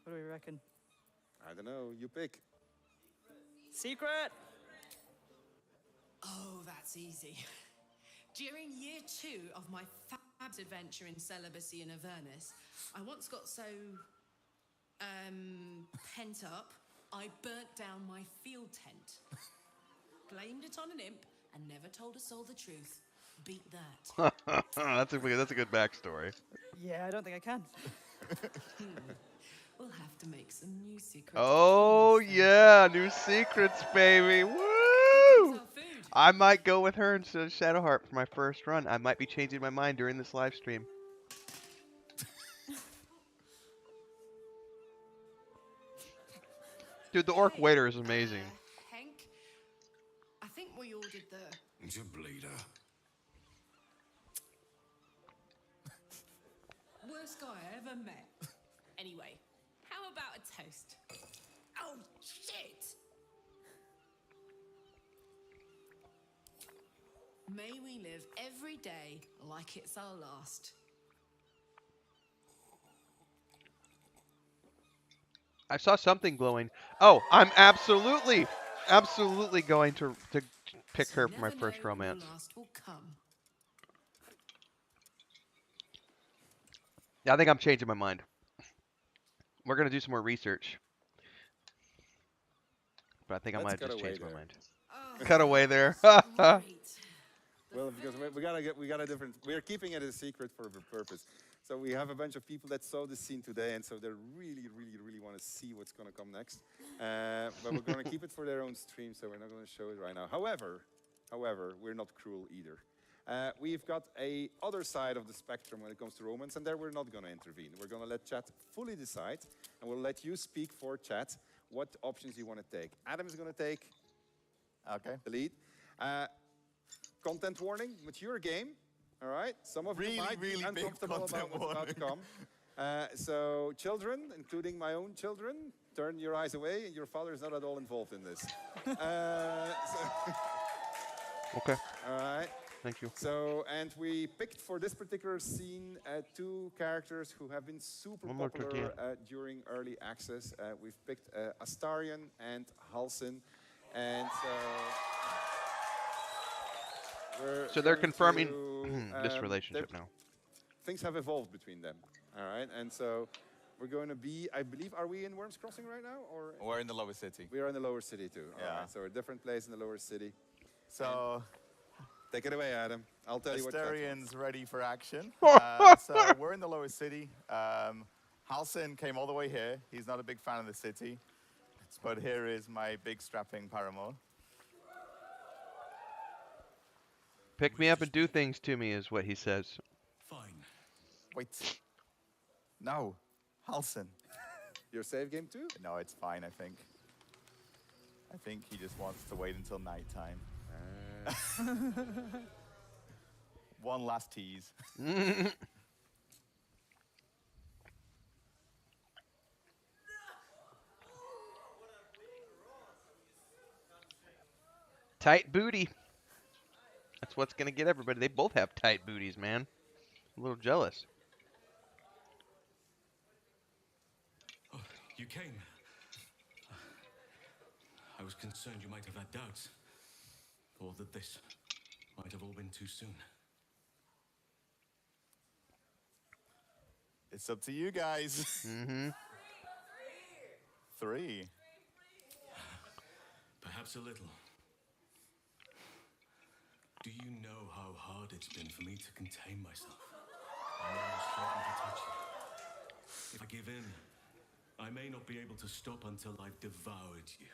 S16: What do we reckon?
S3: I don't know. You pick.
S16: Secret!
S2: Oh, that's easy. During year 2 of my fabs adventure in celibacy in Avernus, I once got so, pent up, I burnt down my field tent. Blamed it on an imp and never told a soul the truth. Beat that.
S1: That's a good backstory.
S16: Yeah, I don't think I can.
S2: We'll have to make some new secrets.
S1: Oh yeah, new secrets, baby. Woo! I might go with her instead of Shadowheart for my first run. I might be changing my mind during this live stream. Dude, the orc waiter is amazing.
S2: Hank, I think we ordered the...
S11: It's a bleeder.
S2: worst guy I ever met. Anyway, how about a toast? Oh, shit! May we live every day like it's our last.
S1: I saw something glowing. Oh, I'm absolutely going to pick her for my first romance.
S2: Last will come.
S1: Yeah, I think I'm changing my mind. We're gonna do some more research, but I think I might just change my mind. Cut away there.
S3: Well, because we got a different. We're keeping it a secret for a purpose. So we have a bunch of people that saw this scene today, and so they really want to see what's going to come next. But we're going to keep it for their own stream, so we're not going to show it right now. However, However, we're not cruel either. We've got a other side of the spectrum when it comes to romance, and there we're not going to intervene. We're going to let chat fully decide, and we'll let you speak for chat what options you want to take. Adam is going to take the lead. Content warning, mature game. All right, some of you might be uncomfortable about what's about to come. So children, including my own children, turn your eyes away. Your father is not at all involved in this.
S1: Okay.
S3: All right.
S1: Thank you.
S3: So, and we picked for this particular scene 2 characters who have been super popular during early access. We've picked Astarion and Halsin, and
S1: so they're confirming this relationship now.
S3: Things have evolved between them. All right, and so we're going to be, I believe, are we in Worms Crossing right now, or
S17: we're in the lower city?
S3: We are in the lower city too.
S17: Yeah.
S3: All right, so a different place in the lower city.
S17: So.
S3: Take it away, Adam. I'll tell you what.
S17: Astarion's ready for action. So we're in the lower city. Halsin came all the way here. He's not a big fan of the city. But here is my big strapping paramour.
S1: Pick me up and do things to me is what he says.
S11: Fine.
S17: Wait. No. Halsin.
S3: Your save game too?
S17: No, it's fine, I think. I think he just wants to wait until nighttime. One last tease.
S1: Tight booty. That's what's gonna get everybody. They both have tight booties, man. I'm a little jealous.
S11: Oh, you came. I was concerned you might have had doubts. Or that this might have all been too soon.
S17: It's up to you guys. 3.
S11: Perhaps a little. Do you know how hard it's been for me to contain myself? I know I was threatened to touch you. If I give in, I may not be able to stop until I've devoured you.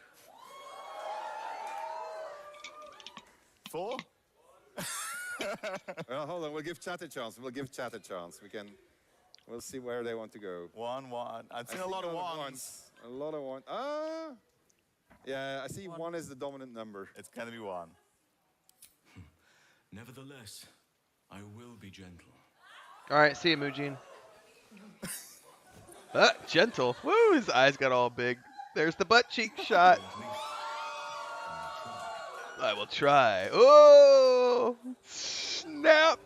S17: 4?
S3: Well, hold on. We'll give chat a chance. We'll see where they want to go.
S17: 1. I've seen a lot of ones.
S3: A lot of ones. Yeah, I see 1 is the dominant number.
S17: It's going to be 1.
S11: Nevertheless, I will be gentle.
S1: All right, see you, Mujin. Gentle. Woo, his eyes got all big. There's the butt cheek shot. I will try. Oh, snap.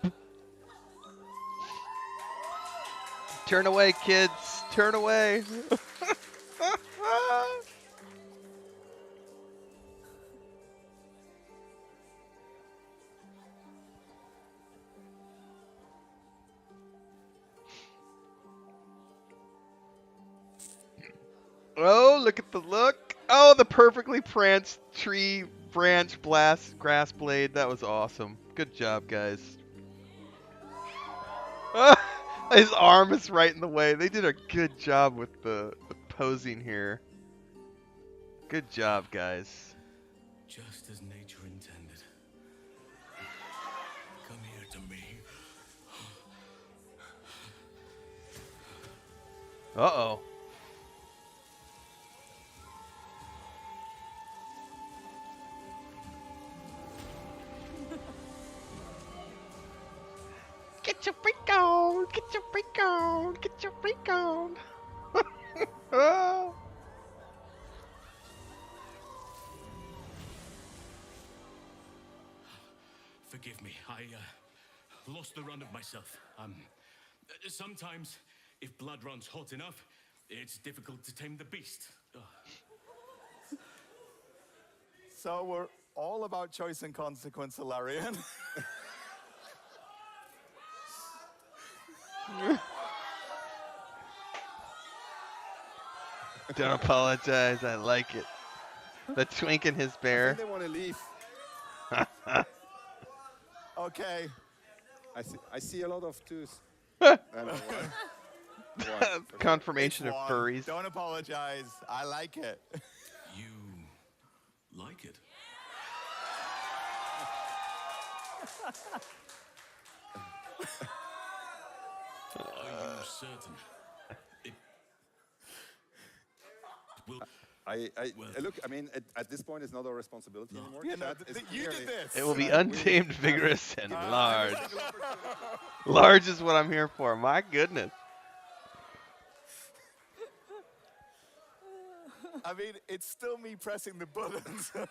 S1: Turn away, kids. Turn away. Oh, look at the look. Oh, the perfectly pranced tree branch grass blade. That was awesome. Good job, guys. His arm is right in the way. They did a good job with the posing here. Good job, guys.
S11: Just as nature intended. Come here to me.
S1: Uh-oh. Get your freak on! Get your freak on! Get your freak on!
S11: Forgive me, I lost the run of myself. Sometimes, if blood runs hot enough, it's difficult to tame the beast.
S17: So we're all about choice and consequence, Larian.
S1: Don't apologize, I like it. The twink in his bear.
S3: I think they want to leave.
S17: Okay.
S3: I see a lot of 2s.
S1: Confirmation of furries.
S17: Don't apologize. I like it.
S11: You like it? Are you certain?
S3: Look, I mean, at this point, it's not our responsibility anymore.
S17: Yeah, no,
S3: Chat is
S17: you did
S3: clearly-
S17: this.
S1: It will be
S3: we
S1: untamed,
S3: have
S1: vigorous, and large.
S3: every single opportunity.
S1: Large is what I'm here for. My goodness.
S17: I mean, it's still me pressing the button. So.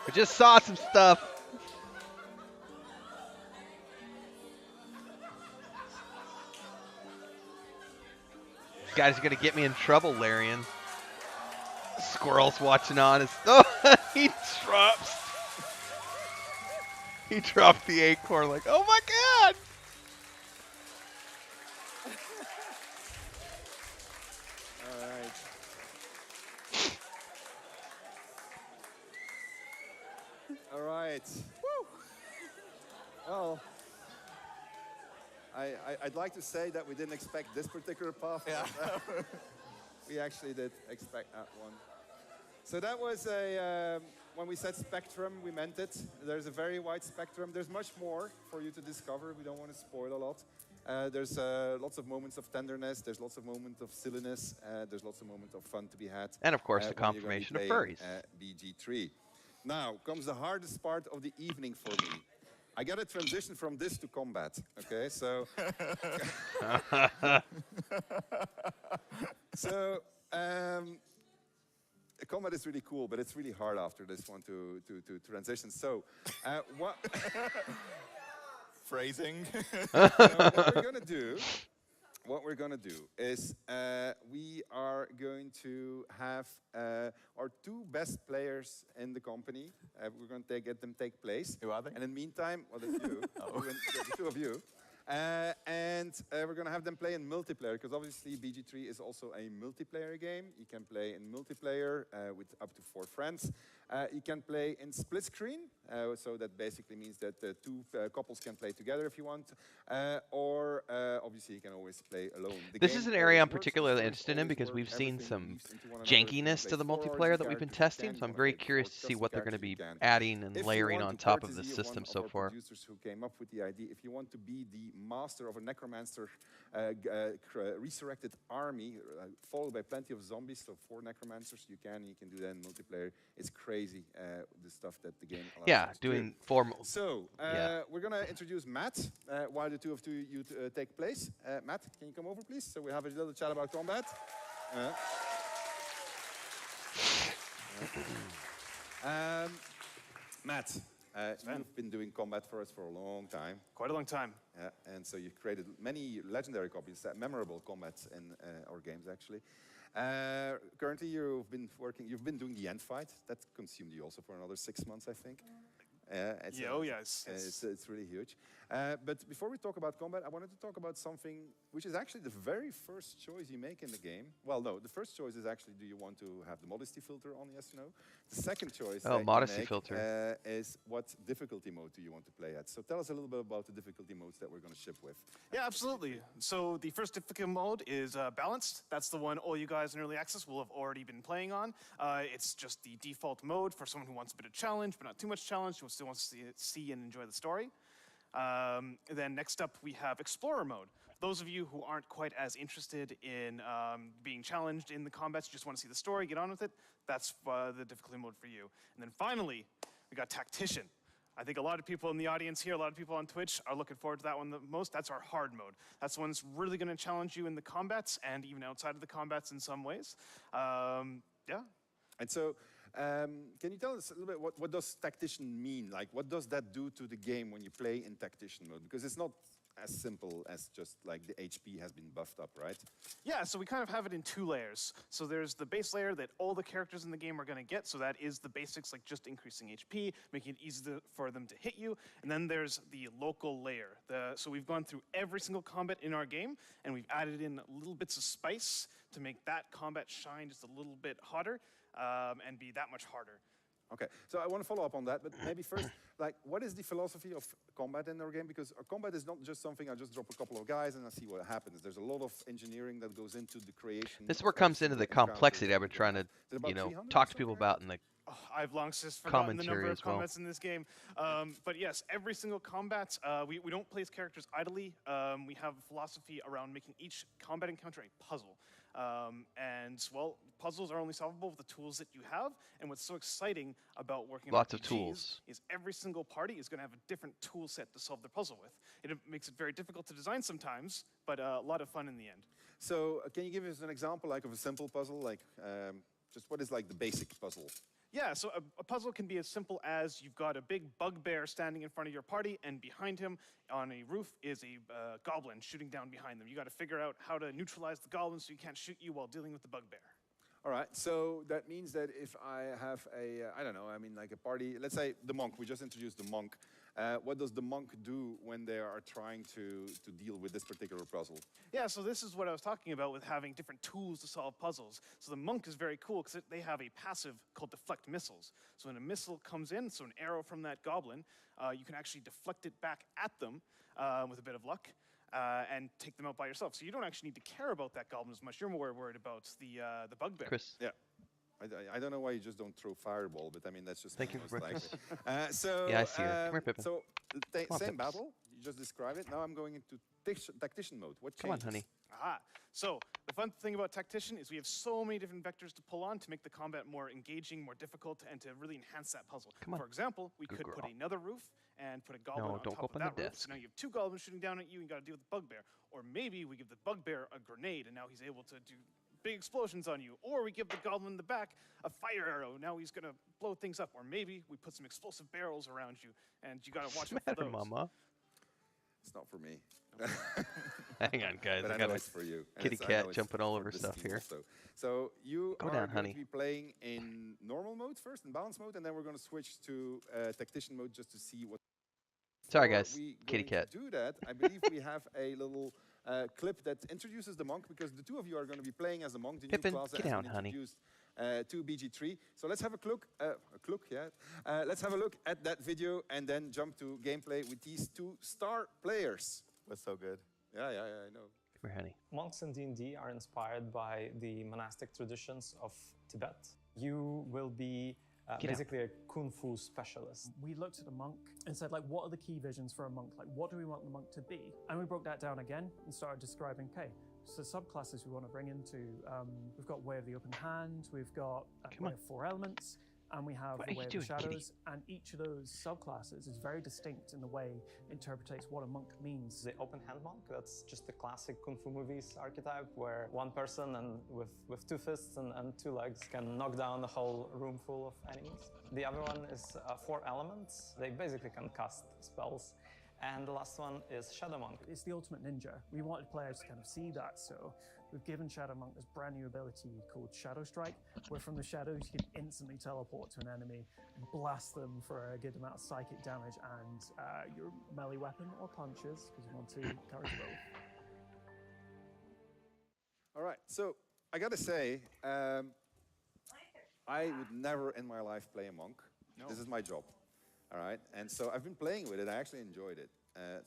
S1: I just saw some stuff. This guy's gonna get me in trouble, Larian. Squirrel's watching on. Oh, he drops. He dropped the acorn like, oh my god!
S3: All right. All right. Woo. Well, I'd like to say that we didn't expect this particular path.
S17: Yeah.
S3: We actually did expect that one. So that was a, when we said spectrum, we meant it. There's a very wide spectrum. There's much more for you to discover. We don't want to spoil a lot. There's lots of moments of tenderness. There's lots of moments of silliness. There's lots of moments of fun to be had.
S1: And of course, the
S3: when you're gonna be
S1: confirmation of
S3: playing,
S1: furries.
S3: BG3. Now comes the hardest part of the evening for me. I got to transition from this to combat. Okay, so. So. Combat is really cool, but it's really hard after this one to transition. So, what
S17: phrasing?
S3: What we're gonna do is we are going to have our two best players in the company. We're going to get them take place.
S17: Who are they?
S3: And in the meantime, well, that's you, the two of you. And we're going to have them play in multiplayer, because obviously BG3 is also a multiplayer game. You can play in multiplayer with up to 4 friends. You can play in split screen, so that basically means that the two couples can play together if you want. Or obviously you can always play alone.
S1: This is an area I'm particularly interested in because we've seen some jankiness to the multiplayer that we've been testing, so I'm very curious to see what they're going to be adding and layering on top of the system so far.
S3: Producers who came up with the idea, if you want to be the master of a necromancer resurrected army, followed by plenty of zombies, so 4 necromancers, you can do that in multiplayer. It's crazy, the stuff that the game allows us to do.
S1: formal.
S3: So, we're going to introduce Matt while the two of you take place. Matt, can you come over, please? So we have a little chat about combat. Matt, you've been doing combat for us for a long time.
S15: Quite a long time.
S3: And so you've created many legendary copies, memorable combats in our games, actually. Currently, you've been doing the end fight. That consumed you also for another 6 months, I think.
S15: Yes.
S3: It's really huge. But before we talk about combat, I wanted to talk about something which is actually the very first choice you make in the game. Well, no, the first choice is actually, do you want to have the modesty filter on, yes or no? The second choice
S1: modesty filter.
S3: Is what difficulty mode do you want to play at? So tell us a little bit about the difficulty modes that we're going to ship with.
S15: Yeah, absolutely. So the first difficulty mode is balanced. That's the one all you guys in Early Access will have already been playing on. It's just the default mode for someone who wants a bit of challenge, but not too much challenge, who still wants to see and enjoy the story. Then next up, we have Explorer mode. Those of you who aren't quite as interested in being challenged in the combats, you just want to see the story, get on with it, that's the difficulty mode for you. And then finally, we got Tactician. I think a lot of people in the audience here, a lot of people on Twitch are looking forward to that one the most. That's our hard mode. That's the one that's really going to challenge you in the combats and even outside of the combats in some ways. Yeah.
S3: And so, can you tell us a little bit what does Tactician mean? Like, what does that do to the game when you play in Tactician mode? Because it's not as simple as just like the HP has been buffed up, right?
S15: Yeah, so we kind of have it in 2 layers. So there's the base layer that all the characters in the game are going to get. So that is the basics, like just increasing HP, making it easy for them to hit you. And then there's the local layer. So we've gone through every single combat in our game, and we've added in little bits of spice to make that combat shine just a little bit hotter and be that much harder.
S3: Okay, so I want to follow up on that, but maybe first, like, what is the philosophy of combat in our game? Because our combat is not just something I just drop a couple of guys and I see what happens. There's a lot of engineering that goes into the creation.
S1: This is where it comes into the complexity I've been trying to, talk to people about in the
S10: I've long since forgotten the number of
S1: as well.
S10: combats in this game. But yes, every single combat, we don't place characters idly. We have a philosophy around making each combat encounter a puzzle. And, well, puzzles are only solvable with the tools that you have. And what's so exciting about working on
S1: Lots of
S10: RPGs
S1: tools.
S10: is every single party is going to have a different tool set to solve their puzzle with. It makes it very difficult to design sometimes, but a lot of fun in the end.
S3: So can you give us an example, like, of a simple puzzle? Like, just what is, like, the basic puzzle?
S10: Yeah, so a puzzle can be as simple as you've got a big bugbear standing in front of your party, and behind him on a roof is a goblin shooting down behind them. You got to figure out how to neutralize the goblin so he can't shoot you while dealing with the bugbear.
S3: All right, so that means that if I have a, I don't know, I mean, like a party, let's say the monk, we just introduced the monk. What does the monk do when they are trying to deal with this particular puzzle?
S10: Yeah, so this is what I was talking about with having different tools to solve puzzles. So the monk is very cool because they have a passive called deflect missiles. So when a missile comes in, so an arrow from that goblin, you can actually deflect it back at them with a bit of luck. And take them out by yourself. So you don't actually need to care about that goblin as much. You're more worried about the bugbear.
S1: Chris.
S3: Yeah. I don't know why you just don't throw fireball, but I mean, that's just
S1: Thank you
S3: most
S1: for
S3: likely.
S1: breakfast. Yeah, I see her. Come here, Pippin.
S3: So,
S1: Come on,
S3: same
S1: Pips.
S3: battle, you just described it. Now I'm going into tactician mode. What changes?
S1: Come on, honey.
S10: Aha. So the fun thing about Tactician is we have so many different vectors to pull on to make the combat more engaging, more difficult, and to really enhance that puzzle.
S1: Come on.
S10: For example, we
S1: Good
S10: could
S1: girl.
S10: put another roof and put a goblin
S1: No,
S10: on
S1: don't
S10: top
S1: go
S10: of
S1: up on
S10: that
S1: the
S10: roof.
S1: desk.
S10: So now you have two goblins shooting down at you and you got to deal with the bugbear. Or maybe we give the bugbear a grenade and now he's able to do big explosions on you. Or we give the goblin in the back a fire arrow. Now he's going to blow things up. Or maybe we put some explosive barrels around you and you got to watch out for those.
S1: Mama?
S3: It's not for me.
S1: Hang on, guys.
S3: But
S1: I
S3: I
S1: got
S3: know
S1: a
S3: it's for you. And
S1: kitty
S3: I
S1: cat
S3: know it's
S1: jumping all
S3: for
S1: over
S3: this
S1: stuff
S3: team
S1: here.
S3: also. So you
S1: Go
S3: are
S1: down,
S3: going
S1: honey.
S3: to be playing in normal mode first, in balance mode, and then we're going to switch to tactician mode just to see what.
S1: Sorry,
S3: Before
S1: guys.
S3: we
S1: Kitty
S3: going
S1: cat.
S3: To do that, I believe we have a little clip that introduces the monk, because the two of you are going to be playing as the monk, the
S1: Pippin,
S3: new class that
S1: get
S3: has
S1: down,
S3: been
S1: honey.
S3: introduced to BG3. So let's have a look. Let's have a look at that video and then jump to gameplay with these two star players.
S17: That's so good.
S3: Yeah, I know.
S1: Come here, honey.
S14: Monks in D&D are inspired by the monastic traditions of Tibet. You will be basically a kung fu specialist.
S22: We looked at a monk and said, like, what are the key visions for a monk? Like, what do we want the monk to be? And we broke that down again and started describing, okay, so subclasses we want to bring into, we've got Way of the Open Hand, we've got Way of Four Elements, and we have
S1: What
S22: the
S1: are
S22: Way
S1: you
S22: of the
S1: doing, kitty?
S22: Shadows, and each of those subclasses is very distinct in the way it interprets what a monk means.
S14: The open hand monk, that's just the classic kung fu movies archetype where one person and with two fists and two legs can knock down the whole room full of enemies. The other one is Four Elements. They basically can cast spells. And the last one is Shadow Monk.
S22: It's the ultimate ninja. We wanted players to kind of see that, so we've given Shadow Monk this brand new ability called Shadow Strike, where from the shadows you can instantly teleport to an enemy, blast them for a good amount of psychic damage, and your melee weapon or punches, because you want to encourage both.
S3: All right, so I gotta say, I would never in my life play a monk.
S10: No.
S3: This is my job. All right, and so I've been playing with it. I actually enjoyed it.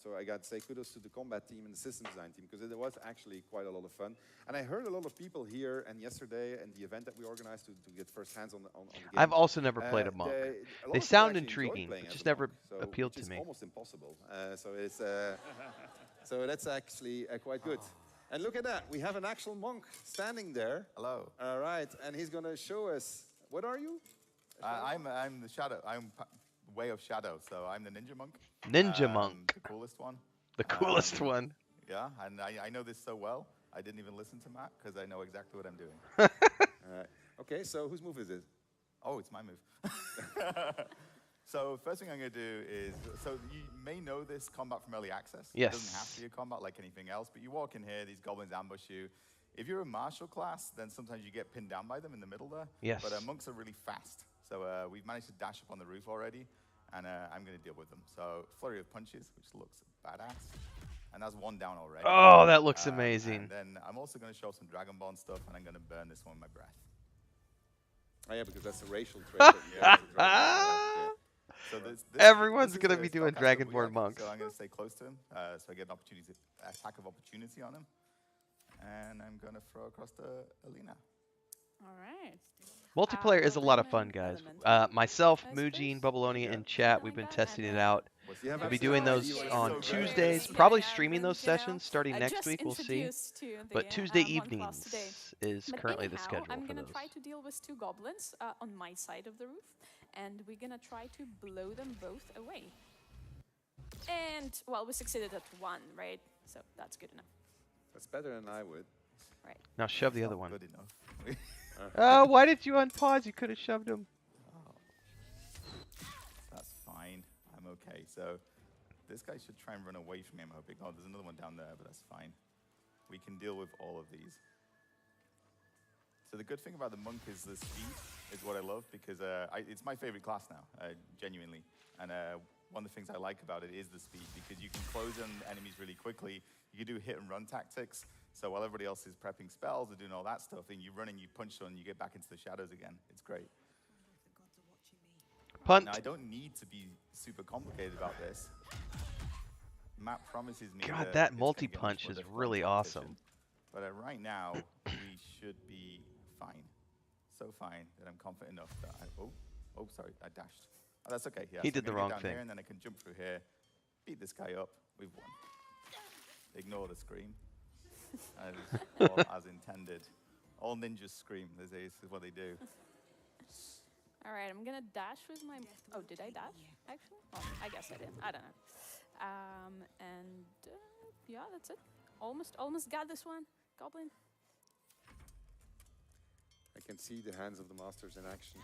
S3: So I got to say kudos to the combat team and the system design team, because it was actually quite a lot of fun. And I heard a lot of people here and yesterday and the event that we organized to get first hands on the game.
S1: I've also never played a monk.
S3: lot
S1: They
S3: of people
S1: sound
S3: actually enjoyed
S1: intriguing,
S3: playing
S1: but
S3: as
S1: just
S3: a
S1: never
S3: monk, so,
S1: appealed
S3: which
S1: to
S3: is
S1: me.
S3: almost impossible. So it's so that's actually quite good. And look at that, we have an actual monk standing there.
S17: Hello.
S3: All right, and he's gonna show us. What are you?
S17: I'm the shadow. I'm Way of Shadow, so I'm the ninja monk.
S1: Ninja monk.
S17: The coolest one.
S1: The coolest one.
S17: Yeah, and I know this so well. I didn't even listen to Matt because I know exactly what I'm doing.
S3: All right. Okay, so whose move is it?
S17: Oh, it's my move. So first thing I'm going to do is, so you may know this combat from early access.
S1: Yes.
S17: It doesn't have to be a combat like anything else, but you walk in here, these goblins ambush you. If you're a martial class, then sometimes you get pinned down by them in the middle there.
S1: Yes.
S17: But monks are really fast. So we've managed to dash up on the roof already, and I'm going to deal with them. So flurry of punches, which looks badass. And that's one down already.
S1: Oh, that looks amazing.
S17: And then I'm also going to show some Dragonborn stuff, and I'm going to burn this one with my breath.
S3: Oh yeah, because that's a racial trait. That you have to drive.
S17: So
S1: Everyone's
S17: this is
S1: gonna
S17: a
S1: be doing
S17: stock aspect
S1: Dragonborn
S17: we
S1: monks.
S17: So I'm going to stay close to him, so I get an opportunity, attack of opportunity on him, and I'm going to throw across to Alina.
S7: All right.
S1: Multiplayer is a lot of fun, guys. Myself, Mujin, Bubbaloni, and chat, we've been testing it out. We'll be doing those on Tuesdays, probably streaming those sessions starting next week, we'll see. But Tuesday evenings is currently the schedule
S7: I'm
S1: for
S7: gonna
S1: those.
S7: try to deal with 2 goblins on my side of the roof, and we're gonna try to blow them both away. And, well, we succeeded at 1, right? So that's good enough.
S3: That's better than I would.
S7: Right.
S1: Now shove the other one.
S17: Good enough.
S1: Oh, why did you unpause? You could have shoved him.
S17: That's fine. I'm okay. So this guy should try and run away from me, I'm hoping. Oh, there's another one down there, but that's fine. We can deal with all of these. So the good thing about the monk is the speed is what I love, because it's my favorite class now, genuinely. And one of the things I like about it is the speed, because you can close in enemies really quickly. You can do hit and run tactics. So while everybody else is prepping spells and doing all that stuff, then you run and you punch someone and you get back into the shadows again. It's great.
S1: Punt.
S17: Now, I don't need to be super complicated about this. Matt promises me
S1: God,
S17: that
S1: that
S17: it's gonna
S1: multi-punch
S17: get much
S1: is
S17: more
S1: really
S17: competition.
S1: awesome.
S17: But right now, we should be fine. So fine that I'm confident enough that sorry, I dashed. Oh, that's okay. Yeah,
S1: He
S17: so
S1: did
S17: I'm
S1: the
S17: gonna
S1: wrong
S17: go down
S1: thing.
S17: Here, and then I can jump through here, beat this guy up. We've won. Ignore the scream. All as intended. All ninjas scream. This is what they do.
S7: All right, I'm gonna dash with my... Oh, did I dash, actually? Oh, I guess I did. I don't know. Yeah, that's it. Almost got this one. Goblin.
S3: I can see the hands of the masters in action.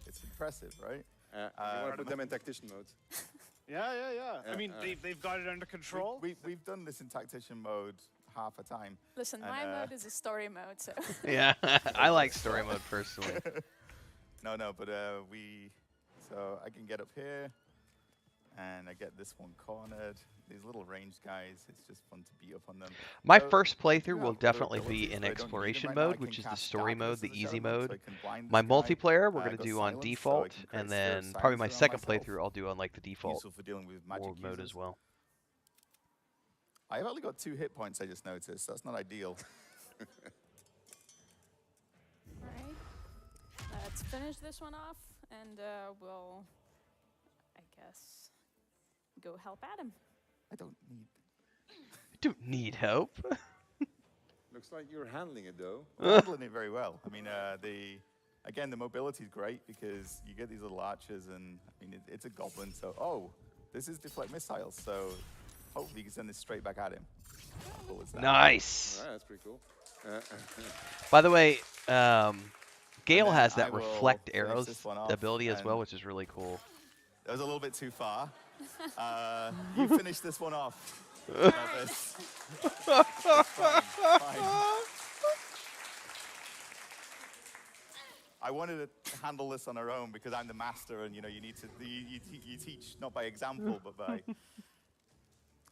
S17: It's impressive, right?
S3: You want to put them in tactician mode.
S10: Yeah. I mean, they've got it under control.
S17: We've done this in tactician mode half a time.
S7: Listen, my mode is a story mode, so...
S1: Yeah, I like story mode personally.
S17: No, but so I can get up here, and I get this one cornered. These little ranged guys, it's just fun to beat up on them.
S1: My
S17: So
S1: first
S17: you
S1: playthrough
S17: do
S1: will
S17: have other
S1: definitely
S17: abilities,
S1: be in
S17: but I don't need them
S1: exploration
S17: right now. I
S1: mode,
S17: can
S1: which is the
S17: cast
S1: story
S17: darkness
S1: mode,
S17: as
S1: the
S17: a
S1: easy
S17: shadow mode, so
S1: mode.
S17: I can blind
S1: My
S17: this guy.
S1: multiplayer, we're
S17: I
S1: going to
S17: got
S1: do on
S17: silence, so I
S1: default,
S17: can
S1: and
S17: create sphere of
S1: then probably my
S17: silence around
S1: second
S17: myself.
S1: playthrough I'll do on like the default
S17: Useful for dealing with magic
S1: world mode
S17: users.
S1: as well.
S17: I've only got 2 hit points, I just noticed. That's not ideal.
S7: Alright. Let's finish this one off, and we'll, I guess, go help Adam.
S17: I don't need
S1: help.
S3: Looks like you're handling it, though.
S17: We're handling it very well. I mean, the mobility is great because you get these little archers, and I mean, it's a goblin. So, this is deflect missiles. So, hopefully, you can send this straight back at him. How cool is that?
S1: Nice.
S3: All right, that's pretty cool.
S1: By the way, Gale
S17: then
S1: has
S17: I
S1: that
S17: will
S1: reflect
S17: finish
S1: arrows
S17: this one off,
S1: ability as well,
S17: and-
S1: which is really cool.
S17: That was a little bit too far. You finish this one off. Novice. Fine. I wanted to handle this on our own because I'm the master, and you need to you teach not by example but by.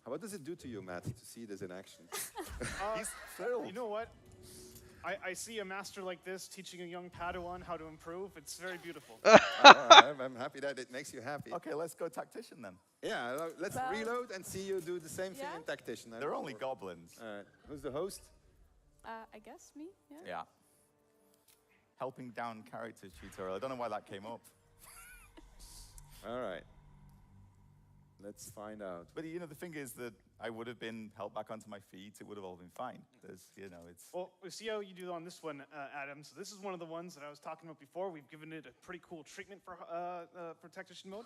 S3: What does it do to you, Matt, to see this in action?
S17: He's thrilled.
S10: You know what? I see a master like this teaching a young Padawan how to improve. It's very beautiful.
S3: I'm happy that it makes you happy.
S17: Okay, let's go tactician then.
S3: Yeah, let's reload and see you do the same thing in tactician.
S17: They're only goblins.
S3: Who's the host?
S7: I guess me, yeah?
S17: Yeah. Helping down characters tutorial. I don't know why that came up.
S3: All right. Let's find out.
S17: But the thing is that I would have been helped back onto my feet. It would have all been fine. It's.
S10: Well, we see how you do on this one, Adam. So this is one of the ones that I was talking about before. We've given it a pretty cool treatment for tactician mode.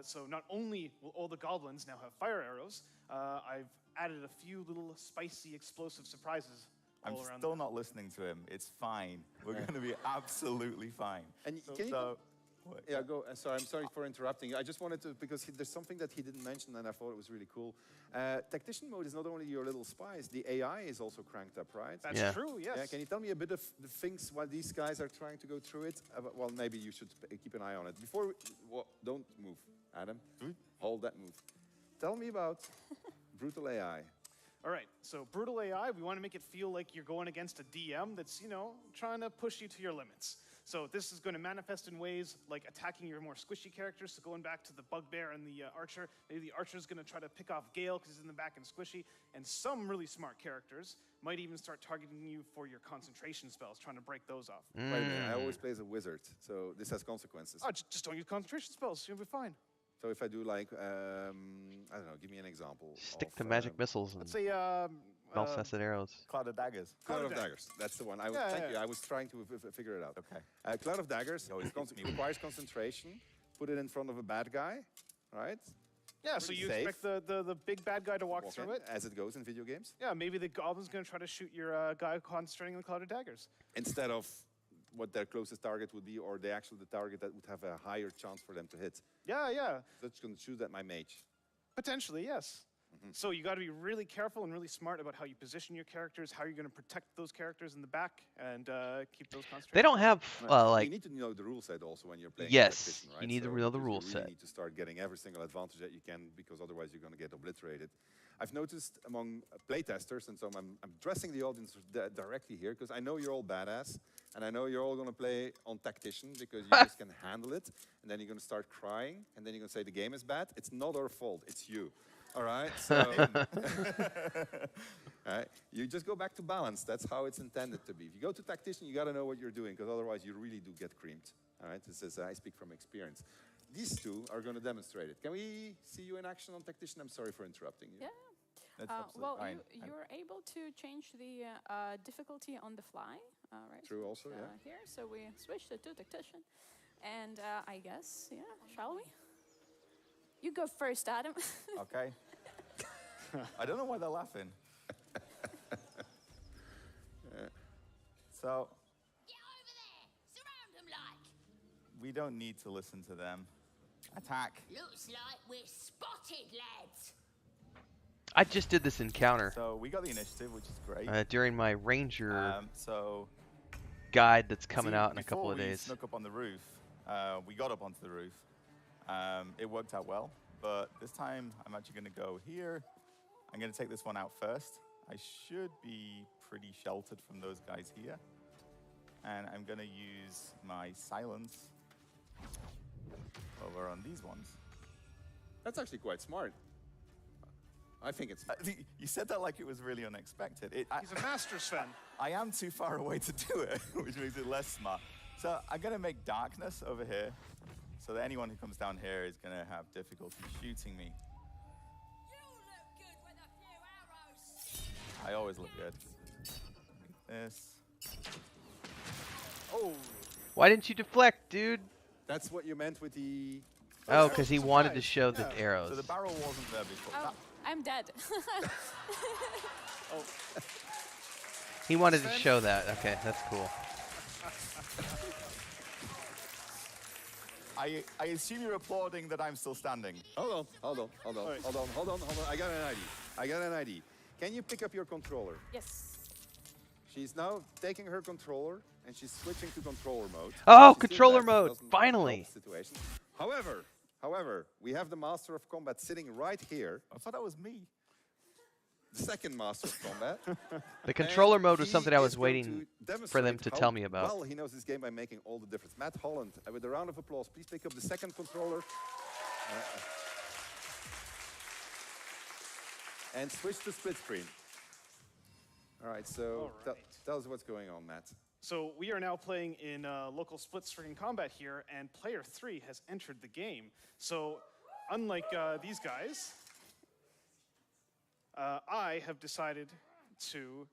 S10: So not only will all the goblins now have fire arrows, I've added a few little spicy explosive surprises
S17: I'm
S10: all around.
S17: still not listening to him. It's fine. We're going to be absolutely fine.
S3: And can you? Yeah, go. Sorry, I'm sorry for interrupting you. I just wanted to, because there's something that he didn't mention, and I thought it was really cool. Tactician mode is not only your little spies, the AI is also cranked up, right?
S10: That's true, yes.
S3: Yeah, can you tell me a bit of the things while these guys are trying to go through it? Well, maybe you should keep an eye on it. Before, don't move, Adam. Hold that move. Tell me about Brutal AI.
S10: All right, so Brutal AI, we want to make it feel like you're going against a DM that's, trying to push you to your limits. So this is going to manifest in ways like attacking your more squishy characters. So going back to the bugbear and the archer, maybe the archer is going to try to pick off Gale because he's in the back and squishy. And some really smart characters might even start targeting you for your concentration spells, trying to break those off.
S3: Wait a minute, I always play as a wizard, so this has consequences.
S10: Oh, just don't use concentration spells. You'll be fine.
S3: So if I do like, I don't know, give me an example.
S1: Stick to magic missiles and
S10: Let's say
S1: Malfested arrows.
S17: Cloud of Daggers.
S3: Cloud of Daggers. That's the one. Thank you. I was trying to figure it out.
S17: Okay.
S3: Cloud of Daggers requires concentration. Put it in front of a bad guy, right?
S10: Yeah, so you expect the big bad guy to walk through it?
S3: As it goes in video games.
S10: Yeah, maybe the goblin's going to try to shoot your guy concentrating on the Cloud of Daggers.
S3: Instead of what their closest target would be, or the target that would have a higher chance for them to hit.
S10: Yeah, yeah.
S3: That's going to shoot at my mage.
S10: Potentially, yes. So you got to be really careful and really smart about how you position your characters, how you're going to protect those characters in the back, and keep those concentrated.
S1: They don't have like.
S3: You need to know the rule set also when you're playing.
S1: Yes,
S3: Tactician, right?
S1: you need to know the rule set.
S3: You need to start getting every single advantage that you can, because otherwise you're going to get obliterated. I've noticed among playtesters, and so I'm addressing the audience directly here, because I know you're all badass, and I know you're all going to play on Tactician because you just can handle it, and then you're going to start crying, and then you're going to say the game is bad. It's not our fault. It's you. All right, so right, you just go back to balance. That's how it's intended to be. If you go to Tactician, you got to know what you're doing, because otherwise you really do get creamed. All right, this is I speak from experience. These two are going to demonstrate it. Can we see you in action on Tactician? I'm sorry for interrupting you.
S7: Yeah. Well, you're able to change the difficulty on the fly, right?
S3: True, also, yeah.
S7: Here, so we switched it to Tactician, and I guess, yeah, shall we? You go first, Adam.
S17: Okay. I don't know why they're laughing. So.
S21: Get over there! Surround them like!
S17: We don't need to listen to them. Attack.
S21: Looks like we're spotted, lads.
S1: I just did this encounter.
S17: So we got the initiative, which is great.
S1: During my ranger
S17: so
S1: guide that's coming out in a couple of days.
S17: Before we snuck up on the roof, we got up onto the roof. It worked out well, but this time I'm actually going to go here. I'm going to take this one out first. I should be pretty sheltered from those guys here. And I'm going to use my silence over on these ones.
S3: That's actually quite smart. I think it's...
S17: you said that like it was really unexpected.
S10: He's a master, Sven.
S17: I am too far away to do it, which makes it less smart. So I'm going to make darkness over here, so that anyone who comes down here is going to have difficulty shooting me.
S21: You look good with a few arrows.
S17: I always look good. This.
S3: Oh!
S1: Why didn't you deflect, dude?
S3: That's what you meant with the...
S1: Oh, because he wanted to show the arrows.
S17: So the barrel wasn't there before.
S7: Oh, I'm dead.
S10: Oh.
S1: He wanted to show that. Okay, that's cool.
S17: I assume you're applauding that I'm still standing.
S3: Hold on. I got an ID. Can you pick up your controller?
S7: Yes.
S3: She's now taking her controller and she's switching to controller mode.
S1: Oh, controller mode! Finally.
S3: Situation. However, we have the Master of Combat sitting right here.
S17: I thought that was me.
S3: The second Master of Combat.
S1: The controller mode was something I was waiting for them to tell me about.
S3: Well, he knows this game by making all the difference. Matt Holland, with a round of applause, please pick up the second controller. And switch to split screen. All right, so tell us what's going on, Matt.
S10: So we are now playing in local split-screen combat here, and player 3 has entered the game. So unlike these guys, I have decided to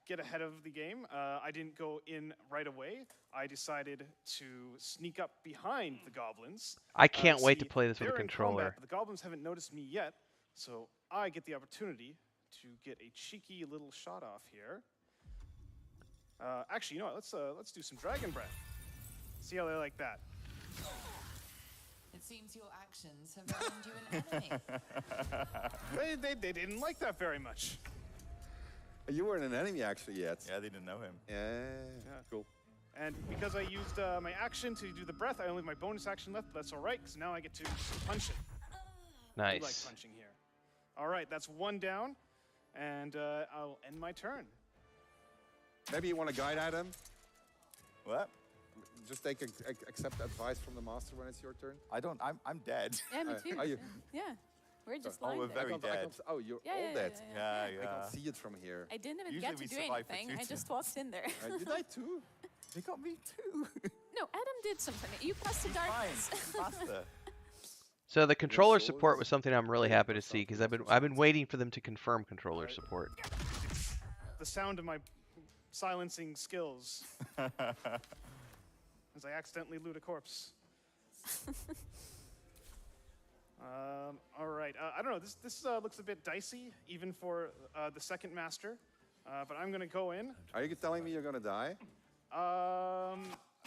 S10: get ahead of the game. I didn't go in right away. I decided to sneak up behind the goblins.
S1: I can't wait to play this with a controller.
S10: Combat, but the goblins haven't noticed me yet, so I get the opportunity to get a cheeky little shot off here. Actually, you know what? Let's do some Dragon Breath. See how they like that.
S2: It seems your actions have earned you an enemy.
S10: They didn't like that very much.
S3: You weren't an enemy actually yet.
S17: Yeah, they didn't know him.
S3: Yeah, cool.
S10: And because I used my action to do the breath, I only have my bonus action left, but that's all right, because now I get to punch it.
S1: Nice.
S10: I like punching here. All right, that's one down, and I'll end my turn.
S3: Maybe you want to guide Adam?
S17: What?
S3: just accept advice from the master when it's your turn?
S17: I don't. I'm dead.
S7: Yeah, me too.
S3: Are you?
S7: Yeah. We're just
S17: Oh,
S7: lying
S17: we're
S7: there.
S17: very dead.
S3: Oh, you're
S7: Yeah,
S3: all
S7: yeah,
S3: dead.
S7: yeah,
S3: I can see it from here.
S7: I didn't even
S17: Usually
S7: get to
S17: we
S7: do
S17: survive for
S7: anything. I
S17: 2
S7: just walked in there.
S3: Did I too?
S17: They got me too.
S7: No, Adam did something. You passed the darkness.
S17: Faster.
S1: So the controller support was something I'm really happy to see because I've been waiting for them to confirm controller support.
S10: The sound of my silencing skills as I accidentally loot a corpse. All right. I don't know. This looks a bit dicey, even for the second master. But I'm gonna go in.
S3: Are you telling me you're gonna die?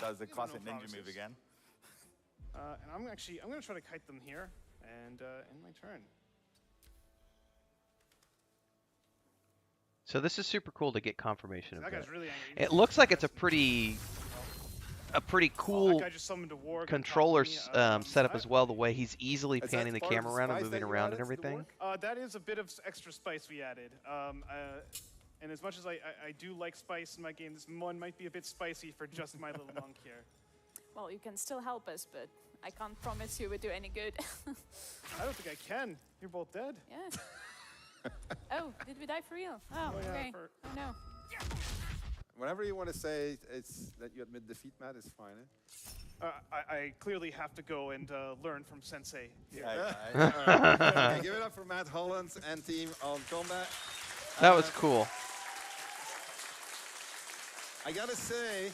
S17: That's the classic ninja move again.
S10: And I'm gonna try to kite them here and end my turn.
S1: So this is super cool to get confirmation of
S10: That
S1: that.
S10: guy's really angry.
S1: It looks like it's a pretty cool
S10: guy just summoned a war.
S1: controller setup as well. The way he's easily panning the camera around and moving around and everything.
S10: That is a bit of extra spice we added. And as much as I do like spice in my game, this one might be a bit spicy for just my little monk here.
S7: Well, you can still help us, but I can't promise you would do any good.
S10: I don't think I can. You're both dead.
S7: Yeah. Oh, did we die for real? Oh,
S10: Oh, yeah,
S7: okay.
S10: for-
S7: Oh, no.
S3: Whenever you want to say it's that you admit defeat, Matt, it's fine.
S10: I clearly have to go and learn from Sensei. Here.
S3: All right. Okay, give it up for Matt Holland and team on combat.
S1: That was cool.
S3: I gotta say,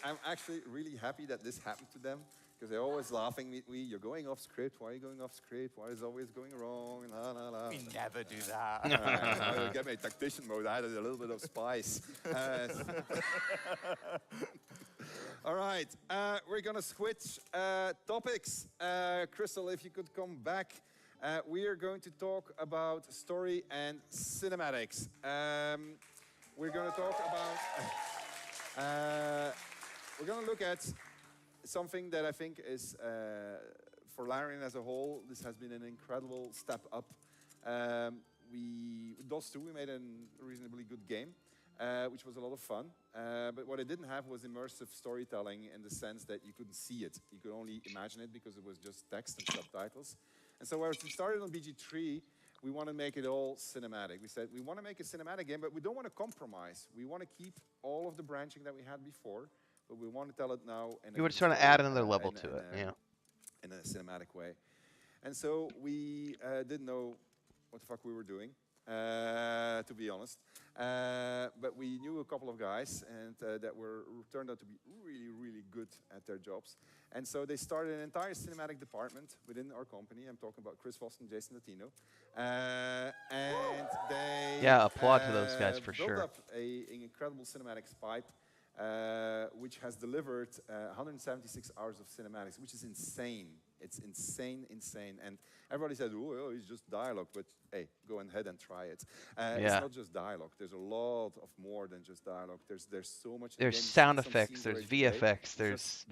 S3: I'm actually really happy that this happened to them because they're always laughing at me. You're going off script. Why are you going off script? Why is it always going wrong? La, la, la.
S17: We never do that.
S3: I get my tactician mode. I added a little bit of spice. All right, we're gonna switch topics. Crystal, if you could come back. We are going to talk about story and cinematics. We're going to talk about. We're going to look at something that I think is for Larian as a whole. This has been an incredible step up. With DOS 2, we made a reasonably good game, which was a lot of fun. But what it didn't have was immersive storytelling in the sense that you couldn't see it. You could only imagine it because it was just text and subtitles. And so as we started on BG3, we want to make it all cinematic. We said we want to make a cinematic game, but we don't want to compromise. We want to keep all of the branching that we had before, but we want to tell it now.
S1: You were just trying to add another level to it, yeah.
S3: In a cinematic way. And so we didn't know what the fuck we were doing, to be honest. But we knew a couple of guys and that turned out to be really, really good at their jobs. And so they started an entire cinematic department within our company. I'm talking about Chris Voss and Jason Latino. And they
S1: applaud to those guys for
S3: built
S1: sure.
S3: up an incredible cinematics pipe, which has delivered 176 hours of cinematics, which is insane. It's insane. And everybody said, oh, it's just dialogue. But hey, go ahead and try it. It's not just dialogue. There's a lot of more than just dialogue. There's so much.
S1: There's sound effects, there's VFX, there's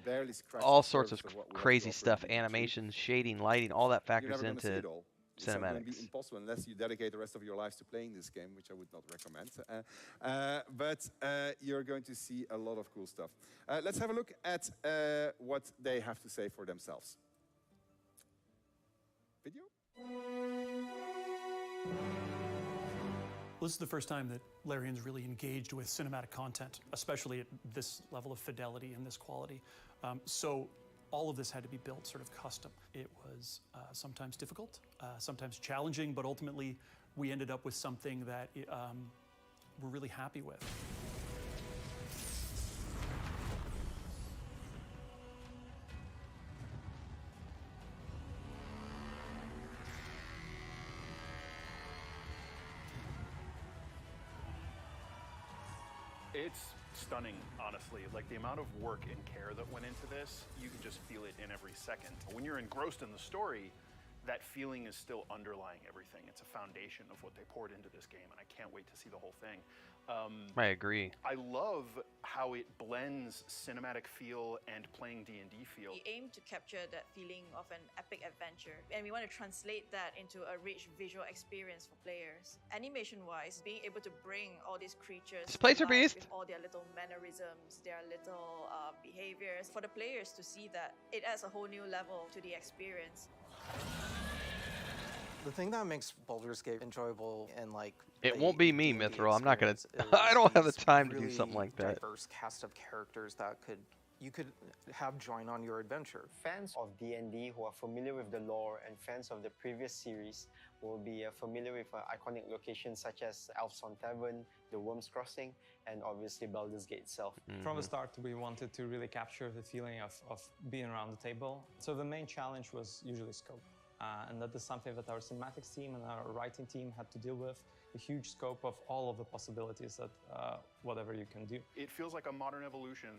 S1: all sorts of crazy stuff, animations, shading, lighting, all that factors into
S3: It's going to
S1: cinematics.
S3: be impossible unless you dedicate the rest of your lives to playing this game, which I would not recommend. But you're going to see a lot of cool stuff. Let's have a look at what they have to say for themselves. Video?
S22: Well, this is the first time that Larian's really engaged with cinematic content, especially at this level of fidelity and this quality. So all of this had to be built sort of custom. It was sometimes difficult, sometimes challenging, but ultimately we ended up with something that we're really happy with.
S18: It's stunning, honestly. Like the amount of work and care that went into this, you can just feel it in every second. When you're engrossed in the story, that feeling is still underlying everything. It's a foundation of what they poured into this game, and I can't wait to see the whole thing.
S1: I agree.
S18: I love how it blends cinematic feel and playing D&D feel.
S5: We aim to capture that feeling of an epic adventure, and we want to translate that into a rich visual experience for players. Animation-wise, being able to bring all these creatures
S1: This place
S5: to
S1: are
S5: life
S1: beast.
S5: with all their little mannerisms, their little behaviors, for the players to see that, it adds a whole new level to the experience.
S19: The thing that makes Baldur's Gate enjoyable and like
S1: It won't be me, Mithril. I'm not gonna. I don't have the time to do something like that.
S19: Diverse cast of characters that you could have join on your adventure.
S23: Fans of D&D who are familiar with the lore and fans of the previous series will be familiar with iconic locations such as Elfson Tavern, the Worm's Crossing, and obviously Baldur's Gate itself.
S14: From the start, we wanted to really capture the feeling of being around the table. So the main challenge was usually scope. And that is something that our cinematics team and our writing team had to deal with, a huge scope of all of the possibilities that whatever you can do.
S18: It feels like a modern evolution,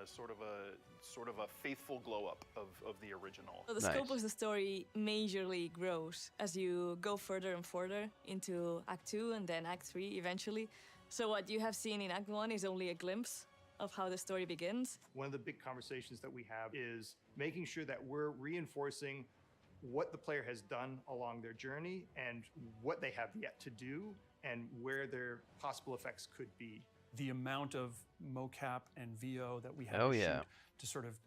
S18: sort of a faithful glow up of the original.
S24: So the scope of the story majorly grows as you go further and further into Act 2 and then Act 3 eventually. So what you have seen in Act 1 is only a glimpse of how the story begins.
S25: One of the big conversations that we have is making sure that we're reinforcing what the player has done along their journey and what they have yet to do and where their possible effects could be.
S22: The amount of mocap and VO that we have
S1: Oh,
S22: to
S1: yeah.
S22: shoot to sort of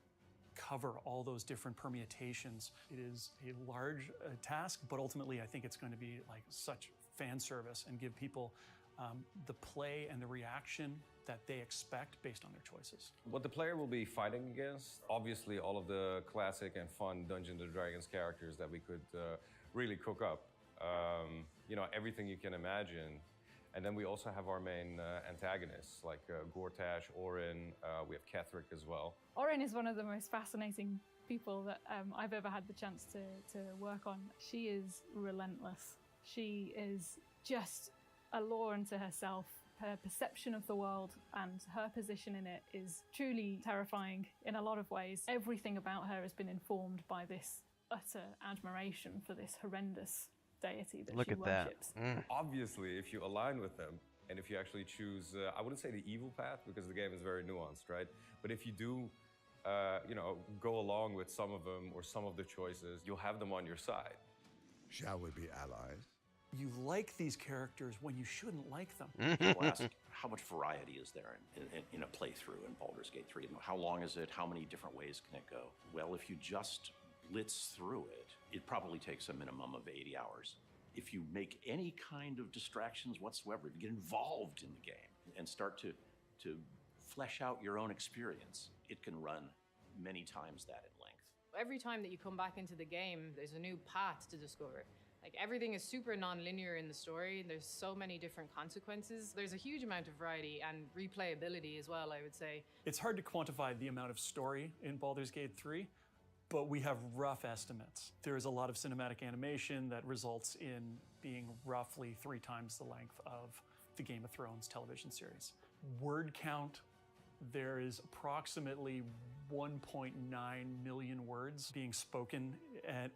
S22: cover all those different permutations, it is a large task, but ultimately I think it's going to be like such fan service and give people the play and the reaction that they expect based on their choices.
S26: What the player will be fighting against, obviously all of the classic and fun Dungeons & Dragons characters that we could really cook up. You know, everything you can imagine. And then we also have our main antagonists, like Gortash, Orin, we have Ketheric as well.
S27: Orin is one of the most fascinating people that I've ever had the chance to work on. She is relentless. She is just a law unto herself. Her perception of the world and her position in it is truly terrifying in a lot of ways. Everything about her has been informed by this utter admiration for this horrendous deity that
S26: Look
S27: she
S26: at that.
S27: worships.
S26: Obviously, if you align with them, and if you actually choose, I wouldn't say the evil path, because the game is very nuanced, right? But if you do, you know, go along with some of them or some of the choices, you'll have them on your side.
S28: Shall we be allies?
S22: You like these characters when you shouldn't like them.
S29: People ask, how much variety is there in a playthrough in Baldur's Gate 3? How long is it? How many different ways can it go? Well, if you just blitz through it, it probably takes a minimum of 80 hours. If you make any kind of distractions whatsoever, if you get involved in the game and start to flesh out your own experience, it can run many times that in length.
S30: Every time that you come back into the game, there's a new path to discover. Like, everything is super non-linear in the story. There's so many different consequences. There's a huge amount of variety and replayability as well, I would say.
S22: It's hard to quantify the amount of story in Baldur's Gate 3, but we have rough estimates. There is a lot of cinematic animation that results in being roughly 3 times the length of the Game of Thrones television series. Word count, there is approximately 1.9 million words being spoken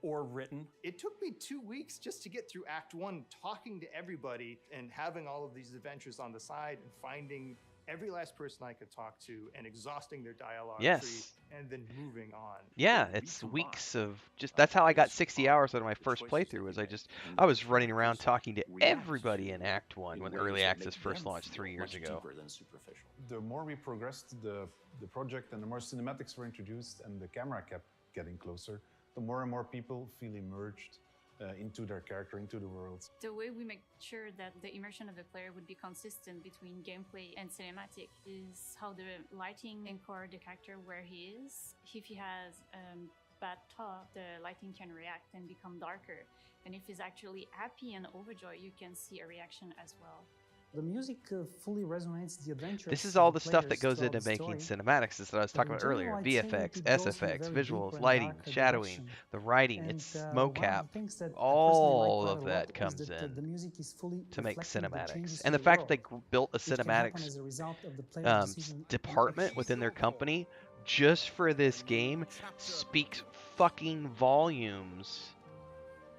S22: or written.
S25: It took me 2 weeks just to get through Act 1, talking to everybody and having all of these adventures on the side and finding every last person I could talk to and exhausting their dialogue
S1: Yes.
S25: tree and then moving on.
S1: Yeah, it's weeks of just. That's how I got 60 hours out of my first playthrough. Was I was running around talking to everybody in Act 1 when Early Access first launched 3 years ago.
S31: The more we progressed the project and the more cinematics were introduced and the camera kept getting closer, the more and more people feel immersed into their character, into the world.
S32: The way we make sure that the immersion of the player would be consistent between gameplay and cinematic is how the lighting encodes the character where he is. If he has bad thought, the lighting can react and become darker. And if he's actually happy and overjoyed, you can see a reaction as well.
S33: The music fully resonates the adventure.
S1: This is all the stuff that goes into making cinematics, is what I was talking about earlier. VFX, SFX, visuals, lighting, shadowing, the writing, it's mocap. All of that comes in to make cinematics. And the fact that they built a cinematics department within their company just for this game speaks fucking volumes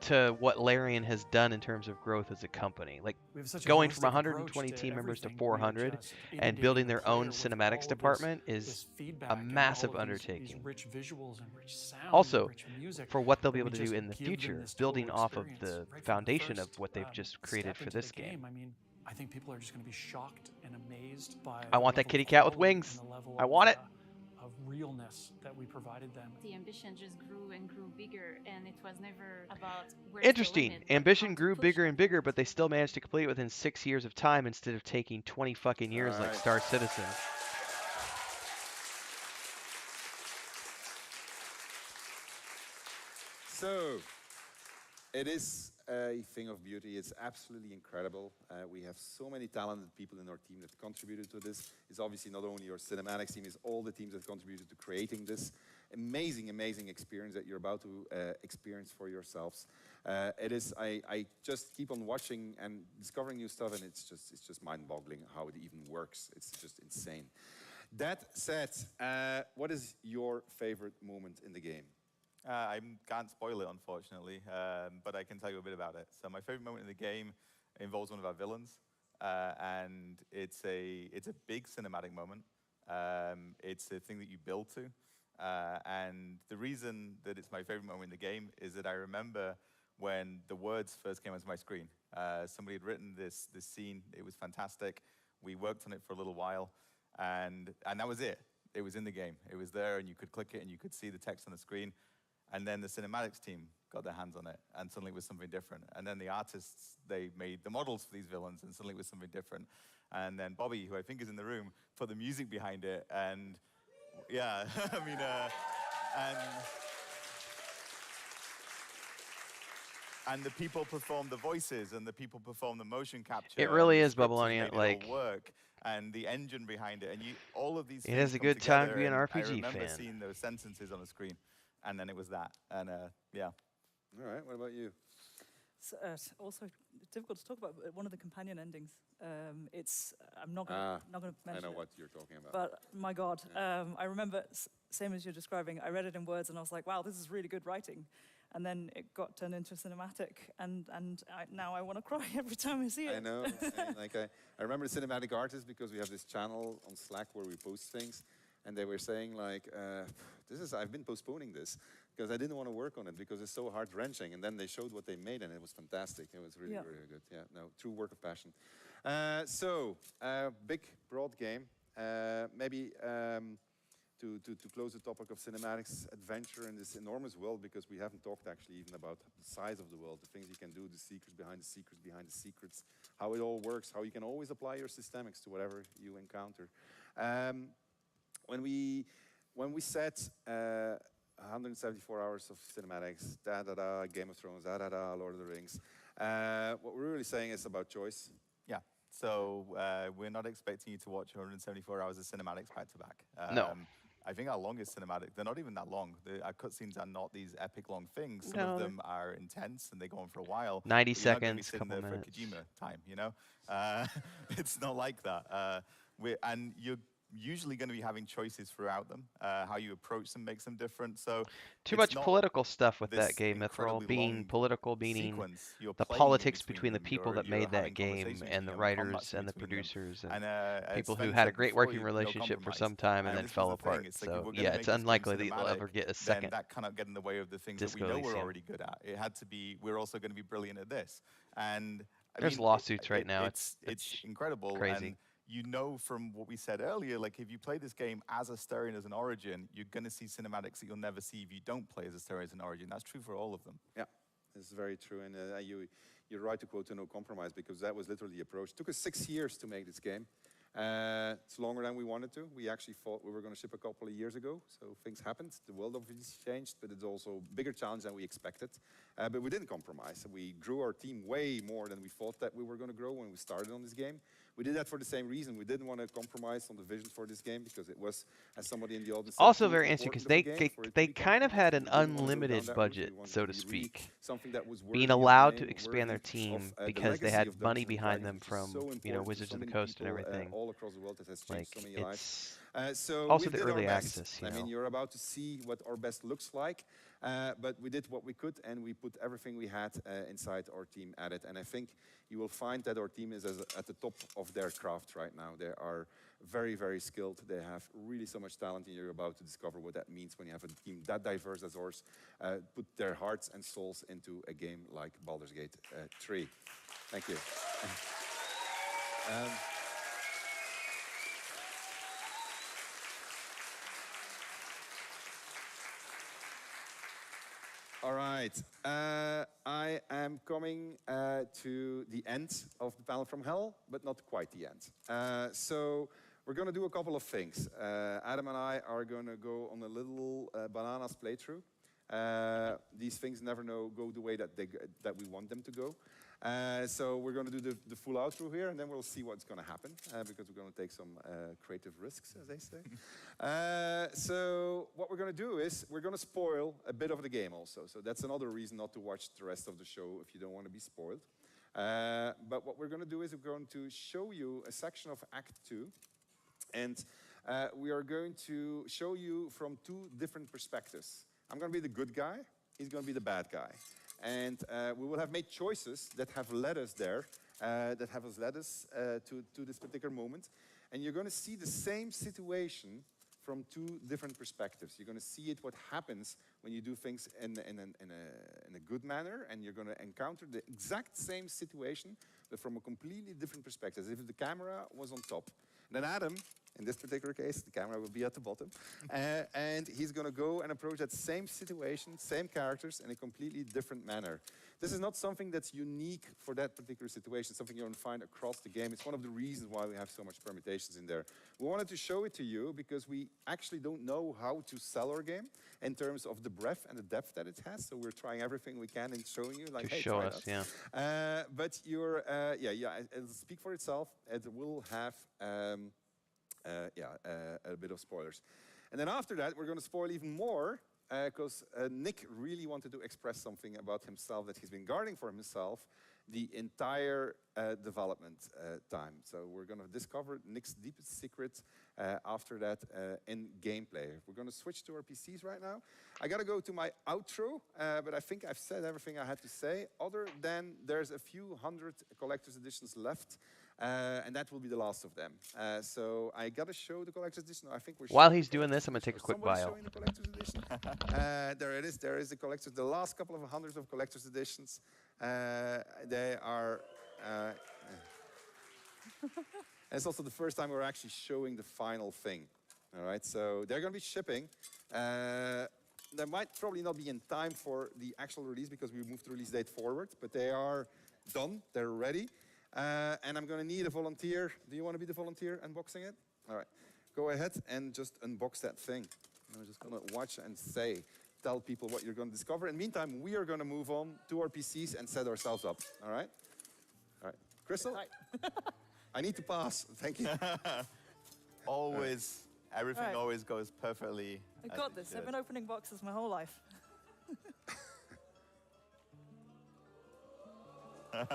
S1: to what Larian has done in terms of growth as a company. Like
S22: We have such a
S1: going from
S22: holistic
S1: 120
S22: approach to
S1: team members to
S22: everything. We
S1: 400
S22: just
S1: and
S22: inundating
S1: building
S22: the
S1: their
S22: player
S1: own
S22: with
S1: cinematics
S22: all of
S1: department
S22: this
S1: is
S22: feedback
S1: a
S22: and
S1: massive
S22: all of
S1: undertaking.
S22: these rich visuals and rich sound and
S1: Also,
S22: rich music.
S1: for what they'll
S22: that
S1: be able
S22: we
S1: to do
S22: just
S1: in the
S22: give them
S1: future,
S22: this total
S1: building off of
S22: experience
S1: the
S22: right from the
S1: foundation of
S22: first,
S1: what they've just created
S22: step
S1: for
S22: into
S1: this
S22: the
S1: game.
S22: I mean, I think people are just going to be shocked and amazed by.
S1: I
S22: the
S1: want that
S22: level
S1: kitty
S22: of
S1: cat with
S22: quality
S1: wings.
S22: and the level
S1: I want it.
S22: Of realness that we provided them.
S32: The ambition just grew and grew bigger, and it was never about where's
S1: Interesting.
S32: the limit, but
S1: Ambition
S32: how to
S1: grew
S32: push
S1: bigger
S32: it.
S1: and bigger, but they still managed to complete it within 6 years of time instead of taking 20 fucking years like
S3: Alright.
S1: Star Citizen.
S3: So, it is a thing of beauty. It's absolutely incredible. We have so many talented people in our team that contributed to this. It's obviously not only your cinematics team, it's all the teams that contributed to creating this amazing, amazing experience that you're about to experience for yourselves. It is. I just keep on watching and discovering new stuff, and it's just mind-boggling how it even works. It's just insane. That said, what is your favorite moment in the game?
S17: I can't spoil it, unfortunately, but I can tell you a bit about it. So my favorite moment in the game involves one of our villains, and it's a big cinematic moment. It's a thing that you build to, and the reason that it's my favorite moment in the game is that I remember when the words first came onto my screen. Somebody had written this scene. It was fantastic. We worked on it for a little while, and that was it. It was in the game. It was there, and you could click it, and you could see the text on the screen. And then the cinematics team got their hands on it, and suddenly it was something different. And then the artists, they made the models for these villains, and suddenly it was something different. And then Bobby, who I think is in the room, put the music behind it, and yeah, I mean, and the people performed the voices, and the people performed the motion capture.
S1: It really
S17: and the
S1: is,
S17: scripters
S1: Babylonia,
S17: made it
S1: like-
S17: all work, and the engine behind it, and all of these
S1: It
S17: things
S1: is a
S17: come
S1: good time to
S17: together,
S1: be an
S17: and
S1: RPG
S17: I remember
S1: fan.
S17: seeing those sentences on the screen, and then it was that, and yeah.
S3: All right, what about you?
S2: It's also difficult to talk about one of the companion endings. I'm not going to mention
S3: I know
S2: it,
S3: what you're talking about.
S2: but my God, I remember same as you're describing. I read it in words and I was like, wow, this is really good writing. And then it got turned into a cinematic, and now I want to cry every time I see it.
S3: I know. And like I remember the cinematic artists because we have this channel on Slack where we post things, and they were saying like, I've been postponing this because I didn't want to work on it because it's so heart-wrenching. And then they showed what they made, and it was fantastic. It was really, really good. Yeah, no, true work of passion. Big, broad game. Maybe to close the topic of cinematics, adventure in this enormous world, because we haven't talked actually even about the size of the world, the things you can do, the secrets behind the secrets, how it all works, how you can always apply your systemics to whatever you encounter. When we set 174 hours of cinematics, Game of Thrones, Lord of the Rings, what we're really saying is about choice.
S17: Yeah, so we're not expecting you to watch 174 hours of cinematics back to back.
S1: No.
S17: I think our longest cinematic, they're not even that long. Our cutscenes are not these epic long things. Some
S1: No.
S17: of them are intense and they go on for a while.
S1: 90
S17: but you're not gonna be
S1: seconds,
S17: sitting
S1: couple
S17: there
S1: minutes.
S17: for Kojima time, you know? It's not like that. And you're usually going to be having choices throughout them. How you approach them makes them different. So
S1: Too
S17: it's
S1: much
S17: not
S1: political stuff with
S17: this
S1: that game, Mithril.
S17: incredibly
S1: Being
S17: long
S1: political, meaning
S17: sequence. You're
S1: the
S17: playing
S1: politics
S17: between
S1: between the
S17: them.
S1: people that
S17: You're
S1: made
S17: having
S1: that game
S17: conversations
S1: and the
S17: between them, combats
S1: writers and the
S17: between them.
S1: producers
S17: And,
S1: and people
S17: Sven
S1: who had a
S17: said
S1: great
S17: before,
S1: working
S17: no
S1: relationship for
S17: compromise.
S1: some time and then
S17: this was
S1: fell
S17: the thing.
S1: apart.
S17: It's like, if
S1: So
S17: we're gonna
S1: yeah,
S17: make
S1: it's
S17: this game
S1: unlikely that you'll
S17: cinematic,
S1: ever get a
S17: then
S1: second
S17: that cannot get in the way of the things that we
S1: Disco
S17: know we're
S1: Elysium.
S17: already good at. It had to be, we're also going to be brilliant at this. And I
S1: There's
S17: mean,
S1: lawsuits right now.
S17: It's incredible.
S1: crazy.
S17: And you know from what we said earlier, like if you play this game as Asterion as an origin, you're going to see cinematics that you'll never see if you don't play as Asterion as an origin. That's true for all of them.
S3: Yeah, this is very true. And you're right to quote to no compromise, because that was literally the approach. It took us 6 years to make this game. It's longer than we wanted to. We actually thought we were going to ship a couple of years ago, so things happened. The world obviously changed, but it's also a bigger challenge than we expected. But we didn't compromise. We grew our team way more than we thought that we were going to grow when we started on this game. We did that for the same reason. We didn't want to compromise on the vision for this game, because it was, as somebody in the audience said,
S1: Also
S3: too
S1: very interesting because
S3: important of a game for it to
S1: they
S3: be
S1: kind of had an
S3: compromised. We didn't wanna go down
S1: unlimited
S3: that route.
S1: budget,
S3: We wanted
S1: so
S3: to
S1: to
S3: be really
S1: speak.
S3: something that was worthy
S1: Being
S3: of the
S1: allowed to
S3: name,
S1: expand their
S3: worthy
S1: team
S3: of, the
S1: because they
S3: legacy
S1: had
S3: of
S1: money
S3: Dungeons and
S1: behind
S3: Dragons,
S1: them
S3: which is
S1: from
S3: so
S1: you know
S3: important to
S1: Wizards
S3: so
S1: of the
S3: many
S1: Coast and
S3: people,
S1: everything.
S3: all across the world. It has changed
S1: Like
S3: so many lives. So
S1: Also
S3: we
S1: the
S3: did
S1: early
S3: our best.
S1: access,
S3: I mean, you're about to see what our best looks like, but we did what we could, and we put everything we had inside our team at it. And I think you will find that our team is at the top of their craft right now. They are very, very skilled. They have really so much talent, and you're about to discover what that means when you have a team that diverse as ours put their hearts and souls into a game like Baldur's Gate 3. Thank you. All right, I am coming to the end of the panel from hell, but not quite the end. So we're going to do a couple of things. Adam and I are going to go on a little bananas playthrough. These things never go the way that we want them to go. So we're going to do the full outro here, and then we'll see what's going to happen, because we're going to take some creative risks, as they say. So what we're going to do is we're going to spoil a bit of the game also. So that's another reason not to watch the rest of the show if you don't want to be spoiled. But what we're going to do is we're going to show you a section of Act 2. And we are going to show you from two different perspectives. I'm going to be the good guy. He's going to be the bad guy. And we will have made choices that have led us there, to this particular moment. And you're going to see the same situation from two different perspectives. You're going to see what happens when you do things in a good manner, and you're going to encounter the exact same situation, but from a completely different perspective, as if the camera was on top. And then Adam, in this particular case, the camera will be at the bottom, and he's going to go and approach that same situation, same characters, in a completely different manner. This is not something that's unique for that particular situation, something you're going to find across the game. It's one of the reasons why we have so much permutations in there. We wanted to show it to you because we actually don't know how to sell our game in terms of the breadth and the depth that it has. So we're trying everything we can in showing you, like, hey,
S1: show
S3: try
S1: us,
S3: that.
S1: yeah.
S3: But you're, it'll speak for itself. It will have, a bit of spoilers. And then after that, we're going to spoil even more, because Nick really wanted to express something about himself that he's been guarding for himself the entire development time. So we're going to discover Nick's deepest secret after that in gameplay. We're going to switch to our PCs right now. I got to go to my outro, but I think I've said everything I had to say, other than there's a few hundred collector's editions left. And that will be the last of them. So I gotta show the collector's edition. I think we're.
S1: While he's doing this, I'm gonna take a quick bio.
S3: Showing the collector's edition. There it is. There is the collector's. The last couple of hundreds of collector's editions. They are. It's also the first time we're actually showing the final thing. All right. So they're gonna be shipping. They might probably not be in time for the actual release because we moved the release date forward, but they are done. They're ready. And I'm going to need a volunteer. Do you want to be the volunteer unboxing it? All right. Go ahead and just unbox that thing. I'm just going to watch and tell people what you're going to discover. In the meantime, we are going to move on to our PCs and set ourselves up. All right? All right. Crystal? I need to pass. Thank you.
S17: Always, everything
S2: Right.
S17: always goes perfectly.
S2: I got this. I've been opening boxes my whole life. All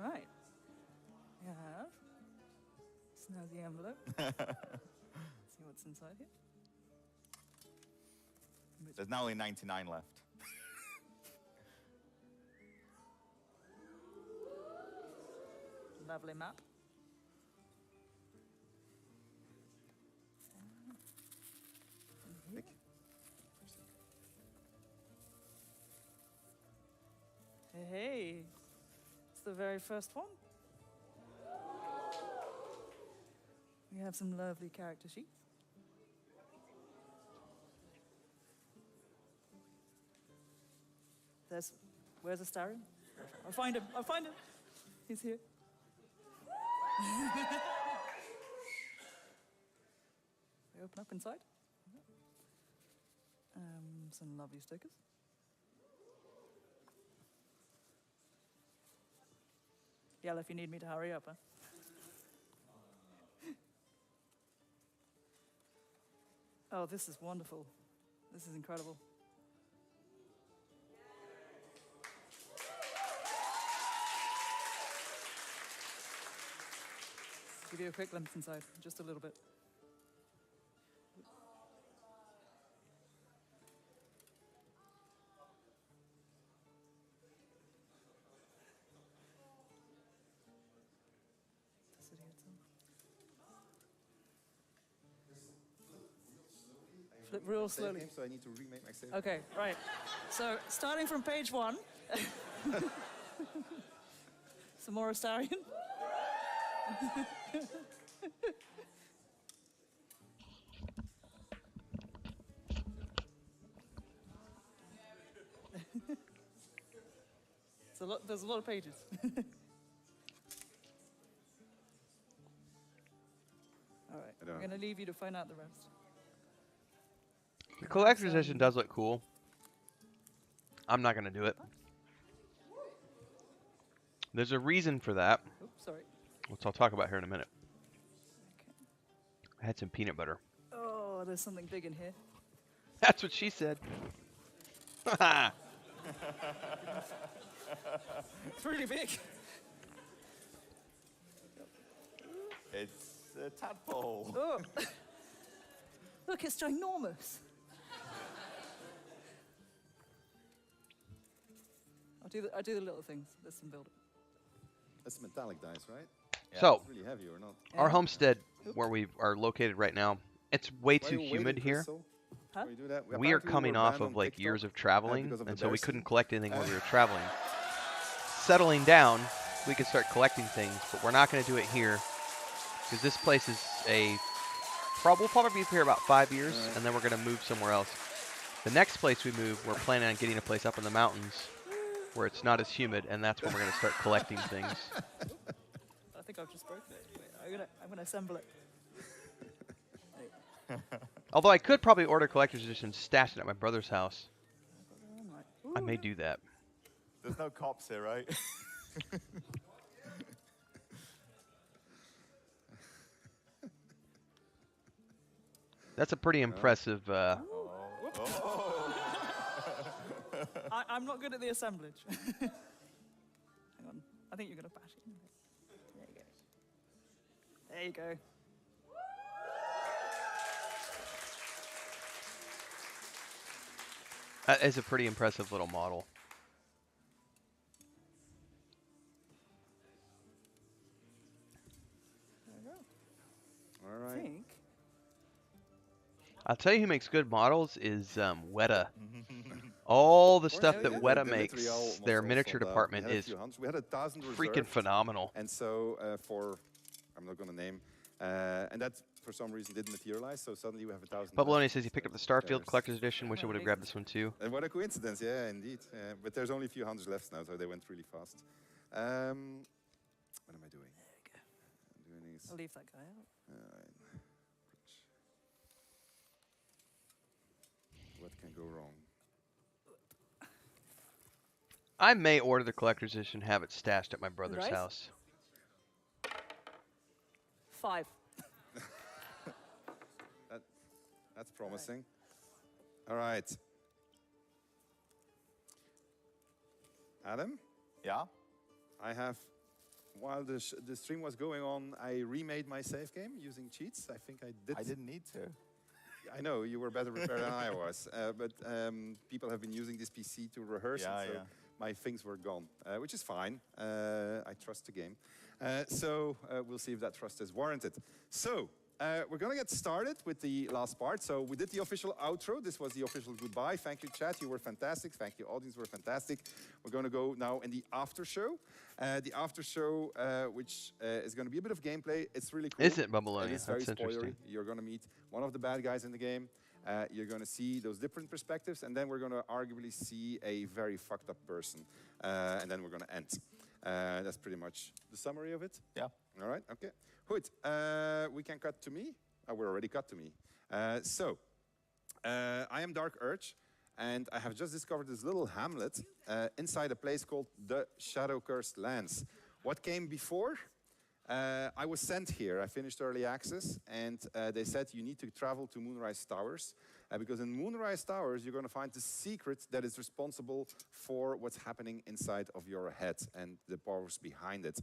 S2: right. We have. It's now the envelope. See what's inside here.
S17: There's now only 99 left.
S2: Lovely map. Hey, it's the very first one. We have some lovely character sheets. Where's the Larian? I'll find him. He's here. We open up inside. Some lovely stickers. Yell if you need me to hurry up, huh? Oh, this is wonderful. This is incredible. Give you a quick glimpse inside, just a little bit. Flip real
S3: Save
S2: slowly.
S3: game, so I need to remake my save.
S2: Okay, right. So starting from page 1. Some more Astarion. There's a lot of pages. All right, I'm going to leave you to find out the rest.
S1: The collector's edition does look cool. I'm not going to do it. There's a reason for that,
S2: Oops, sorry.
S1: which I'll talk about here in a minute. I had some peanut butter.
S2: Oh, there's something big in here.
S1: That's what she said.
S2: It's really big.
S17: It's a tadpole.
S2: Oh. Look, it's ginormous. I do the little things. There's some building.
S3: That's metallic dice, right?
S1: So,
S3: It's really heavy or not?
S1: our homestead, where we are located right now, it's way
S3: Why
S1: too
S3: you
S1: humid
S3: waiting,
S1: here.
S3: Crystal?
S2: Huh?
S3: We do that.
S1: We are
S3: Apparently
S1: coming
S3: were
S1: off
S3: banned
S1: of
S3: on
S1: like
S3: TikTok,
S1: years of traveling,
S3: because of the
S1: and so we
S3: bears.
S1: couldn't collect anything while we were traveling. Settling down, we could start collecting things, but we're not going to do it here because this place is we'll probably be here about 5 years, and then we're going to move somewhere else. The next place we move, we're planning on getting a place up in the mountains where it's not as humid, and that's when we're going to start collecting things.
S2: I think I've just broken it. Wait, I'm gonna assemble it.
S1: Although I could probably order collector's edition, stash it at my brother's house. I may do that.
S17: There's no cops here, right?
S1: That's a pretty impressive.
S2: I'm not good at the assemblage. Hang on. I think you're gonna bash it. There you go. There you go.
S1: That is a pretty impressive little model.
S2: There you go.
S3: All right.
S2: I think.
S1: I'll tell you who makes good models is Weta. All the stuff
S3: Yeah,
S1: that
S3: yeah,
S1: Weta
S3: they're
S1: makes,
S3: literally almost
S1: their
S3: all
S1: miniature
S3: sold out.
S1: department
S3: We had a
S1: is
S3: few hundreds. We had 1,000
S1: freaking
S3: reserved.
S1: phenomenal.
S3: And so I'm not going to name, and that for some reason didn't materialize. So suddenly we have 1,000.
S1: Babylonia says he picked up the Starfield Collector's Edition. Wish I would have grabbed this one too.
S3: And what a coincidence, yeah, indeed. But there's only a few hundreds left now, so they went really fast. What am I doing?
S2: There you go.
S3: I'm doing these.
S2: I'll leave that guy out.
S3: What can go wrong?
S1: I may order the Collector's Edition, have it stashed at my brother's
S2: Right.
S1: house.
S2: 5.
S3: That's promising. All right. Adam?
S17: Yeah?
S3: I have, while the stream was going on, I remade my save game using cheats. I think I did.
S17: I didn't need to.
S3: I know, you were better prepared than I was. But people have been using this PC to rehearse,
S17: Yeah,
S3: and so
S17: yeah.
S3: my things were gone, which is fine. I trust the game. So we'll see if that trust is warranted. So we're going to get started with the last part. So we did the official outro. This was the official goodbye. Thank you, chat. You were fantastic. Thank you, audience. Were fantastic. We're going to go now in the after show. The after show, which is going to be a bit of gameplay. It's really cool.
S1: Is it, Babylonia?
S3: It is very
S1: That's
S3: spoilery.
S1: interesting.
S3: You're going to meet one of the bad guys in the game. You're going to see those different perspectives, and then we're going to arguably see a very fucked up person. And then we're going to end. That's pretty much the summary of it.
S17: Yeah.
S3: All right, okay. Goed, we can cut to me. We're already cut to me. I am Dark Urge, and I have just discovered this little hamlet inside a place called the Shadow-Cursed Lands. What came before? I was sent here. I finished early access, and they said you need to travel to Moonrise Towers, because in Moonrise Towers you're going to find the secret that is responsible for what's happening inside of your head and the powers behind it.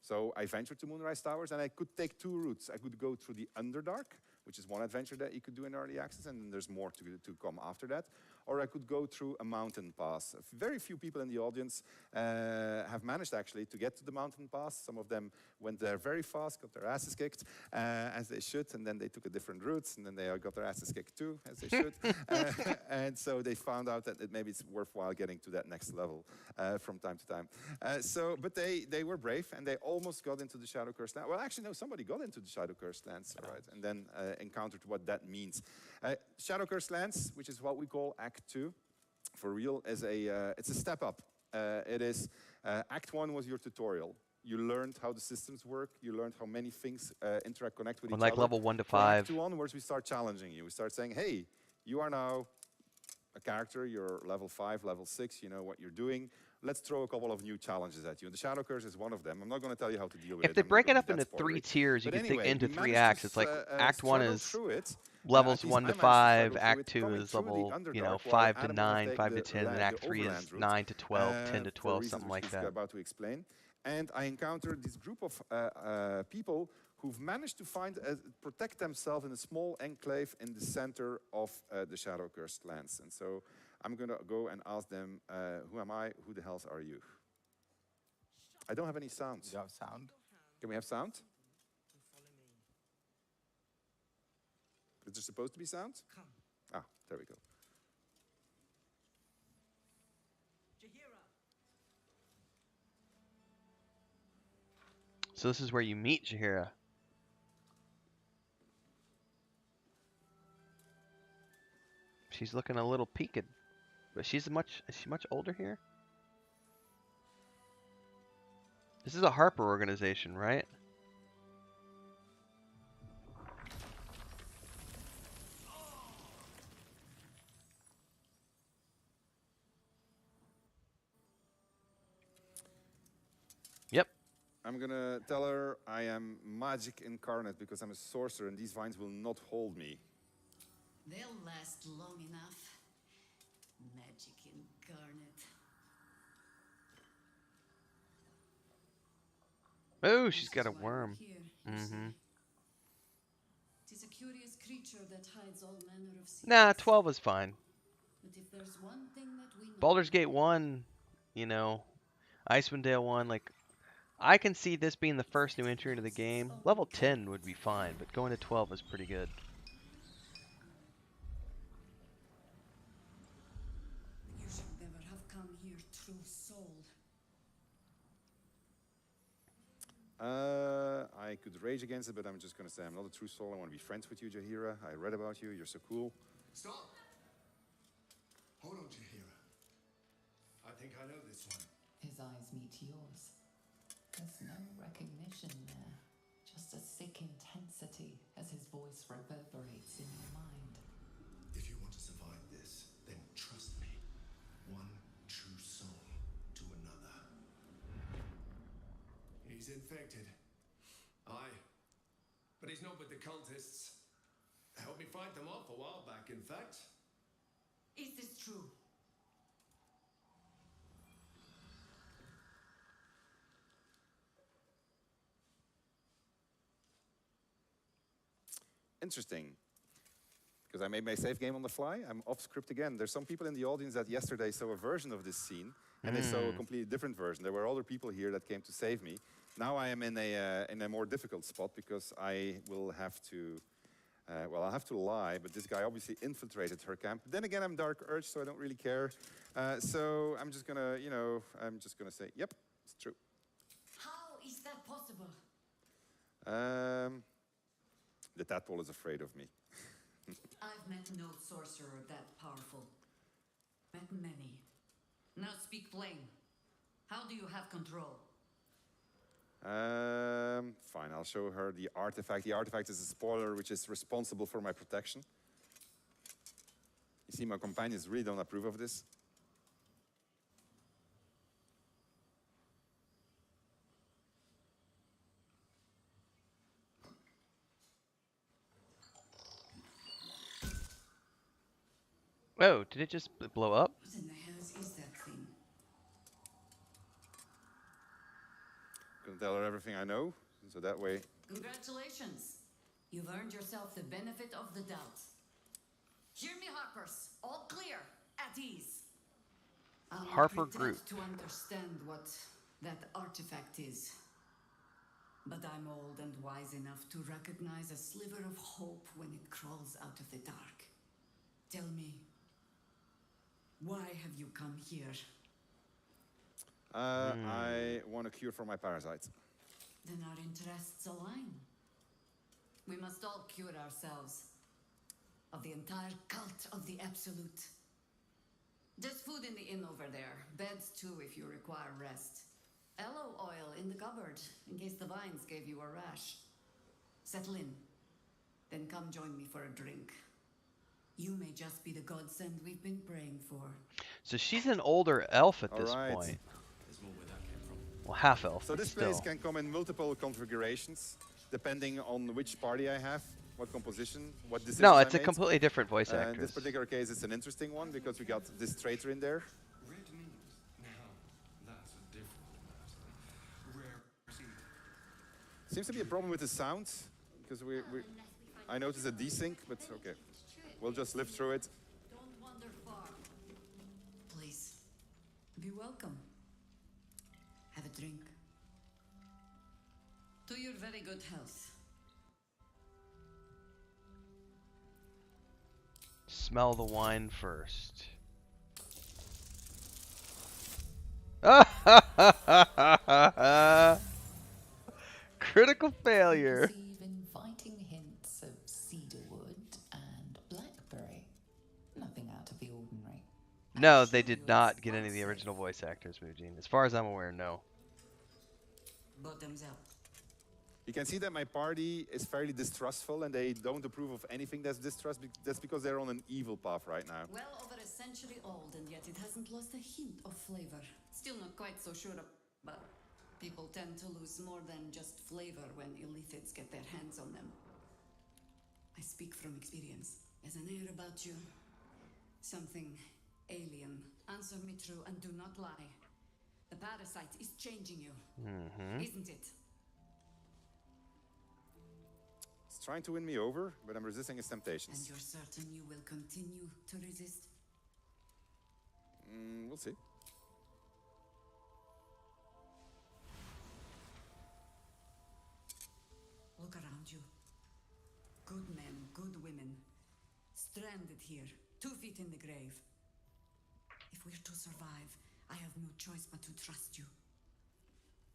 S3: So I ventured to Moonrise Towers, and I could take two routes. I could go through the Underdark, which is one adventure that you could do in early access, and then there's more to come after that. Or I could go through a mountain pass. Very few people in the audience have managed actually to get to the mountain pass. Some of them went there very fast, got their asses kicked, as they should, and then they took a different route, and then they got their asses kicked too, as they should. And so they found out that maybe it's worthwhile getting to that next level from time to time. But they were brave, and they almost got into the Shadow Cursed Lands. Well, actually, no, somebody got into the Shadow Cursed Lands, right? And then encountered what that means. Shadow Cursed Lands, which is what we call Act 2, for real, is it's a step up. It is Act 1 was your tutorial. You learned how the systems work. You learned how many things connect with each
S1: like
S3: other.
S1: level 1 to
S3: From Act
S1: 5.
S3: 2 onwards, we start challenging you. We start saying, hey, you are now a character. You're level 5, level 6. You know what you're doing. Let's throw a couple of new challenges at you. And the Shadow Curse is one of them. I'm not going to tell you how to deal with it.
S1: If they break it up into 3 tiers, you can think into 3 acts. It's like Act 1 is levels 1 to 5. Act 2 is level, 5 to 9, 5 to 10, and Act 3 is 9 to 12, 10 to 12, something like that.
S3: About to explain. And I encountered this group of people who've managed to protect themselves in a small enclave in the center of the Shadow Cursed Lands. And so I'm going to go and ask them, who am I? Who the hells are you? I don't have any sound.
S17: You have sound?
S3: Can we have sound? Is there supposed to be sound?
S4: Come.
S3: Ah, there we go.
S1: So this is where you meet Jaheira. She's looking a little peaked, but is she much older here? This is a Harper organization, right? Yep.
S3: I'm gonna tell her I am magic incarnate because I'm a sorcerer and these vines will not hold me.
S4: They'll last long enough. Magic incarnate.
S1: Oh, she's got a worm.
S4: Mm-hmm. It is a curious creature that hides all manner of secrets.
S1: Nah, 12 is fine.
S4: But if there's one thing that we know,
S1: Baldur's Gate 1, Icewind Dale 1, like, I can see this being the first new entry into the game. Level 10 would be fine, but going to 12 is pretty good.
S4: you should never have come here, true soul.
S3: I could rage against it, but I'm just gonna say I'm not a true soul. I want to be friends with you, Jaheira. I read about you. You're so cool.
S4: Stop! Hold on, Jaheira. I think I know this one. His eyes meet yours. There's no recognition there. Just a sick intensity as his voice reverberates in your mind. If you want to survive this, then trust me. One true soul to another. He's infected. Aye. But he's not with the cultists. Helped me fight them off a while back, in fact. Is this true?
S3: Interesting. Because I made my save game on the fly. I'm off script again. There's some people in the audience that yesterday saw a version of this scene, and they saw a completely different version. There were other people here that came to save me. Now I am in a more difficult spot because I will have to, I'll have to lie, but this guy obviously infiltrated her camp. Then again, I'm Dark Urge, so I don't really care. So I'm just gonna, I'm just gonna say, yep, it's true.
S4: How is that possible?
S3: The tadpole is afraid of me.
S4: I've met no sorcerer that powerful. Met many. Now speak plain. How do you have control?
S3: Fine, I'll show her the artifact. The artifact is a spoiler which is responsible for my protection. You see, my companions really don't approve of this.
S1: Oh, did it just blow up?
S4: What in the hell is that thing?
S3: I'm gonna tell her everything I know, so that way.
S5: Congratulations. You've earned yourself the benefit of the doubt. Hear me, Harpers. All clear. At ease. I'll
S1: Harper
S5: pretend
S1: group.
S5: to understand what that artifact is. But I'm old and wise enough to recognize a sliver of hope when it crawls out of the dark. Tell me, why have you come here?
S3: I want a cure for my parasites.
S5: Then our interests align. We must all cure ourselves of the entire cult of the Absolute. There's food in the inn over there. Beds too if you require rest. Aloe oil in the cupboard in case the vines gave you a rash. Settle in. Then come join me for a drink. You may just be the godsend we've been praying for.
S1: So she's an older elf at this
S3: Alright.
S1: point. Well, half elf.
S3: So
S1: but
S3: this
S1: still.
S3: place can come in multiple configurations, depending on which party I have, what composition, what decisions
S1: No,
S3: I
S1: it's a
S3: made.
S1: completely different voice
S3: In
S1: actress.
S3: this particular case, it's an interesting one because we got this traitor in there. Seems to be a problem with the sound because I noticed a desync, but okay, we'll just live through it.
S5: Don't wander far. Please, be welcome. Have a drink. To your very good health.
S1: Smell the wine first. Critical failure.
S4: Receive inviting hints of cedarwood and blackberry. Nothing out of the ordinary.
S1: No, they did not get any of the original voice actors, Mujin. As far as I'm aware, no.
S5: Bottoms up.
S3: You can see that my party is fairly distrustful and they don't approve of anything that's distrust. That's because they're on an evil path right now.
S5: Well over a century old, and yet it hasn't lost a hint of flavor. Still not quite so sure but people tend to lose more than just flavor when illithids get their hands on them. I speak from experience. There's an air about you. Something alien. Answer me true and do not lie. The parasite is changing you. Isn't it?
S3: It's trying to win me over, but I'm resisting its temptations.
S5: And you're certain you will continue to resist?
S3: We'll see.
S5: Look around you. Good men, good women. Stranded here, 2 feet in the grave. If we're to survive, I have no choice but to trust you.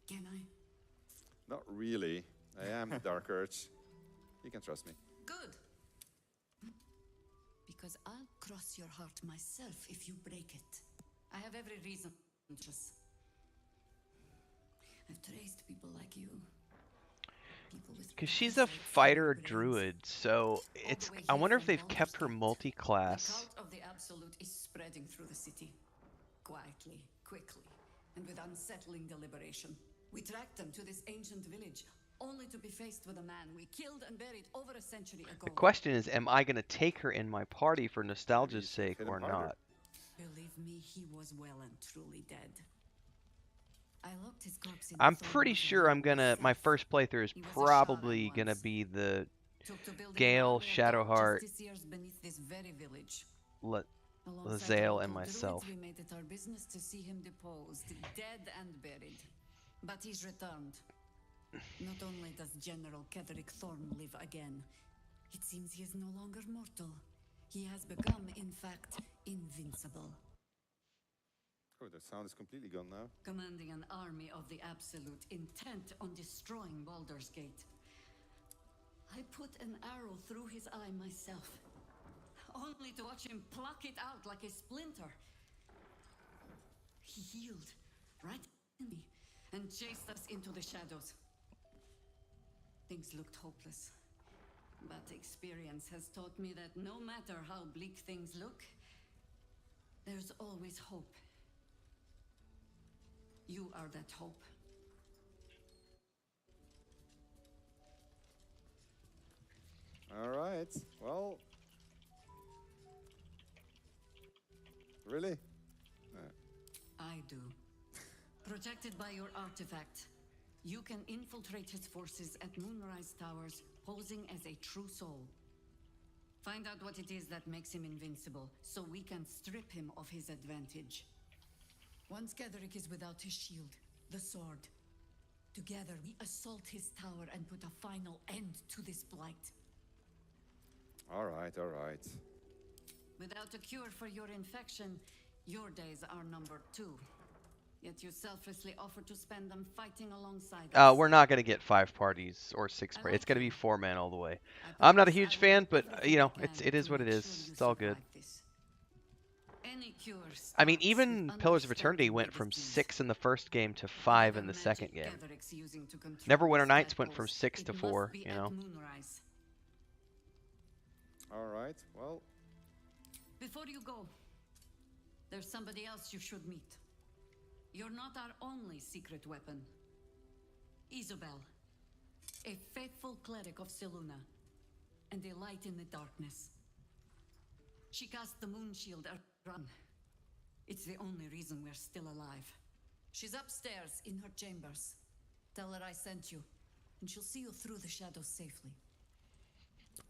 S5: Can I?
S3: Not really. I am the Dark Urge. You can trust me.
S5: Good. Because I'll cross your heart myself if you break it. I have every reason to trust. I've traced people like you.
S1: Because she's a fighter druid, so it's. I wonder if they've kept her multi-class.
S5: The cult of the Absolute is spreading through the city. Quietly, quickly, and with unsettling deliberation. We tracked them to this ancient village, only to be faced with a man we killed and buried over a century ago.
S1: The question is, am I going to take her in my party for nostalgia's sake or not?
S5: Believe me, he was well and truly dead. I locked his corpse in
S1: I'm pretty sure I'm gonna. My first playthrough is probably gonna be the Gale, Shadowheart, Lae'zel, and myself.
S5: We made it our business to see him deposed, dead and buried. But he's returned. Not only does General Ketherick Thorn live again, it seems he is no longer mortal. He has become, in fact, invincible.
S3: Oh, that sound is completely gone now.
S5: Commanding an army of the Absolute, intent on destroying Baldur's Gate. I put an arrow through his eye myself, only to watch him pluck it out like a splinter. He healed right in me and chased us into the shadows. Things looked hopeless, but experience has taught me that no matter how bleak things look, there's always hope. You are that hope.
S3: All right. Well, really?
S5: I do. Protected by your artifact. You can infiltrate his forces at Moonrise Towers, posing as a true soul. Find out what it is that makes him invincible, so we can strip him of his advantage. Once Ketherick is without his shield, the sword, together we assault his tower and put a final end to this blight.
S3: All right, all right.
S5: Without a cure for your infection, your days are numbered too. Yet you selflessly offer to spend them fighting alongside us.
S1: We're not gonna get 5 parties or 6 parties. It's gonna be 4 man all the way. I'm not a huge fan, but you know, it is what it is. It's all good. I mean, even Pillars of Eternity went from 6 in the first game to 5 in the second game. Neverwinter Nights went from 6 to 4, you know.
S3: All right, well.
S5: Before you go, there's somebody else you should meet. You're not our only secret weapon. Isabel, a faithful cleric of Selûne, and a light in the darkness. She cast the moon shield around. It's the only reason we're still alive. She's upstairs in her chambers. Tell her I sent you, and she'll see you through the shadows safely.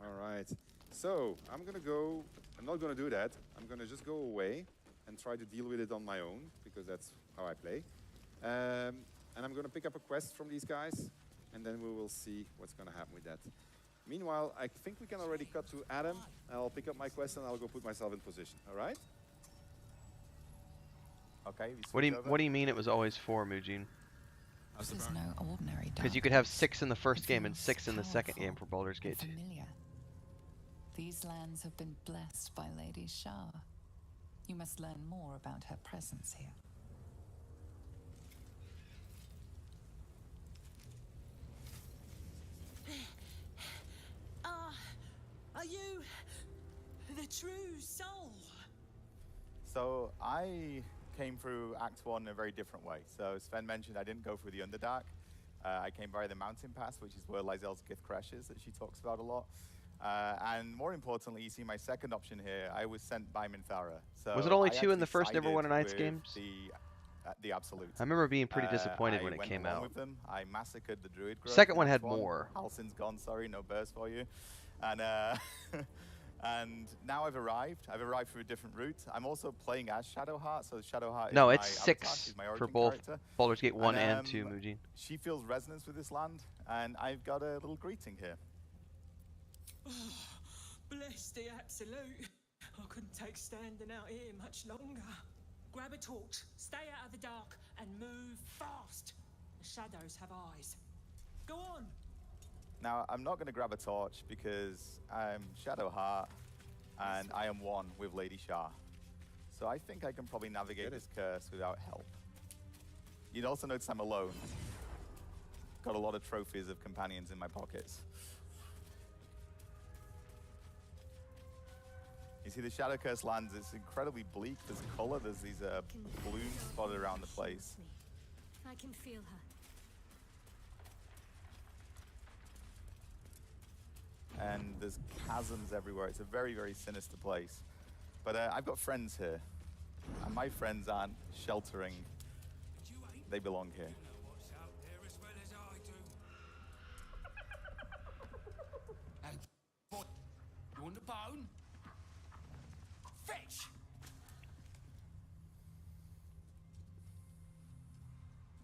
S3: All right. So, I'm gonna go. I'm not gonna do that. I'm gonna just go away and try to deal with it on my own, because that's how I play. And I'm gonna pick up a quest from these guys, and then we will see what's gonna happen with that. Meanwhile, I think we can already cut to Adam. I'll pick up my quest and I'll go put myself in position. All right?
S17: Okay.
S1: What do you mean it was always 4, Mujin?
S6: This is no ordinary
S1: Because you could have 6 in the first game and 6 in the second game for Baldur's Gate 2.
S6: familiar. These lands have been blessed by Lady Shah. You must learn more about her presence here.
S7: Are you the true soul?
S17: So I came through Act 1 in a very different way. So Sven mentioned I didn't go through the Underdark. I came by the Mountain Pass, which is where Lysel's gift crashes that she talks about a lot. And more importantly, you see my second option here. I was sent by Minthara. So
S1: Was it only
S17: I
S1: 2 in the
S17: actually
S1: first Neverwinter
S17: sided
S1: Nights
S17: with
S1: games?
S17: The Absolute.
S1: I remember being pretty disappointed when it came out.
S17: With them. I massacred the Druid Grove.
S1: Second one
S17: in
S1: had
S17: Act
S1: more.
S17: Halsin's gone, sorry, no burst for you. And and now I've arrived. I've arrived through a different route. I'm also playing as Shadowheart, so Shadowheart
S1: No,
S17: is
S1: it's
S17: my
S1: 6
S17: avatar. She's my
S1: for
S17: origin
S1: both
S17: character.
S1: Baldur's Gate 1 and 2, Mujin.
S17: She feels resonance with this land, and I've got a little greeting here.
S7: Bless the Absolute. I couldn't take standing out here much longer. Grab a torch, stay out of the dark, and move fast. The shadows have eyes. Go on.
S17: Now, I'm not going to grab a torch because I'm Shadowheart, and I am one with Lady Shah. So I think I can probably navigate this curse without help. You'd also notice I'm alone. Got a lot of trophies of companions in my pockets. You see the Shadow Curse lands, it's incredibly bleak. There's color, there's these blooms spotted around the place.
S8: I can feel her.
S17: And there's chasms everywhere. It's a very, very sinister place. But I've got friends here. And my friends aren't sheltering. They belong here.
S7: Hey, boy, you want the bone? Fetch!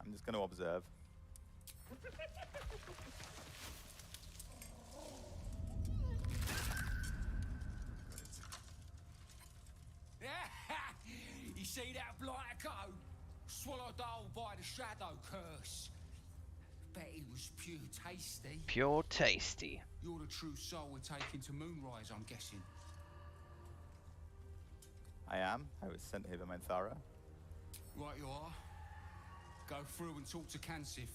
S17: I'm just going to observe.
S7: You see that blighter go? Swallowed whole by the Shadow Curse. Bet it was pure tasty.
S1: Pure tasty.
S7: You're the true soul we're taking to Moonrise, I'm guessing.
S17: I am. I was sent here by Minthara.
S7: Right you are. Go through and talk to Kansif.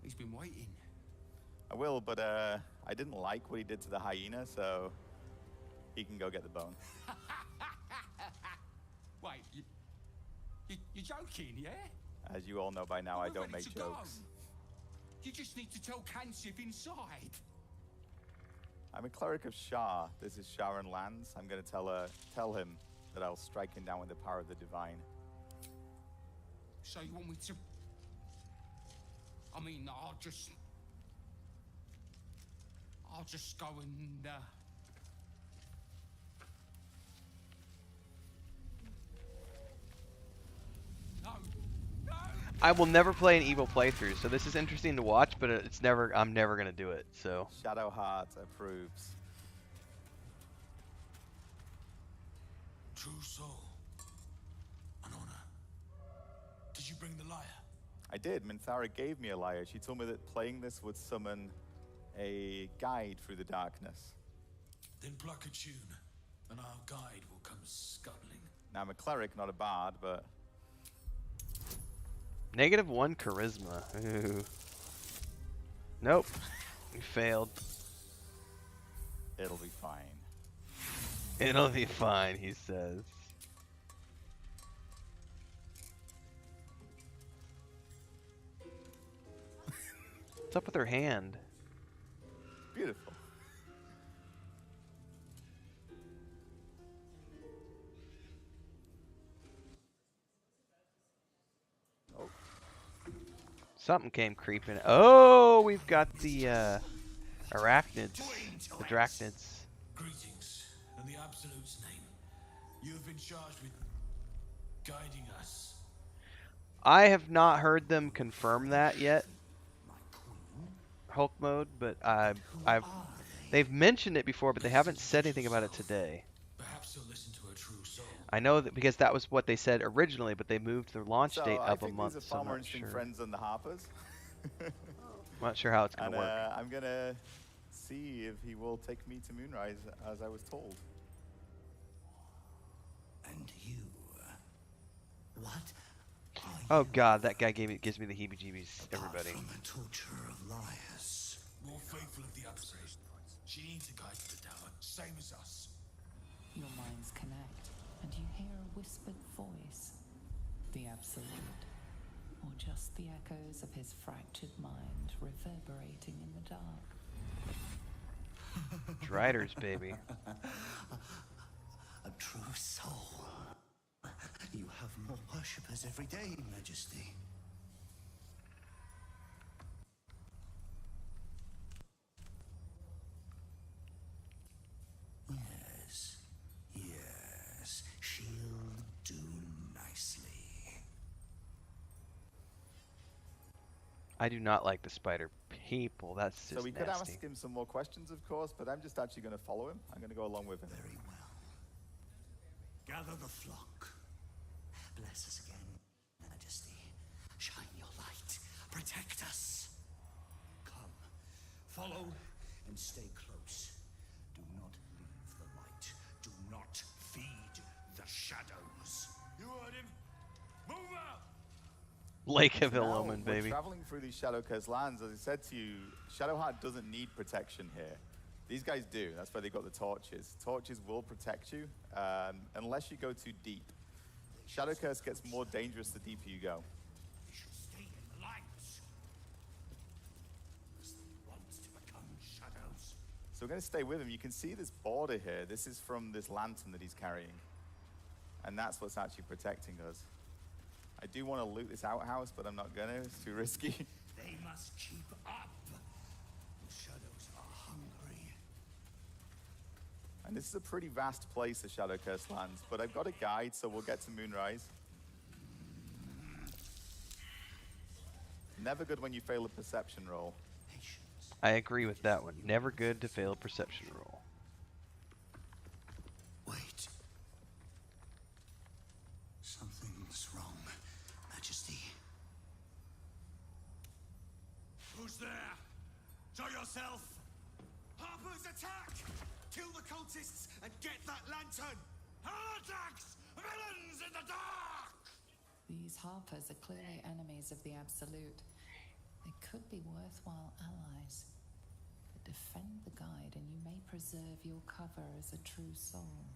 S7: He's been waiting.
S17: I will, but I didn't like what he did to the hyena, so he can go get the bone.
S7: Wait, you're joking, yeah?
S17: As you all know by now, I don't
S7: ready
S17: make
S7: to
S17: jokes.
S7: Go. You just need to tell Kansif inside.
S17: I'm a cleric of Shah. This is Sharon Lands. I'm going to tell him that I'll strike him down with the power of the divine.
S7: So you want me to...
S9: I mean, I'll just go and. No.
S1: I will never play an evil playthrough, so this is interesting to watch, but it's never. I'm never gonna do it. So.
S17: Shadowheart approves.
S4: True soul. An honor. Did you bring the lyre?
S17: I did. Minthara gave me a lyre. She told me that playing this would summon a guide through the darkness.
S4: Then pluck a tune, and our guide will come scuttling.
S17: Now I'm a cleric, not a bard, but
S1: -1 charisma. Ooh. Nope. We failed.
S17: it'll be fine.
S1: It'll be fine, he says. What's up with her hand?
S17: Beautiful.
S1: Oh. Something came creeping. Oh, we've got the arachnids, the drachnids.
S4: Greetings, in the Absolute's name. You have been charged with guiding us.
S1: I have not heard them confirm that yet. Hulk mode, but they've mentioned it before, but they haven't said anything about it today.
S4: Perhaps you'll listen to a true soul.
S1: I know that because that was what they said originally, but they moved the launch date up a month.
S17: These are
S1: So
S17: far
S1: I'm
S17: more
S1: not
S17: interesting
S1: sure.
S17: friends than the Harpers.
S1: I'm not sure how it's gonna work.
S17: I'm gonna see if he will take me to Moonrise as I was told.
S4: And you, what?
S1: Oh God, that guy gives me the heebie-jeebies. Everybody.
S4: From a torturer of liars. More faithful of the Absolute. She needs a guide to the tower, same as us.
S6: Your minds connect, and you hear a whispered voice. The Absolute. Or just the echoes of his fractured mind reverberating in the dark.
S1: Driders, baby.
S4: A true soul. You have more worshippers every day, Majesty. Yes, yes, she'll do nicely.
S1: I do not like the spider people. That's just
S17: So we could
S1: nasty.
S17: ask him some more questions, of course, but I'm just actually going to follow him. I'm going to go along with him.
S4: Very well. Gather the flock. Bless us again, Majesty. Shine your light. Protect us. Come, follow, and stay close. Do not leave the light. Do not feed the shadows. You heard him. Move out!
S1: Lake of
S17: Now,
S1: Ill-Omen,
S17: we're
S1: baby.
S17: traveling through these Shadowcursed lands. As I said to you, Shadowheart doesn't need protection here. These guys do. That's why they got the torches. Torches will protect you unless you go too deep. Shadowcurse gets more dangerous the deeper you go.
S4: We should stay in the light. As they want to become shadows.
S17: So we're going to stay with him. You can see this border here. This is from this lantern that he's carrying. And that's what's actually protecting us. I do want to loot this outhouse, but I'm not going to. It's too risky.
S4: They must keep up. The shadows are hungry.
S17: And this is a pretty vast place, the Shadowcurse lands. But I've got a guide, so we'll get to Moonrise. Never good when you fail a perception roll.
S1: I agree with that one. Never good to fail a perception roll.
S4: Wait. Something's wrong, Majesty. Who's there? Show yourself! Harpers, attack! Kill the cultists and get that lantern! Heretics! Villains in the dark!
S6: These Harpers are clearly enemies of the Absolute. They could be worthwhile allies. But defend the guide and you may preserve your cover as a true soul.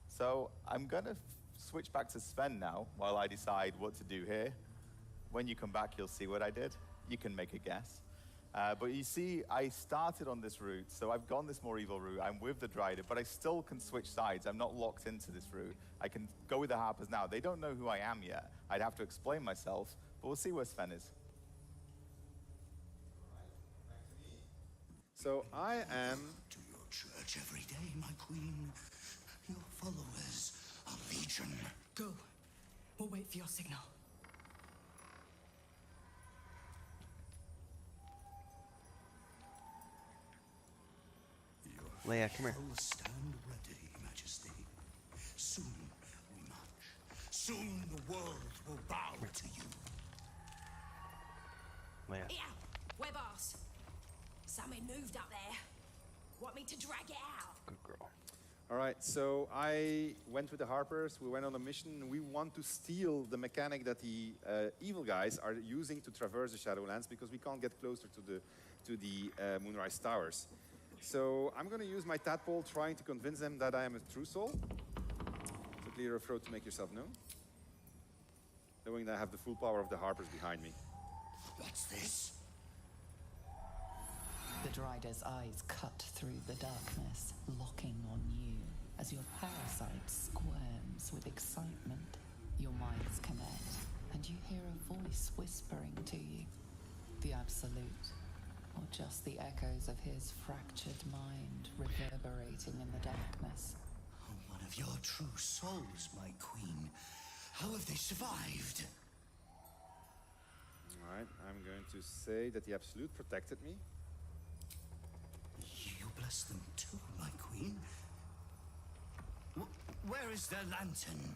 S17: So I'm going to switch back to Sven now while I decide what to do here. When you come back, you'll see what I did. You can make a guess. But you see, I started on this route, so I've gone this more evil route. I'm with the Drider, but I still can switch sides. I'm not locked into this route. I can go with the Harpers now. They don't know who I am yet. I'd have to explain myself, but we'll see where Sven is.
S3: So I am...
S4: To your church every day, my queen. Your followers are legion.
S7: Go. We'll wait for your signal.
S1: Leia, come here.
S4: Will stand ready, Majesty. Soon we march. Soon the world will bow to you.
S1: Leia.
S10: Here, we're boss. Something moved up there. Want me to drag it out?
S1: Good girl.
S3: All right, so I went with the Harpers. We went on a mission. We want to steal the mechanic that the evil guys are using to traverse the Shadowlands because we can't get closer to the Moonrise Towers. So I'm going to use my tadpole trying to convince them that I am a true soul. So clear your throat to make yourself known. Knowing that I have the full power of the Harpers behind me.
S4: What's this?
S6: The Drider's eyes cut through the darkness, locking on you as your parasite squirms with excitement. Your minds connect, and you hear a voice whispering to you. The Absolute, or just the echoes of his fractured mind reverberating in the darkness.
S4: One of your true souls, my queen. How have they survived?
S3: All right, I'm going to say that the Absolute protected me.
S4: You bless them too, my queen. Where is their lantern?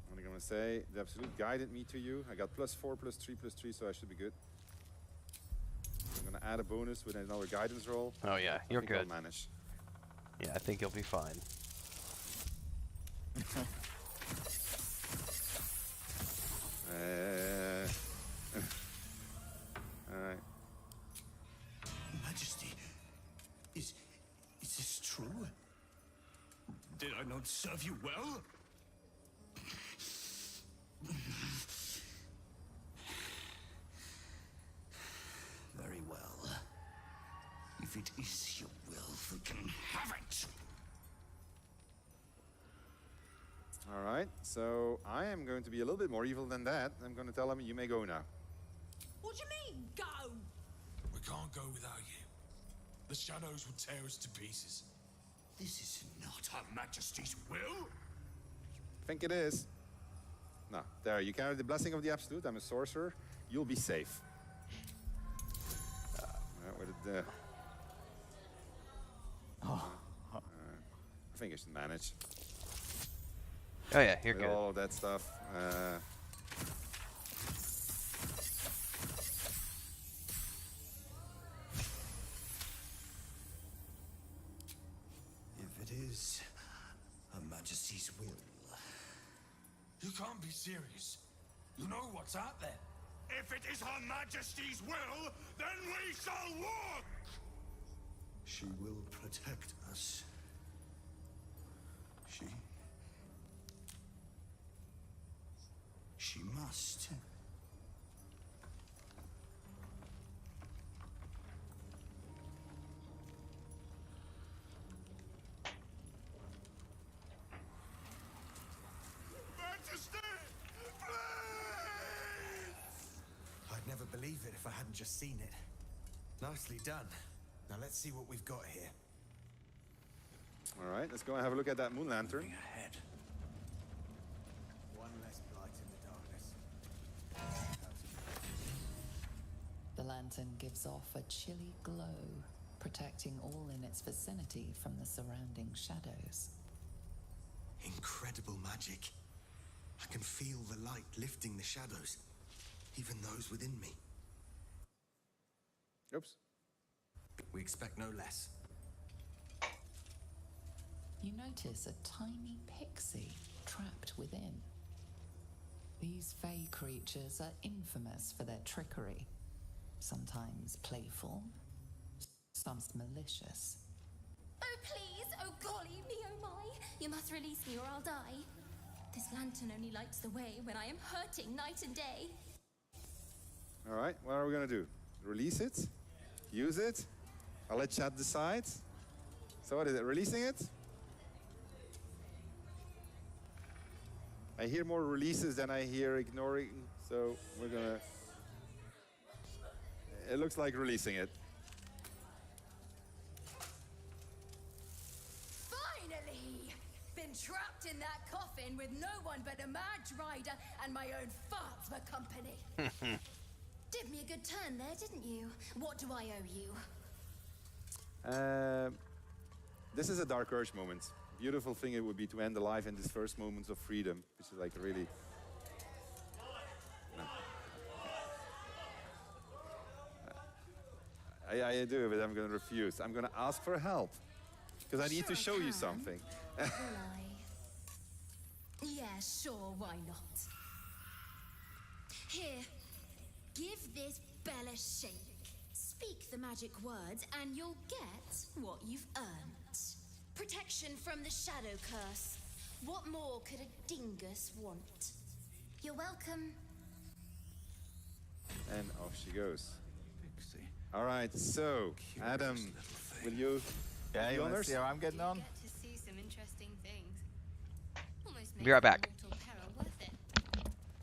S3: I'm going to say the Absolute guided me to you. I got +4, +3, so I should be good. I'm going to add a bonus with another guidance roll.
S1: Oh yeah, you're good.
S3: I'll manage.
S1: Yeah, I think you'll be fine.
S3: All right.
S4: Majesty, is this true? Did I not serve you well? Very well. If it is your will, we can have it.
S3: All right, so I am going to be a little bit more evil than that. I'm going to tell him, you may go now.
S10: What do you mean, go?
S9: We can't go without you. The shadows will tear us to pieces.
S4: This is not Her Majesty's will.
S3: I think it is. No, there, you carry the blessing of the Absolute. I'm a sorcerer. You'll be safe. I think I should manage.
S1: Oh yeah, you're
S3: with
S1: good.
S3: all of that stuff.
S4: If it is Her Majesty's will.
S9: You can't be serious. You know what's out there.
S4: If it is Her Majesty's will, then we shall walk! She will protect us. She must.
S9: Majesty! Please!
S11: I'd never believe it if I hadn't just seen it. Nicely done. Now let's see what we've got here.
S3: All right, let's go and have a look at that moon lantern.
S11: Ahead. One less light in the darkness.
S6: The lantern gives off a chilly glow, protecting all in its vicinity from the surrounding shadows.
S11: Incredible magic. I can feel the light lifting the shadows, even those within me.
S3: Oops.
S11: We expect no less.
S6: You notice a tiny pixie trapped within. These fey creatures are infamous for their trickery. Sometimes playful, sometimes malicious.
S8: Oh, please! Oh, golly me, oh my! You must release me or I'll die. This lantern only lights the way when I am hurting night and day.
S3: All right, what are we going to do? Release it? Use it? I'll let chat decide. So what is it, releasing it? I hear more releases than I hear ignoring, so we're going to... It looks like releasing it.
S8: trapped in that coffin with no one but a mad rider and my own farts for company. Did me a good turn there, didn't you? What do I owe you?
S3: This is a Dark Urge moment. Beautiful thing it would be to end the life in these first moments of freedom, which is like really. I do, but I'm going to refuse. I'm going to ask for help because I need to show you something.
S8: Will I? Yeah, sure, why not? Here, give this bell a shake. Speak the magic words and you'll get what you've earned. Protection from the shadow curse. What more could a dingus want? You're welcome.
S3: And off she goes. All right, so Adam, will you?
S17: Yeah,
S3: you
S17: you
S3: want
S17: want
S3: to
S17: to see how I'm getting on?
S8: To see some interesting things. Almost
S1: Be right back.
S8: mortal peril worth it.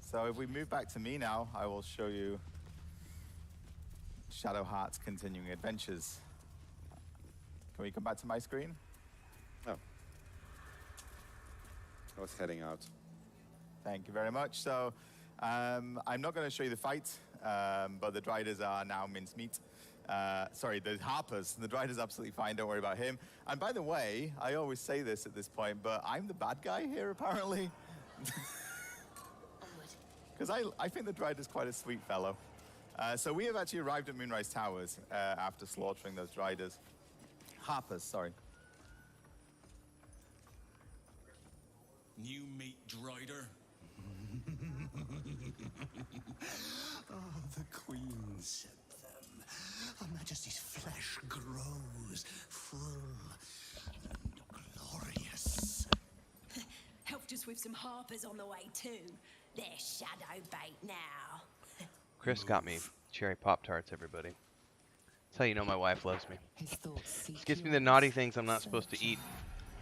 S17: So if we move back to me now, I will show you Shadowheart's continuing adventures. Can we come back to my screen?
S3: Oh. I was heading out.
S17: Thank you very much. So I'm not going to show you the fight, but the Driders are now mincemeat. Sorry, the Harpers. The Driders absolutely fine. Don't worry about him. And by the way, I always say this at this point, but I'm the bad guy here, apparently. Because I think the Drider's quite a sweet fellow. So we have actually arrived at Moonrise Towers after slaughtering those Driders. Harpers, sorry.
S9: New meat Drider.
S12: Oh, the Queen sent them. Her Majesty's flesh grows full and glorious.
S10: Helped us with some harpers on the way too. They're shadow bait now.
S1: Chris got me cherry Pop-Tarts, everybody. That's how you know my wife loves me. She gets me the naughty things I'm not supposed to eat.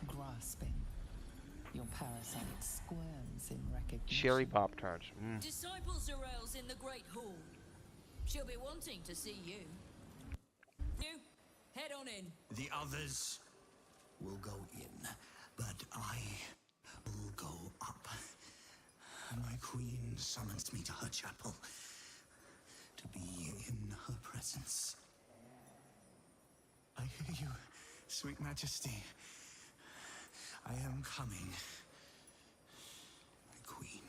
S6: Grasping. Your parasite squirms in recognition.
S1: Cherry Pop-Tarts. Mm.
S13: Disciple Zarel's in the Great Hall. She'll be wanting to see you. You, head on in.
S12: The others will go in, but I will go up. My Queen summons me to her chapel to be in her presence. I hear you, sweet Majesty. I am coming, my Queen.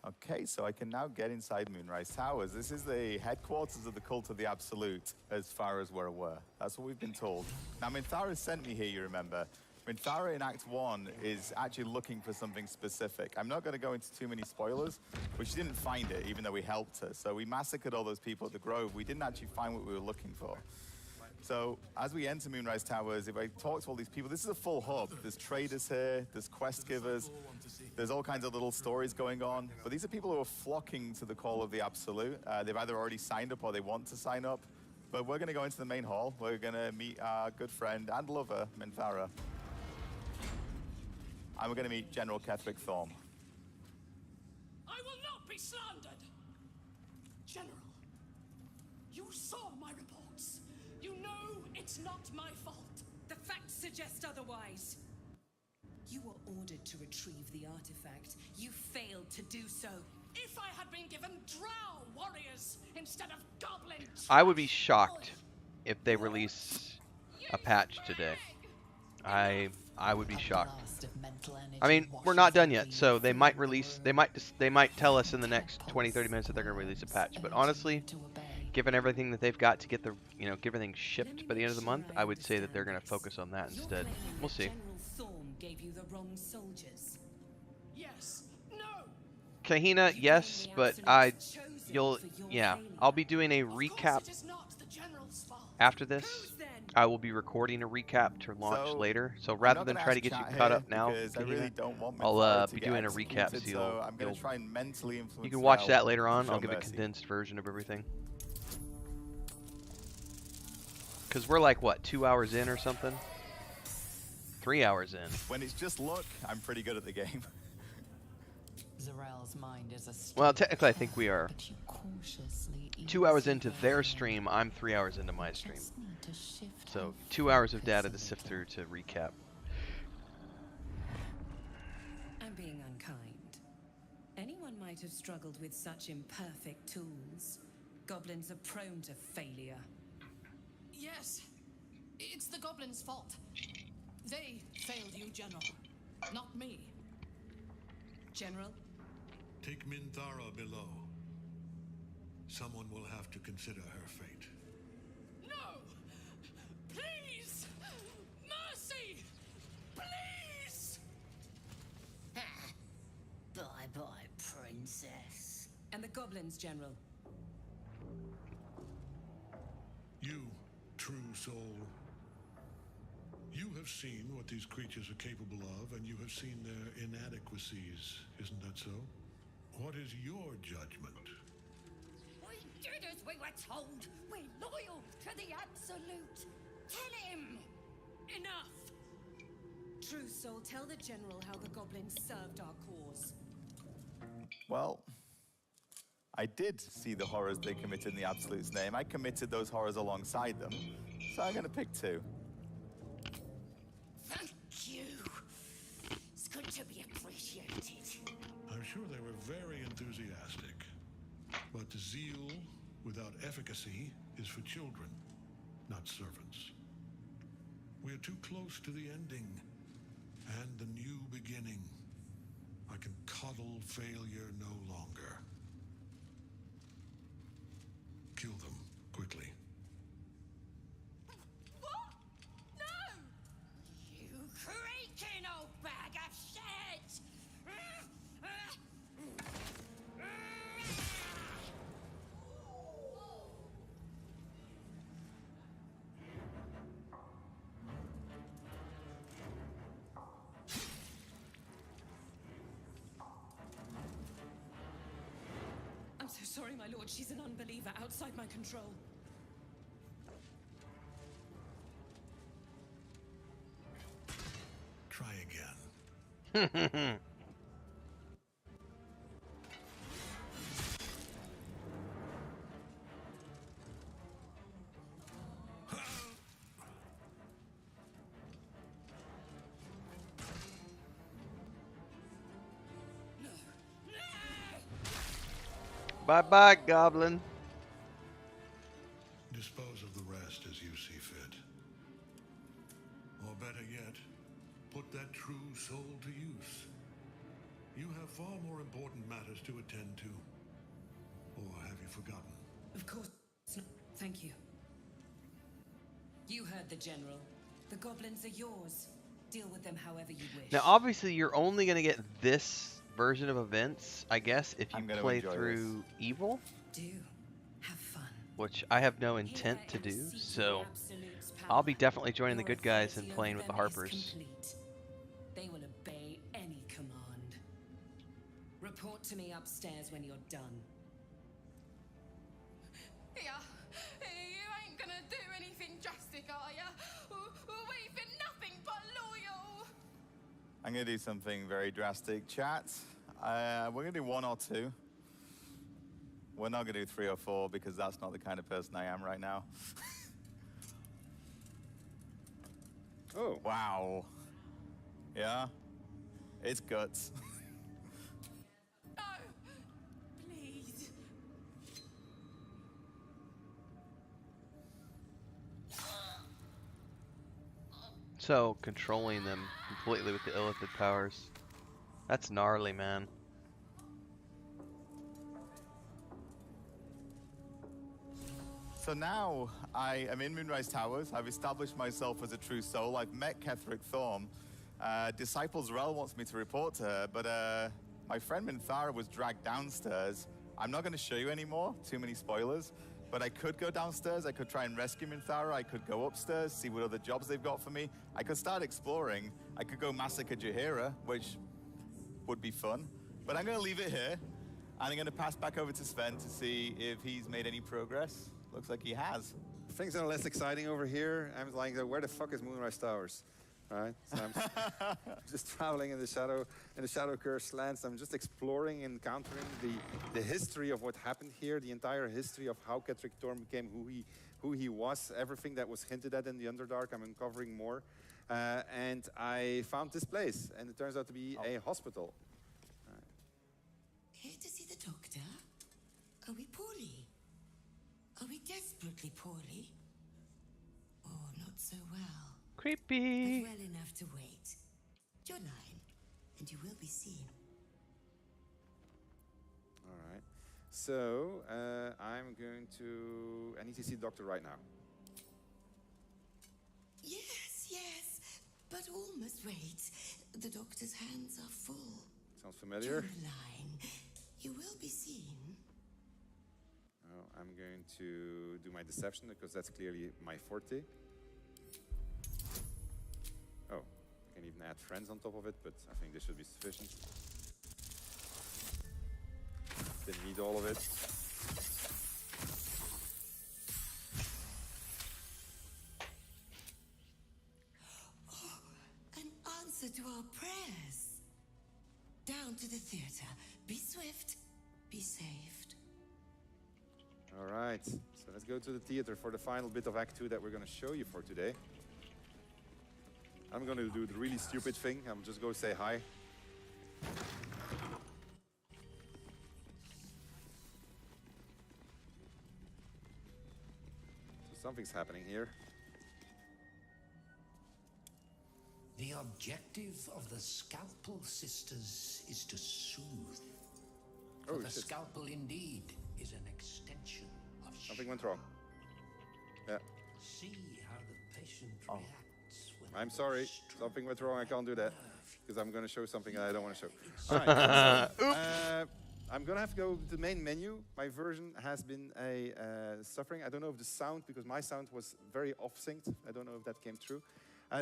S17: Okay, so I can now get inside Moonrise Towers. This is the headquarters of the Cult of the Absolute, as far as we're aware. That's what we've been told. Now, Minthara sent me here, you remember. Minthara in Act 1 is actually looking for something specific. I'm not going to go into too many spoilers, but she didn't find it, even though we helped her. So we massacred all those people at the Grove. We didn't actually find what we were looking for. So as we enter Moonrise Towers, if I talk to all these people, this is a full hub. There's traders here, there's quest givers, there's all kinds of little stories going on. But these are people who are flocking to the call of the Absolute. They've either already signed up or they want to sign up. But we're going to go into the main hall. We're going to meet our good friend and lover, Minthara. And we're going to meet General Ketheric Thorm.
S10: I will not be slandered! General, you saw my reports. You know it's not my fault.
S13: The facts suggest otherwise. You were ordered to retrieve the artifact. You failed to do so.
S10: If I had been given drow warriors instead of goblin...
S1: I would be shocked if they release a patch today. I would be shocked. I mean, we're not done yet, so they might release, they might tell us in the next 20-30 minutes that they're going to release a patch. But honestly, given everything that they've got to get the, get everything shipped by the end of the month, I would say that they're going to focus on that instead. We'll see.
S13: General Thorm gave you the wrong soldiers.
S10: Yes. No.
S1: Kahina, yes, but I'll be doing a recap after this. I will be recording a recap to launch later. So rather than try to get you caught up now, Kahina, I'll be doing a recap, so
S17: I'm going to try and mentally influence
S1: you can watch that later on. I'll give a condensed version of everything. Because we're like, what, 2 hours in or something? 3 hours in.
S17: When it's just luck, I'm pretty good at the game.
S6: Zarel's mind is a
S1: Well, technically, I think we are
S6: but you cautiously
S1: 2 hours into their stream. I'm 3 hours into my stream. So 2 hours of data to sift through to recap.
S13: I'm being unkind. Anyone might have struggled with such imperfect tools. Goblins are prone to failure.
S10: Yes, it's the goblins' fault. They failed you, General, not me.
S13: General?
S9: Take Minthara below. Someone will have to consider her fate.
S10: No! Please! Mercy! Please!
S13: Bye-bye, princess. And the goblins, General?
S9: You, true soul. You have seen what these creatures are capable of, and you have seen their inadequacies, isn't that so? What is your judgment?
S5: We did as we were told. We're loyal to the Absolute. Tell him!
S13: Enough! True soul, tell the General how the goblins served our cause.
S17: Well, I did see the horrors they committed in the Absolute's name. I committed those horrors alongside them, so I'm gonna pick 2.
S5: Thank you. It's good to be appreciated.
S9: I'm sure they were very enthusiastic. But zeal without efficacy is for children, not servants. We are too close to the ending and the new beginning. I can coddle failure no longer. Kill them quickly.
S5: What? No! You creaking old bag of shit!
S13: I'm so sorry, my lord. She's an unbeliever outside my control.
S9: Try again.
S1: Bye-bye, goblin.
S9: Dispose of the rest as you see fit. Or better yet, put that true soul to use. You have far more important matters to attend to. Or have you forgotten?
S13: Of course not. Thank you. You heard the General. The goblins are yours. Deal with them however you wish.
S1: Now, obviously, you're only going to get this version of events, I guess, if you play through Evil.
S13: Do. Have fun.
S1: Which I have no intent to do, so I'll be definitely joining the good guys and playing with the Harpers.
S13: They will obey any command. Report to me upstairs when you're done.
S10: Yeah, you ain't gonna do anything drastic, are ya? We've been nothing but loyal.
S17: I'm gonna do something very drastic. Chat, we're gonna do 1 or 2. We're not gonna do 3 or 4 because that's not the kind of person I am right now.
S3: Oh.
S17: Wow. Yeah? It's guts.
S10: No, please.
S1: So, controlling them completely with the illithid powers. That's gnarly, man.
S17: So now I am in Moonrise Towers. I've established myself as a true soul. I've met Ketheric Thorm. Disciples Rel wants me to report to her, but my friend Minthara was dragged downstairs. I'm not going to show you anymore. Too many spoilers. But I could go downstairs. I could try and rescue Minthara. I could go upstairs, see what other jobs they've got for me. I could start exploring. I could go massacre Jaheira, which would be fun. But I'm going to leave it here. And I'm going to pass back over to Sven to see if he's made any progress. Looks like he has.
S3: Things are less exciting over here. I'm like, where the fuck is Moonrise Towers? right? So I'm just traveling in the shadow curse lands. I'm just exploring and encountering the history of what happened here, the entire history of how Kettrick Thorn became who he was, everything that was hinted at in the Underdark. I'm uncovering more. And I found this place, and it turns out to be a hospital.
S14: Here to see the doctor? Are we poorly? Are we desperately poorly? Or not so well?
S1: Creepy.
S14: But well enough to wait. Your line, and you will be seen.
S3: All right. So I need to see the doctor right now.
S14: Yes, but all must wait. The doctor's hands are full.
S3: Sounds familiar.
S14: Your line, you will be seen.
S3: Oh, I'm going to do my deception because that's clearly my forte. Oh, I can even add friends on top of it, but I think this should be sufficient. Didn't need all of it.
S14: Oh, an answer to our prayers. Down to the theater. Be swift, be saved.
S3: All right, so let's go to the theater for the final bit of Act 2 that we're going to show you for today. I'm going to do the really stupid thing. I'm just going to say hi. So something's happening here.
S12: The objective of the Scalpel Sisters is to soothe. For the Scalpel indeed is an extension of
S3: Something went wrong. Yeah.
S12: See how the patient reacts when
S3: I'm sorry. Something went wrong. I can't do that because I'm going to show something that I don't want to show. All right. So, I'm going to have to go to the main menu. My version has been suffering. I don't know if the sound, because my sound was very off-synced. I don't know if that came true.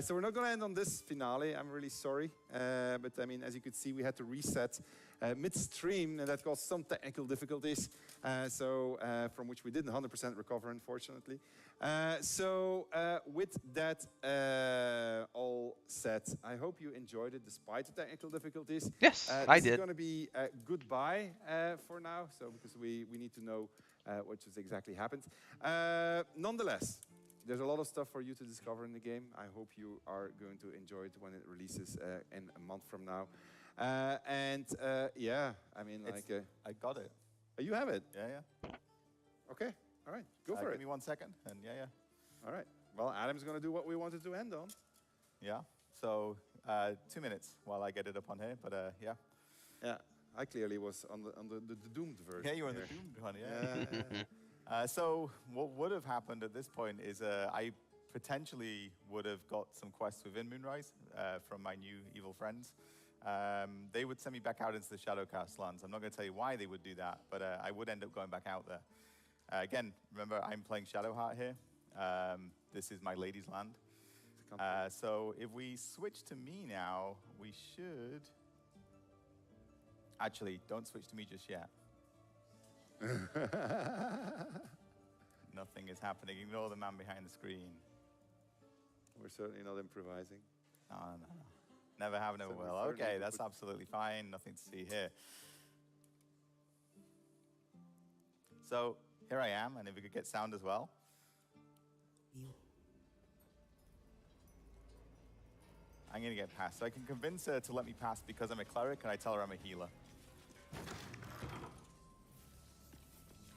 S3: So we're not going to end on this finale. I'm really sorry. But I mean, as you could see, we had to reset midstream, and that caused some technical difficulties. From which we didn't 100% recover, unfortunately. With that all set, I hope you enjoyed it despite the technical difficulties.
S1: Yes, I did.
S3: This is going to be goodbye for now, so because we need to know what just exactly happened. Nonetheless, there's a lot of stuff for you to discover in the game. I hope you are going to enjoy it when it releases in a month from now. Yeah, I mean,
S17: I got it.
S3: Oh, you have it?
S17: Yeah.
S3: Okay, all right, go for it.
S17: Give me 1 second, and yeah.
S3: All right. Well, Adam's going to do what we wanted to end on.
S17: Yeah. So 2 minutes while I get it up on here, but yeah.
S3: Yeah, I clearly was on the doomed version.
S17: Yeah, you were on the doomed one. Yeah. So what would have happened at this point is I potentially would have got some quests within Moonrise from my new evil friends. They would send me back out into the Shadowcast lands. I'm not going to tell you why they would do that, but I would end up going back out there. Again, remember, I'm playing Shadowheart here. This is my lady's land. So if we switch to me now, we should... Actually, don't switch to me just yet. Nothing is happening. Ignore the man behind the screen.
S3: We're certainly not improvising.
S17: No. Never have, never will. Okay, that's absolutely fine. Nothing to see here. So here I am, and if we could get sound as well. I'm going to get past. So I can convince her to let me pass because I'm a cleric, and I tell her I'm a healer.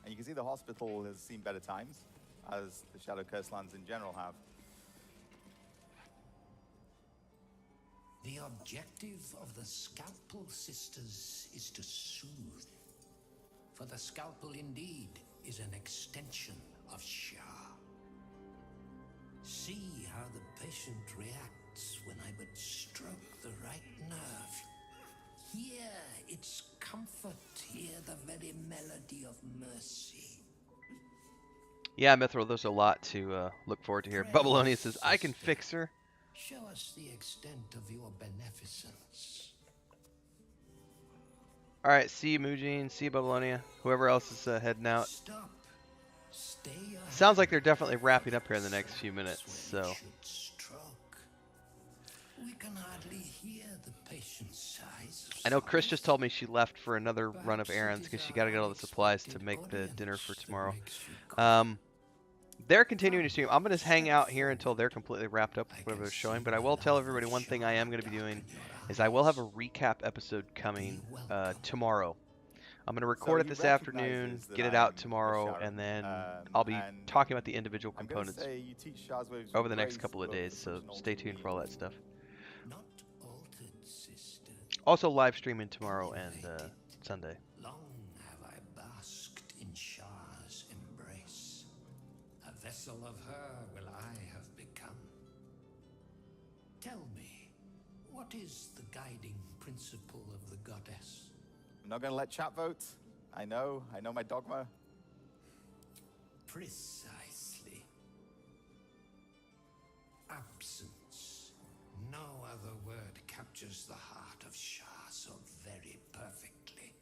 S17: And you can see the hospital has seen better times, as the Shadow Curse lands in general have.
S12: The objective of the Scalpel Sisters is to soothe. For the Scalpel indeed is an extension of Shah. See how the patient reacts when I but stroke the right nerve. Hear its comfort, hear the very melody of mercy.
S1: Yeah, Mithril, there's a lot to look forward to here. Bubbleonia says, I can fix her.
S12: Show us the extent of your beneficence.
S1: All right, see you, Mujin. See you, Bubbleonia. Whoever else is heading out.
S12: Stop. Stay
S1: Sounds like they're definitely wrapping up here in the next few minutes. So.
S12: We can hardly hear the patient sighs.
S1: I know Chris just told me she left for another run of errands because she got to get all the supplies to make the dinner for tomorrow. They're continuing to stream. I'm going to hang out here until they're completely wrapped up with whatever they're showing, but I will tell everybody one thing I am going to be doing is I will have a recap episode coming tomorrow. I'm going to record it this afternoon, get it out tomorrow, and then I'll be talking about the individual components over the next couple of days, so stay tuned for all that stuff. Also live streaming tomorrow and Sunday.
S12: Long have I basked in Shah's embrace. A vessel of her will I have become. Tell me, what is the guiding principle of the goddess?
S17: I'm not going to let chat vote. I know my dogma.
S12: Precisely. Absence. No other word captures the heart of Shah so very perfectly.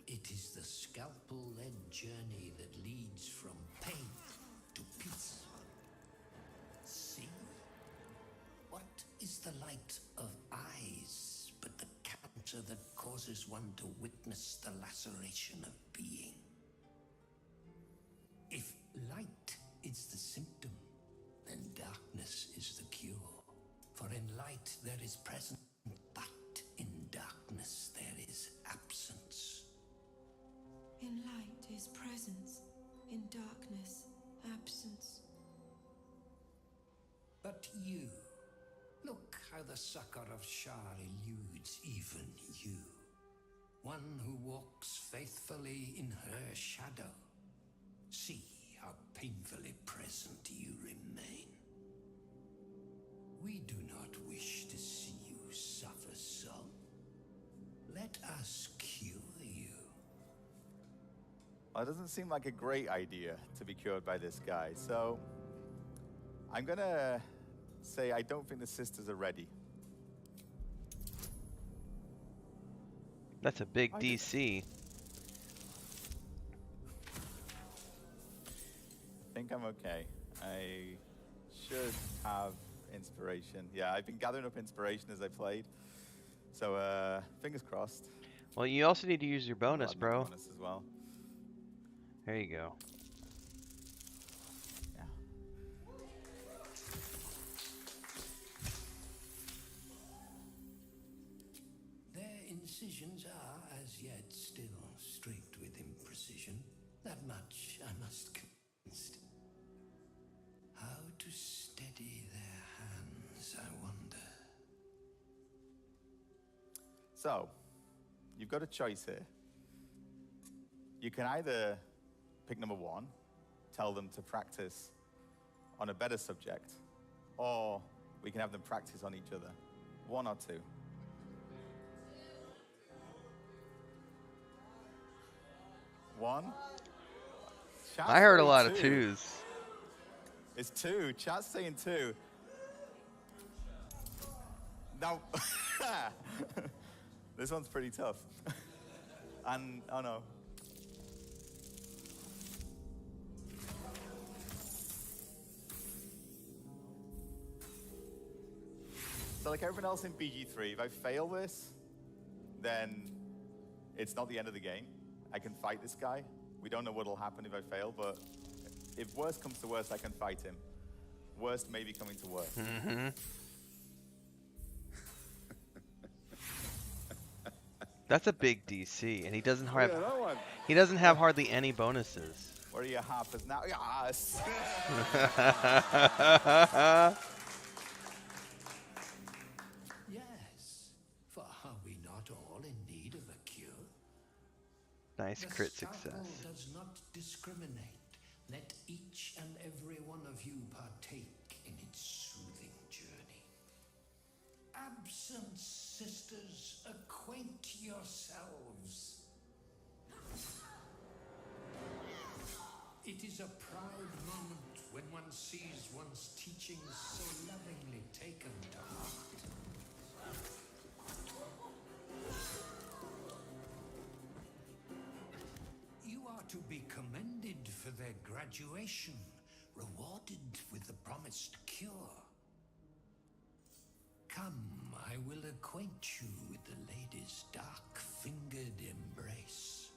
S12: It is the scalpel-led journey that leads from pain to peace. See? What is the light of eyes but the cancer that causes one to witness the laceration of being? If light is the symptom, then darkness is the cure. For in light there is presence, but in darkness there is absence.
S15: In light is presence, in darkness, absence.
S12: But you, look how the succor of Shah eludes even you. One who walks faithfully in her shadow. See how painfully present you remain. We do not wish to see you suffer so. Let us cure you.
S17: Well, it doesn't seem like a great idea to be cured by this guy, so I'm gonna say I don't think the sisters are ready.
S1: That's a big DC.
S17: I think I'm okay. I should have inspiration. Yeah, I've been gathering up inspiration as I played. So, fingers crossed.
S1: Well, you also need to use your bonus, bro.
S17: Bonus as well.
S1: There you go.
S17: Yeah.
S12: Their incisions are, as yet, still streaked with imprecision. That much I must confess. How to steady their hands, I wonder.
S17: So, you've got a choice here. You can either pick number one, tell them to practice on a better subject, or we can have them practice on each other. One or two. One. Chat's
S1: I heard a
S17: saying
S1: lot of
S17: two.
S1: twos.
S17: It's two. Chat's saying two. Now, this one's pretty tough. And, oh no. So like everyone else in BG3, if I fail this, then it's not the end of the game. I can fight this guy. We don't know what'll happen if I fail, but if worst comes to worst, I can fight him. Worst may be coming to worst.
S1: Mm-hmm. That's a big DC, and he doesn't have hardly any bonuses.
S17: What are your hoppers now? Yes.
S12: Yes, for are we not all in need of a cure?
S1: Nice
S12: The
S1: crit
S12: Starfield
S1: success.
S12: does not discriminate. Let each and every one of you partake in its soothing journey. Absence, sisters, acquaint yourselves. It is a proud moment when one sees one's teachings so lovingly taken to heart. You are to be commended for their graduation, rewarded with the promised cure. Come, I will acquaint you with the lady's dark-fingered embrace.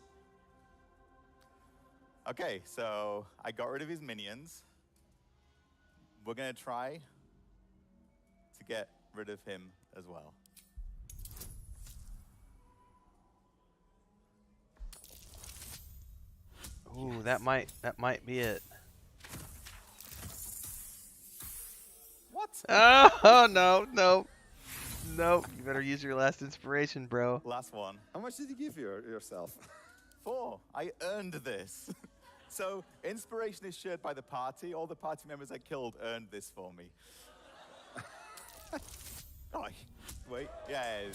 S17: Okay, so I got rid of his minions. We're gonna try to get rid of him as well.
S1: Ooh, that might be it.
S17: What?
S1: Oh no, no. No, you better use your last inspiration, bro.
S17: Last one.
S3: How much did you give yourself?
S17: 4. I earned this. So, inspiration is shared by the party. All the party members I killed earned this for me. Oh, wait, yes.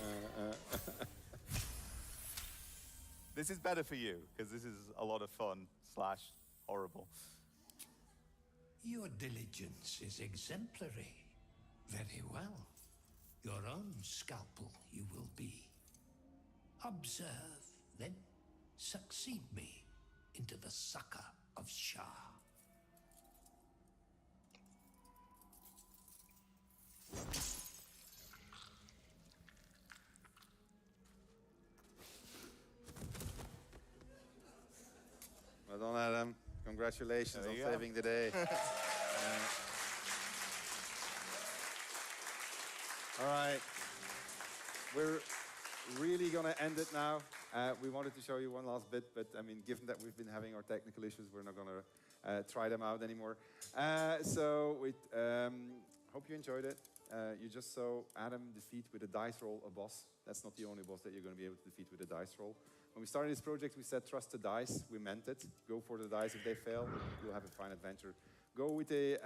S17: This is better for you, because this is a lot of fun / horrible.
S12: Your diligence is exemplary. Very well. Your own scalpel you will be. Observe, then succeed me into the succor of Shah.
S3: Well done, Adam. Congratulations
S17: There
S3: on
S17: you go.
S3: saving the day. All right. We're really going to end it now. We wanted to show you one last bit, but I mean, given that we've been having our technical issues, we're not going to try them out anymore. So we hope you enjoyed it. You just saw Adam defeat with a dice roll a boss. That's not the only boss that you're going to be able to defeat with a dice roll. When we started this project, we said trust the dice. We meant it. Go for the dice. If they fail, you'll have a fine adventure. Go with the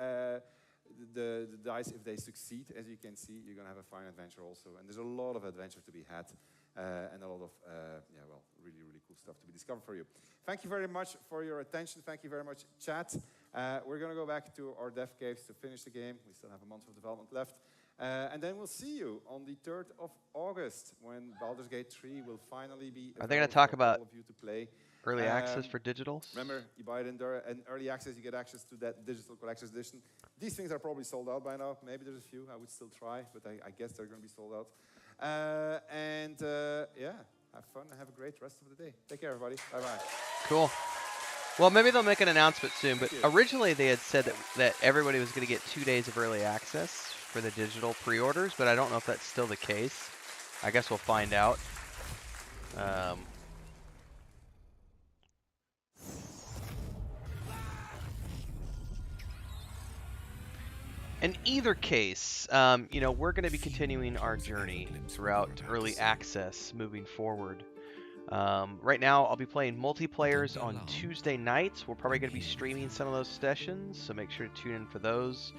S3: dice if they succeed. As you can see, you're going to have a fine adventure also. And there's a lot of adventure to be had and a lot of, really, really cool stuff to be discovered for you. Thank you very much for your attention. Thank you very much, chat. We're going to go back to our dev caves to finish the game. We still have a month of development left. And then we'll see you on the 3rd of August when Baldur's Gate 3 will finally be
S1: Are they going to talk about
S3: all of you to play.
S1: early access for digitals?
S3: Remember, you buy it in early access, you get access to that digital collector's edition. These things are probably sold out by now. Maybe there's a few. I would still try, but I guess they're going to be sold out. Yeah, have fun and have a great rest of the day. Take care, everybody. Bye-bye.
S1: Cool. Well, maybe they'll make an announcement soon, but originally they had said that everybody was going to get 2 days of early access for the digital pre-orders, but I don't know if that's still the case. I guess we'll find out. In either case, you know, we're going to be continuing our journey throughout early access moving forward. Right now, I'll be playing multiplayers on Tuesday nights. We're probably going to be streaming some of those sessions, so make sure to tune in for those.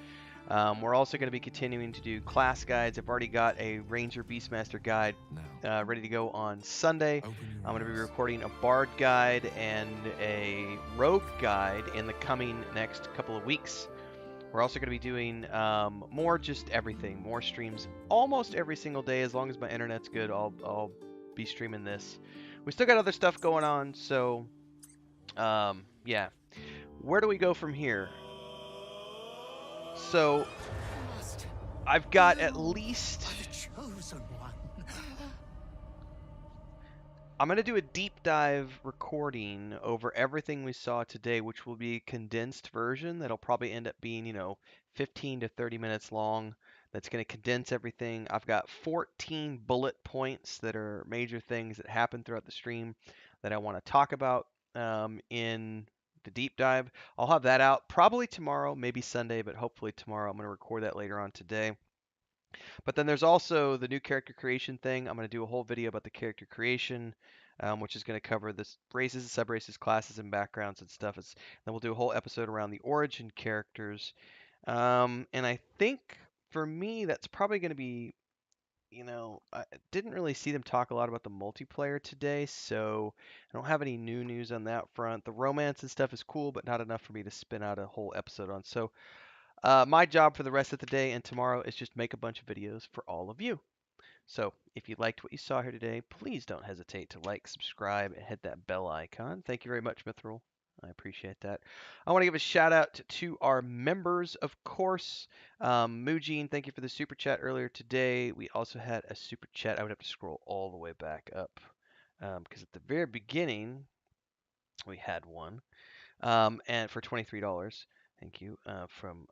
S1: We're also going to be continuing to do class guides. I've already got a Ranger Beastmaster guide ready to go on Sunday. I'm going to be recording a Bard guide and a Rogue guide in the coming next couple of weeks. We're also going to be doing more just everything, more streams almost every single day. As long as my internet's good, I'll be streaming this. We still got other stuff going on, so yeah. Where do we go from here? So I've got at least... I'm going to do a deep dive recording over everything we saw today, which will be a condensed version that'll probably end up being, you know, 15 to 30 minutes long. That's going to condense everything. I've got 14 bullet points that are major things that happen throughout the stream that I want to talk about in the deep dive. I'll have that out probably tomorrow, maybe Sunday, but hopefully tomorrow. I'm going to record that later on today. But then there's also the new character creation thing. I'm going to do a whole video about the character creation, which is going to cover the races, sub-races, classes, and backgrounds and stuff. Then we'll do a whole episode around the origin characters. And I think for me, that's probably going to be, you know, I didn't really see them talk a lot about the multiplayer today, so I don't have any new news on that front. The romance and stuff is cool, but not enough for me to spin out a whole episode on. So my job for the rest of the day and tomorrow is just make a bunch of videos for all of you. So if you liked what you saw here today, please don't hesitate to like, subscribe, and hit that bell icon. Thank you very much, Mithril. I appreciate that. I want to give a shout out to our members, of course. Mujin, thank you for the super chat earlier today. We also had a super chat. I would have to scroll all the way back up because at the very beginning we had one, and for $23. Thank you from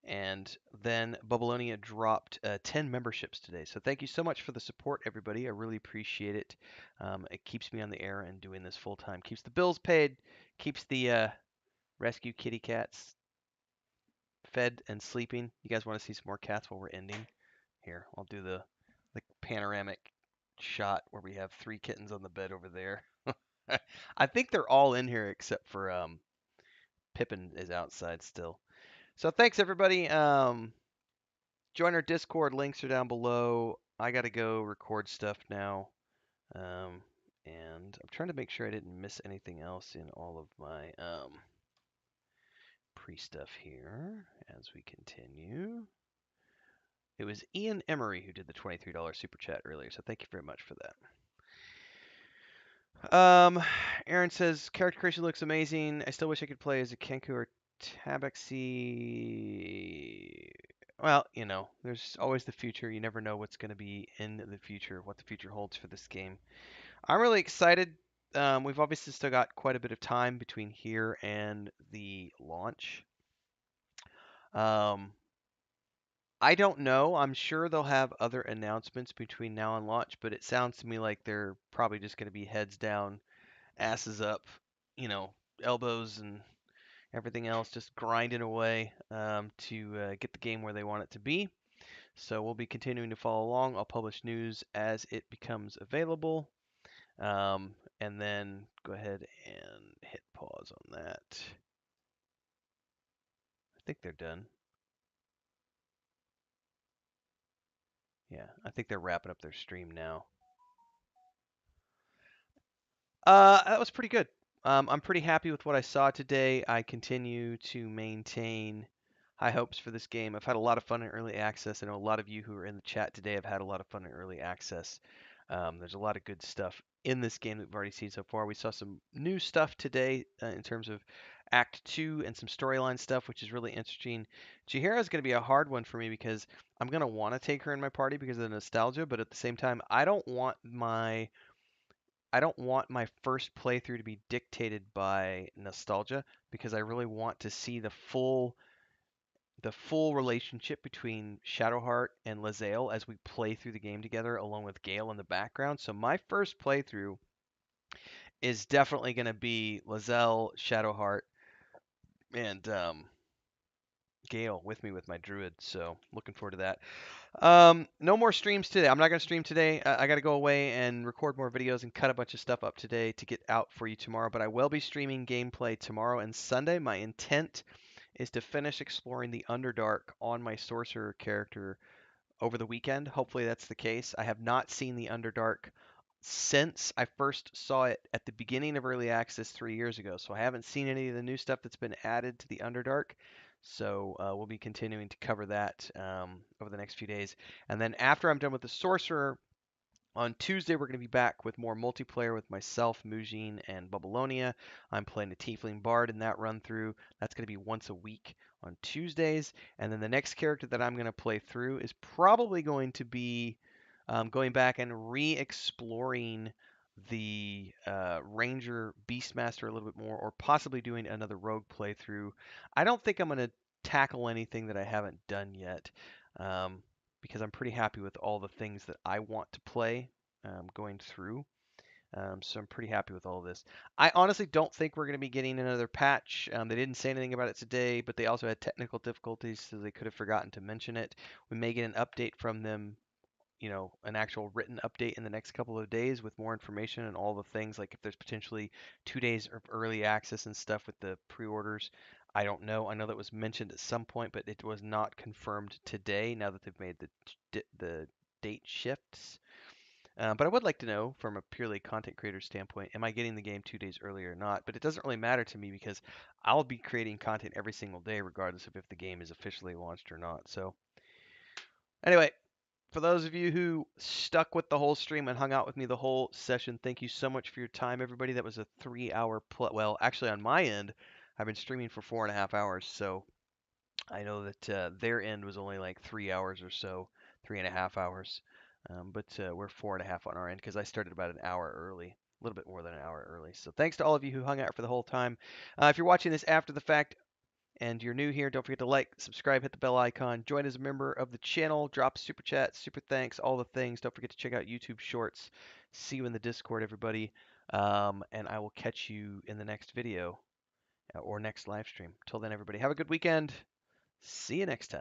S1: and then Babylonia dropped 10 memberships today. So thank you so much for the support, everybody. I really appreciate it. It keeps me on the air and doing this full time. Keeps the bills paid. Keeps the rescue kitty cats fed and sleeping. You guys want to see some more cats while we're ending? Here, I'll do the panoramic shot where we have 3 kittens on the bed over there. I think they're all in here except for Pippin is outside still. So thanks everybody. Join our Discord. Links are down below. I gotta go record stuff now. And I'm trying to make sure I didn't miss anything else in all of my pre-stuff here as we continue. It was Ian Emery who did the $23 super chat earlier, so thank you very much for that. Aaron says character creation looks amazing. I still wish I could play as a Kenku or Tabaxi. Well, you know, there's always the future. You never know what's going to be in the future, what the future holds for this game. I'm really excited. We've obviously still got quite a bit of time between here and the launch. I don't know. I'm sure they'll have other announcements between now and launch, but it sounds to me like they're probably just going to be heads down, asses up, you know, elbows and everything else, just grinding away to get the game where they want it to be. So we'll be continuing to follow along. I'll publish news as it becomes available. And then go ahead and hit pause on that. I think they're done. Yeah, I think they're wrapping up their stream now. That was pretty good. I'm pretty happy with what I saw today. I continue to maintain high hopes for this game. I've had a lot of fun in early access. I know a lot of you who are in the chat today have had a lot of fun in early access. There's a lot of good stuff in this game that we've already seen so far. We saw some new stuff today in terms of Act 2 and some storyline stuff, which is really interesting. Chihira is going to be a hard one for me because I'm going to want to take her in my party because of the nostalgia, but at the same time, I don't want my first playthrough to be dictated by nostalgia because I really want to see the full relationship between Shadowheart and Lae'zel as we play through the game together along with Gale in the background. So my first playthrough is definitely going to be Lae'zel, Shadowheart, and Gale with me with my druid. So looking forward to that. No more streams today. I'm not going to stream today. I got to go away and record more videos and cut a bunch of stuff up today to get out for you tomorrow. But I will be streaming gameplay tomorrow and Sunday. My intent is to finish exploring the Underdark on my Sorcerer character over the weekend. Hopefully that's the case. I have not seen the Underdark since I first saw it at the beginning of Early Access 3 years ago. So I haven't seen any of the new stuff that's been added to the Underdark. So we'll be continuing to cover that over the next few days. And then after I'm done with the Sorcerer, on Tuesday, we're going to be back with more multiplayer with myself, Mujin, and Babylonia. I'm playing a Tiefling Bard in that run through. That's going to be once a week on Tuesdays. And then the next character that I'm going to play through is probably going to be going back and re-exploring the Ranger Beastmaster a little bit more, or possibly doing another rogue playthrough. I don't think I'm going to tackle anything that I haven't done yet. Because I'm pretty happy with all the things that I want to play going through. So I'm pretty happy with all of this. I honestly don't think we're going to be getting another patch. They didn't say anything about it today, but they also had technical difficulties, so they could have forgotten to mention it. We may get an update from them, you know, an actual written update in the next couple of days with more information and all the things, like if there's potentially 2 days of early access and stuff with the pre-orders. I don't know. I know that was mentioned at some point, but it was not confirmed today now that they've made the date shifts. But I would like to know from a purely content creator standpoint, am I getting the game 2 days early or not? But it doesn't really matter to me because I'll be creating content every single day regardless of if the game is officially launched or not. So anyway, for those of you who stuck with the whole stream and hung out with me the whole session, thank you so much for your time, everybody. That was a 3-hour well, actually on my end, I've been streaming for 4.5 hours, so I know that their end was only like 3 hours or so, 3.5 hours. But we're 4.5 on our end because I started about an hour early, a little bit more than an hour early. So thanks to all of you who hung out for the whole time. If you're watching this after the fact and you're new here, don't forget to like, subscribe, hit the bell icon, join as a member of the channel, drop super chat, super thanks, all the things. Don't forget to check out YouTube Shorts. See you in the Discord, everybody. And I will catch you in the next video or next live stream. Till then, everybody, have a good weekend. See you next time.